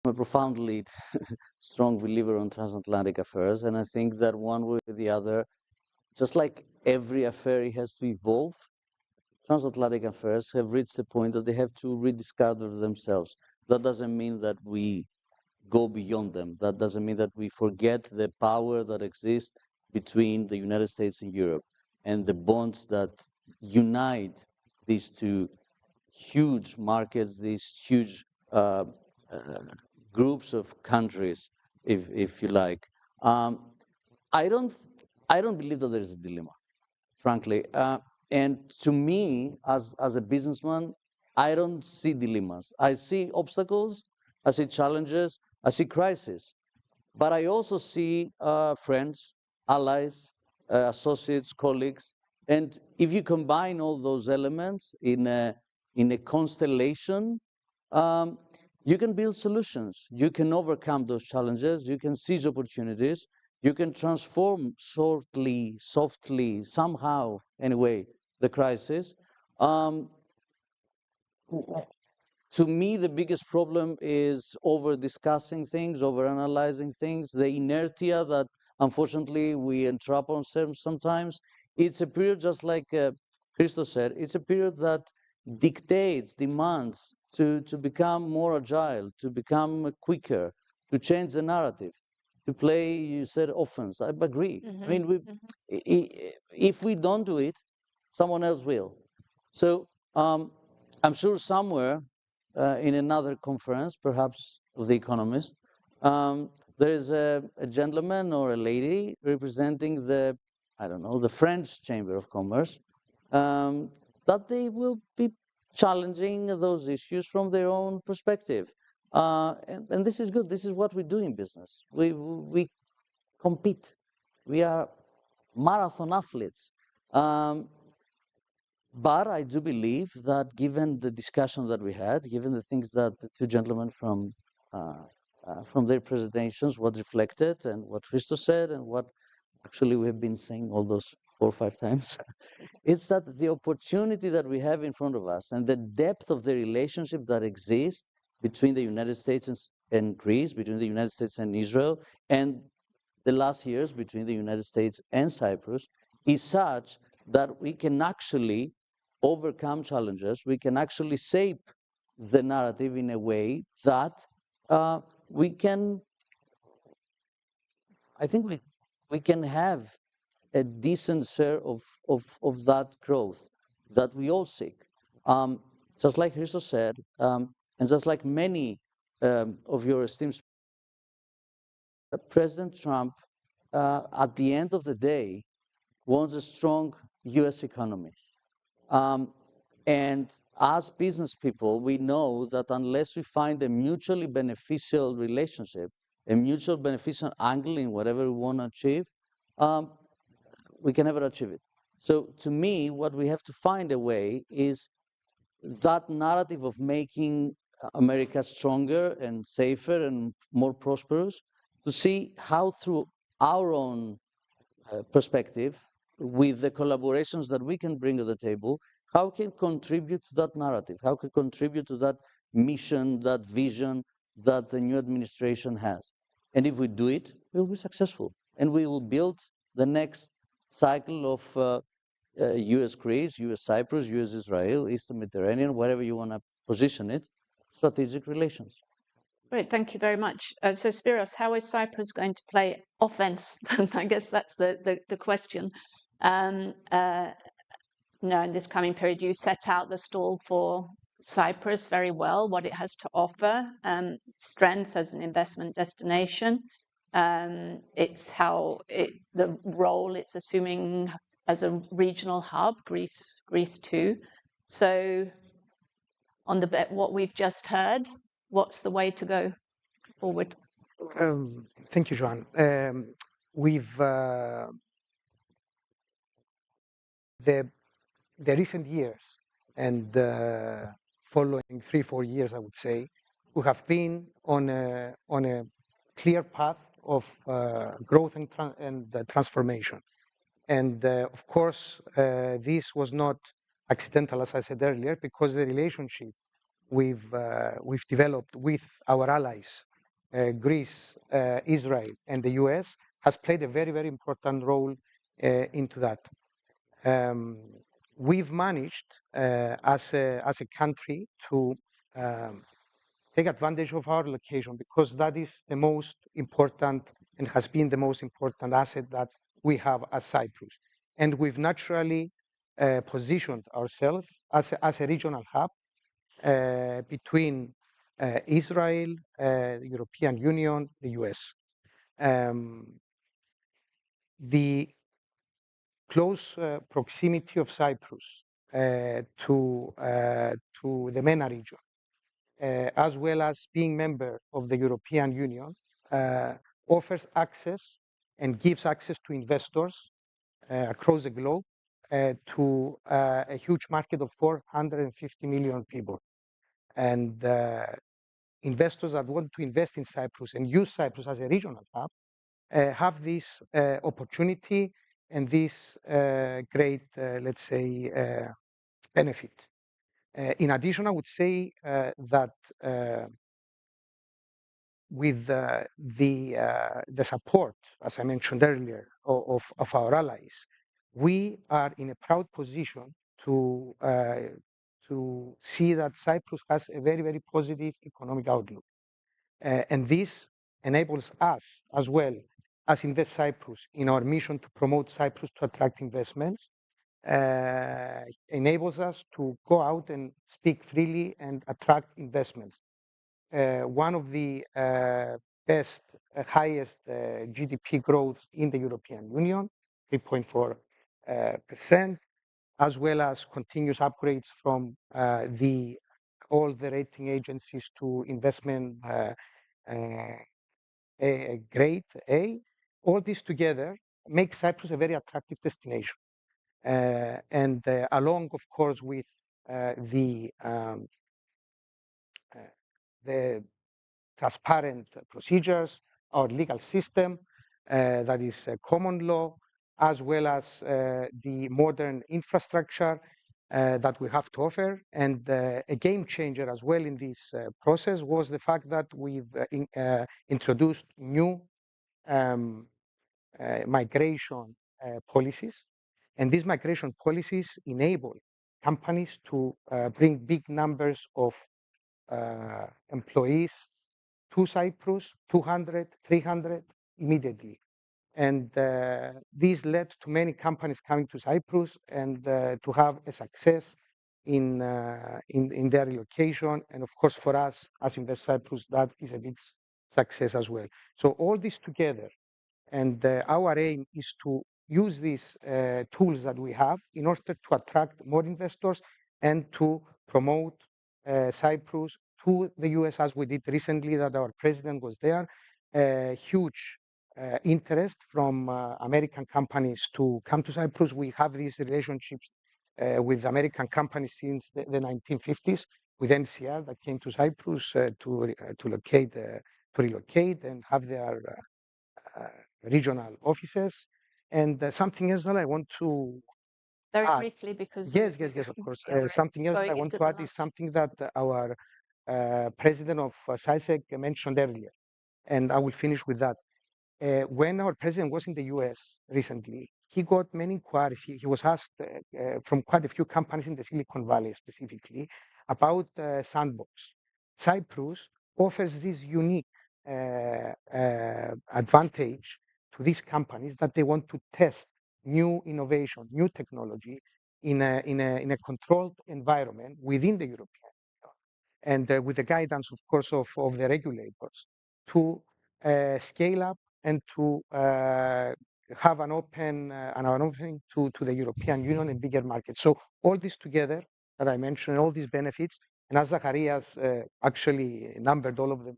profoundly strong believer on transatlantic affairs, and I think that one way or the other, just like every affair, it has to evolve. Transatlantic affairs have reached a point that they have to rediscover themselves. That doesn't mean that we go beyond them. That doesn't mean that we forget the power that exists between the United States and Europe, and the bonds that unite these two huge markets, these huge groups of countries, if you like. I don't believe that there is a dilemma, frankly. And to me, as a businessman, I don't see dilemmas. I see obstacles, I see challenges, I see crises, but I also see friends, allies, associates, colleagues. And if you combine all those elements in a constellation, you can build solutions. You can overcome those challenges. You can seize opportunities. You can transform softly, somehow, anyway, the crisis. To me, the biggest problem is over-discussing things, over-analyzing things, the inertia that, unfortunately, we entrap ourselves sometimes. It's a period, just like Christos said, it's a period that dictates, demands to become more agile, to become quicker, to change the narrative, to play, you said, offense. I agree. I mean, if we don't do it, someone else will. So I'm sure somewhere in another conference, perhaps of The Economist, there is a gentleman or a lady representing the, I don't know, the French Chamber of Commerce, that they will be challenging those issues from their own perspective. And this is good. This is what we do in business. We compete. We are marathon athletes. But I do believe that given the discussion that we had, given the things that the two gentlemen from their presentations, what reflected and what Christos said and what actually we have been saying all those 4 or 5 times, it's that the opportunity that we have in front of us and the depth of the relationship that exists between the United States and Greece, between the United States and Israel, and the last years between the United States and Cyprus is such that we can actually overcome challenges. We can actually shape the narrative in a way that we can, I think we can have a decent share of that growth that we all seek. Just like Christos said, and just like many of your esteemed President Trump, at the end of the day, wants a strong U.S. economy. And as business people, we know that unless we find a mutually beneficial relationship, a mutual beneficial angle in whatever we want to achieve, we can never achieve it. So to me, what we have to find a way is that narrative of making America stronger and safer and more prosperous, to see how through our own perspective, with the collaborations that we can bring to the table, how can contribute to that narrative, how can contribute to that mission, that vision that the new administration has. And if we do it, we'll be successful. And we will build the next cycle of US-Greece, US-Cyprus, US-Israel, Eastern Mediterranean, wherever you want to position it, strategic relations. Great, thank you very much. So Spiros, how is Cyprus going to play offense? I guess that's the question. In this coming period, you set out the stall for Cyprus very well, what it has to offer, strengths as an investment destination. It's how the role it's assuming as a regional hub, Greece too. So on what we've just heard, what's the way to go forward? Thank you, Joanne. The recent years and following 3-4 years, I would say, we have been on a clear path of growth and transformation. And of course, this was not accidental, as I said earlier, because the relationship we've developed with our allies, Greece, Israel, and the US, has played a very, very important role into that. We've managed as a country to take advantage of our location, because that is the most important and has been the most important asset that we have as Cyprus. And we've naturally positioned ourselves as a regional hub between Israel, the European Union, the US. The close proximity of Cyprus to the MENA region, as well as being member of the European Union, offers access and gives access to investors across the globe to a huge market of 450 million people. And investors that want to invest in Cyprus and use Cyprus as a regional hub have this opportunity and this great, let's say, benefit. In addition, I would say that with the support, as I mentioned earlier, of our allies, we are in a proud position to see that Cyprus has a very, very positive economic outlook. And this enables us as well as Invest Cyprus in our mission to promote Cyprus to attract investments, enables us to go out and speak freely and attract investments. One of the best, highest GDP growth in the European Union, 3.4%, as well as continuous upgrades from all the rating agencies to investment grade A. All this together makes Cyprus a very attractive destination. And along, of course, with the transparent procedures, our legal system that is common law, as well as the modern infrastructure that we have to offer. And a game changer as well in this process was the fact that we've introduced new migration policies. And these migration policies enable companies to bring big numbers of employees to Cyprus, 200, 300 immediately. And this led to many companies coming to Cyprus and to have a success in their relocation. And of course, for us as Invest Cyprus, that is a big success as well. So all this together, and our aim is to use these tools that we have in order to attract more investors and to promote Cyprus to the US, as we did recently, that our president was there. Huge interest from American companies to come to Cyprus. We have these relationships with American companies since the 1950s, with NCR that came to Cyprus to relocate and have their regional offices. And something else that I want to Very add. briefly, because Yes, of course. Something else that I want to add is something that our president of SciSec mentioned earlier, and I will finish with that. When our president was in the US recently, he got many inquiries. He was asked from quite a few companies in the Silicon Valley specifically about Sandbox. Cyprus offers this unique advantage to these companies that they want to test new innovation, new technology in a controlled environment within the European Union, and with the guidance, of course, of the regulators to scale up and to have an opening to the European Union and bigger markets. So all this together that I mentioned, all these benefits, and as Zacharias actually numbered all of them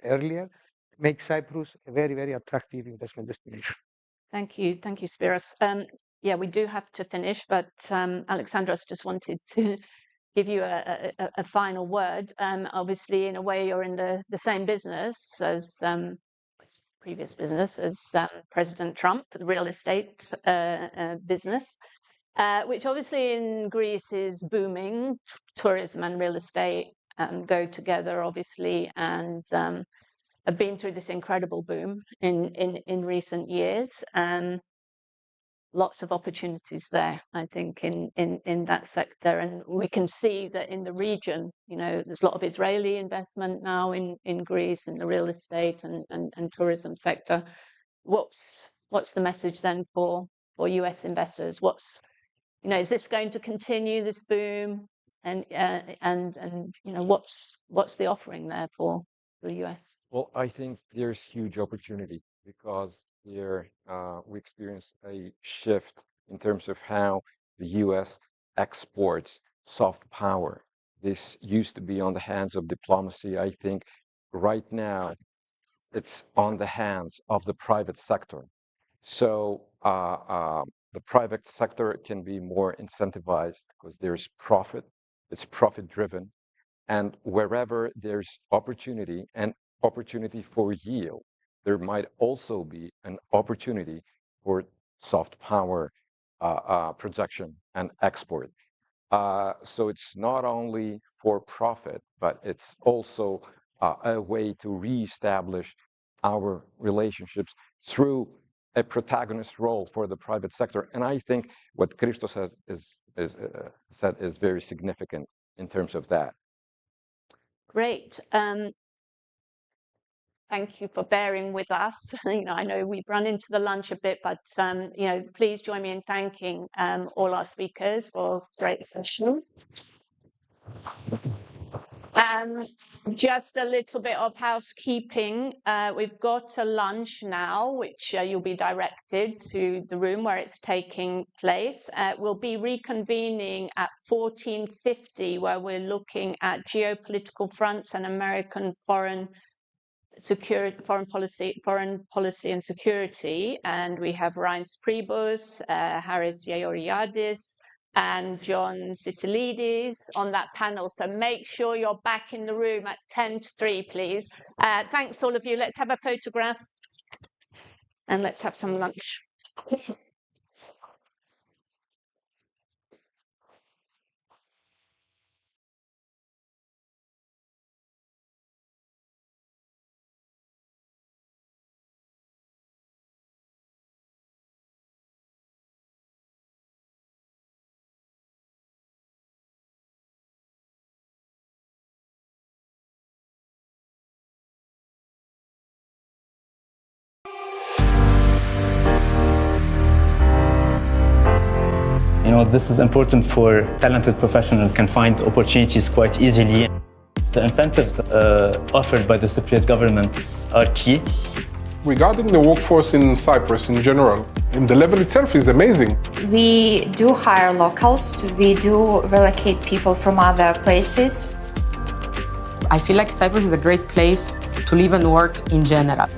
earlier, make Cyprus a very, very attractive investment destination. Thank you, Spiros. Yeah, we do have to finish, but Alexandros just wanted to give you a final word. Obviously, in a way, you're in the same business as previous business as President Trump, the real estate business, which obviously in Greece is booming. Tourism and real estate go together, obviously, and have been through this incredible boom in recent years. Lots of opportunities there, I think, in that sector. And we can see that in the region, there's a lot of Israeli investment now in Greece in the real estate and tourism sector. What's the message then for US investors? Is this going to continue, this boom? And what's the offering there for the US? Well, I think there's huge opportunity because here we experience a shift in terms of how the US exports soft power. This used to be on the hands of diplomacy. I think right now it's on the hands of the private sector. So the private sector can be more incentivized because there's profit, it's profit driven. And wherever there's opportunity and opportunity for yield, there might also be an opportunity for soft power production and export. So it's not only for profit, but it's also a way to reestablish our relationships through a protagonist role for the private sector. And I think what Christos said is very significant in terms of that. Great. Thank you for bearing with us. I know we've run into the lunch a bit, but please join me in thanking all our speakers for a great session. Just a little bit of housekeeping. We've got a lunch now, which you'll be directed to the room where it's taking place. We'll be reconvening at 14:50, where we're looking at geopolitical fronts and American foreign policy and security. And we have Reince Priebus, Haris Georgiadis, and John Sitalidis on that panel. So make sure you're back in the room at 2:50, please. Thanks, all of you. Let's have a photograph and let's have some lunch. This is important for talented professionals can find opportunities quite easily. The incentives offered by the Cypriot governments are key. Regarding the workforce in Cyprus in general, the level itself is amazing. We do hire locals. We do relocate people from other places. I feel like Cyprus is a great place to live and work in general.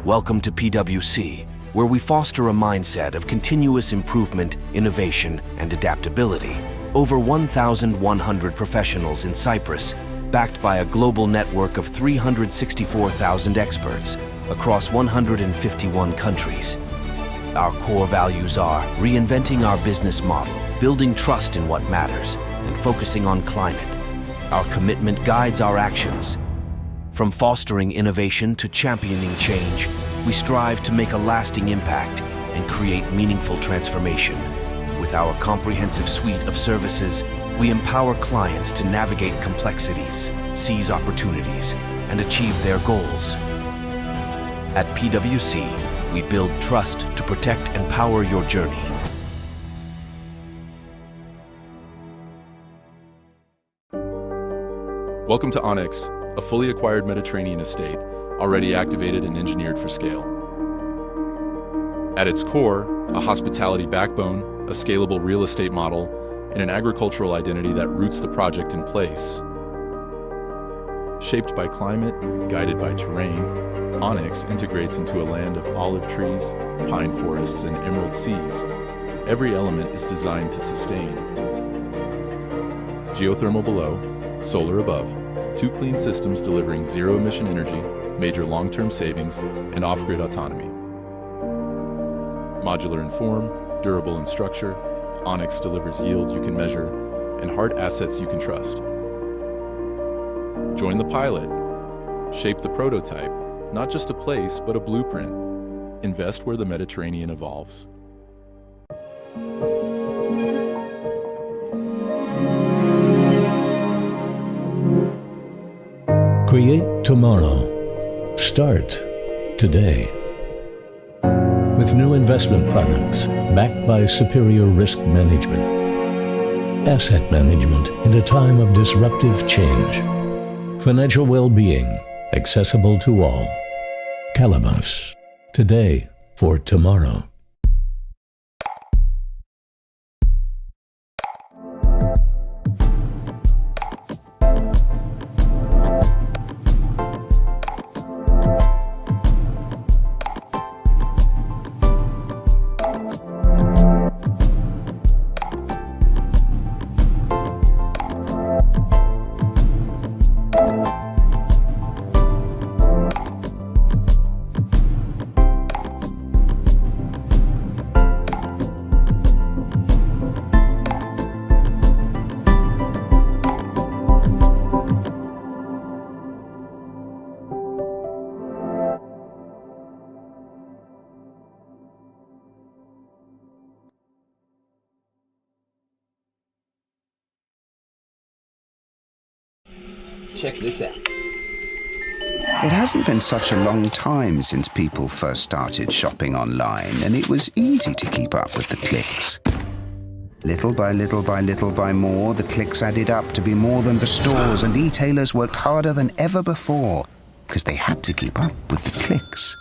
Welcome to PwC, where we foster a mindset of continuous improvement, innovation, and adaptability. Over 1,100 professionals in Cyprus, backed by a global network of 364,000 experts across 151 countries. Our core values are reinventing our business model, building trust in what matters, and focusing on climate. Our commitment guides our actions. From fostering innovation to championing change, we strive to make a lasting impact and create meaningful transformation. With our comprehensive suite of services, we empower clients to navigate complexities, seize opportunities, and achieve their goals. At PwC, we build trust to protect and power your journey. Welcome to Onyx, a fully acquired Mediterranean estate, already activated and engineered for scale. At its core, a hospitality backbone, a scalable real estate model, and an agricultural identity that roots the project in place. Shaped by climate, guided by terrain, Onyx integrates into a land of olive trees, pine forests, and emerald seas. Every element is designed to sustain. Geothermal below, solar above. 2 clean systems delivering zero-emission energy, major long-term savings, and off-grid autonomy. Modular in form, durable in structure, Onyx delivers yield you can measure and hard assets you can trust. Join the pilot. Shape the prototype, not just a place, but a blueprint. Invest where the Mediterranean evolves. Create tomorrow. Start today. With new investment products backed by superior risk management. Asset management in a time of disruptive change. Financial well-being accessible to all. Calabas. Today for tomorrow. Check this out. It hasn't been such a long time since people first started shopping online, and it was easy to keep up with the clicks. Little by little by little by more, the clicks added up to be more than the stores, and e-tailers worked harder than ever before because they had to keep up with the clicks.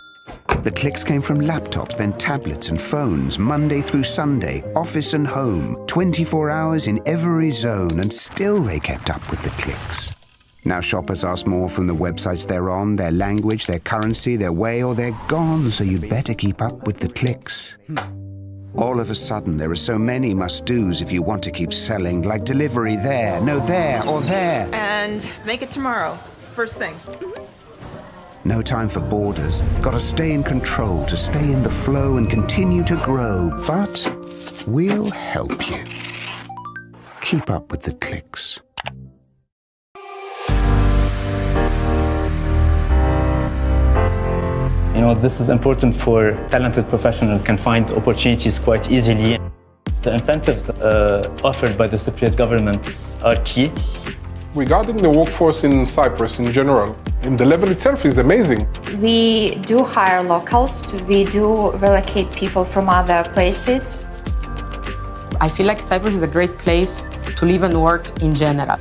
The clicks came from laptops, then tablets and phones, Monday through Sunday, office and home, 24 hours in every zone, and still they kept up with the clicks. Now shoppers ask more from the websites they're on, their language, their currency, their way, or they're gone, so you'd better keep up with the clicks. All of a sudden, there are so many must-dos if you want to keep selling, like delivery there, no there, or there. And make it tomorrow, first thing. No time for borders. Gotta stay in control, to stay in the flow and continue to grow. But we'll help you. Keep up with the clicks. You know, this is important for talented professionals can find opportunities quite easily. The incentives offered by the Cypriot governments are key. Regarding the workforce in Cyprus in general, the level itself is amazing. We do hire locals. We do relocate people from other places. I feel like Cyprus is a great place to live and work in general.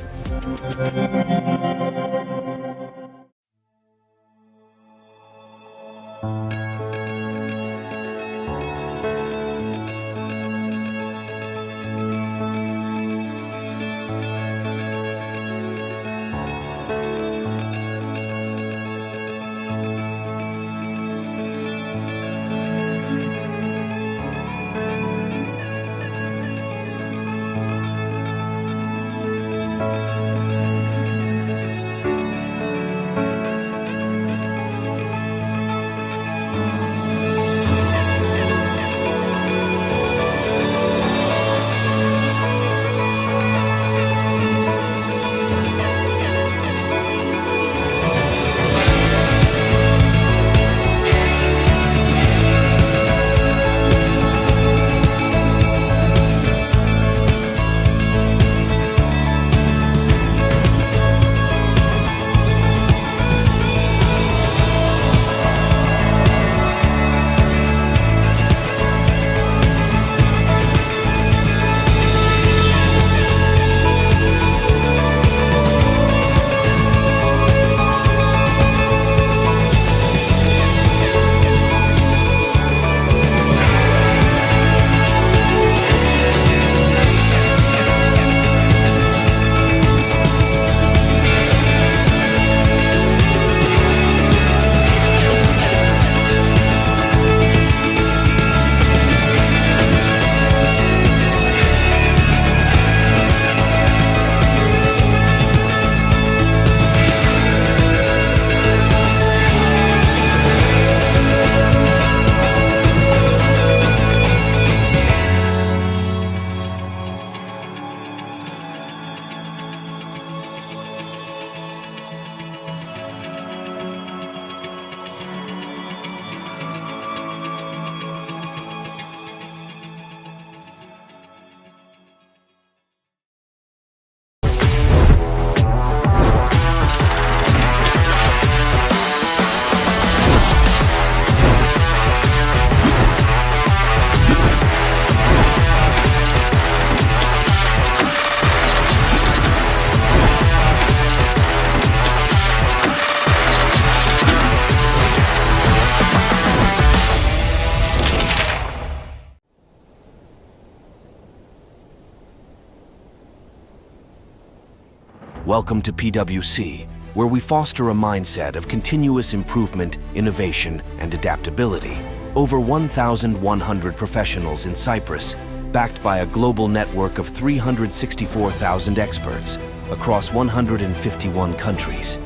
Welcome to PwC, where we foster a mindset of continuous improvement, innovation, and adaptability. Over 1,100 professionals in Cyprus, backed by a global network of 364,000 experts across 151 countries.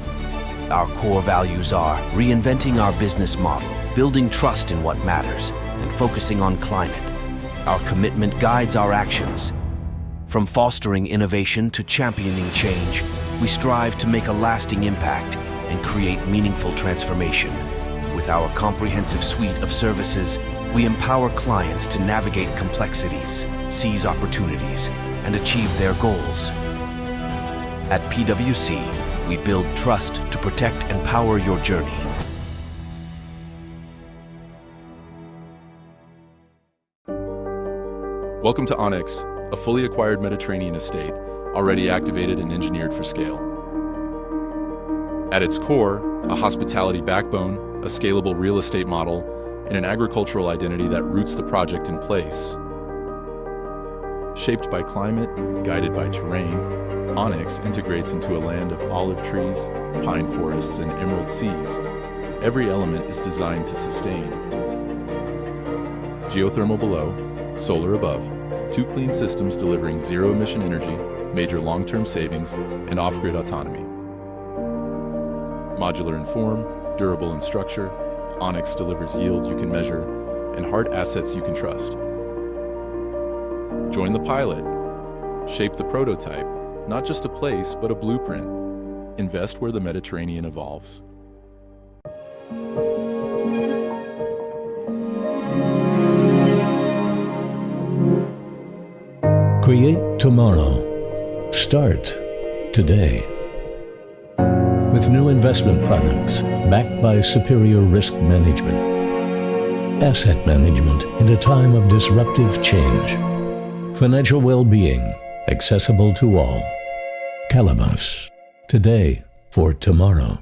Our core values are reinventing our business model, building trust in what matters, and focusing on climate. Our commitment guides our actions. From fostering innovation to championing change, we strive to make a lasting impact and create meaningful transformation. With our comprehensive suite of services, we empower clients to navigate complexities, seize opportunities, and achieve their goals. At PwC, we build trust to protect and power your journey. Welcome to Onyx, a fully acquired Mediterranean estate, already activated and engineered for scale. At its core, a hospitality backbone, a scalable real estate model, and an agricultural identity that roots the project in place. Shaped by climate, guided by terrain, Onyx integrates into a land of olive trees, pine forests, and emerald seas. Every element is designed to sustain. Geothermal below, solar above, two clean systems delivering zero-emission energy, major long-term savings, and off-grid autonomy. Modular in form, durable in structure, Onyx delivers yield you can measure and hard assets you can trust. Join the pilot. Shape the prototype, not just a place, but a blueprint. Invest where the Mediterranean evolves. Create tomorrow. Start today. With new investment products backed by superior risk management. Asset management in a time of disruptive change. Financial well-being accessible to all. Calabas. Today for tomorrow.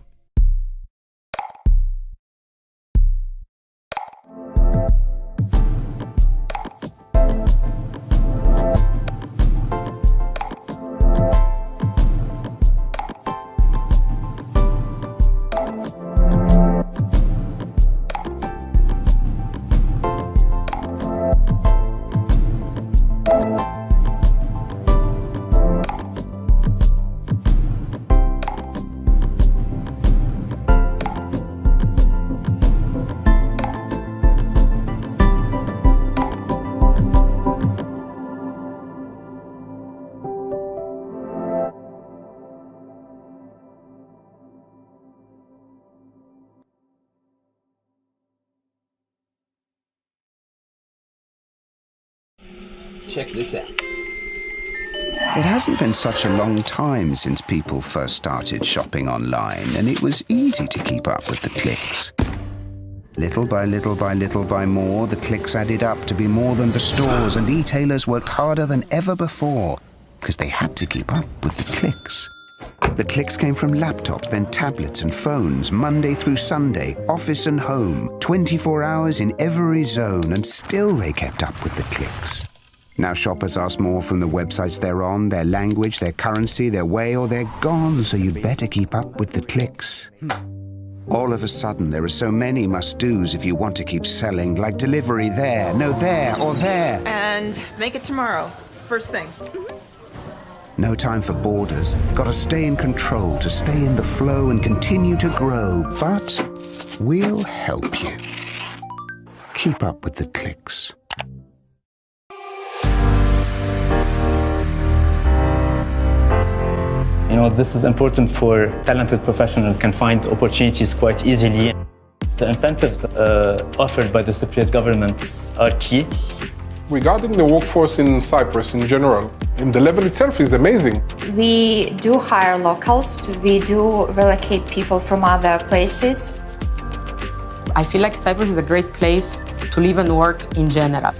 Check this out. It hasn't been such a long time since people first started shopping online, and it was easy to keep up with the clicks. Little by little by little by more, the clicks added up to be more than the stores, and e-tailers worked harder than ever before because they had to keep up with the clicks. The clicks came from laptops, then tablets and phones, Monday through Sunday, office and home, 24 hours in every zone, and still they kept up with the clicks. Now shoppers ask more from the websites they're on, their language, their currency, their way, or they're gone, so you'd better keep up with the clicks. All of a sudden, there are so many must-dos if you want to keep selling, like delivery there, no there, or there. And make it tomorrow. First thing. No time for borders. Gotta stay in control, to stay in the flow and continue to grow. But we'll help you. Keep up with the clicks. You know, this is important for talented professionals can find opportunities quite easily. The incentives offered by the Cypriot government are key. Regarding the workforce in Cyprus in general, the level itself is amazing. We do hire locals. We do relocate people from other places. I feel like Cyprus is a great place to live and work in general.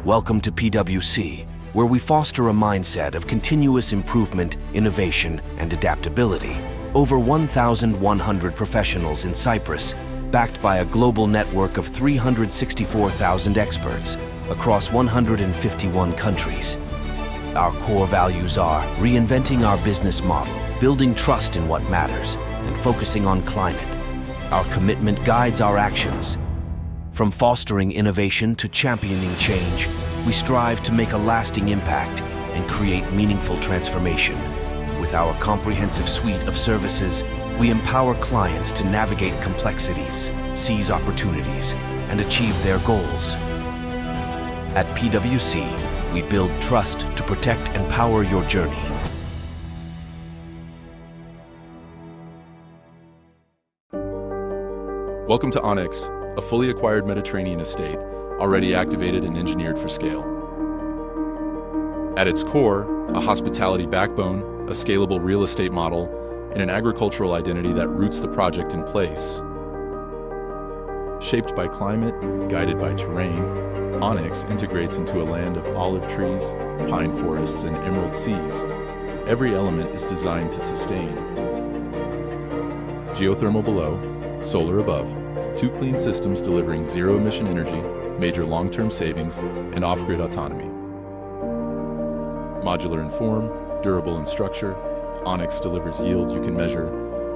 Welcome to PwC, where we foster a mindset of continuous improvement, innovation, and adaptability. Over 1,100 professionals in Cyprus, backed by a global network of 364,000 experts across 151 countries. Our core values are reinventing our business model, building trust in what matters, and focusing on climate. Our commitment guides our actions. From fostering innovation to championing change, we strive to make a lasting impact and create meaningful transformation. With our comprehensive suite of services, we empower clients to navigate complexities, seize opportunities, and achieve their goals. At PwC, we build trust to protect and power your journey. Welcome to Onyx, a fully acquired Mediterranean estate, already activated and engineered for scale. At its core, a hospitality backbone, a scalable real estate model, and an agricultural identity that roots the project in place. Shaped by climate, guided by terrain, Onyx integrates into a land of olive trees, pine forests, and emerald seas. Every element is designed to sustain. Geothermal below, solar above, two clean systems delivering zero-emission energy, major long-term savings, and off-grid autonomy. Modular in form, durable in structure, Onyx delivers yield you can measure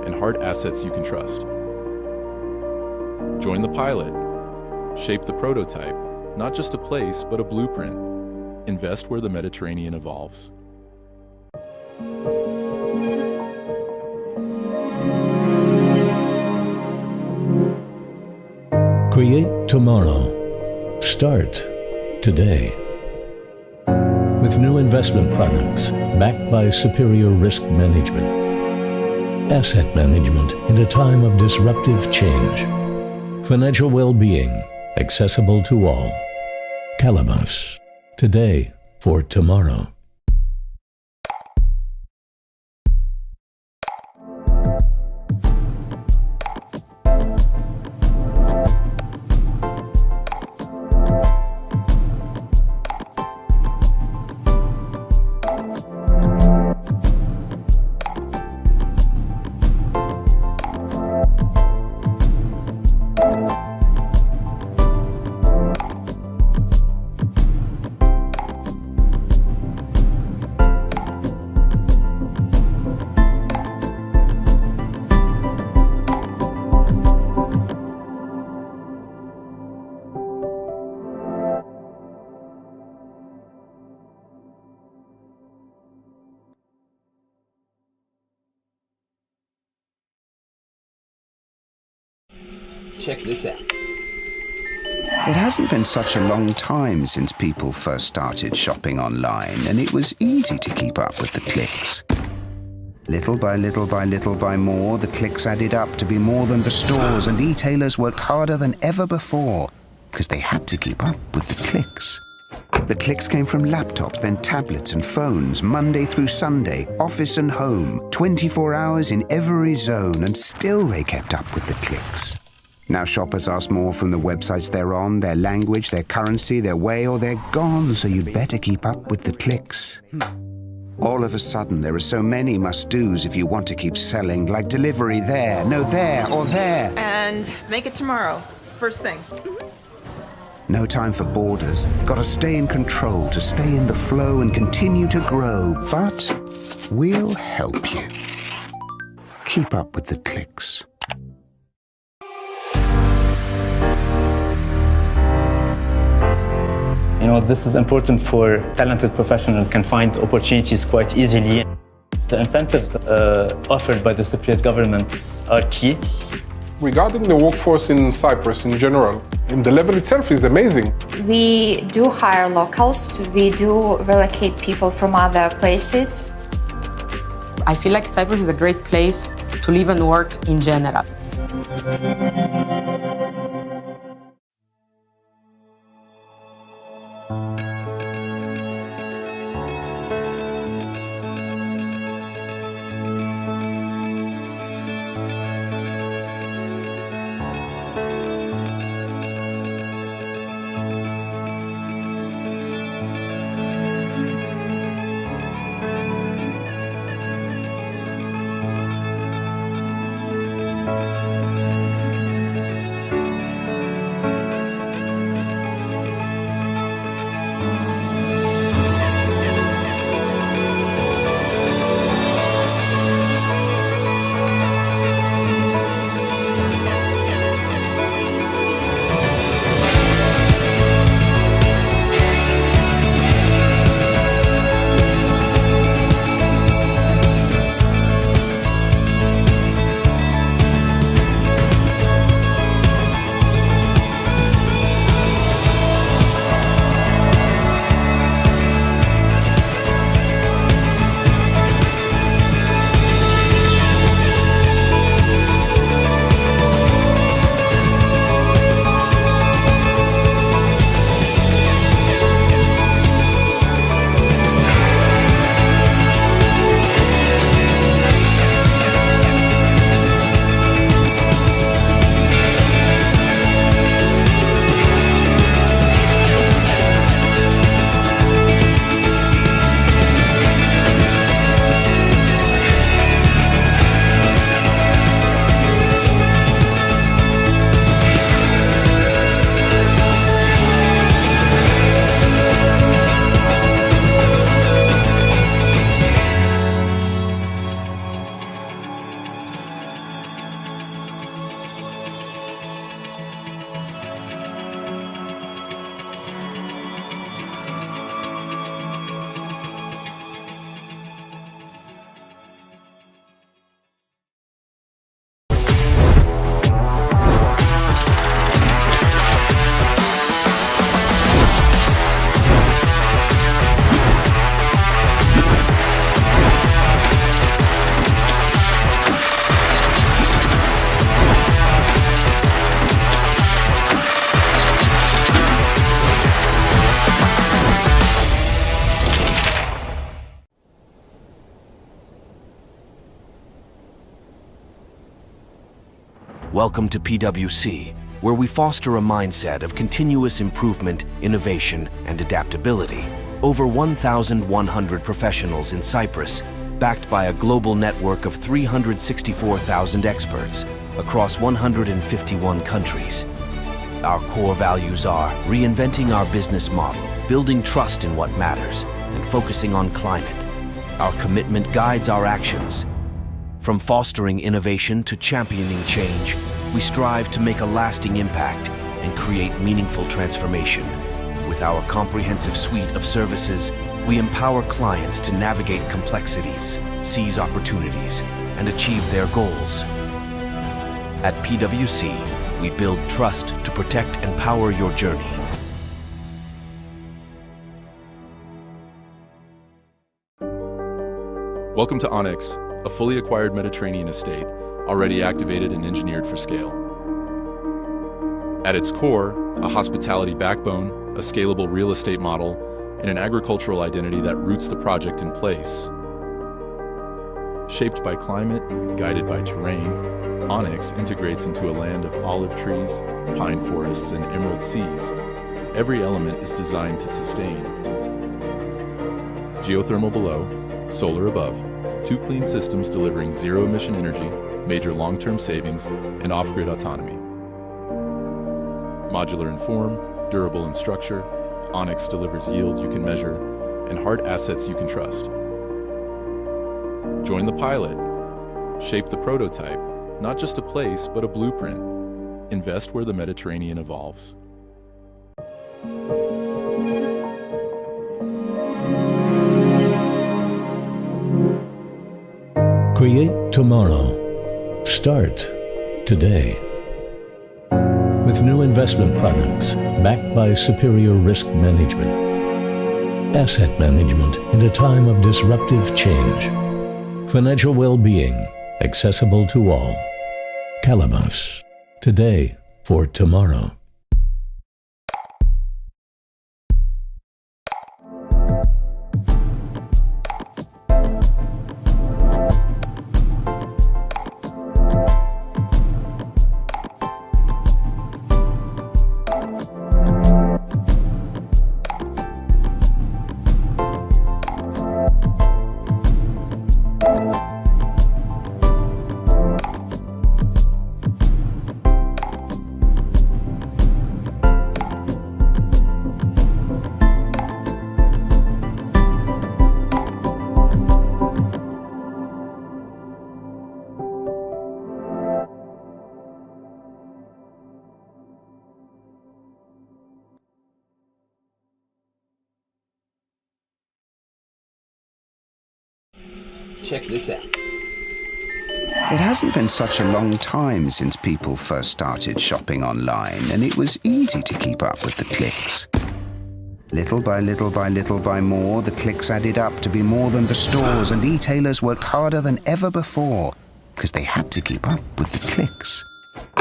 and hard assets you can trust. Join the pilot. Shape the prototype, not just a place, but a blueprint. Invest where the Mediterranean evolves. Create tomorrow. Start today. With new investment products backed by superior risk management. Asset management in a time of disruptive change. Financial well-being accessible to all. Calabas. Today for tomorrow. Check this out. It hasn't been such a long time since people first started shopping online, and it was easy to keep up with the clicks. Little by little by little by more, the clicks added up to be more than the stores, and e-tailers worked harder than ever before because they had to keep up with the clicks. The clicks came from laptops, then tablets and phones, Monday through Sunday, office and home, 24 hours in every zone, and still they kept up with the clicks. Now shoppers ask more from the websites they're on, their language, their currency, their way, or they're gone, so you'd better keep up with the clicks. All of a sudden, there are so many must-dos if you want to keep selling, like delivery there, no there, or there. And make it tomorrow. First thing. No time for borders. Gotta stay in control to stay in the flow and continue to grow. But we'll help you. Keep up with the clicks. You know, this is important for talented professionals can find opportunities quite easily. The incentives offered by the Cypriot governments are key. Regarding the workforce in Cyprus in general, the level itself is amazing. We do hire locals. We do relocate people from other places. I feel like Cyprus is a great place to live and work in general. Welcome to PwC, where we foster a mindset of continuous improvement, innovation, and adaptability. Over 1,100 professionals in Cyprus, backed by a global network of 364,000 experts across 151 countries. Our core values are reinventing our business model, building trust in what matters, and focusing on climate. Our commitment guides our actions. From fostering innovation to championing change, we strive to make a lasting impact and create meaningful transformation. With our comprehensive suite of services, we empower clients to navigate complexities, seize opportunities, and achieve their goals. At PwC, we build trust to protect and power your journey. Welcome to Onyx, a fully acquired Mediterranean estate, already activated and engineered for scale. At its core, a hospitality backbone, a scalable real estate model, and an agricultural identity that roots the project in place. Shaped by climate, guided by terrain, Onyx integrates into a land of olive trees, pine forests, and emerald seas. Every element is designed to sustain. Geothermal below, solar above, 2 clean systems delivering zero-emission energy, major long-term savings, and off-grid autonomy. Modular in form, durable in structure, Onyx delivers yield you can measure and hard assets you can trust. Join the pilot. Shape the prototype, not just a place, but a blueprint. Invest where the Mediterranean evolves. Create tomorrow. Start today. With new investment products backed by superior risk management. Asset management in a time of disruptive change. Financial well-being accessible to all. Calabas. Today for tomorrow. Check this out. It hasn't been such a long time since people first started shopping online, and it was easy to keep up with the clicks. Little by little by little by more, the clicks added up to be more than the stores, and e-tailers worked harder than ever before because they had to keep up with the clicks.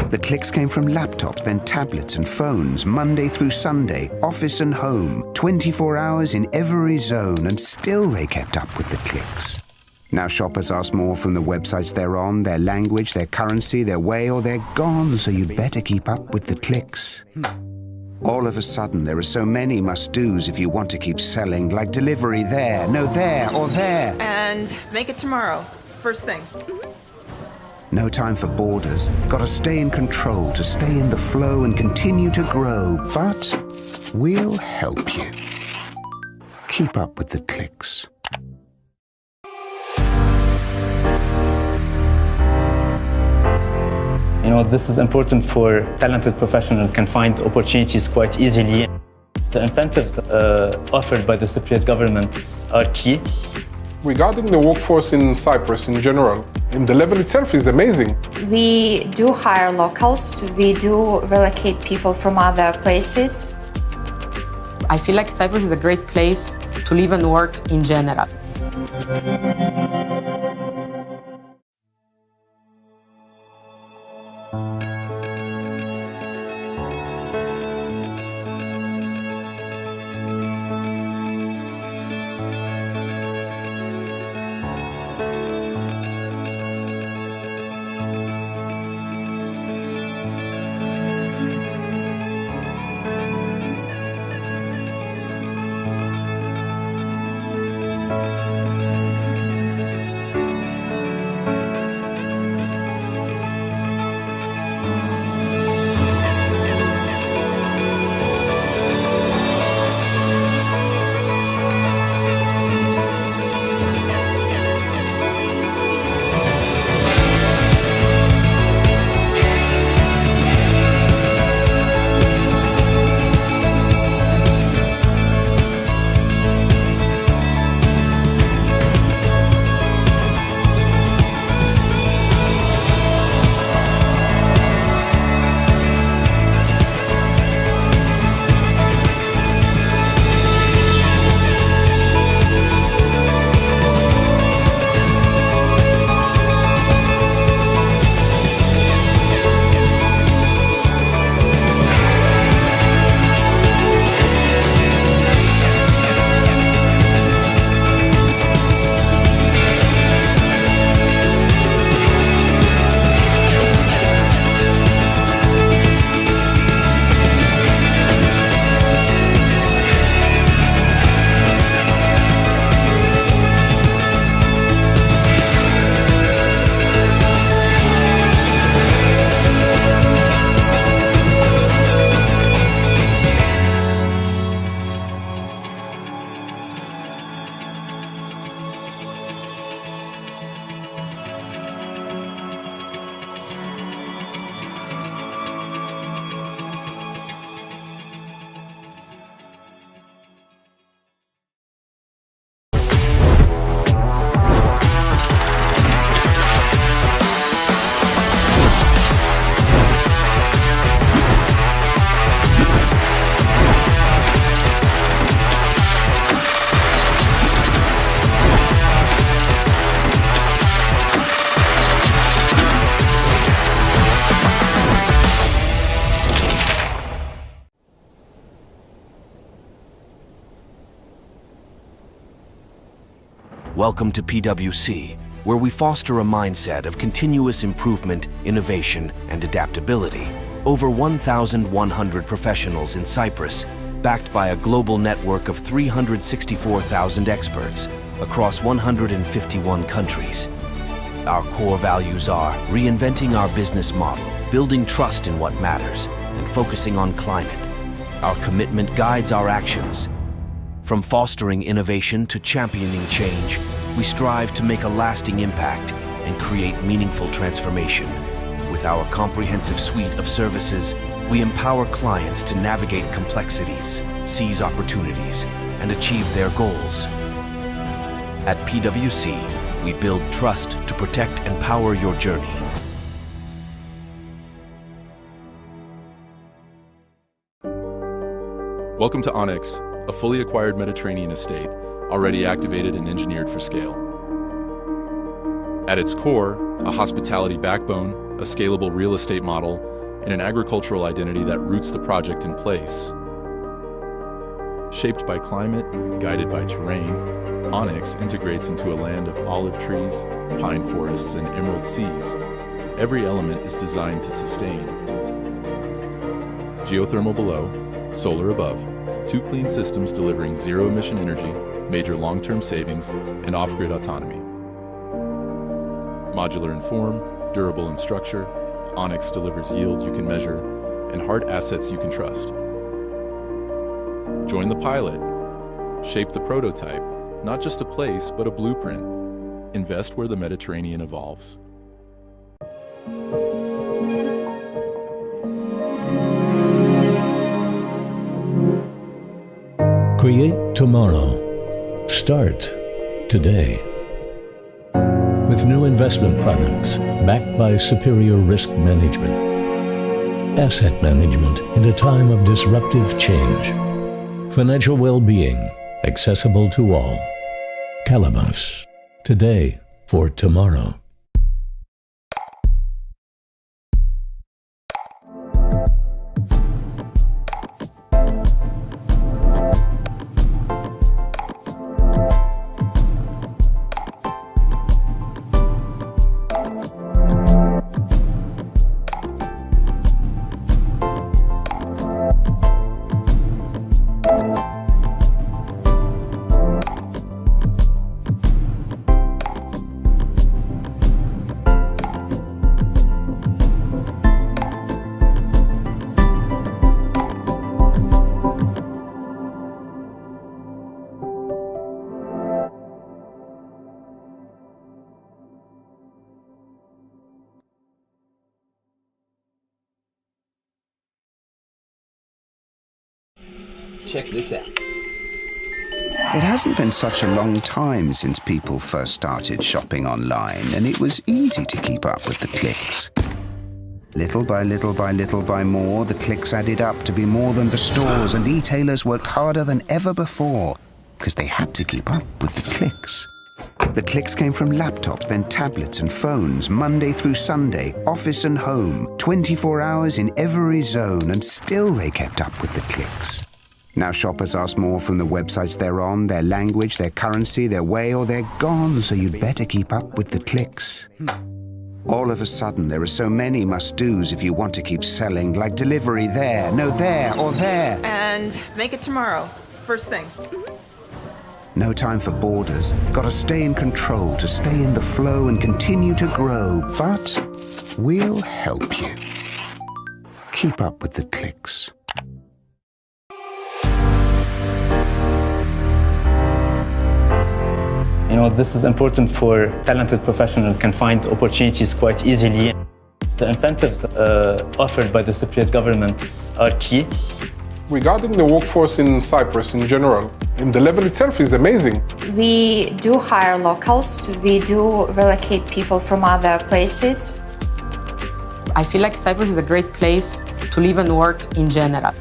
The clicks came from laptops, then tablets and phones, Monday through Sunday, office and home, 24 hours in every zone, and still they kept up with the clicks. Now shoppers ask more from the websites they're on, their language, their currency, their way, or they're gone, so you'd better keep up with the clicks. All of a sudden, there are so many must-dos if you want to keep selling, like delivery there, no there, or there. And make it tomorrow. First thing. No time for borders. Gotta stay in control, to stay in the flow and continue to grow. But we'll help you. Keep up with the clicks. You know, this is important for talented professionals can find opportunities quite easily. The incentives offered by the Cypriot governments are key. Regarding the workforce in Cyprus in general, the level itself is amazing. We do hire locals. We do relocate people from other places. I feel like Cyprus is a great place to live and work in general. Welcome to PwC, where we foster a mindset of continuous improvement, innovation, and adaptability. Over 1,100 professionals in Cyprus, backed by a global network of 364,000 experts across 151 countries. Our core values are reinventing our business model, building trust in what matters, and focusing on climate. Our commitment guides our actions. From fostering innovation to championing change, we strive to make a lasting impact and create meaningful transformation. With our comprehensive suite of services, we empower clients to navigate complexities, seize opportunities, and achieve their goals. At PwC, we build trust to protect and power your journey. Welcome to Onyx, a fully acquired Mediterranean estate, already activated and engineered for scale. At its core, a hospitality backbone, a scalable real estate model, and an agricultural identity that roots the project in place. Shaped by climate, guided by terrain, Onyx integrates into a land of olive trees, pine forests, and emerald seas. Every element is designed to sustain. Geothermal below, solar above, two clean systems delivering zero-emission energy, major long-term savings, and off-grid autonomy. Modular in form, durable in structure, Onyx delivers yield you can measure and hard assets you can trust. Join the pilot. Shape the prototype, not just a place, but a blueprint. Invest where the Mediterranean evolves. Create tomorrow. Start today. With new investment products backed by superior risk management. Asset management in a time of disruptive change. Financial well-being accessible to all. Calabas. Today for tomorrow. Check this out. It hasn't been such a long time since people first started shopping online, and it was easy to keep up with the clicks. Little by little by little by more, the clicks added up to be more than the stores, and e-tailers worked harder than ever before because they had to keep up with the clicks. The clicks came from laptops, then tablets and phones, Monday through Sunday, office and home, 24 hours in every zone, and still they kept up with the clicks. Now shoppers ask more from the websites they're on, their language, their currency, their way, or they're gone, so you'd better keep up with the clicks. All of a sudden, there are so many must-dos if you want to keep selling, like delivery there, no there, or there. And make it tomorrow. First thing. No time for borders. Gotta stay in control to stay in the flow and continue to grow. But we'll help you. Keep up with the clicks. You know, this is important for talented professionals can find opportunities quite easily. The incentives offered by the Cypriot governments are key. Regarding the workforce in Cyprus in general, and the level itself is amazing. We do hire locals. We do relocate people from other places. I feel like Cyprus is a great place to live and work in general.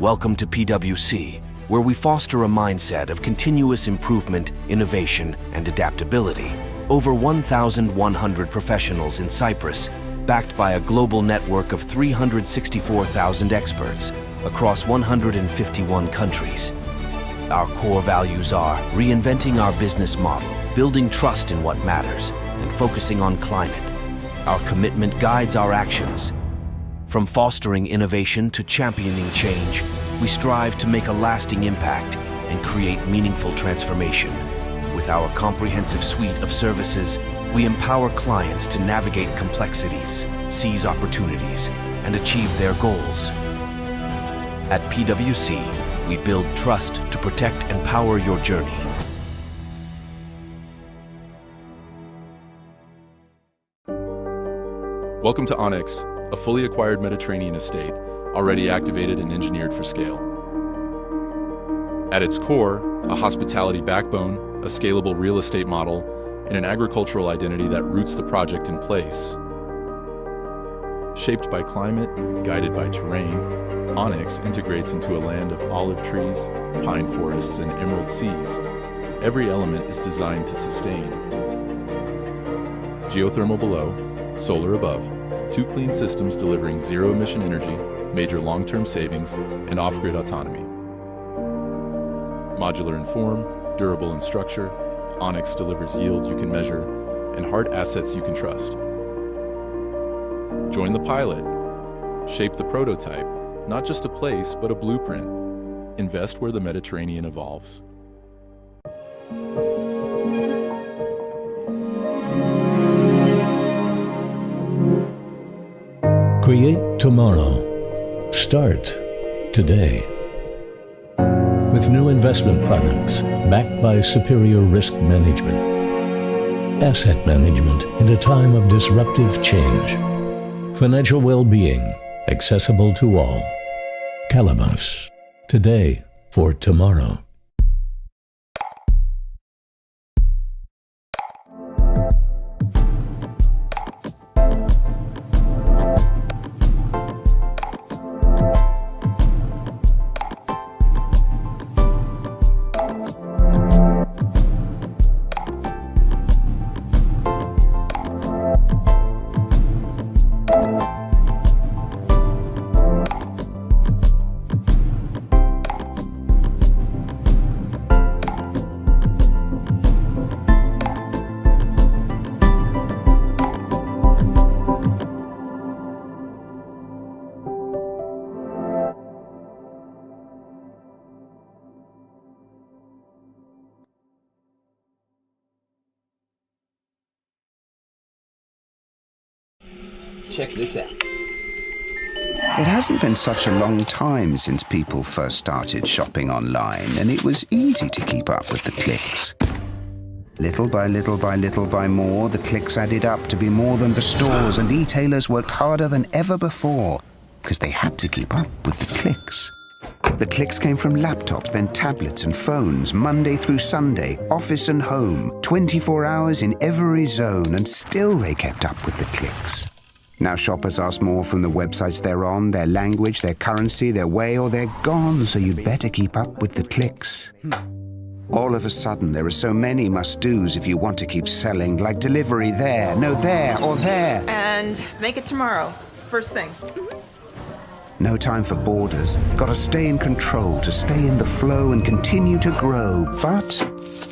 Welcome to PwC, where we foster a mindset of continuous improvement, innovation, and adaptability. Over 1,100 professionals in Cyprus, backed by a global network of 364,000 experts across 151 countries. Our core values are reinventing our business model, building trust in what matters, and focusing on climate. Our commitment guides our actions. From fostering innovation to championing change, we strive to make a lasting impact and create meaningful transformation. With our comprehensive suite of services, we empower clients to navigate complexities, seize opportunities, and achieve their goals. At PwC, we build trust to protect and power your journey. Welcome to Onyx, a fully acquired Mediterranean estate, already activated and engineered for scale. At its core, a hospitality backbone, a scalable real estate model, and an agricultural identity that roots the project in place. Shaped by climate, guided by terrain, Onyx integrates into a land of olive trees, pine forests, and emerald seas. Every element is designed to sustain. Geothermal below, solar above, 2 clean systems delivering zero-emission energy, major long-term savings, and off-grid autonomy. Modular in form, durable in structure, Onyx delivers yield you can measure and hard assets you can trust. Join the pilot. Shape the prototype, not just a place, but a blueprint. Invest where the Mediterranean evolves. Create tomorrow. Start today. With new investment products backed by superior risk management. Asset management in a time of disruptive change. Financial well-being accessible to all. Calabas. Today for tomorrow. Check this out. It hasn't been such a long time since people first started shopping online, and it was easy to keep up with the clicks. Little by little by little by more, the clicks added up to be more than the stores, and e-tailers worked harder than ever before because they had to keep up with the clicks. The clicks came from laptops, then tablets and phones, Monday through Sunday, office and home, 24 hours in every zone, and still they kept up with the clicks. Now shoppers ask more from the websites they're on, their language, their currency, their way, or they're gone, so you'd better keep up with the clicks. All of a sudden, there are so many must-dos if you want to keep selling, like delivery there, no there, or there. And make it tomorrow. First thing. No time for borders. Gotta stay in control, to stay in the flow and continue to grow. But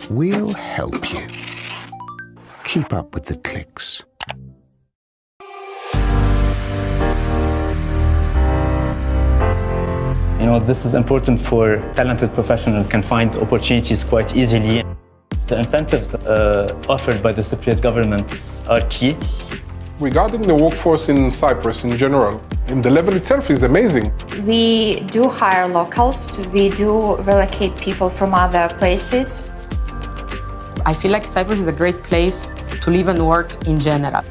we'll help you. Keep up with the clicks. You know, this is important for talented professionals can find opportunities quite easily. The incentives offered by the Cypriot governments are key. Regarding the workforce in Cyprus in general, the level itself is amazing. We do hire locals. We do relocate people from other places. I feel like Cyprus is a great place to live and work in general.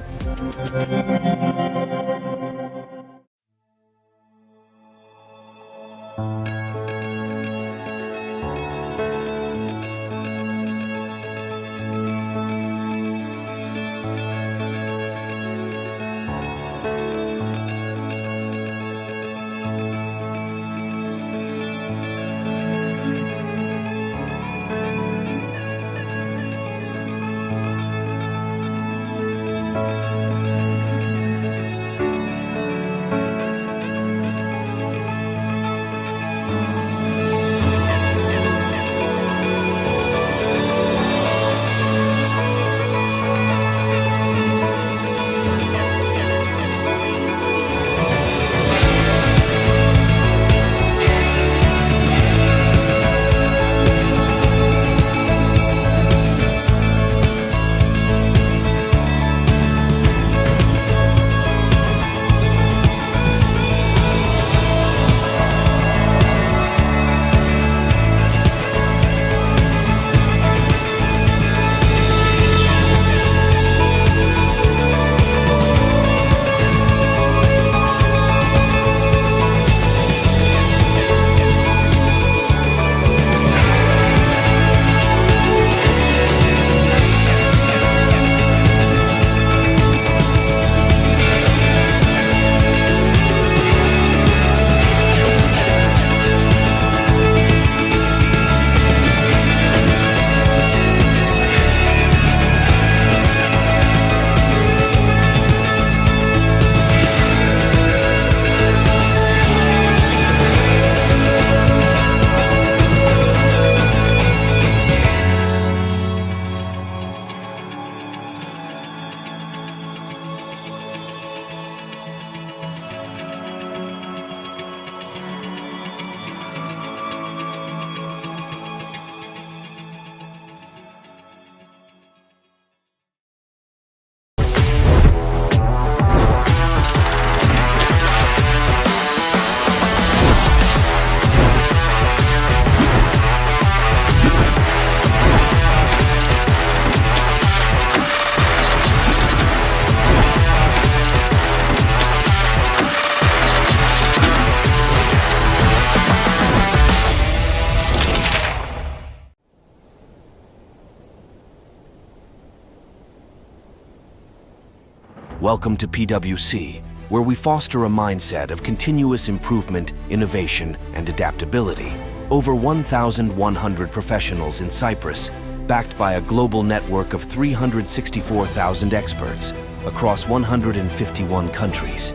Welcome to PwC, where we foster a mindset of continuous improvement, innovation, and adaptability. Over 1,100 professionals in Cyprus, backed by a global network of 364,000 experts across 151 countries.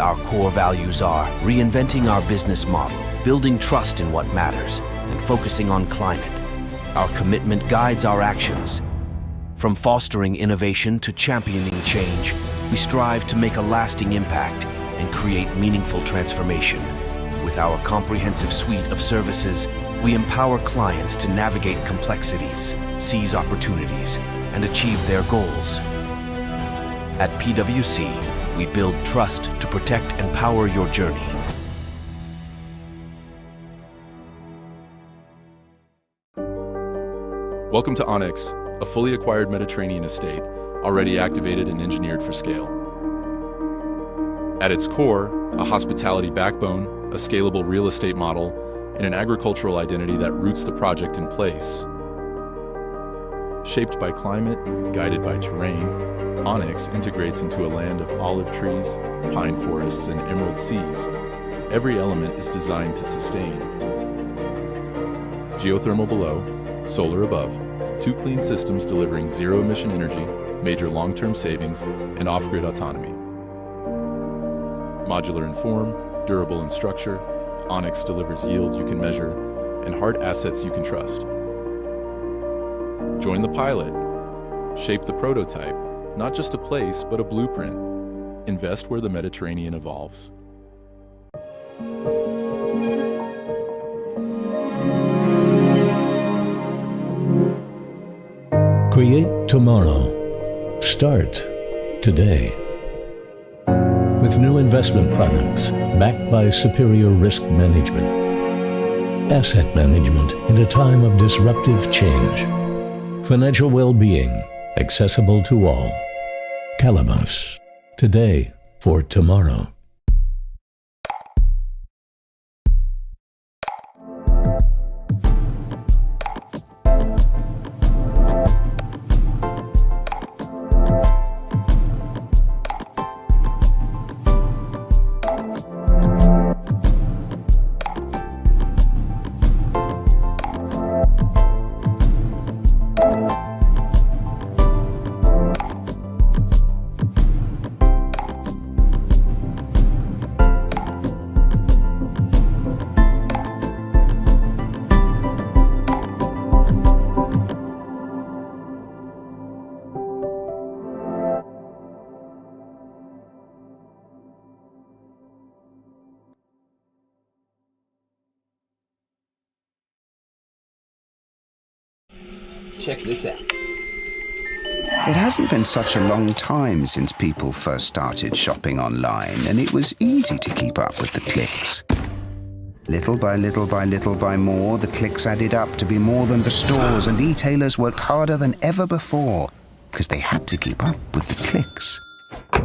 Our core values are reinventing our business model, building trust in what matters, and focusing on climate. Our commitment guides our actions. From fostering innovation to championing change, we strive to make a lasting impact and create meaningful transformation. With our comprehensive suite of services, we empower clients to navigate complexities, seize opportunities, and achieve their goals. At PwC, we build trust to protect and power your journey. Welcome to Onyx, a fully acquired Mediterranean estate, already activated and engineered for scale. At its core, a hospitality backbone, a scalable real estate model, and an agricultural identity that roots the project in place. Shaped by climate, guided by terrain, Onyx integrates into a land of olive trees, pine forests, and emerald seas. Every element is designed to sustain. Geothermal below, solar above, two clean systems delivering zero-emission energy, major long-term savings, and off-grid autonomy. Modular in form, durable in structure, Onyx delivers yield you can measure and hard assets you can trust. Join the pilot. Shape the prototype, not just a place, but a blueprint. Invest where the Mediterranean evolves. Create tomorrow. Start today. With new investment products backed by superior risk management. Asset management in a time of disruptive change. Financial well-being accessible to all. Calabas. Today for tomorrow. Check this out. It hasn't been such a long time since people first started shopping online, and it was easy to keep up with the clicks. Little by little by little by more, the clicks added up to be more than the stores, and e-tailers worked harder than ever before because they had to keep up with the clicks.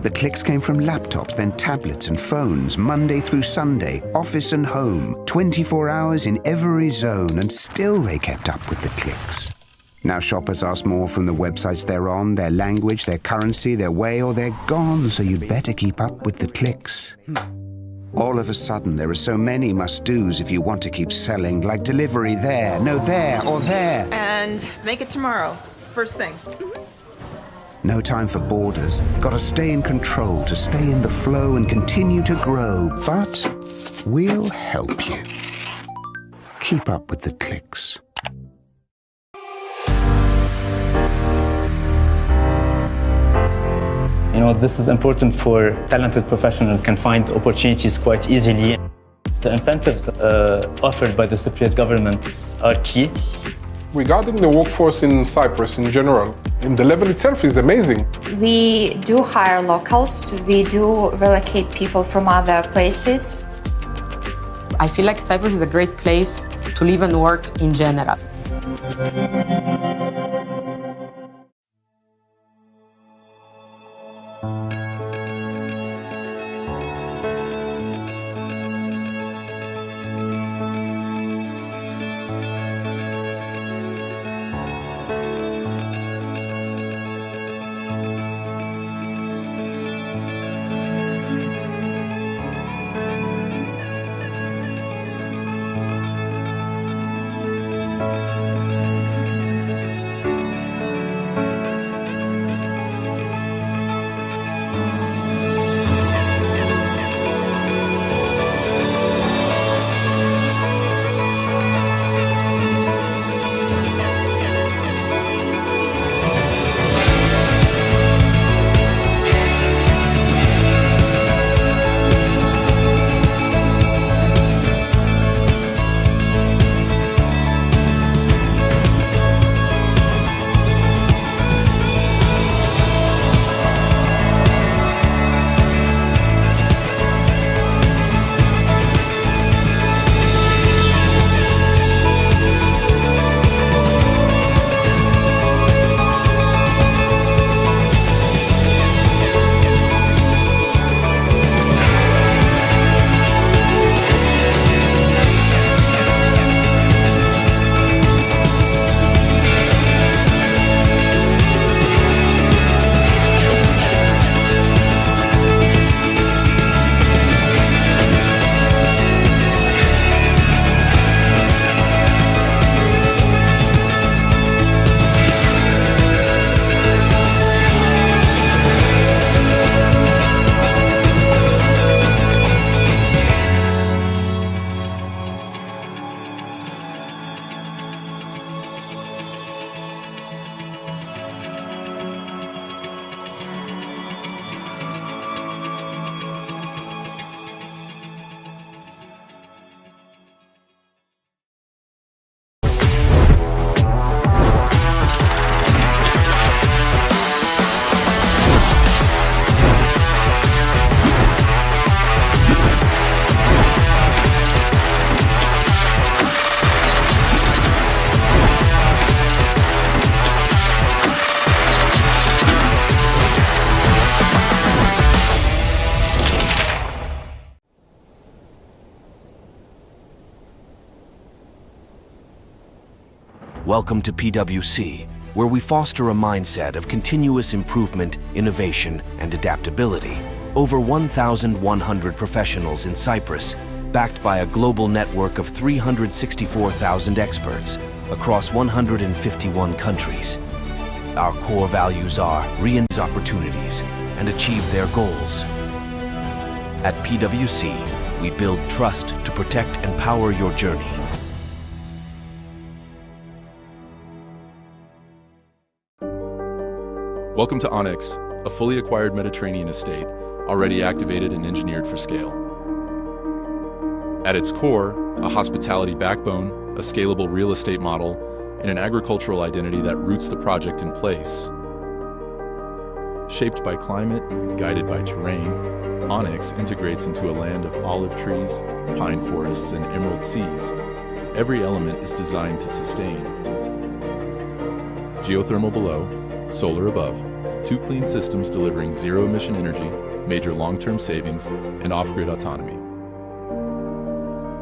The clicks came from laptops, then tablets and phones, Monday through Sunday, office and home, 24 hours in every zone, and still they kept up with the clicks. Now shoppers ask more from the websites they're on, their language, their currency, their way, or they're gone, so you'd better keep up with the clicks. All of a sudden, there are so many must-dos if you want to keep selling, like delivery there, no there, or there. And make it tomorrow. First thing. No time for borders. Gotta stay in control to stay in the flow and continue to grow. But we'll help you. Keep up with the clicks. You know, this is important for talented professionals can find opportunities quite easily. The incentives offered by the Cypriot government are key. Regarding the workforce in Cyprus in general, the level itself is amazing. We do hire locals. We do relocate people from other places. I feel like Cyprus is a great place to live and work in general. Welcome to PwC, where we foster a mindset of continuous improvement, innovation, and adaptability. Over 1,100 professionals in Cyprus, backed by a global network of 364,000 experts across 151 countries. Our core values are realize opportunities and achieve their goals. At PwC, we build trust to protect and power your journey. Welcome to Onyx, a fully acquired Mediterranean estate, already activated and engineered for scale. At its core, a hospitality backbone, a scalable real estate model, and an agricultural identity that roots the project in place. Shaped by climate, guided by terrain, Onyx integrates into a land of olive trees, pine forests, and emerald seas. Every element is designed to sustain. Geothermal below, solar above, two clean systems delivering zero-emission energy, major long-term savings, and off-grid autonomy.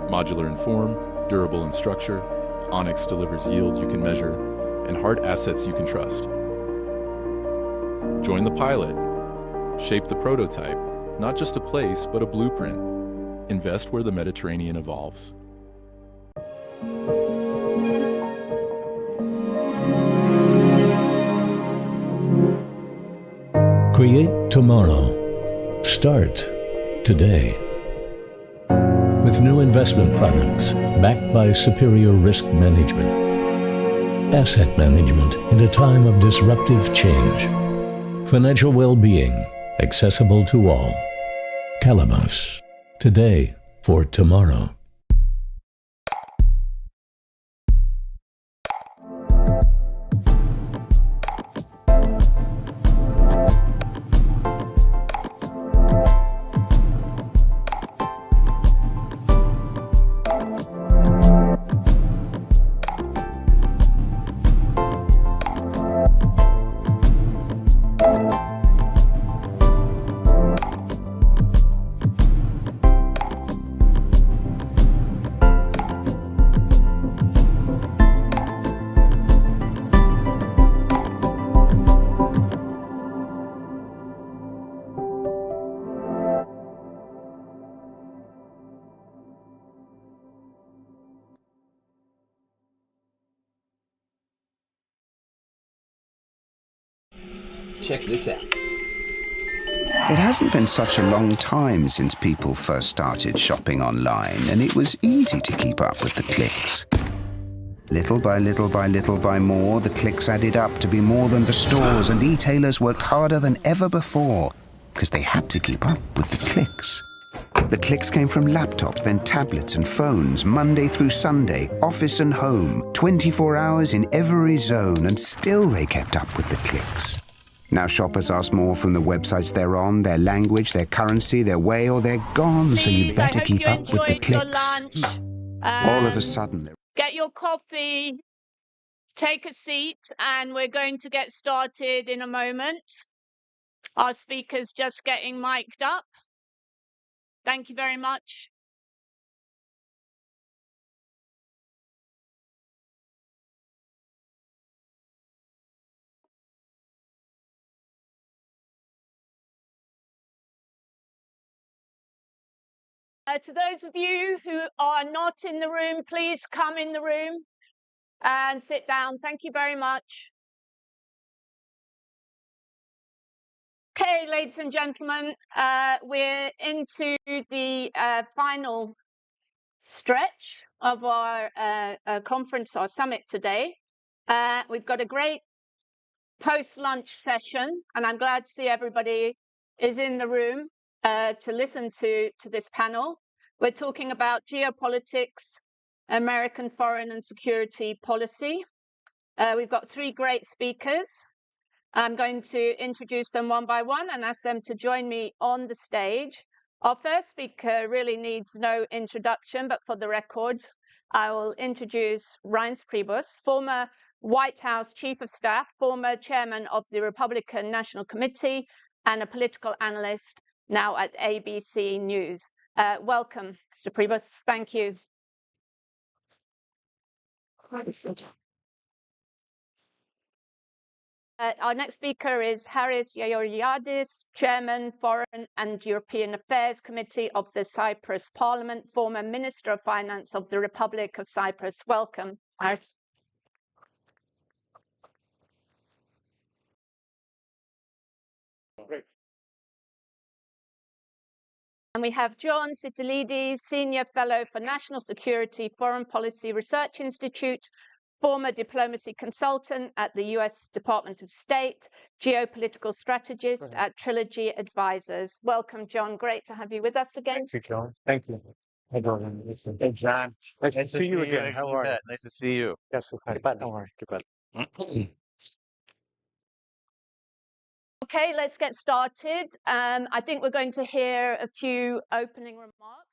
Modular in form, durable in structure, Onyx delivers yield you can measure and hard assets you can trust. Join the pilot. Shape the prototype, not just a place, but a blueprint. Invest where the Mediterranean evolves. Create tomorrow. Start today. With new investment products backed by superior risk management. Asset management in a time of disruptive change. Financial well-being, accessible to all. Calabas. Today for tomorrow. Check this out. It hasn't been such a long time since people first started shopping online, and it was easy to keep up with the clicks. Little by little by little by more, the clicks added up to be more than the stores, and e-tailers worked harder than ever before because they had to keep up with the clicks. The clicks came from laptops, then tablets and phones, Monday through Sunday, office and home, 24 hours in every zone, and still they kept up with the clicks. Now shoppers ask more from the websites they're on, their language, their currency, their way, or they're gone, so you'd better keep up with the clicks. All of a sudden... Get your coffee, take a seat, and we're going to get started in a moment. Our speaker's just getting mic'd up. Thank you very much. To those of you who are not in the room, please come in the room and sit down. Thank you very much. Okay, ladies and gentlemen, we're into the final stretch of our conference, our summit today. We've got a great post-lunch session, and I'm glad to see everybody is in the room to listen to this panel. We're talking about geopolitics, American foreign and security policy. We've got three great speakers. I'm going to introduce them one by one and ask them to join me on the stage. Our first speaker really needs no introduction, but for the record, I will introduce Reince Priebus, former White House Chief of Staff, former chairman of the Republican National Committee, and a political analyst now at ABC News. Welcome, Mr. Priebus. Thank you. Our next speaker is Haris Georgiadis, Chairman, Foreign and European Affairs Committee of the Cyprus Parliament, former Minister of Finance of the Republic of Cyprus. Welcome, Haris. Great. And we have John Sitilides, Senior Fellow for National Security, Foreign Policy Research Institute, former diplomacy consultant at the US Department of State, geopolitical strategist at Trilogy Advisors. Welcome, John. Great to have you with us again. Thank you, John. Thank you. Hey, John. Nice to see you again. How are you? Nice to see you. Yes, okay. How are you? Okay, let's get started. I think we're going to hear a few opening remarks.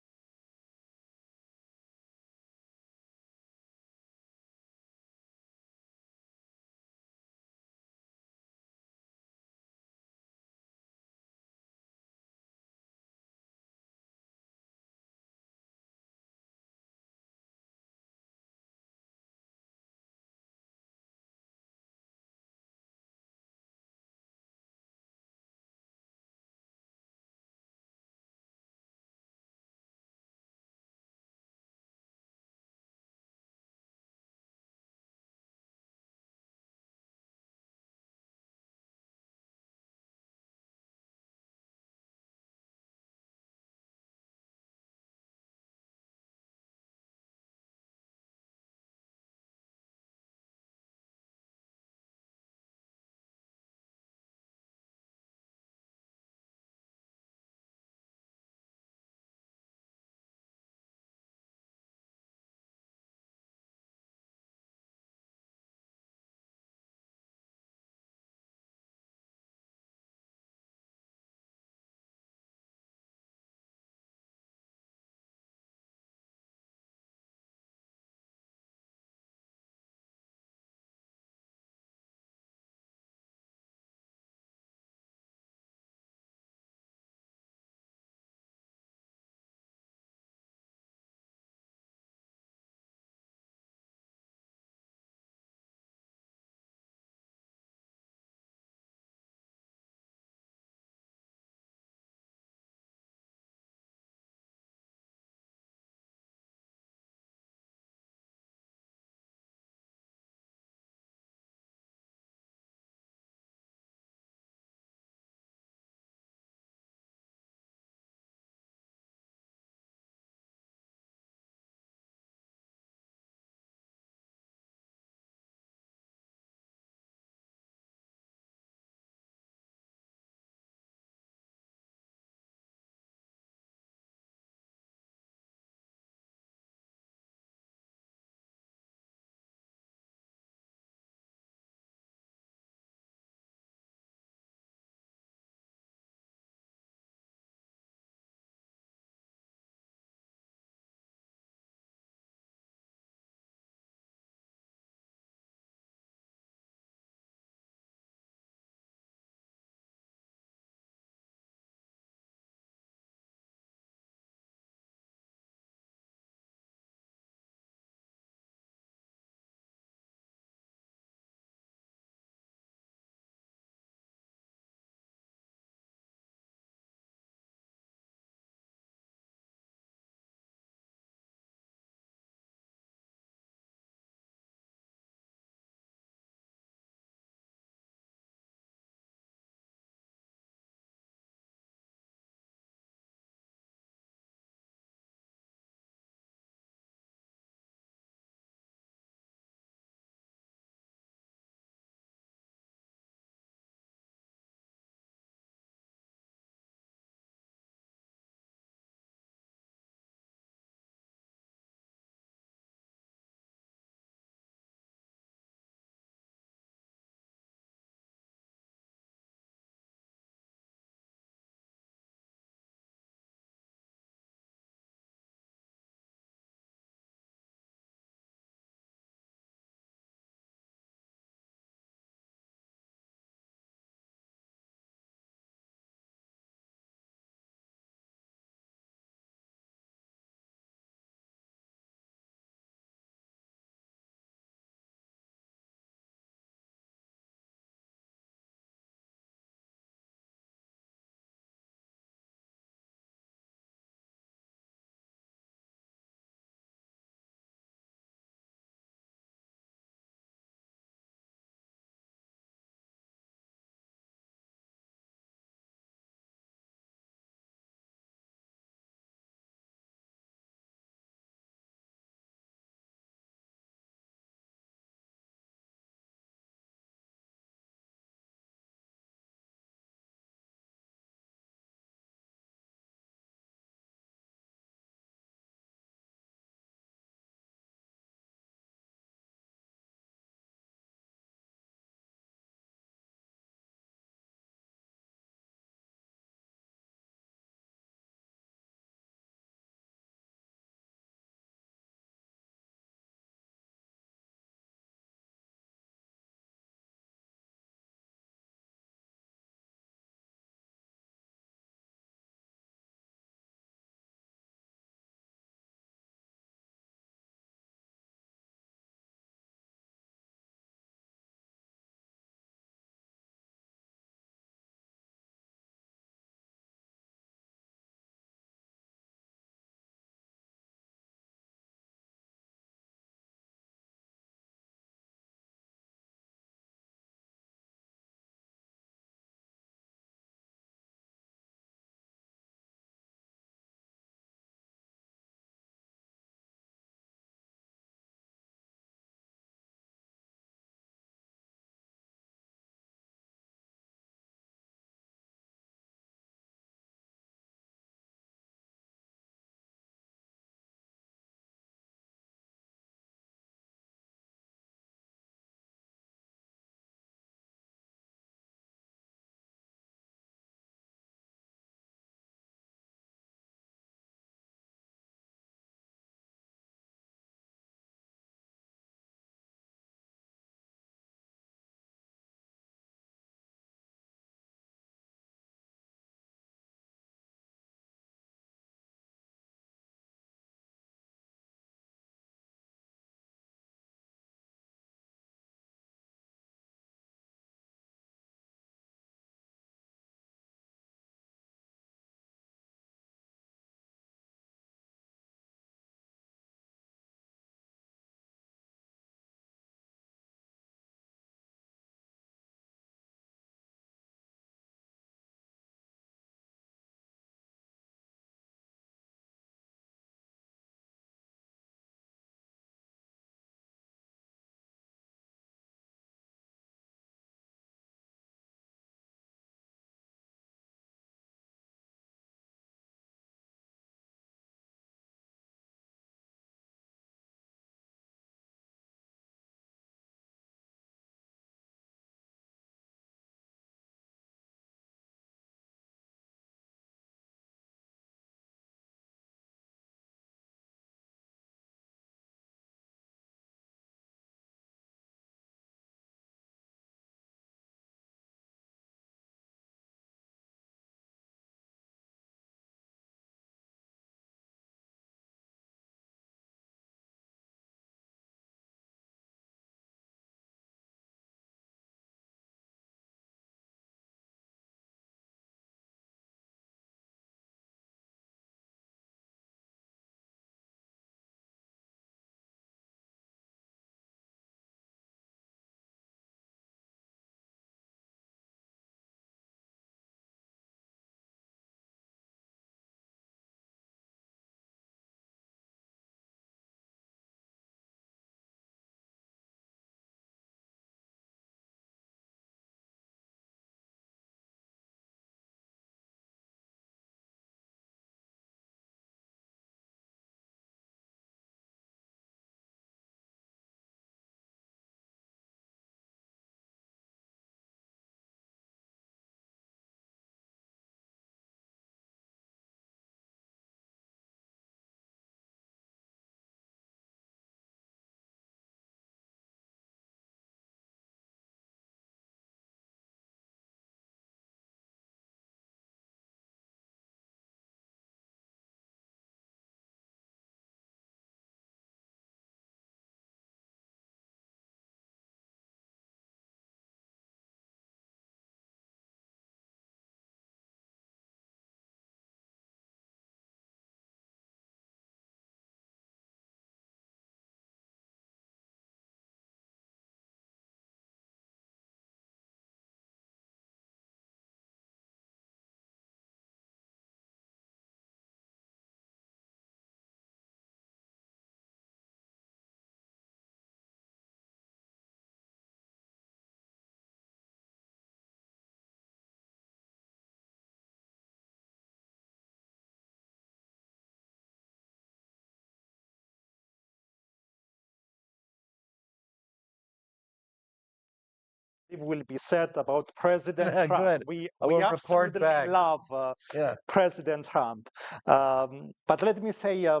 will be said about President Trump. Good. We will report absolutely back. love Yeah. President Trump. But let me say a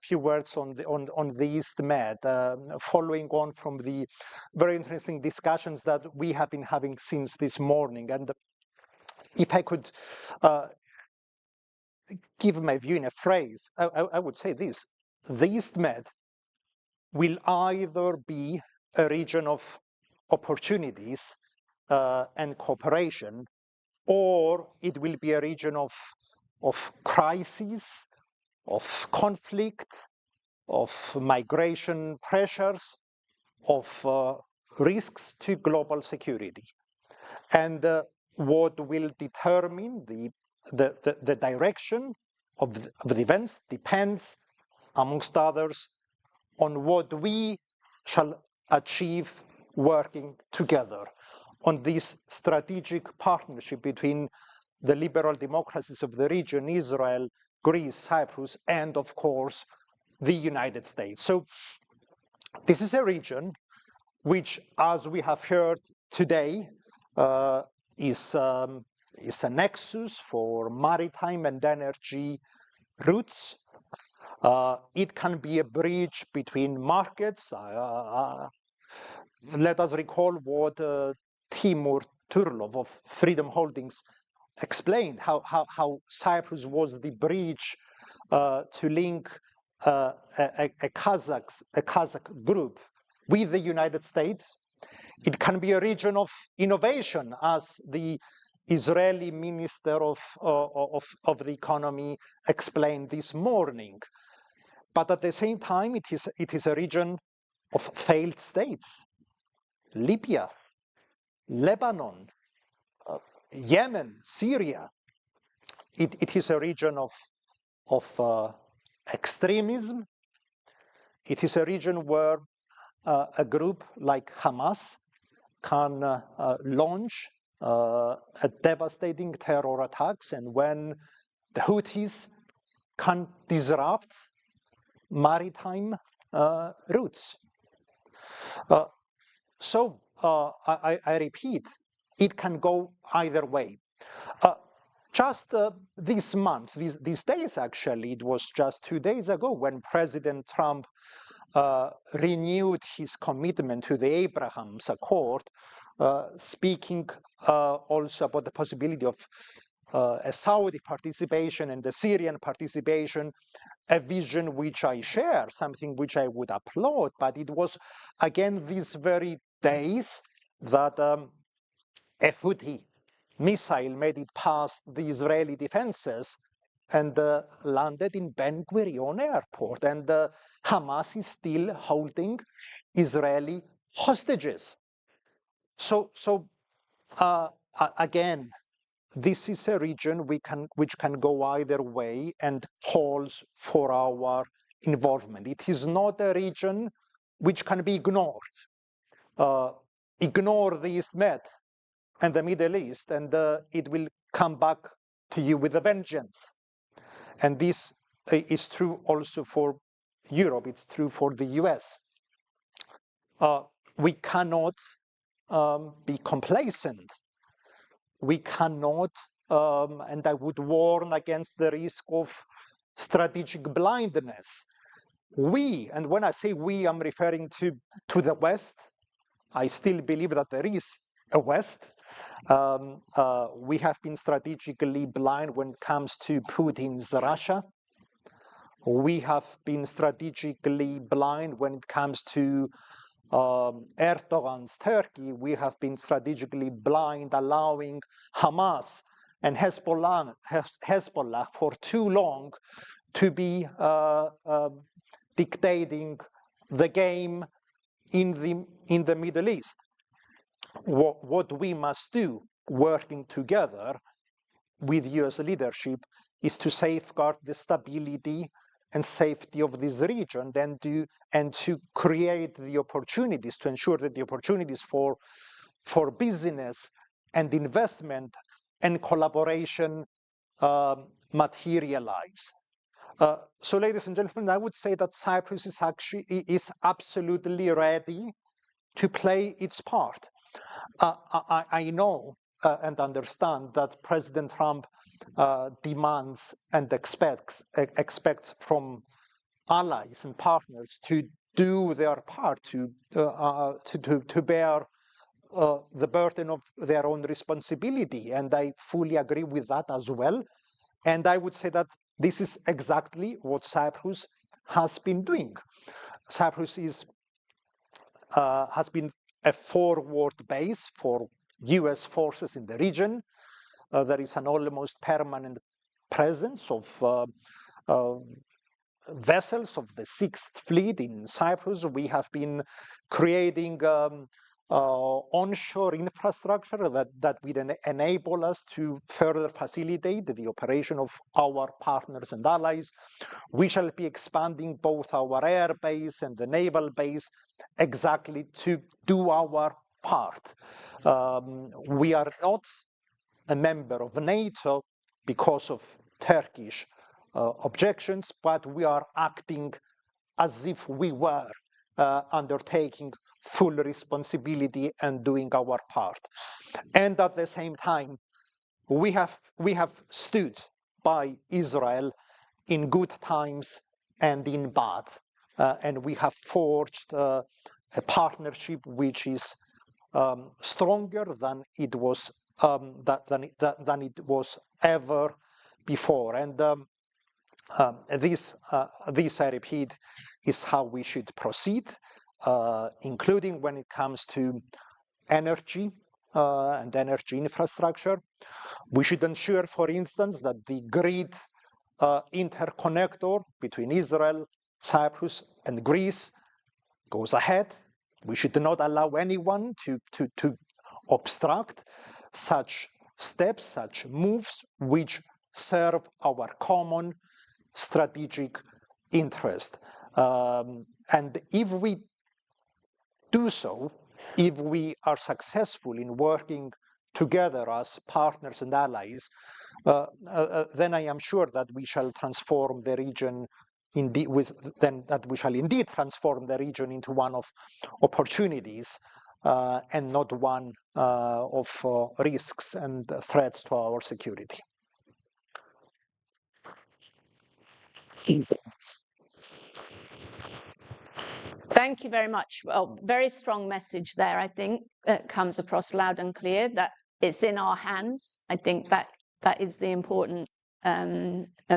few words on the East Med, following on from the very interesting discussions that we have been having since this morning. And if I could give my view in a phrase, I would say this: the East Med will either be a region of opportunities and cooperation, or it will be a region of crises, of conflict, of migration pressures, of risks to global security. And what will determine the direction of the events depends, amongst others, on what we shall achieve working together on this strategic partnership between the liberal democracies of the region, Israel, Greece, Cyprus, and of course, the United States. So this is a region which, as we have heard today, is a nexus for maritime and energy routes. It can be a bridge between markets. Let us recall what Timur Turlov of Freedom Holdings explained, how Cyprus was the bridge to link a Kazakh group with the United States. It can be a region of innovation, as the Israeli Minister of the Economy explained this morning. But at the same time, it is a region of failed states. Libya, Lebanon, Yemen, Syria. It is a region of extremism. It is a region where a group like Hamas can launch a devastating terror attacks, and when the Houthis can disrupt maritime routes. So I repeat, it can go either way. Just this month, these days actually, it was just 2 days ago when President Trump renewed his commitment to the Abraham's Accord, speaking also about the possibility of a Saudi participation and the Syrian participation, a vision which I share, something which I would applaud. But it was, again, these very days that a Houthi missile made it past the Israeli defenses and landed in Ben Gurion airport. And Hamas is still holding Israeli hostages. So again, this is a region which can go either way and calls for our involvement. It is not a region which can be ignored. Ignore the East Med and the Middle East, and it will come back to you with a vengeance. And this is true also for Europe. It's true for the US. We cannot be complacent. We cannot, and I would warn against the risk of strategic blindness. We, and when I say we, I'm referring to the West. I still believe that there is a West. We have been strategically blind when it comes to Putin's Russia. We have been strategically blind when it comes to Erdogan's Turkey. We have been strategically blind, allowing Hamas and Hezbollah for too long to be dictating the game in the Middle East. What we must do, working together with US leadership, is to safeguard the stability and safety of this region, and to create the opportunities, to ensure that the opportunities for business and investment and collaboration materialize. So, ladies and gentlemen, I would say that Cyprus is absolutely ready to play its part. I know and understand that President Trump demands and expects from allies and partners to do their part to bear the burden of their own responsibility, and I fully agree with that as well. And I would say that this is exactly what Cyprus has been doing. Cyprus has been a forward base for US forces in the region. There is an almost permanent presence of vessels of the 6th Fleet in Cyprus. We have been creating onshore infrastructure that will enable us to further facilitate the operation of our partners and allies. We shall be expanding both our air base and the naval base exactly to do our part. We are not a member of NATO because of Turkish objections, but we are acting as if we were undertaking full responsibility and doing our part. And at the same time, we have stood by Israel in good times and in bad, and we have forged a partnership which is stronger than it was ever before. And this, I repeat, is how we should proceed, including when it comes to energy and energy infrastructure. We should ensure, for instance, that the grid interconnector between Israel, Cyprus, and Greece goes ahead. We should not allow anyone to obstruct such steps, such moves, which serve our common strategic interest. And if we do so, if we are successful in working together as partners and allies, then I am sure that we shall transform the region that we shall indeed transform the region into one of opportunities and not one of risks and threats to our security. Thank you very much. Well, very strong message there. I think it comes across loud and clear that it's in our hands. I think that is the important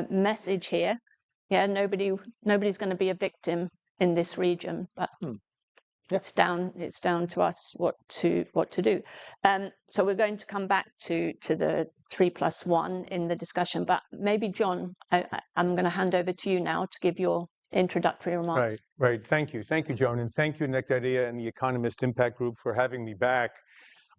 message here. Yeah, nobody's going to be a victim in this region, but it's down to us what to do. So we're going to come back to the 3+1 in the discussion, but maybe John, I'm going to hand over to you now to give your introductory remarks. Right. Thank you, Joan, and thank you, Nectaria and the Economist Impact Group for having me back.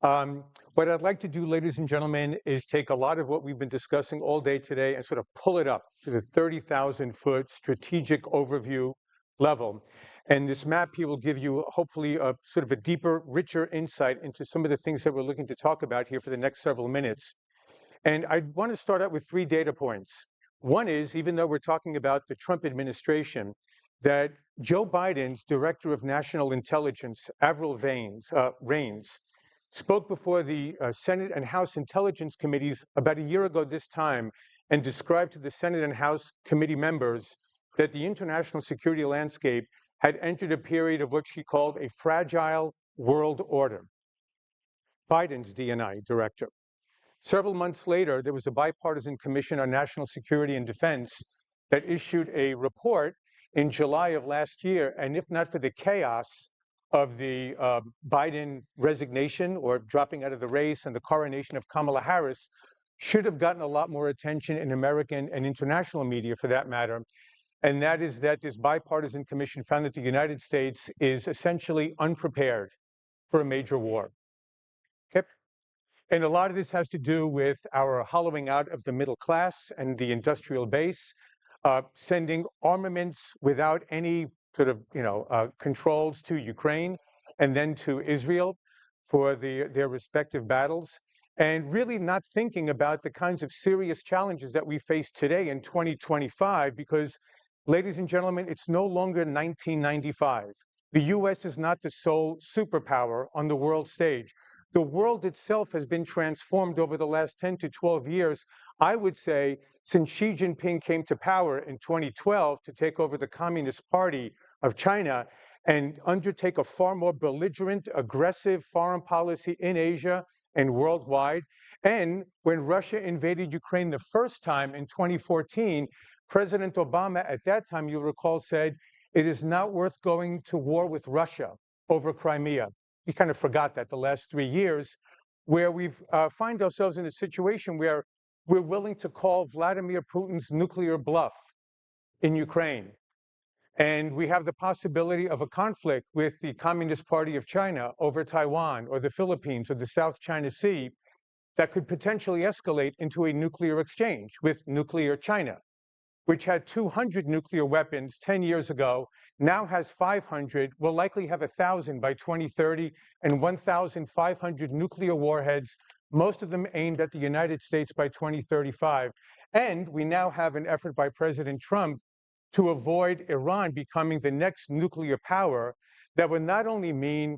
What I'd like to do, ladies and gentlemen, is take a lot of what we've been discussing all day today and sort of pull it up to the 30,000-foot strategic overview level. And this map here will give you, hopefully, a sort of a deeper, richer insight into some of the things that we're looking to talk about here for the next several minutes. And I want to start out with 3 data points. One is, even though we're talking about the Trump administration, that Joe Biden's Director of National Intelligence, Avril Haines, spoke before the Senate and House Intelligence Committees about a year ago this time and described to the Senate and House committee members that the international security landscape had entered a period of what she called a fragile world order. Biden's DNI director. Several months later, there was a bipartisan commission on national security and defense that issued a report in July of last year, and if not for the chaos of the Biden resignation or dropping out of the race and the coronation of Kamala Harris, should have gotten a lot more attention in American and international media for that matter. And that is that this bipartisan commission found that the United States is essentially unprepared for a major war. Okay? And a lot of this has to do with our hollowing out of the middle class and the industrial base, sending armaments without any sort of controls to Ukraine and then to Israel for their respective battles, and really not thinking about the kinds of serious challenges that we face today in 2025, because, ladies and gentlemen, it's no longer 1995. The US is not the sole superpower on the world stage. the world itself has been transformed over the last 10 to 12 years, I would say, since Xi Jinping came to power in 2012 to take over the Communist Party of China and undertake a far more belligerent, aggressive foreign policy in Asia and worldwide. And when Russia invaded Ukraine the first time in 2014, President Obama at that time, you'll recall, said, it is not worth going to war with Russia over Crimea. We kind of forgot that the last 3 years, where we find ourselves in a situation where we're willing to call Vladimir Putin's nuclear bluff in Ukraine. And we have the possibility of a conflict with the Communist Party of China over Taiwan or the Philippines or the South China Sea that could potentially escalate into a nuclear exchange with nuclear China, which had 200 nuclear weapons 10 years ago, now has 500, will likely have 1,000 by 2030, and 1,500 nuclear warheads, most of them aimed at the United States by 2035. And we now have an effort by President Trump to avoid Iran becoming the next nuclear power that would not only mean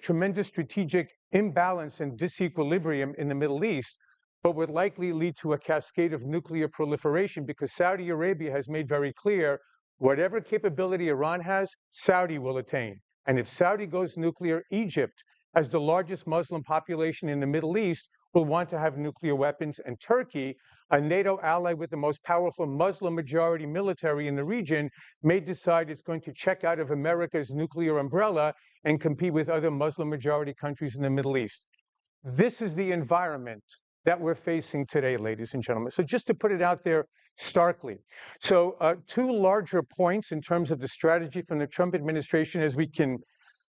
tremendous strategic imbalance and disequilibrium in the Middle East, but would likely lead to a cascade of nuclear proliferation, because Saudi Arabia has made very clear whatever capability Iran has, Saudi will attain. And if Saudi goes nuclear, Egypt, as the largest Muslim population in the Middle East, will want to have nuclear weapons. And Turkey, a NATO ally with the most powerful Muslim majority military in the region, may decide it's going to check out of America's nuclear umbrella and compete with other Muslim majority countries in the Middle East. This is the environment that we're facing today, ladies and gentlemen. So just to put it out there starkly. So two larger points in terms of the strategy from the Trump administration, as we can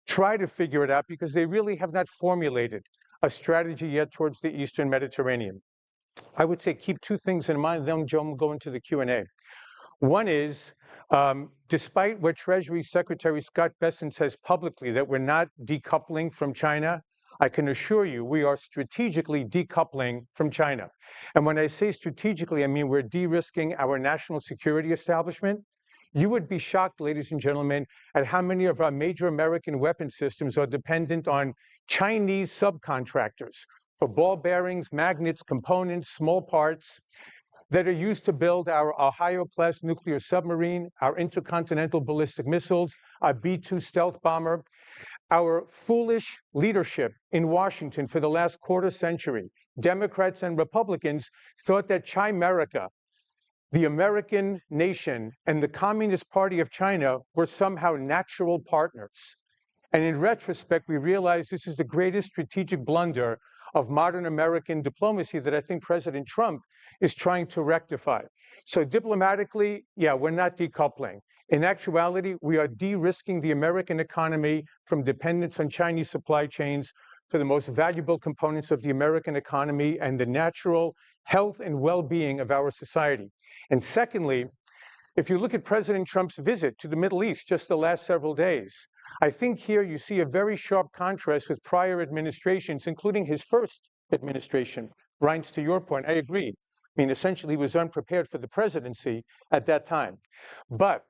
try to figure it out, because they really have not formulated a strategy yet towards the Eastern Mediterranean. I would say keep two things in mind, then Joe will go into the Q&A. One is, despite what Treasury Secretary Scott Bessent says publicly, that we're not decoupling from China, I can assure you we are strategically decoupling from China. And when I say strategically, I mean we're de-risking our national security establishment. You would be shocked, ladies and gentlemen, at how many of our major American weapon systems are dependent on Chinese subcontractors for ball bearings, magnets, components, small parts that are used to build our Ohio-class nuclear submarine, our intercontinental ballistic missiles, our B-2 stealth bomber. Our foolish leadership in Washington for the last quarter century, Democrats and Republicans, thought that Chimerica, the American nation, and the Communist Party of China were somehow natural partners. And in retrospect, we realize this is the greatest strategic blunder of modern American diplomacy that I think President Trump is trying to rectify. So diplomatically, yeah, we're not decoupling. In actuality, we are de-risking the American economy from dependence on Chinese supply chains for the most valuable components of the American economy and the natural health and well-being of our society. And secondly, if you look at President Trump's visit to the Middle East just the last several days, I think here you see a very sharp contrast with prior administrations, including his first administration. Reince, to your point, I agree. I mean, essentially, he was unprepared for the presidency at that time. But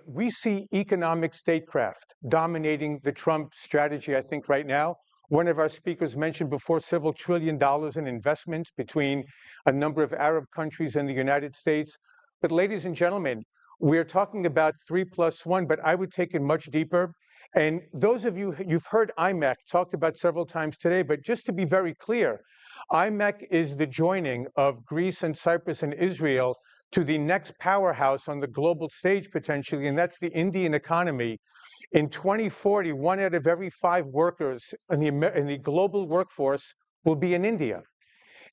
we see economic statecraft dominating the Trump strategy, I think, right now. One of our speakers mentioned before several $1 trillion in investments between a number of Arab countries and the United States. But ladies and gentlemen, we're talking about 3+1, but I would take it much deeper. And those of you, you've heard IMEC talked about several times today, but just to be very clear, IMEC is the joining of Greece and Cyprus and Israel to the next powerhouse on the global stage potentially, and that's the Indian economy. In 2040, 1 out of every 5 workers in the global workforce will be in India.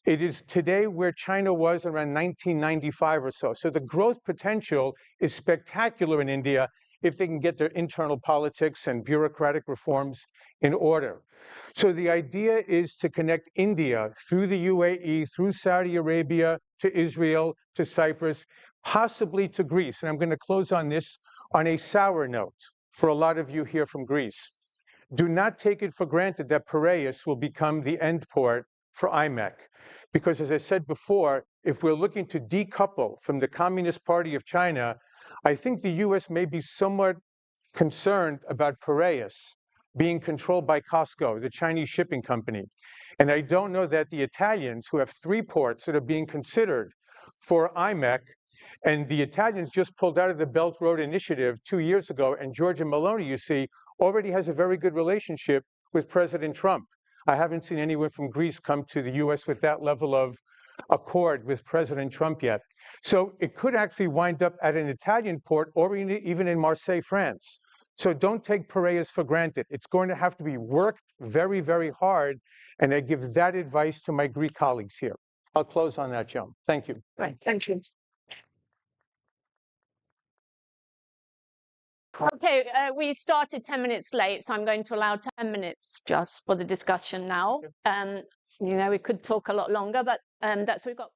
It is today where China was around 1995 or so. So the growth potential is spectacular in India if they can get their internal politics and bureaucratic reforms in order. So the idea is to connect India through the UAE, through Saudi Arabia, to Israel, to Cyprus, possibly to Greece. And I'm going to close on this on a sour note for a lot of you here from Greece. Do not take it for granted that Piraeus will become the end port for IMEC. Because as I said before, if we're looking to decouple from the Communist Party of China, I think the US may be somewhat concerned about Piraeus being controlled by COSCO, the Chinese shipping company. And I don't know that the Italians, who have 3 ports that are being considered for IMEC, and the Italians just pulled out of the Belt Road Initiative 2 years ago, and Giorgia Meloni, you see, already has a very good relationship with President Trump. I haven't seen anyone from Greece come to the US with that level of accord with President Trump yet. So it could actually wind up at an Italian port or even in Marseille, France. So don't take Piraeus for granted. It's going to have to be worked very, very hard. And I give that advice to my Greek colleagues here. I'll close on that, Joan. Thank you. Right, thank you. Okay, we started 10 minutes late, so I'm going to allow 10 minutes just for the discussion now. We could talk a lot longer, but we've got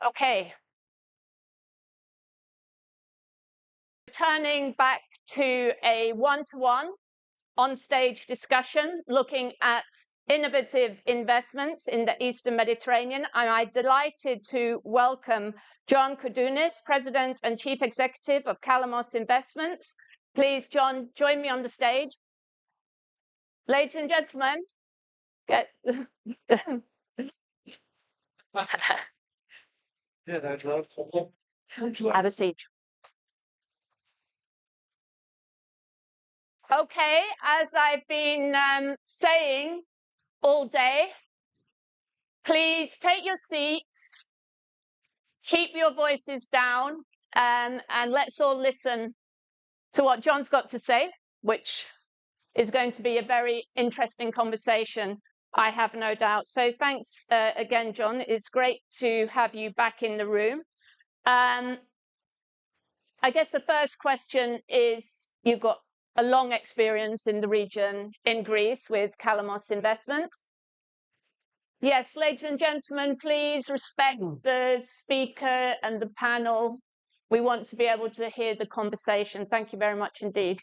Okay. Turning back to a one-to-one on-stage discussion looking at innovative investments in the Eastern Mediterranean. I'm delighted to welcome John Koudounis, President and Chief Executive of Kalamos Investments. Please, John, join me on the stage. Ladies and gentlemen, have a seat. Okay, as I've been saying all day, please take your seats, keep your voices down, and let's all listen to what John's got to say, which is going to be a very interesting conversation, I have no doubt. So thanks again, John. It's great to have you back in the room. I guess the first question is, you've got a long experience in the region in Greece with Kalamos Investments. Yes, ladies and gentlemen, please respect the speaker and the panel. We want to be able to hear the conversation. Thank you very much indeed.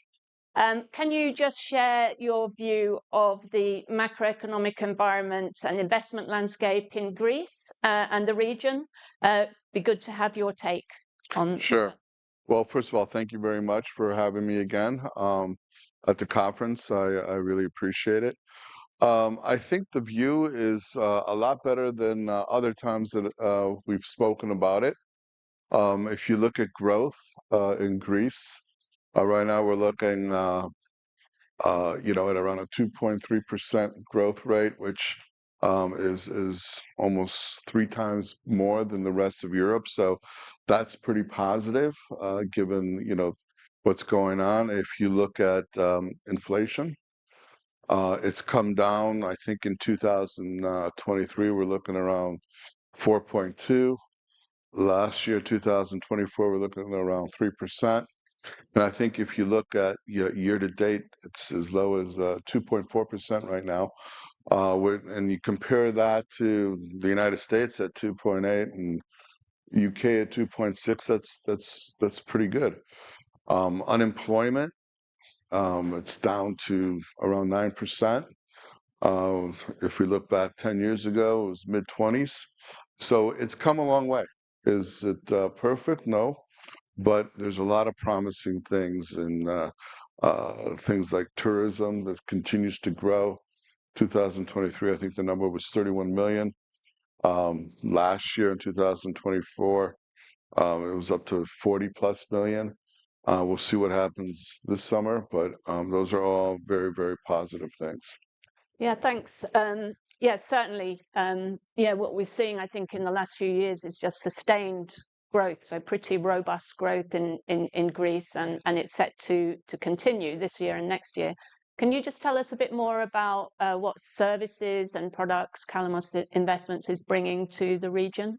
Can you just share your view of the macroeconomic environment and investment landscape in Greece and the region? Be good to have your take on. Sure. Well, first of all, thank you very much for having me again at the conference. I really appreciate it. I think the view is a lot better than other times that we've spoken about it. If you look at growth in Greece, right now we're looking, at around a 2.3% growth rate, which is almost 3 times more than the rest of Europe. So that's pretty positive, given what's going on. If you look at inflation, it's come down. I think in 2023 we're looking around 4.2. Last year, 2024, we're looking at around 3%. And I think if you look at year to date, it's as low as 2.4% right now. And you compare that to the United States at 2.8 and UK at 2.6, that's pretty good. Unemployment, it's down to around 9%. If we look back 10 years ago, it was mid-20s. So it's come a long way. Is it perfect? No. But there's a lot of promising things in things like tourism that continues to grow. 2023, I think the number was 31 million. Last year in 2024, it was up to 40 plus million. We'll see what happens this summer, but those are all very, very positive things. Yeah, thanks. Yeah, certainly. Yeah, what we're seeing, I think, in the last few years is just sustained growth, so pretty robust growth in Greece, and it's set to continue this year and next year. Can you just tell us a bit more about what services and products Kalamos Investments is bringing to the region?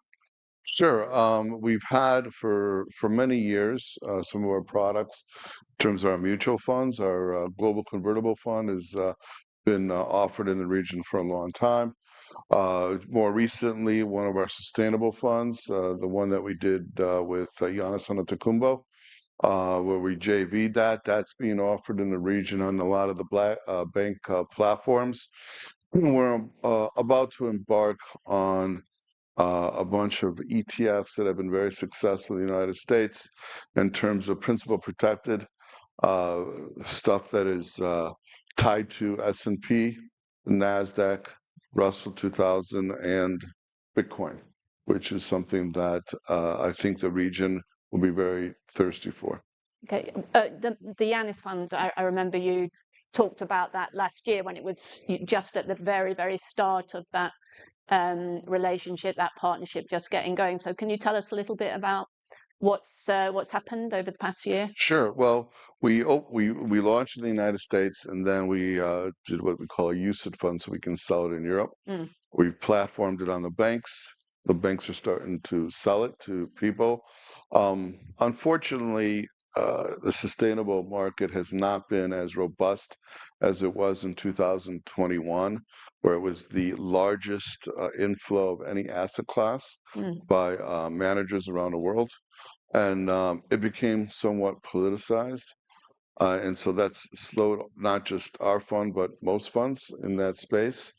Sure. We've had for many years some of our products in terms of our mutual funds. Our global convertible fund has been offered in the region for a long time. More recently, one of our sustainable funds, the one that we did with Giannis Antetokounmpo, where we JV'd that's being offered in the region on a lot of the bank platforms. We're about to embark on a bunch of ETFs that have been very successful in the United States in terms of principal protected stuff that is tied to S&P, NASDAQ, Russell 2000, and Bitcoin, which is something that I think the region will be very thirsty for. Okay, the Giannis Fund, I remember you talked about that last year when it was just at the very, very start of that relationship, that partnership just getting going. So can you tell us a little bit about what's happened over the past year? Sure. Well, we launched in the United States, and then we did what we call a UCITS fund, so we can sell it in Europe. We platformed it on the banks. The banks are starting to sell it to people. Unfortunately, the sustainable market has not been as robust as it was in 2021, where it was the largest inflow of any asset class by managers around the world. And it became somewhat politicized. And so that's slowed not just our fund, but most funds in that space.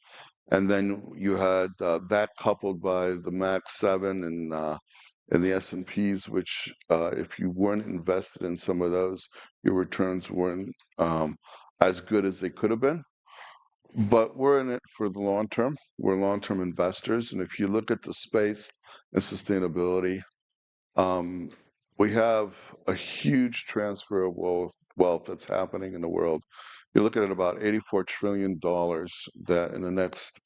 And then you had that coupled by the Max 7 and the S&Ps, which if you weren't invested in some of those, your returns weren't as good as they could have been. But we're in it for the long term. We're long-term investors. And if you look at the space and sustainability, we have a huge transfer of wealth that's happening in the world. You're looking at about $84 trillion that in the next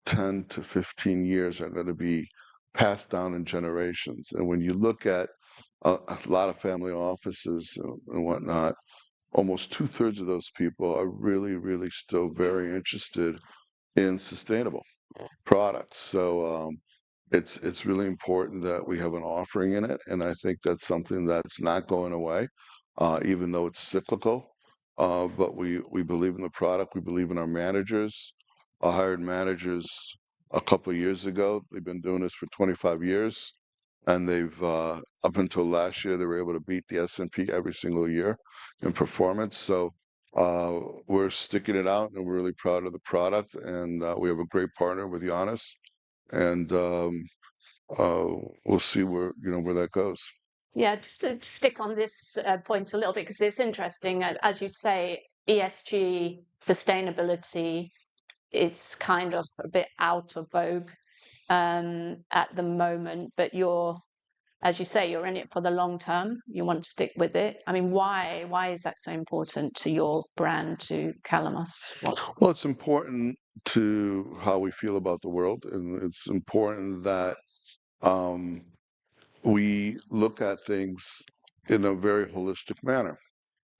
10 to 15 years are going to be passed down in generations. And when you look at a lot of family offices and whatnot, almost 2/3 of those people are really, really still very interested in sustainable products. So it's really important that we have an offering in it, and I think that's something that's not going away, even though it's cyclical. But we believe in the product. We believe in our managers. I hired managers a couple of years ago. They've been doing this for 25 years, and they've up until last year they were able to beat the S&P every single year in performance. So we're sticking it out, and we're really proud of the product. And we have a great partner with Giannis, and we'll see where that goes. Yeah, just to stick on this point a little bit, because it's interesting. As you say, ESG sustainability is kind of a bit out of vogue at the moment, but as you say, you're in it for the long term. You want to stick with it. I mean, why is that so important to your brand, to Calamus? Well, it's important to how we feel about the world, and it's important that we look at things in a very holistic manner.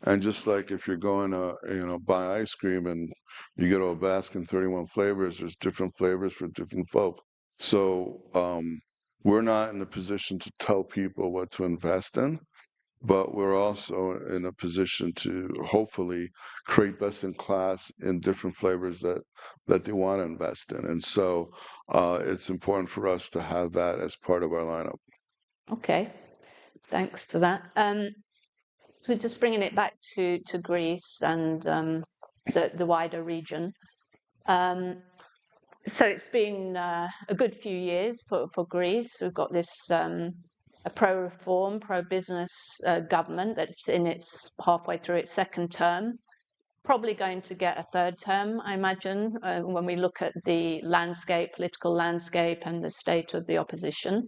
And just like if you're going to buy ice cream and you go to a basket 31 flavors, there's different flavors for different folk. So we're not in a position to tell people what to invest in, but we're also in a position to hopefully create best in class in different flavors that they want to invest in. And so it's important for us to have that as part of our lineup. Okay, thanks to that. So just bringing it back to Greece and the wider region. So it's been a good few years for Greece. We've got this a pro-reform, pro-business government that's in its halfway through its second term. Probably going to get a third term, I imagine, when we look at the political landscape and the state of the opposition.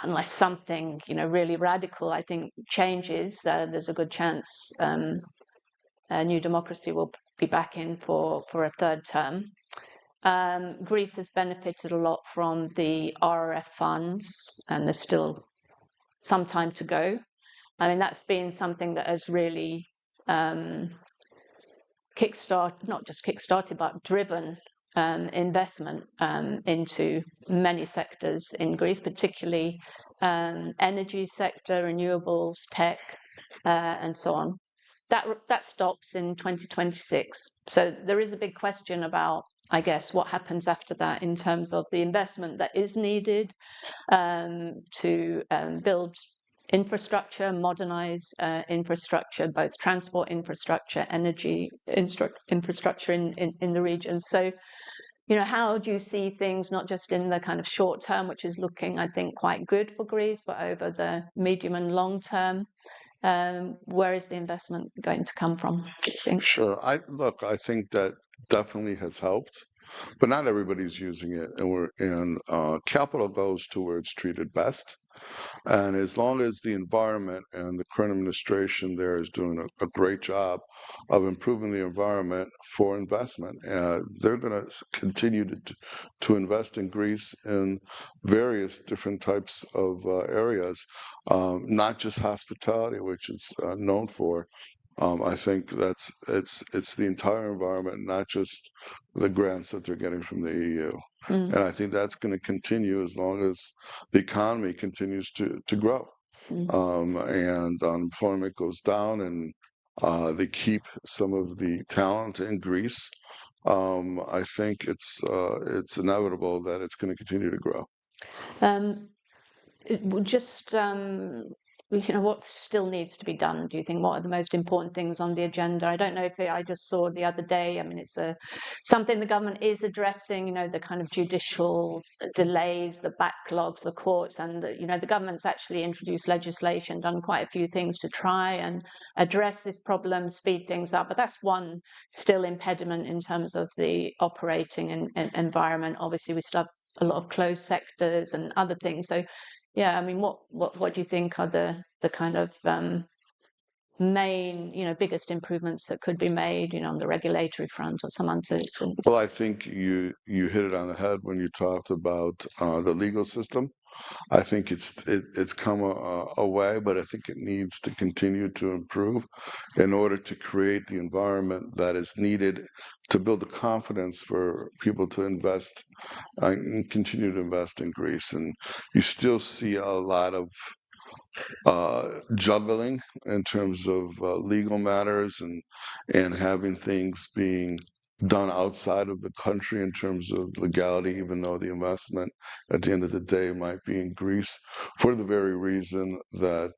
Unless something, really radical, I think, changes, there's a good chance New Democracy will be back in for a third term. Greece has benefited a lot from the RRF funds, and there's still some time to go. I mean, that's been something that has really not just kickstarted, but driven investment into many sectors in Greece, particularly energy sector, renewables, tech, and so on. That stops in 2026. So there is a big question about, I guess, what happens after that in terms of the investment that is needed to build infrastructure, modernize infrastructure, both transport infrastructure, energy infrastructure in the region. So, how do you see things, not just in the kind of short term, which is looking, I think, quite good for Greece, but over the medium and long term? Where is the investment going to come from, do you think? Sure. I think that definitely has helped, but not everybody's using it. And capital goes to where it's treated best. And as long as the environment and the current administration there is doing a great job of improving the environment for investment, they're going to continue to invest in Greece in various different types of areas, not just hospitality, which it's known for. I think it's the entire environment, not just the grants that they're getting from the EU. And I think that's going to continue as long as the economy continues to grow. and unemployment goes down, and they keep some of the talent in Greece, I think it's inevitable that it's going to continue to grow. It would just, what still needs to be done, do you think? What are the most important things on the agenda? I don't know if I just saw the other day, I mean, it's something the government is addressing, the kind of judicial delays, the backlogs, the courts, and, the government's actually introduced legislation, done quite a few things to try and address this problem, speed things up. But that's one still impediment in terms of the operating environment. Obviously, we still have a lot of closed sectors and other things. So, yeah, I mean, what do you think are the kind of main, biggest improvements that could be made, on the regulatory front or someone to. Well, I think you hit it on the head when you talked about the legal system. I think it's come a way, but I think it needs to continue to improve in order to create the environment that is needed to build the confidence for people to invest and continue to invest in Greece. And you still see a lot of juggling in terms of legal matters and having things being done outside of the country in terms of legality, even though the investment at the end of the day might be in Greece, for the very reason that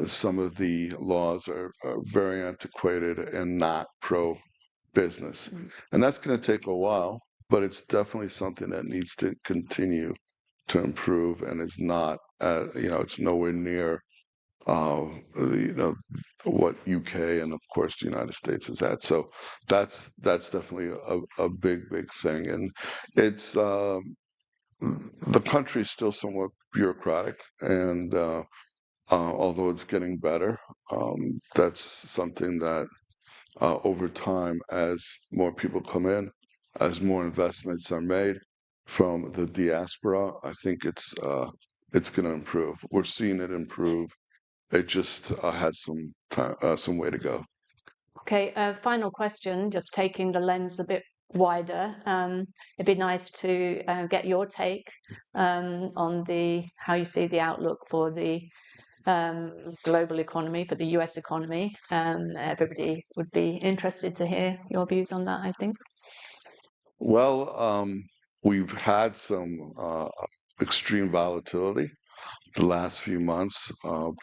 some of the laws are very antiquated and not pro-business. And that's going to take a while, but it's definitely something that needs to continue to improve, and is not, it's nowhere near what UK and of course the United States is at. So that's definitely a big thing, and it's the country is still somewhat bureaucratic, and although it's getting better, that's something that over time, as more people come in, as more investments are made from the diaspora, I think it's going to improve. We're seeing it improve. It just has some way to go. Okay, final question, just taking the lens a bit wider. It'd be nice to get your take on how you see the outlook for the global economy, for the US economy. Everybody would be interested to hear your views on that, I think. Well, we've had some extreme volatility the last few months,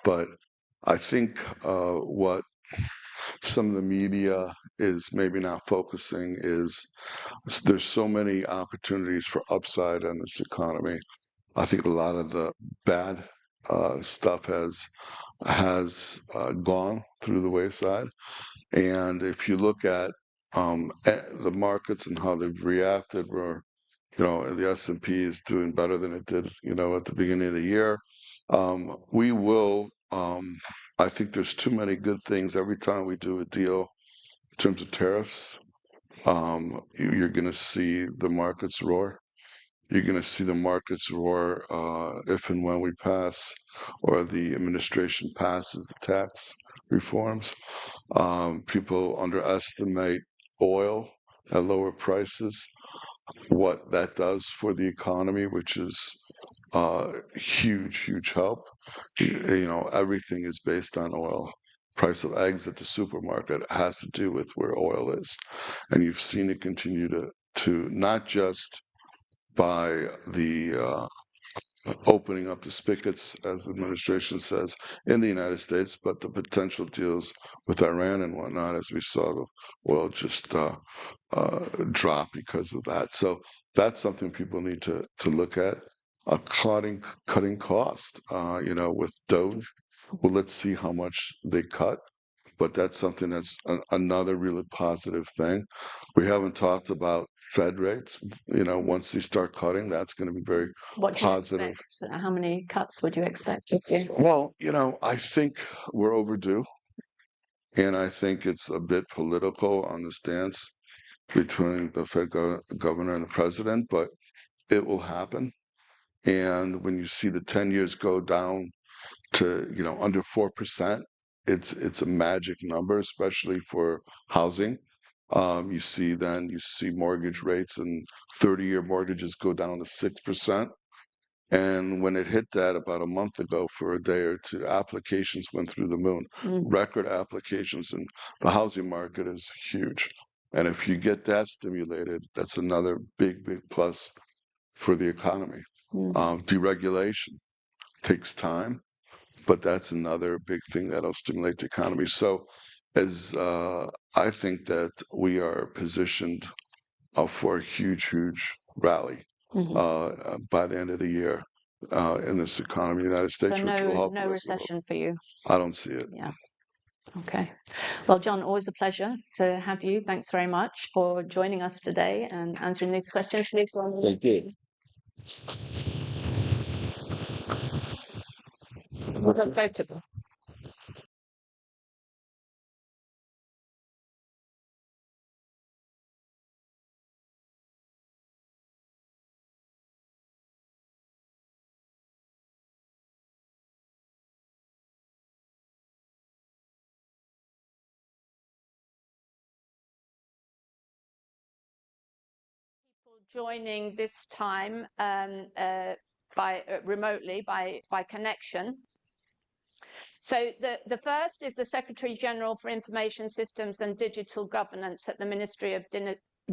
but I think what some of the media is maybe not focusing is there's so many opportunities for upside in this economy. I think a lot of the bad stuff has gone through the wayside, and if you look at the markets and how they've reacted, where the S&P is doing better than it did at the beginning of the year. We will. I think there's too many good things. Every time we do a deal in terms of tariffs, you're going to see the markets roar. You're going to see the markets roar if and when we pass, or the administration passes the tax reforms. People underestimate oil at lower prices, what that does for the economy, which is huge help. Everything is based on oil. Price of eggs at the supermarket has to do with where oil is, and you've seen it continue to not just by the opening up the spigots, as the administration says, in the United States, but the potential deals with Iran and whatnot, as we saw the oil just drop because of that. So that's something people need to look at. Cutting cost, with DOGE. Well, let's see how much they cut, but that's something that's another really positive thing. We haven't talked about Fed rates. Once they start cutting, that's going to be very positive. How many cuts would you expect? Well, I think we're overdue, and I think it's a bit political on the stance between the Fed governor and the president, but it will happen. And when you see the 10 years go down to under 4%, it's a magic number, especially for housing. You see mortgage rates and 30-year mortgages go down to 6%. And when it hit that about a month ago for a day or two, applications went through the moon, record applications, and the housing market is huge. And if you get that stimulated, that's another big, big plus for the economy. Deregulation takes time, but that's another big thing that'll stimulate the economy. So as I think that we are positioned for a huge, huge rally by the end of the year in this economy in the United States, So which will help no recession for you. I don't see it. Yeah. Okay. Well, John, always a pleasure to have you. Thanks very much for joining us today and answering these questions. Please go on. Thank you. Joining this time remotely by connection. So the first is the Secretary General for Information Systems and Digital Governance at the Ministry of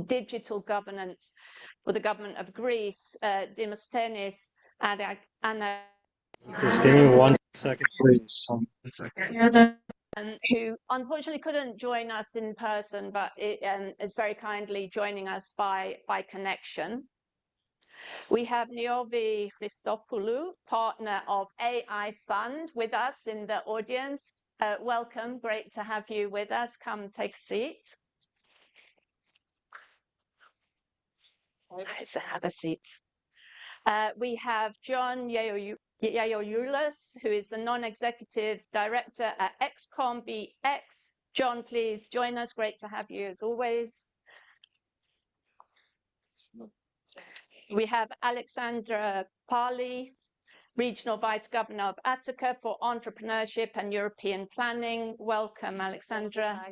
Digital Governance for the Government of Greece, Demosthenis Anna. Just give me 1 second, please. Who unfortunately couldn't join us in person, but is very kindly joining us by connection. We have Niovi Christopoulou, partner of AI Fund, with us in the audience. Welcome, great to have you with us. Come take a seat. Have a seat. We have John Yaouloulas, who is the non-executive director at XCOM BX. John, please join us. Great to have you as always. We have Alexandra Pali, Regional Vice Governor of Attica for Entrepreneurship and European Planning. Welcome, Alexandra.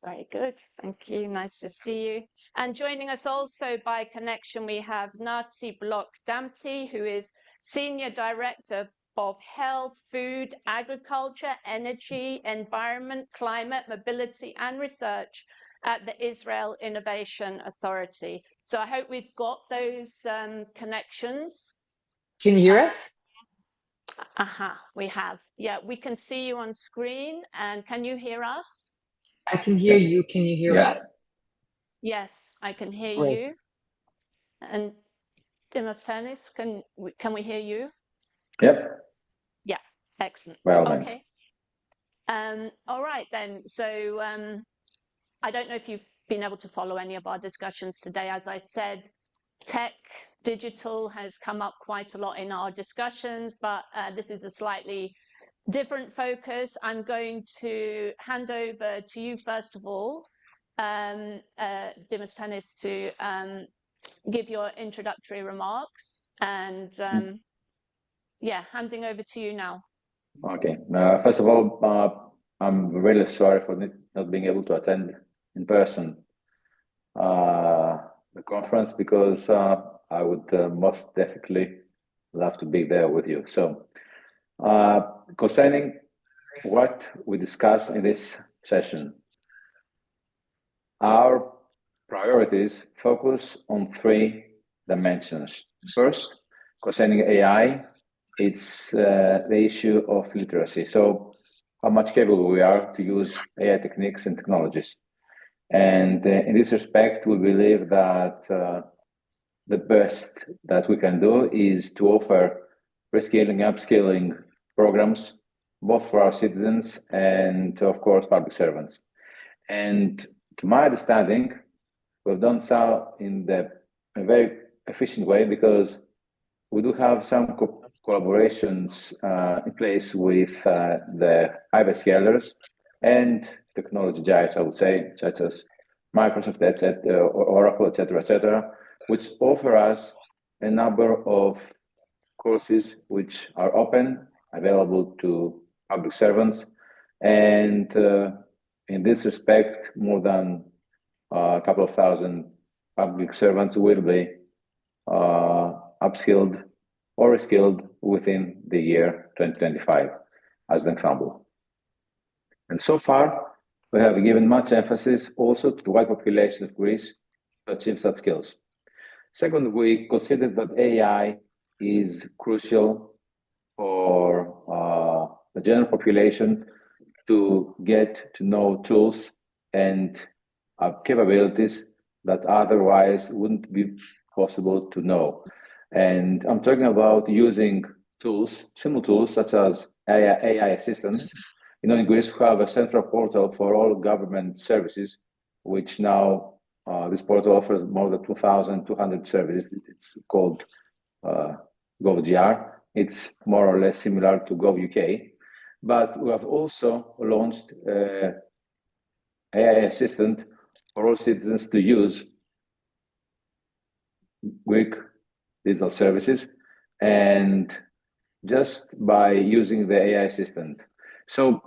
Very good. Thank you. Nice to see you. And joining us also by connection, we have Nati Block Damti, who is Senior Director of Health, Food, Agriculture, Energy, Environment, Climate, Mobility and Research at the Israel Innovation Authority. So I hope we've got those connections. Can you hear us? We have. Yeah, we can see you on screen. And can you hear us? I can hear you. Can you hear us? Yes, I can hear Great. you. And Demosthenis, can we hear you? Yep. Yeah, excellent. Well, okay. All right then. So I don't know if you've been able to follow any of our discussions today. As I said, tech, digital has come up quite a lot in our discussions, but this is a slightly different focus. I'm going to hand over to you first of all, Demosthenis, to give your introductory remarks, and yeah, handing over to you now. Okay. First of all, I'm really sorry for not being able to attend in person the conference, because I would most definitely love to be there with you. So concerning what we discussed in this session, our priorities focus on 3 dimensions. First, concerning AI, it's the issue of literacy. So how much capable we are to use AI techniques and technologies. And in this respect, we believe that the best that we can do is to offer reskilling, upskilling programs, both for our citizens and, of course, public servants. And to my understanding, we've done so in a very efficient way, because we do have some collaborations in place with the hyperscalers and technology giants, I would say, such as Microsoft, etc., Oracle, etc., which offer us a number of courses which are open, available to public servants. And in this respect, more than a couple of thousand public servants will be upskilled or reskilled within the year 2025, as an example. And so far, we have given much emphasis also to the wide population of Greece to achieve such skills. Second, we consider that AI is crucial for the general population to get to know tools and capabilities that otherwise wouldn't be possible to know. And I'm talking about using tools, simple tools such as AI assistants. You know, in Greece, we have a central portal for all government services, which now this portal offers more than 2,200 services. It's called GovGR. It's more or less similar to GovUK. But we have also launched AI assistant for all citizens to use Greek digital services, and just by using the AI assistant. So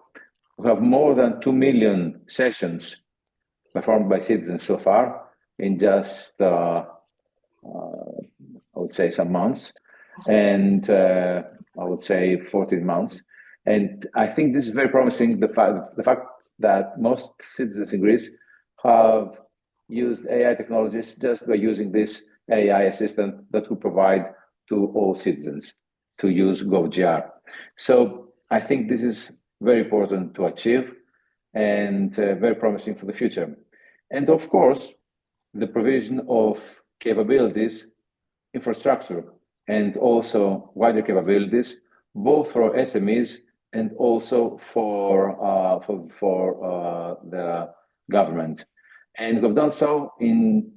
we have more than 2 million sessions performed by citizens so far in just, I would say, some months, and I would say 14 months. And I think this is very promising, the fact that most citizens in Greece have used AI technologies just by using this AI assistant that we provide to all citizens to use GovGR. So I think this is very important to achieve and very promising for the future. And of course, the provision of capabilities, infrastructure, and also wider capabilities, both for SMEs and also for the government. And we've done so in,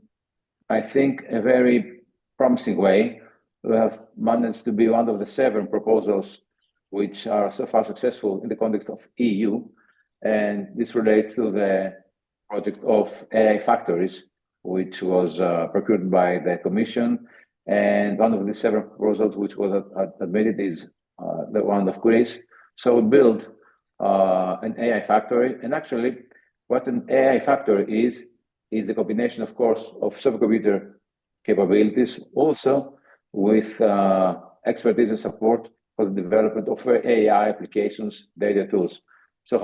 I think, a very promising way. We have managed to be one of the 7 proposals which are so far successful in the context of EU. And this relates to the project of AI factories, which was procured by the Commission. And one of the 7 proposals which was admitted is the one of Greece. So we build an AI factory. And actually, what an AI factory is a combination, of course, of supercomputer capabilities, also with expertise and support for the development of AI applications, data tools. So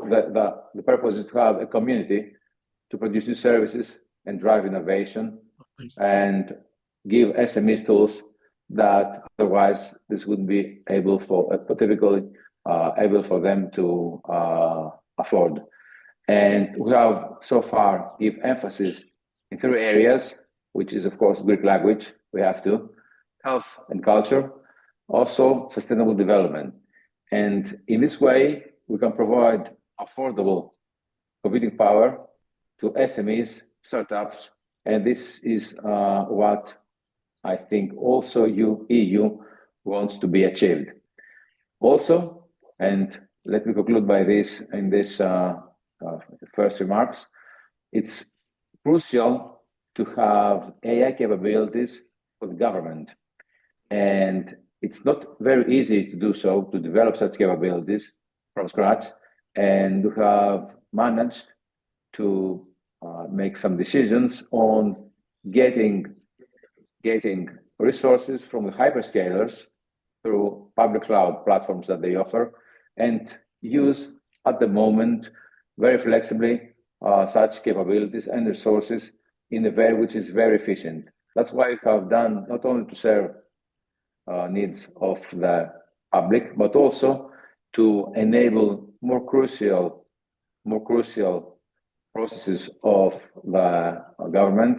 the purpose is to have a community to produce new services and drive innovation and give SMEs tools that otherwise this wouldn't be able for typically able for them to afford. And we have so far give emphasis in 3 areas, which is of course Greek language, we have to, health and culture, also sustainable development. And in this way, we can provide affordable computing power to SMEs, startups, and this is what I think also EU wants to be achieved. Also, and let me conclude by this in this first remarks, it's crucial to have AI capabilities for the government. And it's not very easy to do so, to develop such capabilities from scratch. And we have managed to make some decisions on getting resources from the hyperscalers through public cloud platforms that they offer, and use at the moment very flexibly such capabilities and resources in a way which is very efficient. That's why we have done not only to serve needs of the public, but also to enable more crucial processes of the government,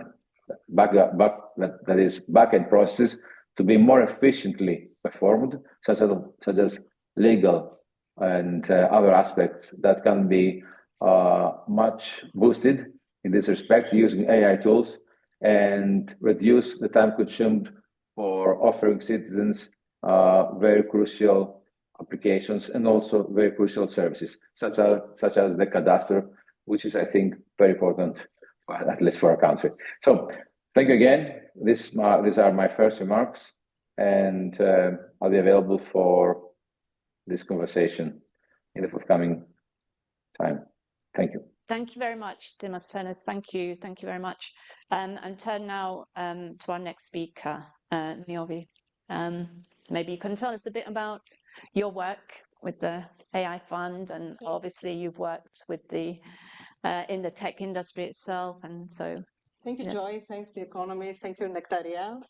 that is back-end processes, to be more efficiently performed, such as legal and other aspects that can be much boosted in this respect using AI tools, and reduce the time consumed for offering citizens very crucial applications and also very crucial services, such as the cadastre, which is, I think, very important, at least for our country. So thank you again. These are my first remarks, and I'll be available for this conversation in the forthcoming time. Thank you. Thank you very much, Demosthenes. Thank you very much. And turn now to our next speaker, Niobe. maybe you can tell us a bit about your work with the AI Fund, and obviously you've worked with the in the tech industry itself, and so. Thank you, yes. Joy. Thanks, The Economist. Thank you, Nectaria.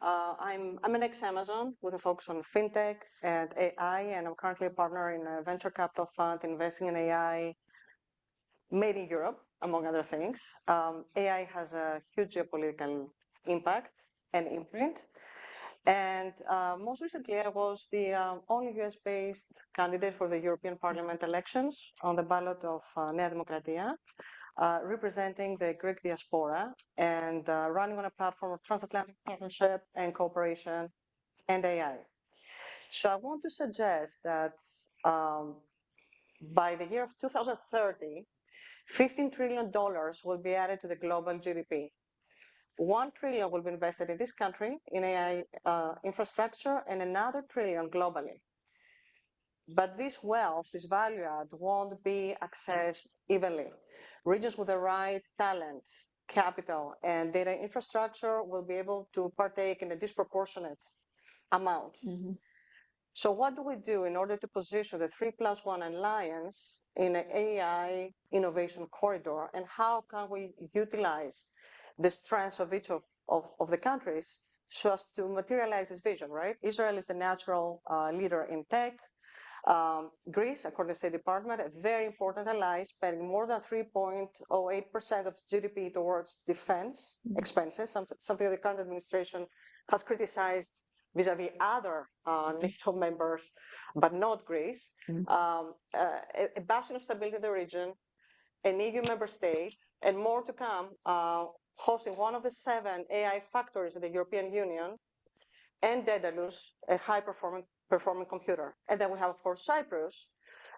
I'm an ex-Amazon with a focus on fintech and AI, and I'm currently a partner in a venture capital fund investing in AI made in Europe, among other things. AI has a huge geopolitical impact and imprint. And most recently, I was the only US-based candidate for the European Parliament elections on the ballot of Nea Demokratia, representing the Greek diaspora and running on a platform of transatlantic partnership and cooperation and AI. So I want to suggest that by the year of 2030, $15 trillion will be added to the global GDP. $1 trillion will be invested in this country in AI infrastructure, and another $1 trillion globally. But this wealth, this value add, won't be accessed evenly. Regions with the right talent, capital, and data infrastructure will be able to partake in a disproportionate amount. Mm-hmm. So what do we do in order to position the 3+1 Alliance in an AI innovation corridor, and how can we utilize the strengths of each of the countries so as to materialize this vision, right? Israel is the natural leader in tech. Greece, according to the State Department, a very important ally, spending more than 3.08% of GDP towards defense expenses, something the current administration has criticized vis-a-vis other NATO members, but not Greece. A bastion of stability in the region, an EU member state, and more to come, hosting one of the 7 AI factories in the European Union, and Daedalus, a high-performing computer. And then we have, of course, Cyprus,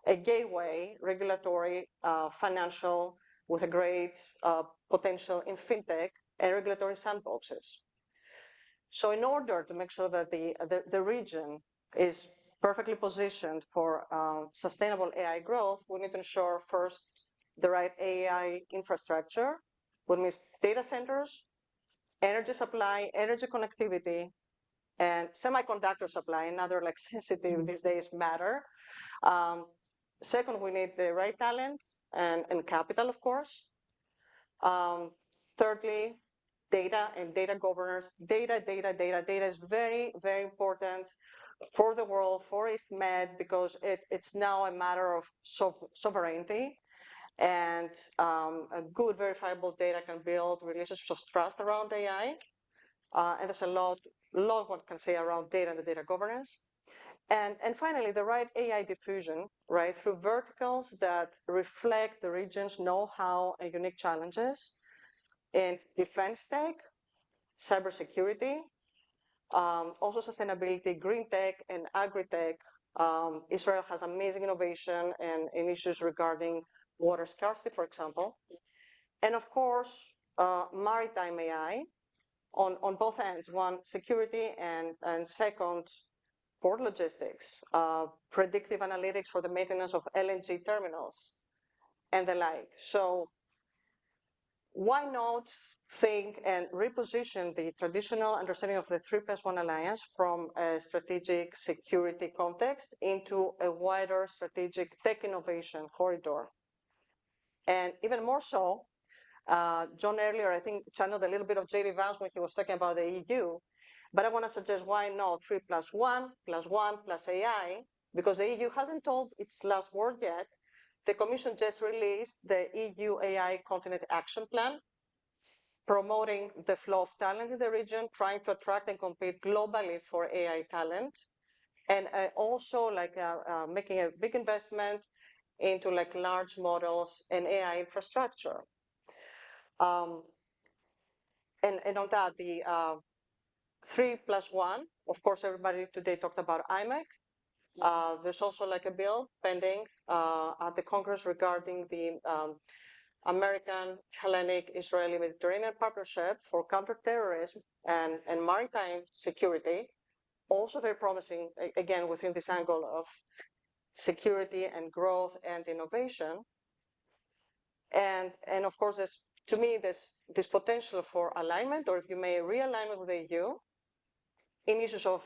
a gateway, regulatory, financial, with a great potential in fintech and regulatory sandboxes. So in order to make sure that the region is perfectly positioned for sustainable AI growth, we need to ensure first the right AI infrastructure, which means data centers, energy supply, energy connectivity, and semiconductor supply, another like sensitive these days matter. Second, we need the right talent and capital, of course. Thirdly, data and data governance. Data is very, very important for the world, for EastMed, because it's now a matter of sovereignty, and a good verifiable data can build relationships of trust around AI. And there's a lot one can say around data and the data governance. And finally, the right AI diffusion, right, through verticals that reflect the region's know-how and unique challenges in defense tech, cybersecurity, also sustainability, green tech, and agri-tech. Israel has amazing innovation and in issues regarding water scarcity, for example. And of course, maritime AI on both ends. One, security, and second, port logistics, predictive analytics for the maintenance of LNG terminals, and the like. So why not think and reposition the traditional understanding of the 3+1 Alliance from a strategic security context into a wider strategic tech innovation corridor? And even more so, John earlier, I think, channeled a little bit of J.D. Vance when he was talking about the EU, but I want to suggest why not 3+1 plus AI, because the EU hasn't told its last word yet. The Commission just released the EU AI Continent Action Plan, promoting the flow of talent in the region, trying to attract and compete globally for AI talent, and also like making a big investment into like large models and AI infrastructure. And on that, the 3+1, of course, everybody today talked about IMEC. There's also like a bill pending at the Congress regarding the American, Hellenic, Israeli, Mediterranean Partnership for Counterterrorism and Maritime Security. Also very promising, again, within this angle of security and growth and innovation. And of course, there's, to me, this potential for alignment, or if you may, realignment with the EU in issues of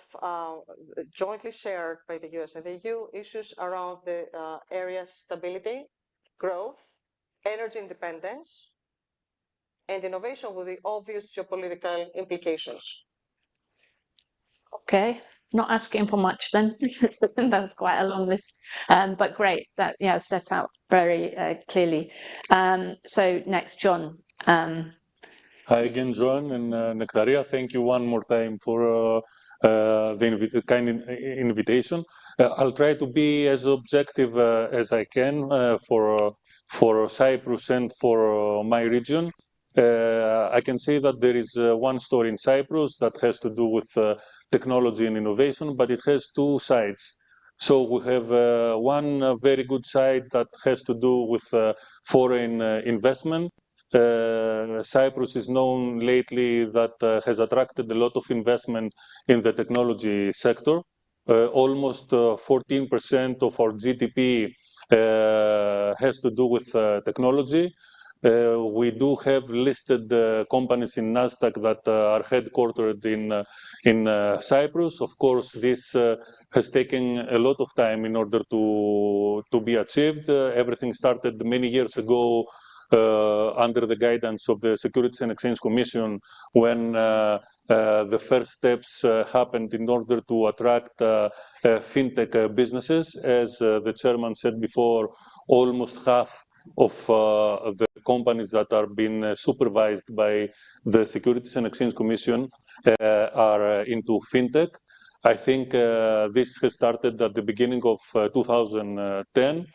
jointly shared by the US and the EU, issues around the area stability, growth, energy independence, and innovation with the obvious geopolitical implications. Okay, not asking for much then. That's quite a long list, but great. That set out very clearly. So next, John. Hi again, John and Nectaria. Thank you one more time for the kind invitation. I'll try to be as objective as I can for Cyprus and for my region. I can say that there is one story in Cyprus that has to do with technology and innovation, but it has two sides. So we have one very good side that has to do with foreign investment. Cyprus is known lately that has attracted a lot of investment in the technology sector. Almost 14% of our GDP has to do with technology. We do have listed companies in Nasdaq that are headquartered in Cyprus. Of course, this has taken a lot of time in order to be achieved. Everything started many years ago under the guidance of the Securities and Exchange Commission when the first steps happened in order to attract fintech businesses. As the chairman said before, almost half of the companies that are being supervised by the Securities and Exchange Commission are into fintech. I think this has started at the beginning of 2010.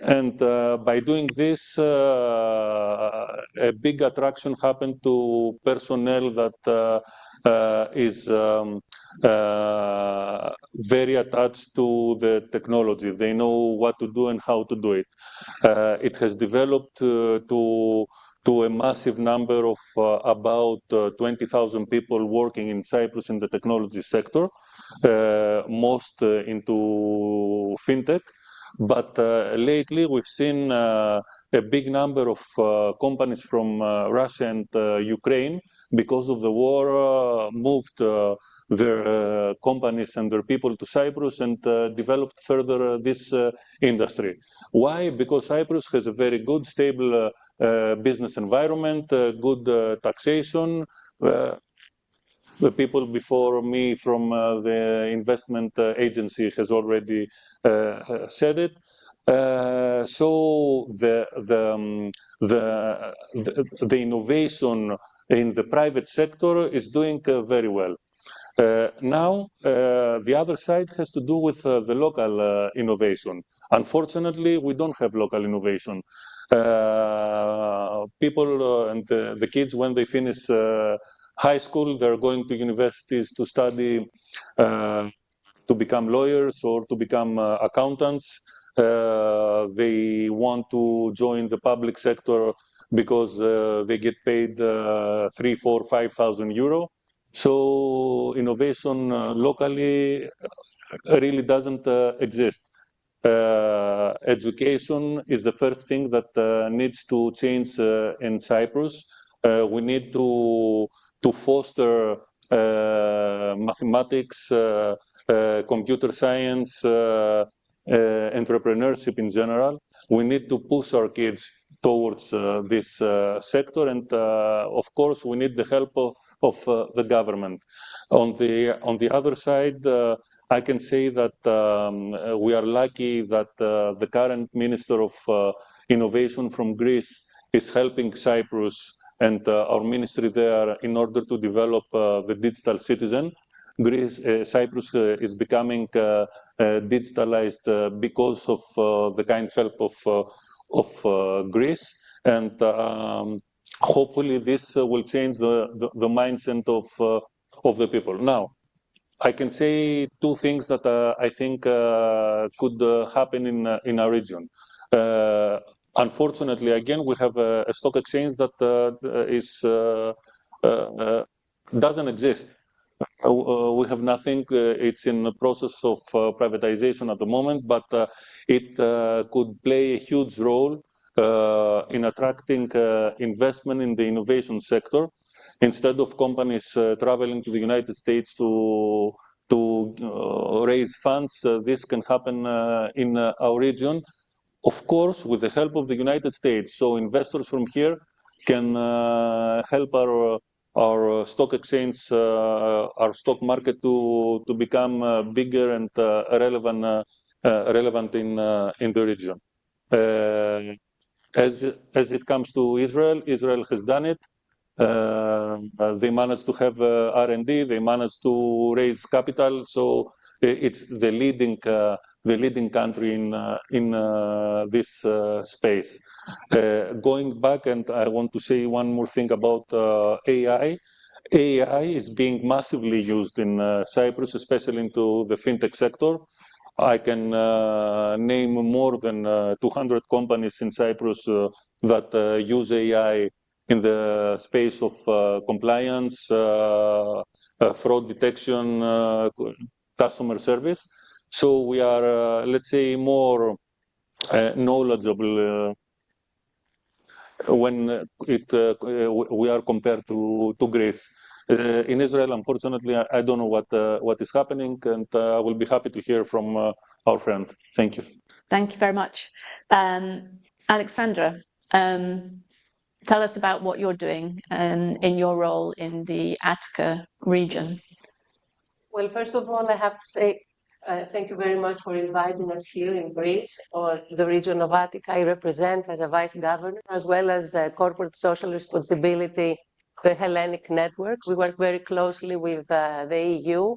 And by doing this, a big attraction happened to personnel that is very attached to the technology. They know what to do and how to do it. It has developed to a massive number of about 20,000 people working in Cyprus in the technology sector, most into fintech. But lately, we've seen a big number of companies from Russia and Ukraine, because of the war, moved their companies and their people to Cyprus and developed further this industry. Why? Because Cyprus has a very good, stable business environment, good taxation. The people before me from the investment agency has already said it. So the innovation in the private sector is doing very well. Now, the other side has to do with the local innovation. Unfortunately, we don't have local innovation. People and the kids, when they finish high school, they're going to universities to study, to become lawyers or to become accountants. They want to join the public sector because they get paid 3,000, 4,000, 5,000 euro. So innovation locally really doesn't exist. Education is the first thing that needs to change in Cyprus. We need to foster mathematics, computer science, entrepreneurship in general. We need to push our kids towards this sector, and of course, we need the help of the government. On the other side, I can say that we are lucky that the current Minister of Innovation from Greece is helping Cyprus and our ministry there in order to develop the digital citizen. Cyprus is becoming digitalized because of the kind help of Greece, and hopefully this will change the mindset of the people. Now, I can say two things that I think could happen in our region. Unfortunately, again, we have a stock exchange that doesn't exist. We have nothing. It's in the process of privatization at the moment, but it could play a huge role in attracting investment in the innovation sector. instead of companies traveling to the United States to raise funds, this can happen in our region, of course, with the help of the United States. So investors from here can help our stock exchange, our stock market to become bigger and relevant in the region. As it comes to Israel, Israel has done it. They managed to have R&D. They managed to raise capital. So it's the leading country in this space. Going back, and I want to say one more thing about AI. AI is being massively used in Cyprus, especially into the fintech sector. I can name more than 200 companies in Cyprus that use AI in the space of compliance, fraud detection, customer service. So we are, let's say, more knowledgeable when we are compared to Greece. In Israel, unfortunately, I don't know what is happening, and I will be happy to hear from our friend. Thank you. Thank you very much. Alexandra, tell us about what you're doing in your role in the Attica region. Well, first of all, I have to say thank you very much for inviting us here in Greece, or the region of Attica. I represent as a vice governor, as well as corporate social responsibility, the Hellenic Network. We work very closely with the EU,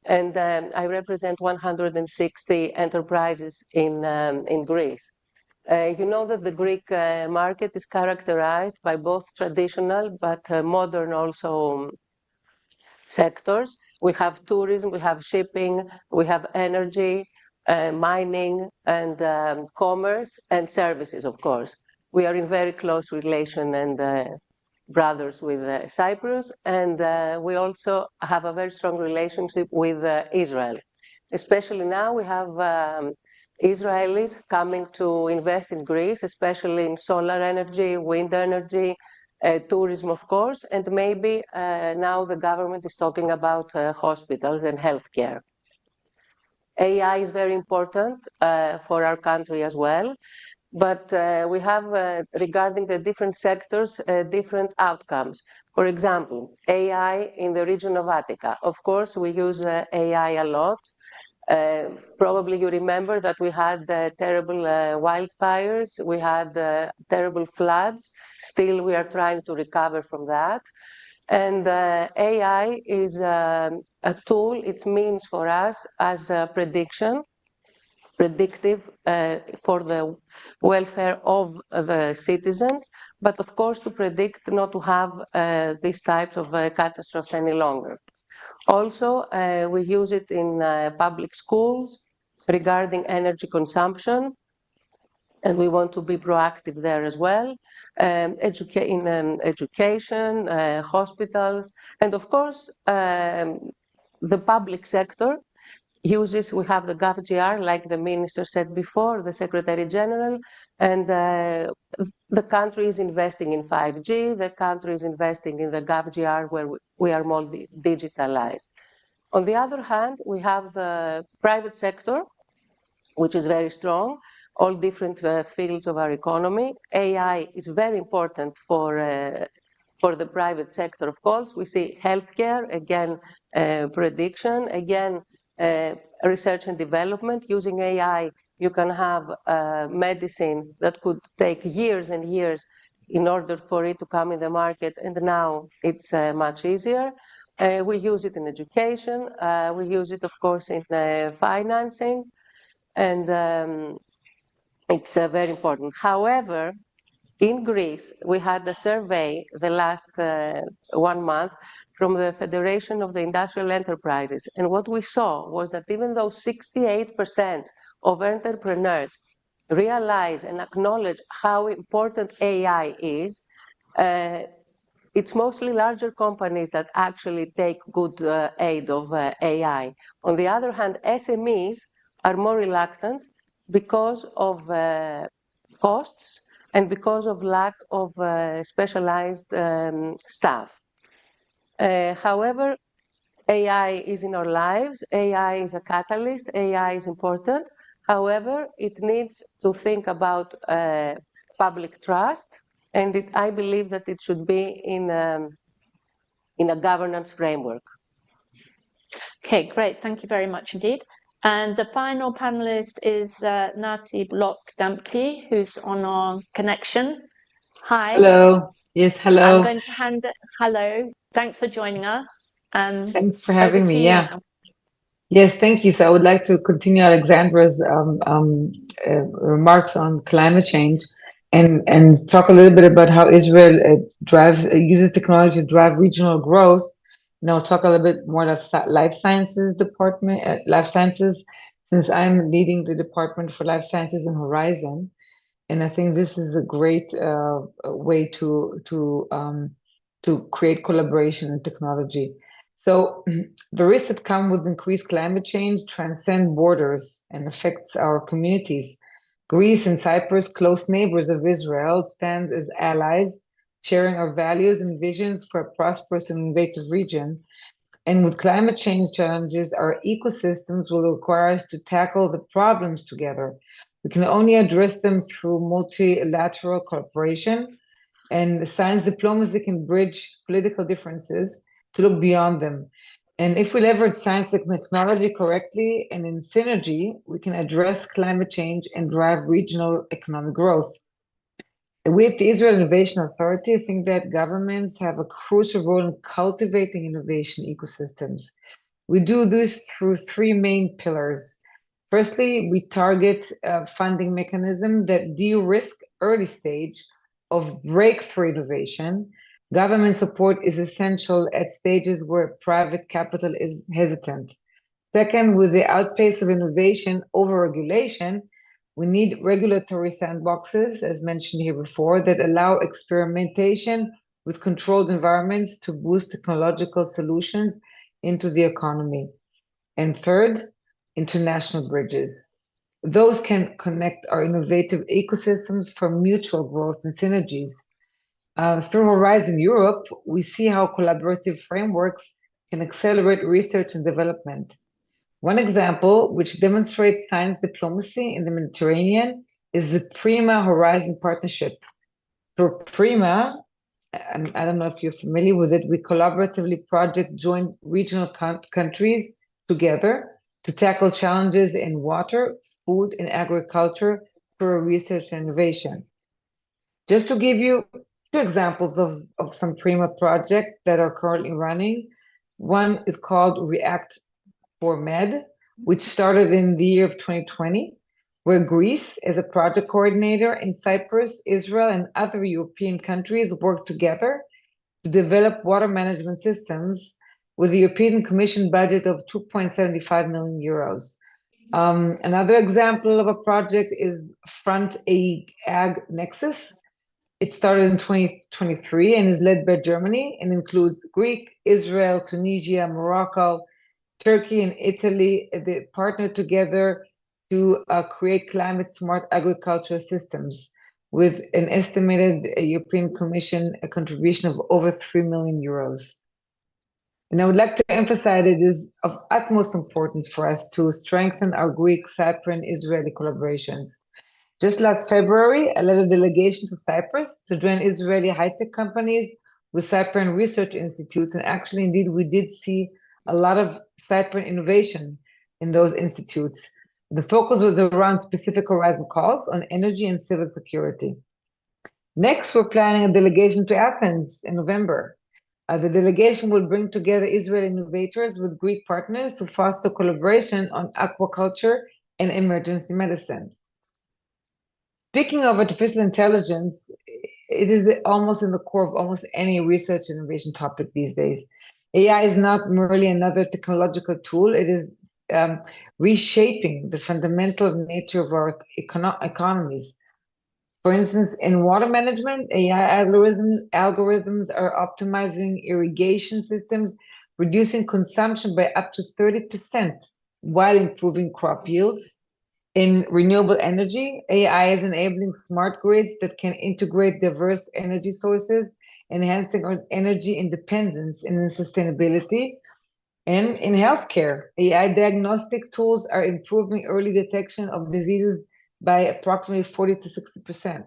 and I represent 160 enterprises in Greece. You know that the Greek market is characterized by both traditional but modern also sectors. We have tourism, we have shipping, we have energy, mining, and commerce, and services, of course. We are in very close relation and brothers with Cyprus, and we also have a very strong relationship with Israel. Especially now we have Israelis coming to invest in Greece, especially in solar energy, wind energy, tourism, of course, and maybe now the government is talking about hospitals and healthcare. AI is very important for our country as well, but we have, regarding the different sectors, different outcomes. For example, AI in the region of Attica. Of course, we use AI a lot. Probably you remember that we had terrible wildfires, we had terrible floods. Still, we are trying to recover from that. And AI is a tool, it means for us as a predictive for the welfare of the citizens, but of course to predict not to have these types of catastrophes any longer. Also, we use it in public schools regarding energy consumption, and we want to be proactive there as well. In education, hospitals, and of course, the public sector uses, we have the GovGR, like the minister said before, the Secretary General, and the country is investing in 5G, the country is investing in the GovGR where we are more digitalized. On the other hand, we have the private sector, which is very strong, all different fields of our economy. AI is very important for the private sector, of course. We see healthcare, again, prediction, again, research and development. Using AI, you can have medicine that could take years and years in order for it to come in the market, and now it's much easier. We use it in education. We use it, of course, in financing, and it's very important. However, in Greece, we had a survey the last 1 month from the Federation of the Industrial Enterprises. And what we saw was that even though 68% of entrepreneurs realize and acknowledge how important AI is, it's mostly larger companies that actually take good aid of AI. On the other hand, SMEs are more reluctant because of costs and because of lack of specialized staff. However, AI is in our lives. AI is a catalyst. AI is important. However, it needs to think about public trust, and I believe that it should be in a governance framework. Okay, great. Thank you very much indeed. And the final panelist is Nati Block-Damptey, who's on our connection. Hi. Hello. Yes, hello. I'm going to hello. Thanks for joining us. Thanks for having me. Yeah. Now. Yes, thank you. So I would like to continue Alexandra's remarks on climate change and talk a little bit about how Israel uses technology to drive regional growth. Now talk a little bit more about life sciences department, life sciences, since I'm leading the department for life sciences and Horizon. And I think this is a great way to create collaboration in technology. So the risks that come with increased climate change transcend borders and affects our communities. Greece and Cyprus, close neighbors of Israel, stand as allies, sharing our values and visions for a prosperous and innovative region. And with climate change challenges, our ecosystems will require us to tackle the problems together. We can only address them through multilateral cooperation, and science diplomacy can bridge political differences to look beyond them. And if we leverage science and technology correctly and in synergy, we can address climate change and drive regional economic growth. We at the Israel Innovation Authority think that governments have a crucial role in cultivating innovation ecosystems. We do this through three main pillars. Firstly, we target a funding mechanism that de-risk early stage of breakthrough innovation. Government support is essential at stages where private capital is hesitant. Second, with the outpace of innovation over regulation, we need regulatory sandboxes, as mentioned here before, that allow experimentation with controlled environments to boost technological solutions into the economy. And third, international bridges. Those can connect our innovative ecosystems for mutual growth and synergies. Through Horizon Europe, we see how collaborative frameworks can accelerate research and development. One example, which demonstrates science diplomacy in the Mediterranean, is the PRIMA Horizon Partnership. Through PRIMA, I don't know if you're familiar with it, we collaboratively project joint regional countries together to tackle challenges in water, food, and agriculture through research and innovation. Just to give you two examples of some PRIMA projects that are currently running. One is called React for Med, which started in the year of 2020, where Greece, as a project coordinator, and Cyprus, Israel, and other European countries work together to develop water management systems with the European Commission budget of 2.75 million euros. Another example of a project is Front Ag Nexus. It started in 2023 and is led by Germany and includes Greek, Israel, Tunisia, Morocco, Turkey, and Italy. They partner together to create climate-smart agricultural systems with an estimated European Commission contribution of over 3 million euros. And I would like to emphasize it is of utmost importance for us to strengthen our Greek, Cypriot, and Israeli collaborations. Just last February, I led a delegation to Cyprus to join Israeli high-tech companies with Cypriot research institutes. And actually, indeed, we did see a lot of Cypriot innovation in those institutes. The focus was around specific Horizon calls on energy and civil security. Next, we're planning a delegation to Athens in November. The delegation will bring together Israeli innovators with Greek partners to foster collaboration on aquaculture and emergency medicine. Speaking of artificial intelligence, it is almost in the core of almost any research innovation topic these days. AI is not merely another technological tool, it is reshaping the fundamental nature of our economies. For instance, in water management, AI algorithms are optimizing irrigation systems, reducing consumption by up to 30% while improving crop yields. In renewable energy, AI is enabling smart grids that can integrate diverse energy sources enhancing our energy independence and sustainability. And in healthcare, AI diagnostic tools are improving early detection of diseases by approximately 40 to 60%.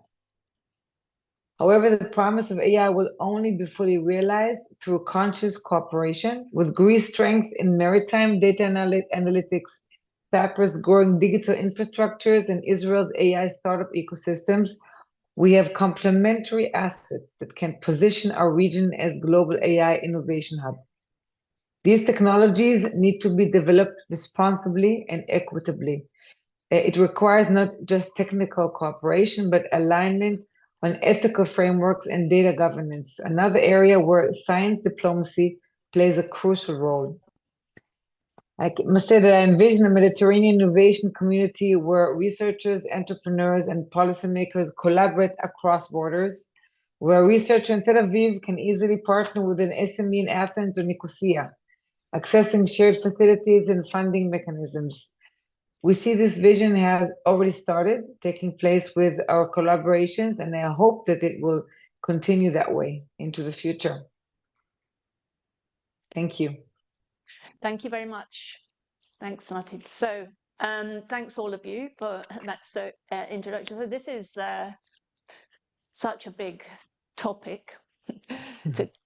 However, the promise of AI will only be fully realized through conscious cooperation. With Greece's strength in maritime data analytics, Cyprus' growing digital infrastructures, and Israel's AI startup ecosystems, we have complementary assets that can position our region as global AI innovation hub. These technologies need to be developed responsibly and equitably. It requires not just technical cooperation, but alignment on ethical frameworks and data governance, another area where science diplomacy plays a crucial role. I must say that I envision a Mediterranean innovation community where researchers, entrepreneurs, and policymakers collaborate across borders, where a researcher in Tel Aviv can easily partner with an SME in Athens or Nicosia, accessing shared facilities and funding mechanisms. We see this vision has already started taking place with our collaborations, and I hope that it will continue that way into the future. Thank you. Thank you very much. Thanks, Natit. So thanks all of you for that introduction. So this is such a big topic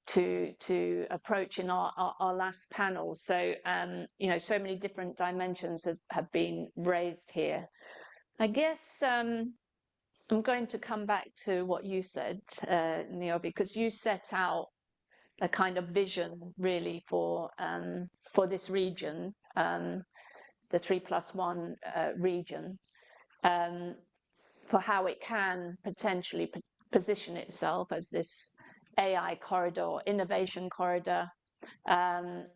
to approach in our last panel. So so many different dimensions have been raised here. I guess I'm going to come back to what you said, Niobe, because you set out a kind of vision really for this region, the 3+1 region, for how it can potentially position itself as this AI corridor, innovation corridor, and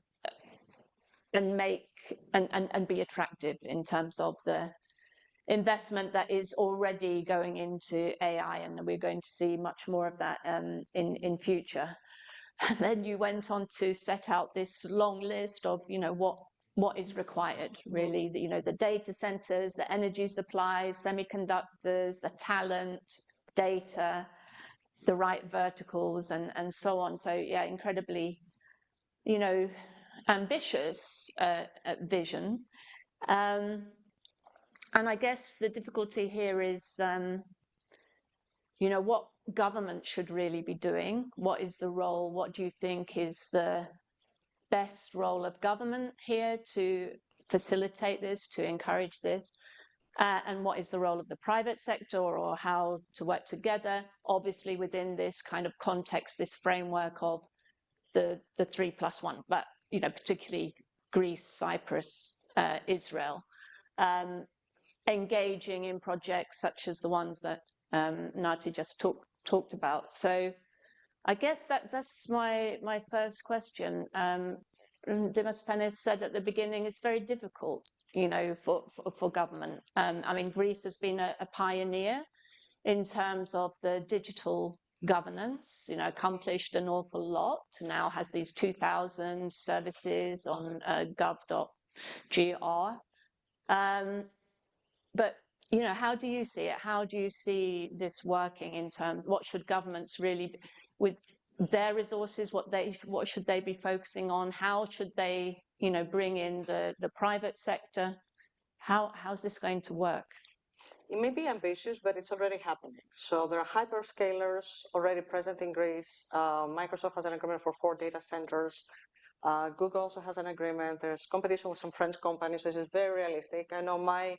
be attractive in terms of the investment that is already going into AI, and we're going to see much more of that in future. And then you went on to set out this long list of what is required really, the data centers, the energy supplies, semiconductors, the talent, data, the right verticals, and so on. So yeah, incredibly ambitious vision. And I guess the difficulty here is what government should really be doing. What is the role? What do you think is the best role of government here to facilitate this, to encourage this? And what is the role of the private sector, or how to work together, obviously within this kind of context, this framework of the 3+1, but particularly Greece, Cyprus, Israel, engaging in projects such as the ones that Nati just talked about. So I guess that's my first question. Demosthenes said at the beginning it's very difficult for government. I mean, Greece has been a pioneer in terms of the digital governance, accomplished an awful lot, now has these 2,000 services on gov.gr. But, how do you see it? How do you see this working in terms, what should governments really, with their resources, what should they be focusing on? How should they bring in the private sector? How's this going to work? It may be ambitious, but it's already happening. So there are hyperscalers already present in Greece. Microsoft has an agreement for 4 data centers. Google also has an agreement. There's competition with some French companies, so this is very realistic. I know my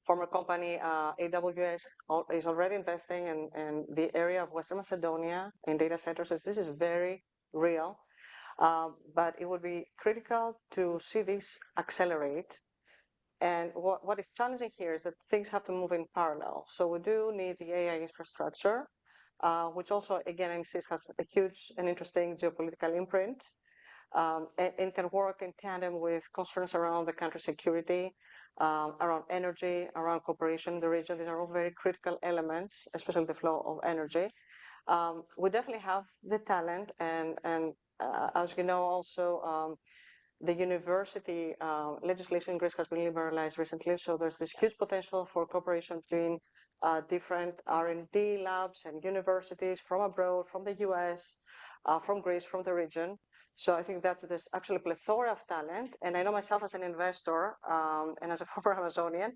former company, AWS, is already investing in the area of Western Macedonia in data centers. So this is very real. But it would be critical to see this accelerate. And what is challenging here is that things have to move in parallel. So we do need the AI infrastructure, which also, again, insists has a huge and interesting geopolitical imprint, and can work in tandem with concerns around the country's security, around energy, around cooperation in the region. These are all very critical elements, especially the flow of energy. We definitely have the talent, and as you know, also the university legislation in Greece has been liberalized recently, so there's this huge potential for cooperation between different R&D labs and universities from abroad, from the US, from Greece, from the region. So I think there's actually a plethora of talent. And I know myself as an investor and as a former Amazonian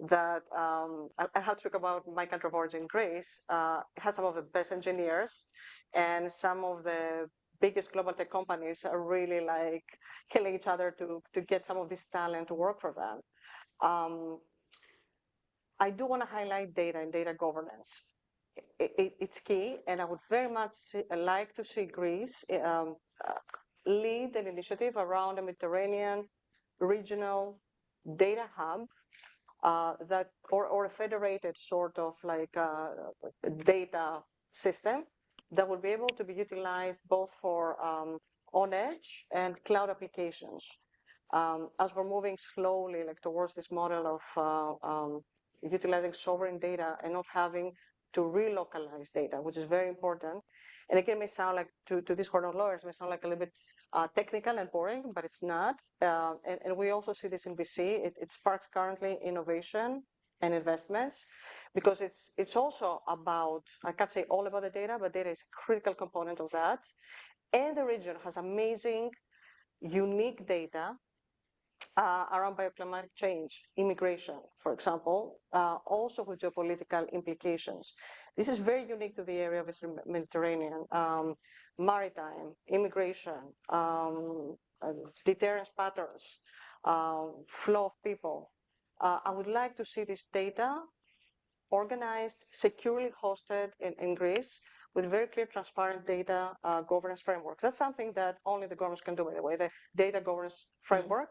that I have to talk about my country of origin, Greece. It has some of the best engineers, and some of the biggest global tech companies are really like killing each other to get some of this talent to work for them. I do want to highlight data and data governance. It's key, and I would very much like to see Greece lead an initiative around a Mediterranean regional data hub that, or a federated sort of like data system that will be able to be utilized both for on-edge and cloud applications. As we're moving slowly like towards this model of utilizing sovereign data and not having to relocalize data, which is very important. And again, it may sound like, to these who are not lawyers, it may sound like a little bit technical and boring, but it's not. And we also see this in VC. It sparks currently innovation and investments, because it's also about, I can't say all about the data, but data is a critical component of that. And the region has amazing, unique data around bioclimatic change, immigration, for example, also with geopolitical implications. This is very unique to the area of the Mediterranean, maritime, immigration, deterrence patterns, flow of people. I would like to see this data organized, securely hosted in Greece, with very clear, transparent data governance frameworks. That's something that only the governments can do, by the way, the data governance framework.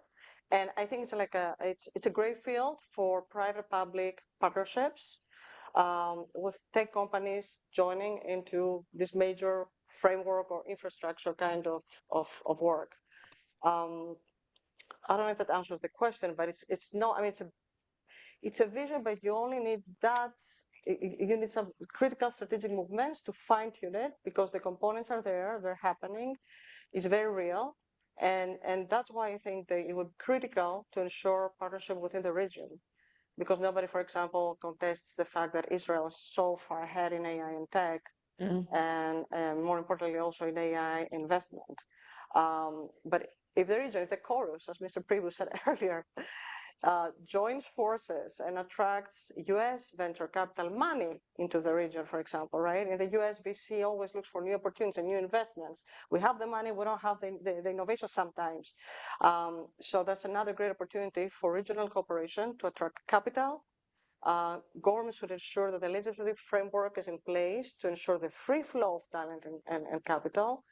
And I think it's like it's a great field for private-public partnerships with tech companies joining into this major framework or infrastructure kind of work. I don't know if that answers the question, but it's not. I mean, it's a vision, but you only need that. You need some critical strategic movements to fine-tune it, because the components are there, they're happening. It's very real. And that's why I think that it would be critical to ensure partnership within the region, because nobody, for example, contests the fact that Israel is so far ahead in AI and tech, and more importantly, also in AI investment. But if the region, if the chorus, as Mr. Pribus said earlier, joins forces and attracts US venture capital money into the region, for example, right? In the US, VC always looks for new opportunities and new investments. We have the money, we don't have the innovation sometimes. So that's another great opportunity for regional cooperation to attract capital. Governments should ensure that the legislative framework is in place to ensure the free flow of talent and capital.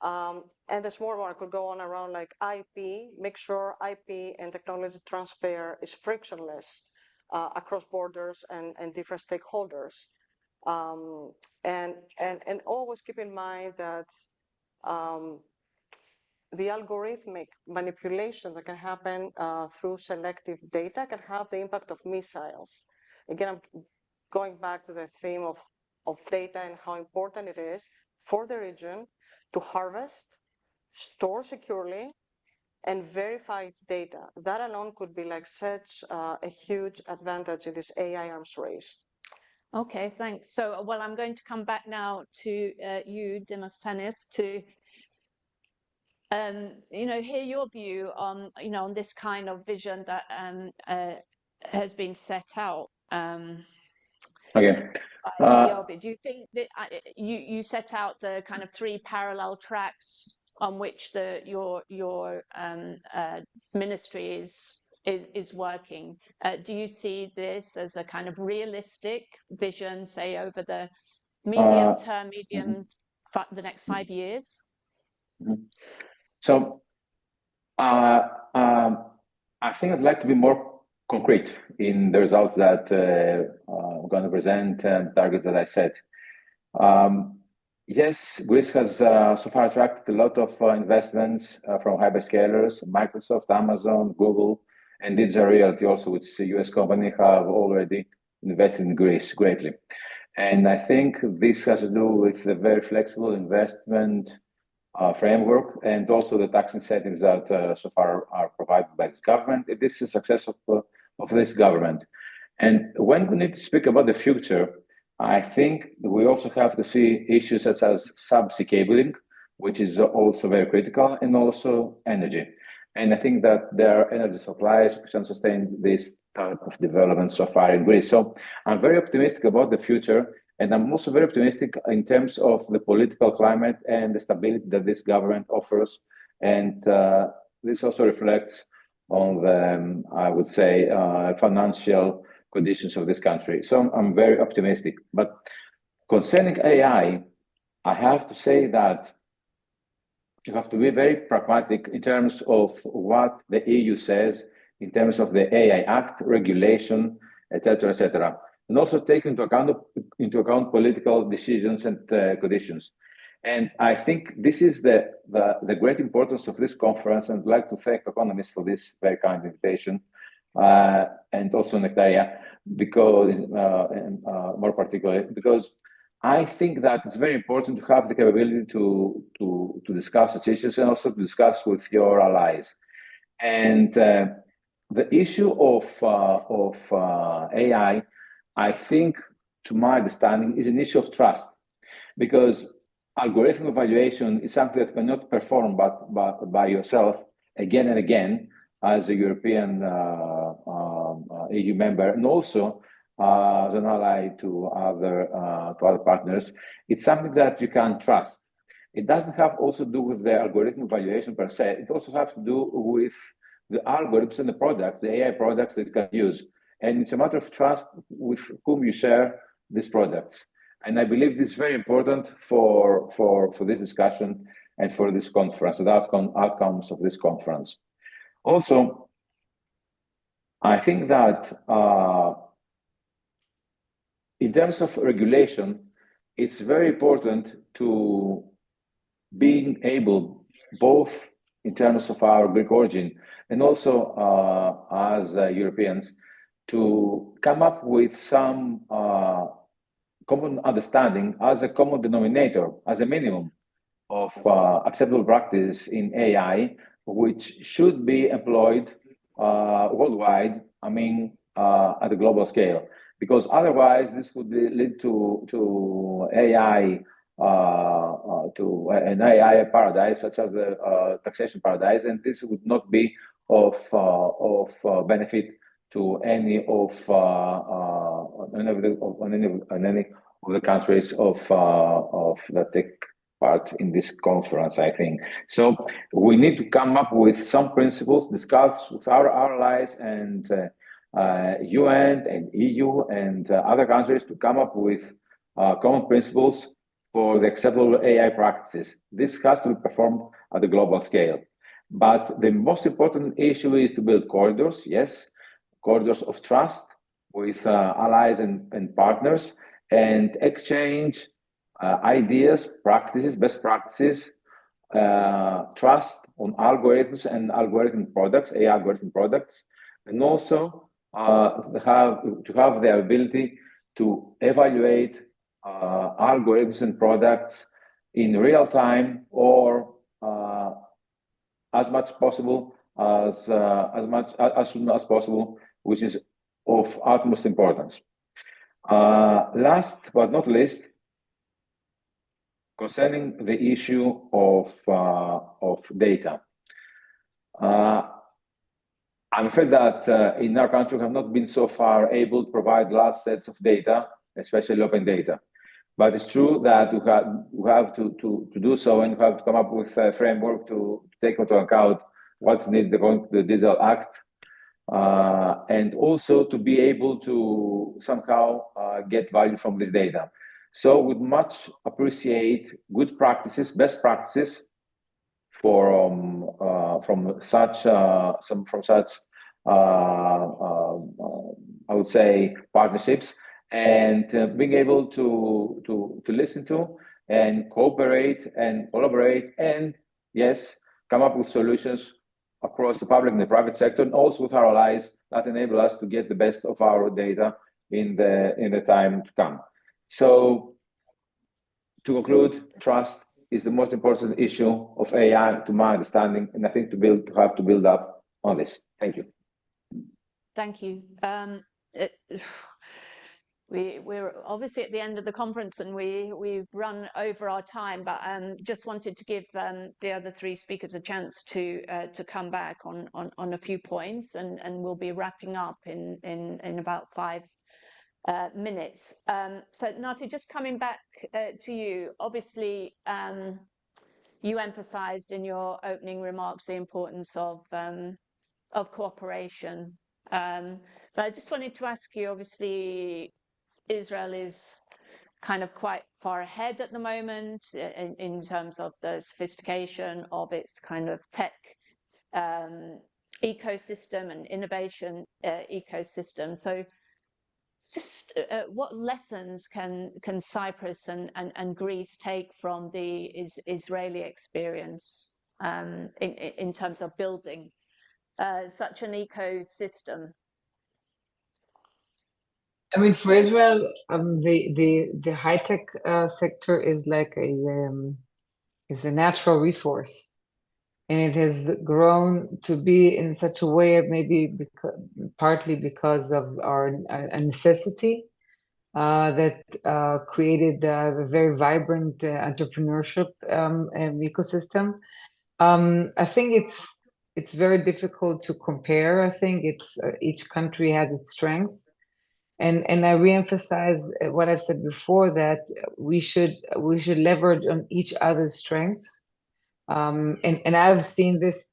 And there's more I could go on around like IP, make sure IP and technology transfer is frictionless across borders and different stakeholders. And always keep in mind that the algorithmic manipulation that can happen through selective data can have the impact of missiles. Again, I'm going back to the theme of data and how important it is for the region to harvest, store securely, and verify its data. That alone could be like such a huge advantage in this AI arms race. Okay, thanks. So, well, I'm going to come back now to you, Demosthenis, to hear your view on, on this kind of vision that has been set out. Okay. Do you think that you set out the kind of 3 parallel tracks on which your ministry is working? Do you see this as a kind of realistic vision, say over the medium term, the next 5 years? So I think I'd like to be more concrete in the results that I'm going to present and targets that I set. Yes, Greece has so far attracted a lot of investments from hyperscalers, Microsoft, Amazon, Google, and Digital Realty also, which is a US company, have already invested in Greece greatly. And I think this has to do with the very flexible investment framework, and also the tax incentives that so far are provided by this government. This is a success of this government. And when we need to speak about the future, I think we also have to see issues such as subsea cabling, which is also very critical, and also energy. And I think that there are energy supplies which can sustain this type of development so far in Greece. So I'm very optimistic about the future, and I'm also very optimistic in terms of the political climate and the stability that this government offers. And this also reflects on the, I would say, financial conditions of this country. So I'm very optimistic. But concerning AI, I have to say that you have to be very pragmatic in terms of what the EU says, in terms of the AI Act, regulation, etc., and also take into account political decisions and conditions. And I think this is the great importance of this conference, and I'd like to thank economists for this very kind invitation, and also Nectaria, because more particularly, because I think that it's very important to have the capability to discuss such issues and also to discuss with your allies. And the issue of AI, I think, to my understanding, is an issue of trust, because algorithmic evaluation is something that cannot perform by yourself again and again as a European EU member, and also as an ally to other partners. It's something that you can trust. It doesn't have also to do with the algorithm evaluation per se. It also has to do with the algorithms and the products, the AI products that you can use. And it's a matter of trust with whom you share these products. And I believe this is very important for this discussion and for this conference, the outcomes of this conference. Also, I think that in terms of regulation, it's very important to being able, both in terms of our Greek origin and also as Europeans, to come up with some common understanding as a common denominator, as a minimum of acceptable practice in AI, which should be employed worldwide, I mean, at a global scale. Because otherwise, this would lead to AI, to an AI paradise, such as the taxation paradise, and this would not be of benefit to any of the countries that take part in this conference, I think. So we need to come up with some principles, discuss with our allies and UN and EU and other countries to come up with common principles for the acceptable AI practices. This has to be performed at the global scale. But the most important issue is to build corridors, yes, corridors of trust with allies and partners, and exchange ideas, practices, best practices, trust on algorithms and algorithm products, AI algorithm products, and also to have the ability to evaluate algorithms and products in real time, or as much possible, as soon as possible, which is of utmost importance. Last but not least, concerning the issue of data. I'm afraid that in our country we have not been so far able to provide large sets of data, especially open data. But it's true that we have to do so, and we have to come up with a framework to take into account what's needed according to the Digital Act, and also to be able to somehow get value from this data. So we'd much appreciate good practices, best practices from such I would say partnerships, and being able to listen to and cooperate and collaborate, and yes, come up with solutions across the public and the private sector, and also with our allies that enable us to get the best of our data in the time to come. So to conclude, trust is the most important issue of AI, to my understanding, and I think to have to build up on this. Thank you. Thank you. we're obviously at the end of the conference and we've run over our time, but just wanted to give the other three speakers a chance to come back on a few points, and we'll be wrapping up in about 5 minutes. So Nati, just coming back to you, obviously you emphasized in your opening remarks the importance of cooperation. But I just wanted to ask you, obviously, Israel is kind of quite far ahead at the moment in terms of the sophistication of its kind of tech ecosystem and innovation ecosystem. So just what lessons can Cyprus and Greece take from the Israeli experience in terms of building such an ecosystem? I mean, for Israel, the high tech sector is like is a natural resource, and it has grown to be in such a way, maybe partly because of our necessity that created a very vibrant entrepreneurship ecosystem. I think it's very difficult to compare. I think it's each country has its strengths. And I reemphasize what I've said before, that we should leverage on each other's strengths. And I've seen this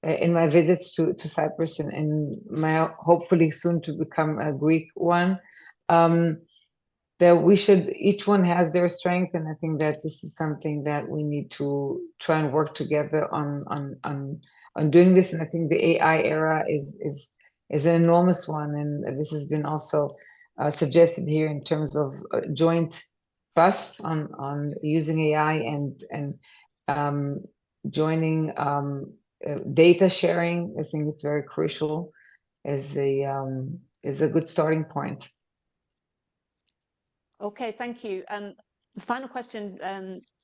in my visits to Cyprus and my hopefully soon to become a Greek one. That each one has their strength, and I think that this is something that we need to try and work together on doing this. And I think the AI era is an enormous one, and this has been also suggested here in terms of joint trust on using AI and joining data sharing. I think it's very crucial as a good starting point. Okay, thank you. Final question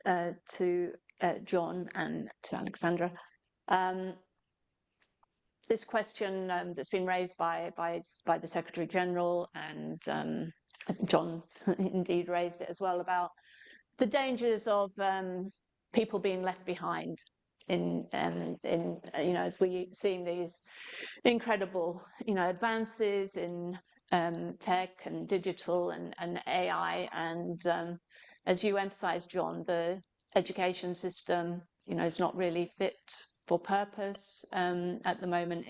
to John and to Alexandra. This question that's been raised by the Secretary General, and John indeed raised it as well, about the dangers of people being left behind in as we seeing these incredible advances in tech and digital and AI, and as you emphasized, John, the education system is not really fit for purpose at the moment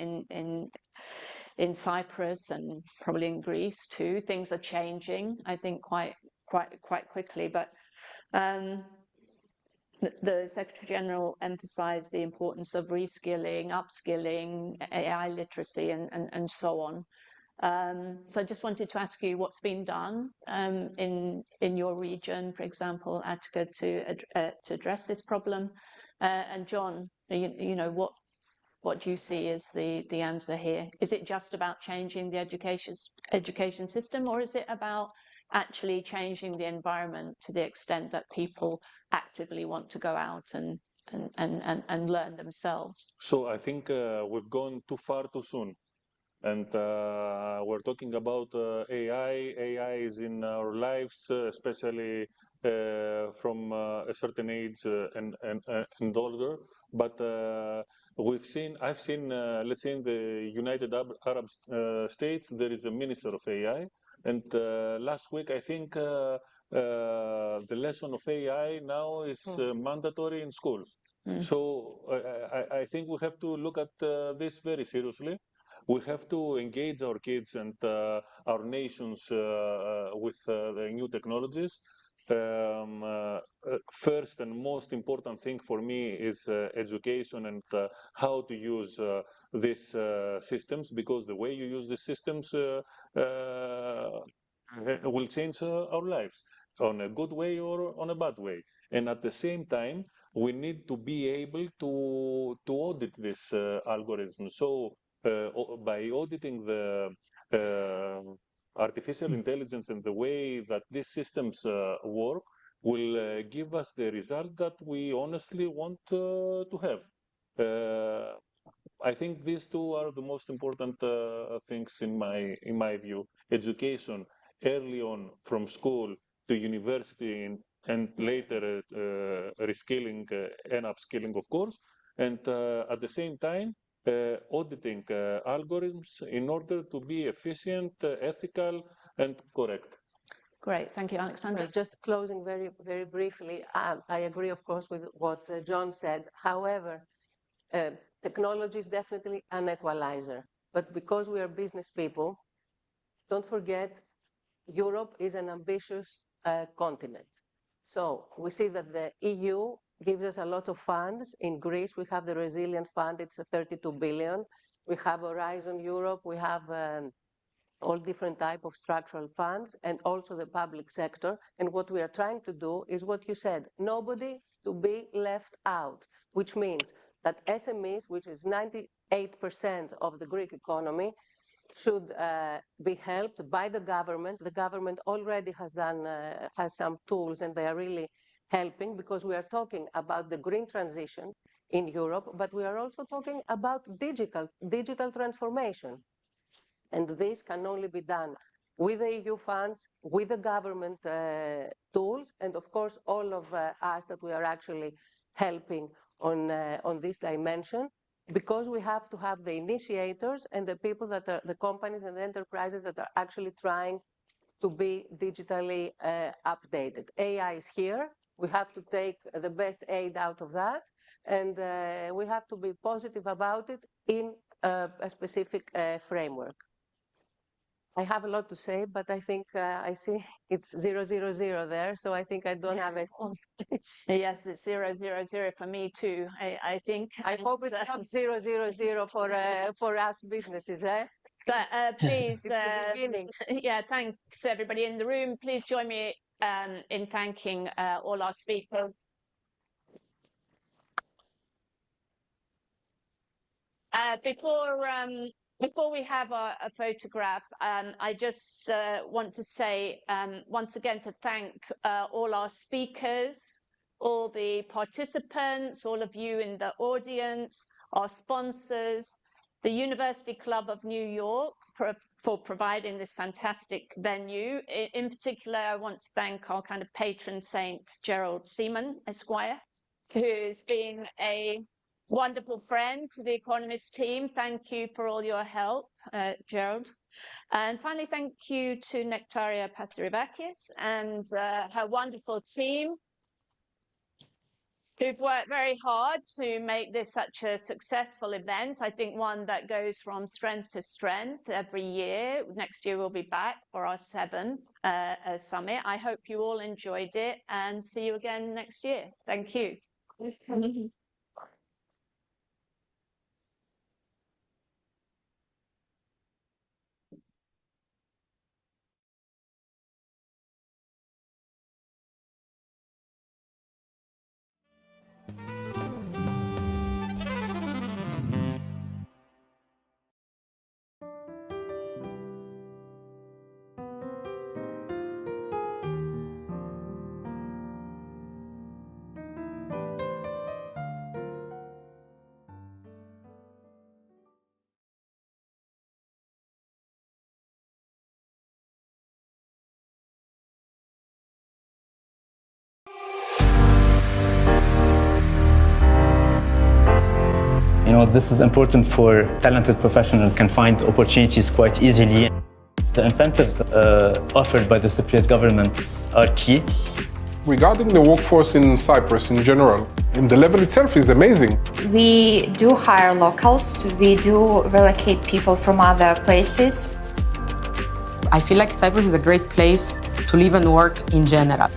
in Cyprus, and probably in Greece too. Things are changing, I think, quite quickly. But the Secretary General emphasized the importance of reskilling, upskilling, AI literacy, and so on. So I just wanted to ask you what's been done in your region, for example, Attica, to address this problem. And John, what do you see as the answer here? Is it just about changing the education system, or is it about actually changing the environment to the extent that people actively want to go out and learn themselves? So I think we've gone too far too soon. And we're talking about AI. AI is in our lives, especially from a certain age and older. But I've seen, let's say in the United Arab States, there is a minister of AI. And last week, I think the lesson of AI now is mandatory in schools. So I think we have to look at this very seriously. We have to engage our kids and our nations with the new technologies. First and most important thing for me is education and how to use these systems, because the way you use these systems will change our lives on a good way or on a bad way. And at the same time, we need to be able to audit this algorithm. So by auditing the artificial intelligence and the way that these systems work will give us the result that we honestly want to have. I think these two are the most important things in my view. Education early on from school to university and later reskilling and upskilling, of course, and at the same time auditing algorithms in order to be efficient, ethical, and correct. Great, thank you, Alexandra. Just closing very, very briefly, I agree, of course, with what John said. However, technology is definitely an equalizer. But because we are business people, don't forget, Europe is an ambitious continent. So we see that the EU gives us a lot of funds. In Greece, we have the Resilient Fund, it's 32 billion. We have Horizon Europe, we have all different type of structural funds, and also the public sector. And what we are trying to do is what you said, nobody to be left out, which means that SMEs, which is 98% of the Greek economy, should be helped by the government. The government already has some tools, and they are really helping, because we are talking about the green transition in Europe, but we are also talking about digital transformation. And this can only be done with the EU funds, with the government tools, and of course, all of us that we are actually helping on this dimension, because we have to have the initiators and the people that are the companies and the enterprises that are actually trying to be digitally updated. AI is here. We have to take the best aid out of that, and we have to be positive about it in a specific framework. I have a lot to say, but I think I see it's 000 there, so I think I don't have it. Yes, it's 000 for me too. I think. I hope it's not 000 for us businesses, eh? But please, It's the beginning. yeah, thanks everybody in the room. Please join me in thanking all our speakers. Before we have a photograph, I just want to say once again to thank all our speakers, all the participants, all of you in the audience, our sponsors, the University Club of New York for providing this fantastic venue. In particular, I want to thank our kind of patron saint, Gerald Seaman, Esquire, who's been a wonderful friend to the Economist team. Thank you for all your help, Gerald. And finally, thank you to Nectaria Pasirivakis and her wonderful team, who've worked very hard to make this such a successful event. I think one that goes from strength to strength every year. Next year, we'll be back for our 7th summit. I hope you all enjoyed it, and see you again next year. Thank you. You know, this is important for talented professionals can find opportunities quite easily. The incentives offered by the Cypriot governments are key. Regarding the workforce in Cyprus in general, the level itself is amazing. We do hire locals. We do relocate people from other places. I feel like Cyprus is a great place to live and work in general.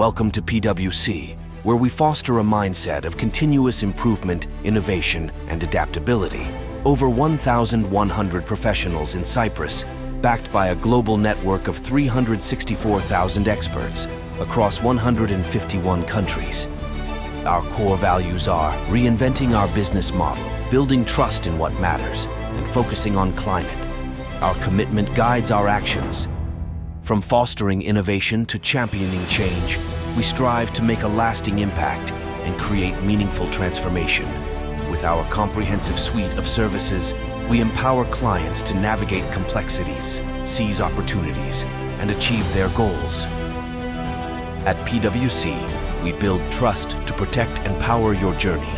Welcome to PwC, where we foster a mindset of continuous improvement, innovation, and adaptability. Over 1,100 professionals in Cyprus, backed by a global network of 364,000 experts across 151 countries. Our core values are reinventing our business model, building trust in what matters, and focusing on climate. Our commitment guides our actions. From fostering innovation to championing change, we strive to make a lasting impact and create meaningful transformation. With our comprehensive suite of services, we empower clients to navigate complexities, seize opportunities, and achieve their goals. At PwC, we build trust to protect and power your journey.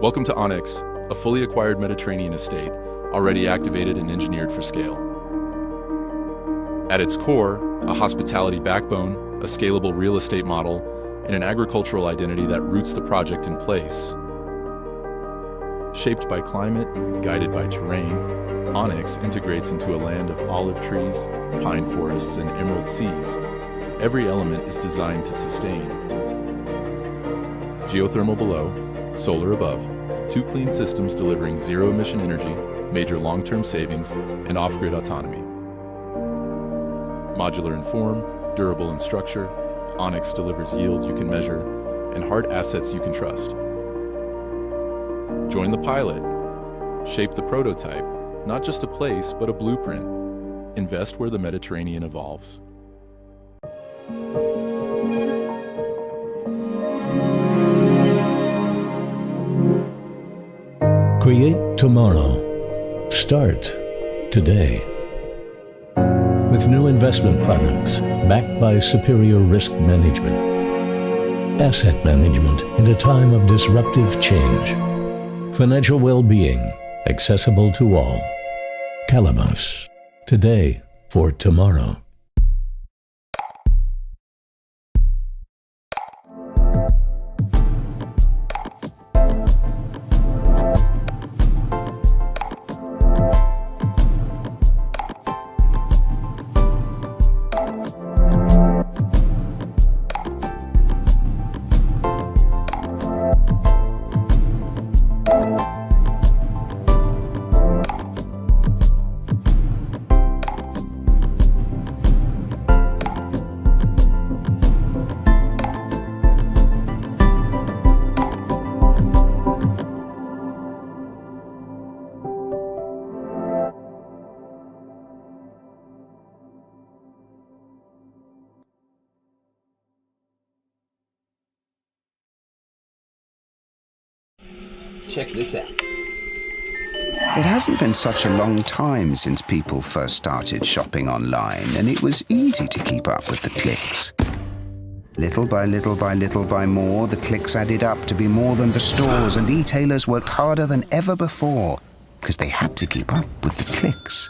Welcome to Onyx, a fully acquired Mediterranean estate, already activated and engineered for scale. At its core, a hospitality backbone, a scalable real estate model, and an agricultural identity that roots the project in place. Shaped by climate, guided by terrain, Onyx integrates into a land of olive trees, pine forests, and emerald seas. Every element is designed to sustain. Geothermal below, solar above, two clean systems delivering zero-emission energy, major long-term savings, and off-grid autonomy. Modular in form, durable in structure, Onyx delivers yield you can measure and hard assets you can trust. Join the pilot. Shape the prototype, not just a place, but a blueprint. Invest where the Mediterranean evolves. Create tomorrow. Start today. With new investment products backed by superior risk management. Asset management in a time of disruptive change. Financial well-being accessible to all. Calabas. Today for tomorrow. Check this out. It hasn't been such a long time since people first started shopping online, and it was easy to keep up with the clicks. Little by little by little by more, the clicks added up to be more than the stores, and e-tailers worked harder than ever before because they had to keep up with the clicks.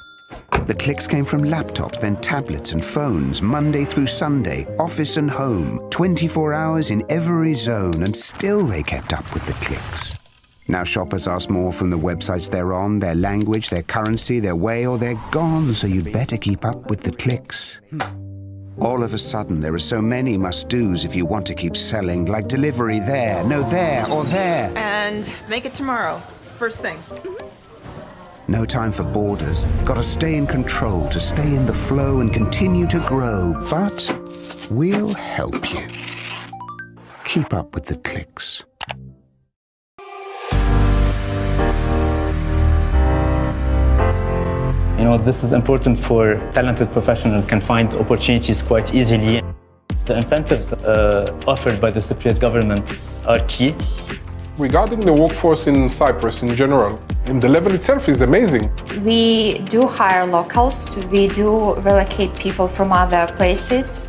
The clicks came from laptops, then tablets and phones, Monday through Sunday, office and home, 24 hours in every zone, and still they kept up with the clicks. Now shoppers ask more from the websites they're on, their language, their currency, their way, or they're gone, so you'd better keep up with the clicks. All of a sudden, there are so many must-dos if you want to keep selling, like delivery there, no there, or there. And make it tomorrow, first thing. No time for borders. Gotta stay in control to stay in the flow and continue to grow. But we'll help you. Keep up with the clicks. You know, this is important for talented professionals can find opportunities quite easily. The incentives offered by the Cypriot governments are key. Regarding the workforce in Cyprus in general, and the level itself is amazing. We do hire locals. We do relocate people from other places.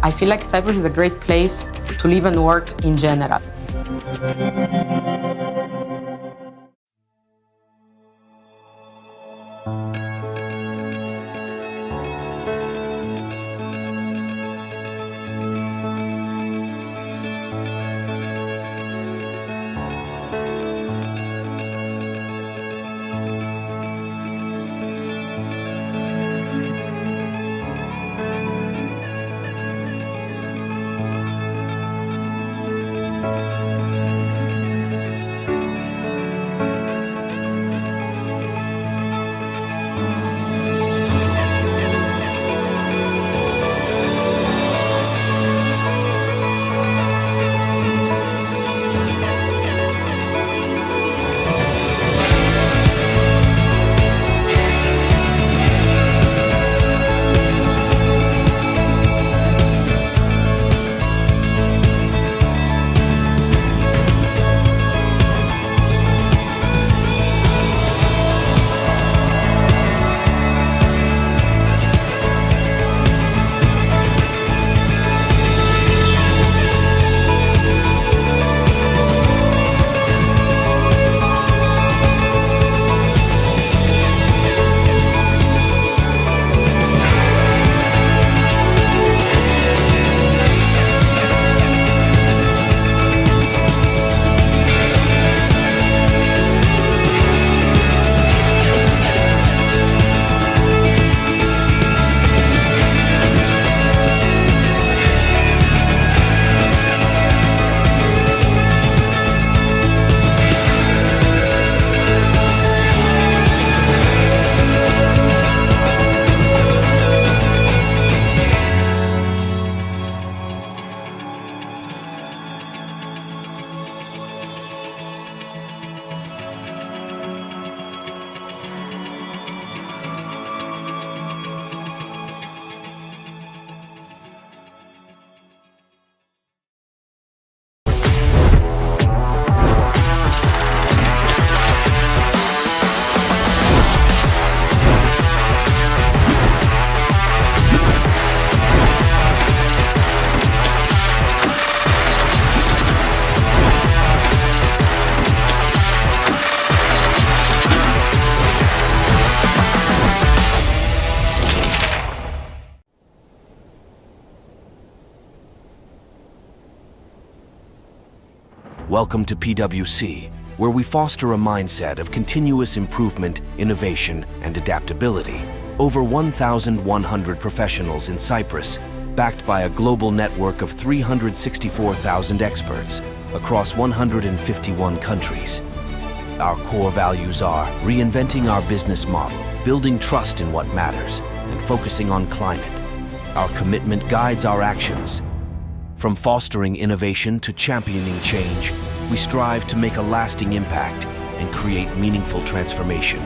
I feel like Cyprus is a great place to live and work in general. Welcome to PwC, where we foster a mindset of continuous improvement, innovation, and adaptability. Over 1,100 professionals in Cyprus, backed by a global network of 364,000 experts across 151 countries. Our core values are reinventing our business model, building trust in what matters, and focusing on climate. Our commitment guides our actions. From fostering innovation to championing change, we strive to make a lasting impact and create meaningful transformation.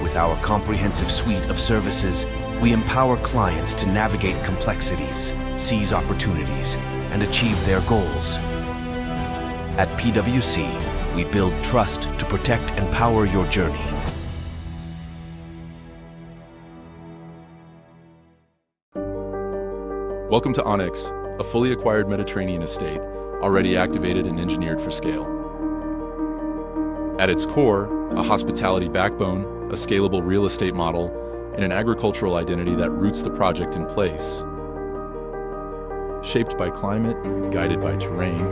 With our comprehensive suite of services, we empower clients to navigate complexities, seize opportunities, and achieve their goals. At PwC, we build trust to protect and power your journey. Welcome to Onyx, a fully acquired Mediterranean estate, already activated and engineered for scale. At its core, a hospitality backbone, a scalable real estate model, and an agricultural identity that roots the project in place. Shaped by climate, guided by terrain,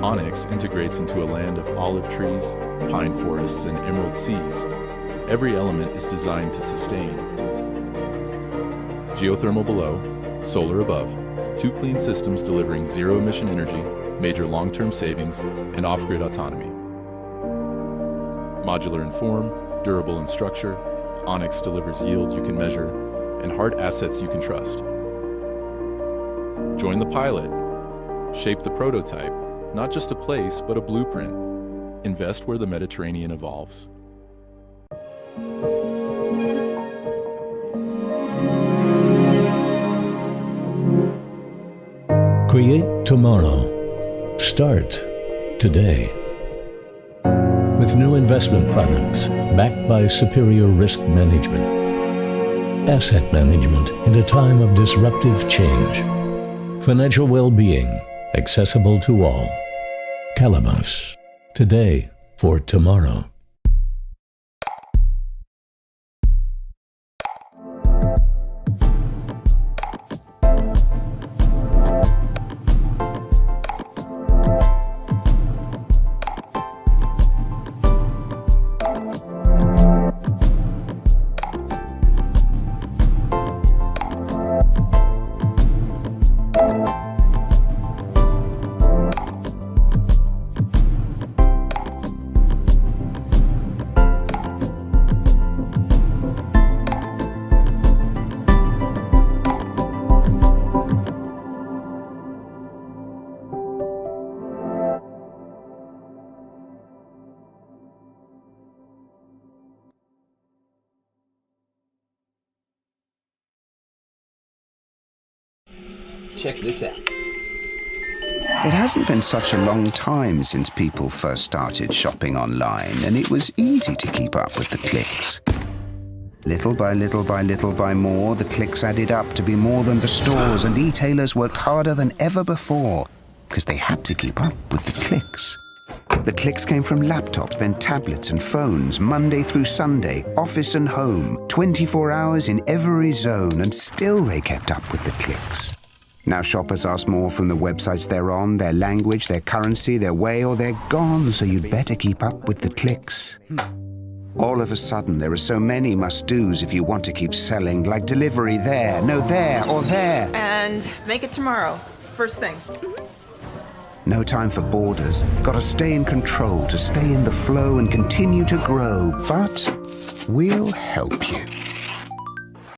Onyx integrates into a land of olive trees, pine forests, and emerald seas. Every element is designed to sustain. Geothermal below, solar above, 2 clean systems delivering zero-emission energy, major long-term savings, and off-grid autonomy. Modular in form, durable in structure, Onyx delivers yield you can measure and hard assets you can trust. Join the pilot. Shape the prototype, not just a place, but a blueprint. Invest where the Mediterranean evolves. Create tomorrow. Start today. With new investment products backed by superior risk management. Asset management in a time of disruptive change. Financial well-being accessible to all. Calabas. Today for tomorrow. Check this out. It hasn't been such a long time since people first started shopping online, and it was easy to keep up with the clicks. Little by little by little by more, the clicks added up to be more than the stores, and e-tailers worked harder than ever before because they had to keep up with the clicks. The clicks came from laptops, then tablets and phones, Monday through Sunday, office and home, 24 hours in every zone, and still they kept up with the clicks. Now shoppers ask more from the websites they're on, their language, their currency, their way, or they're gone, so you'd better keep up with the clicks. All of a sudden, there are so many must-dos if you want to keep selling, like delivery there, no there, or there. And make it tomorrow, first thing. No time for borders. Gotta stay in control to stay in the flow and continue to grow. But we'll help you.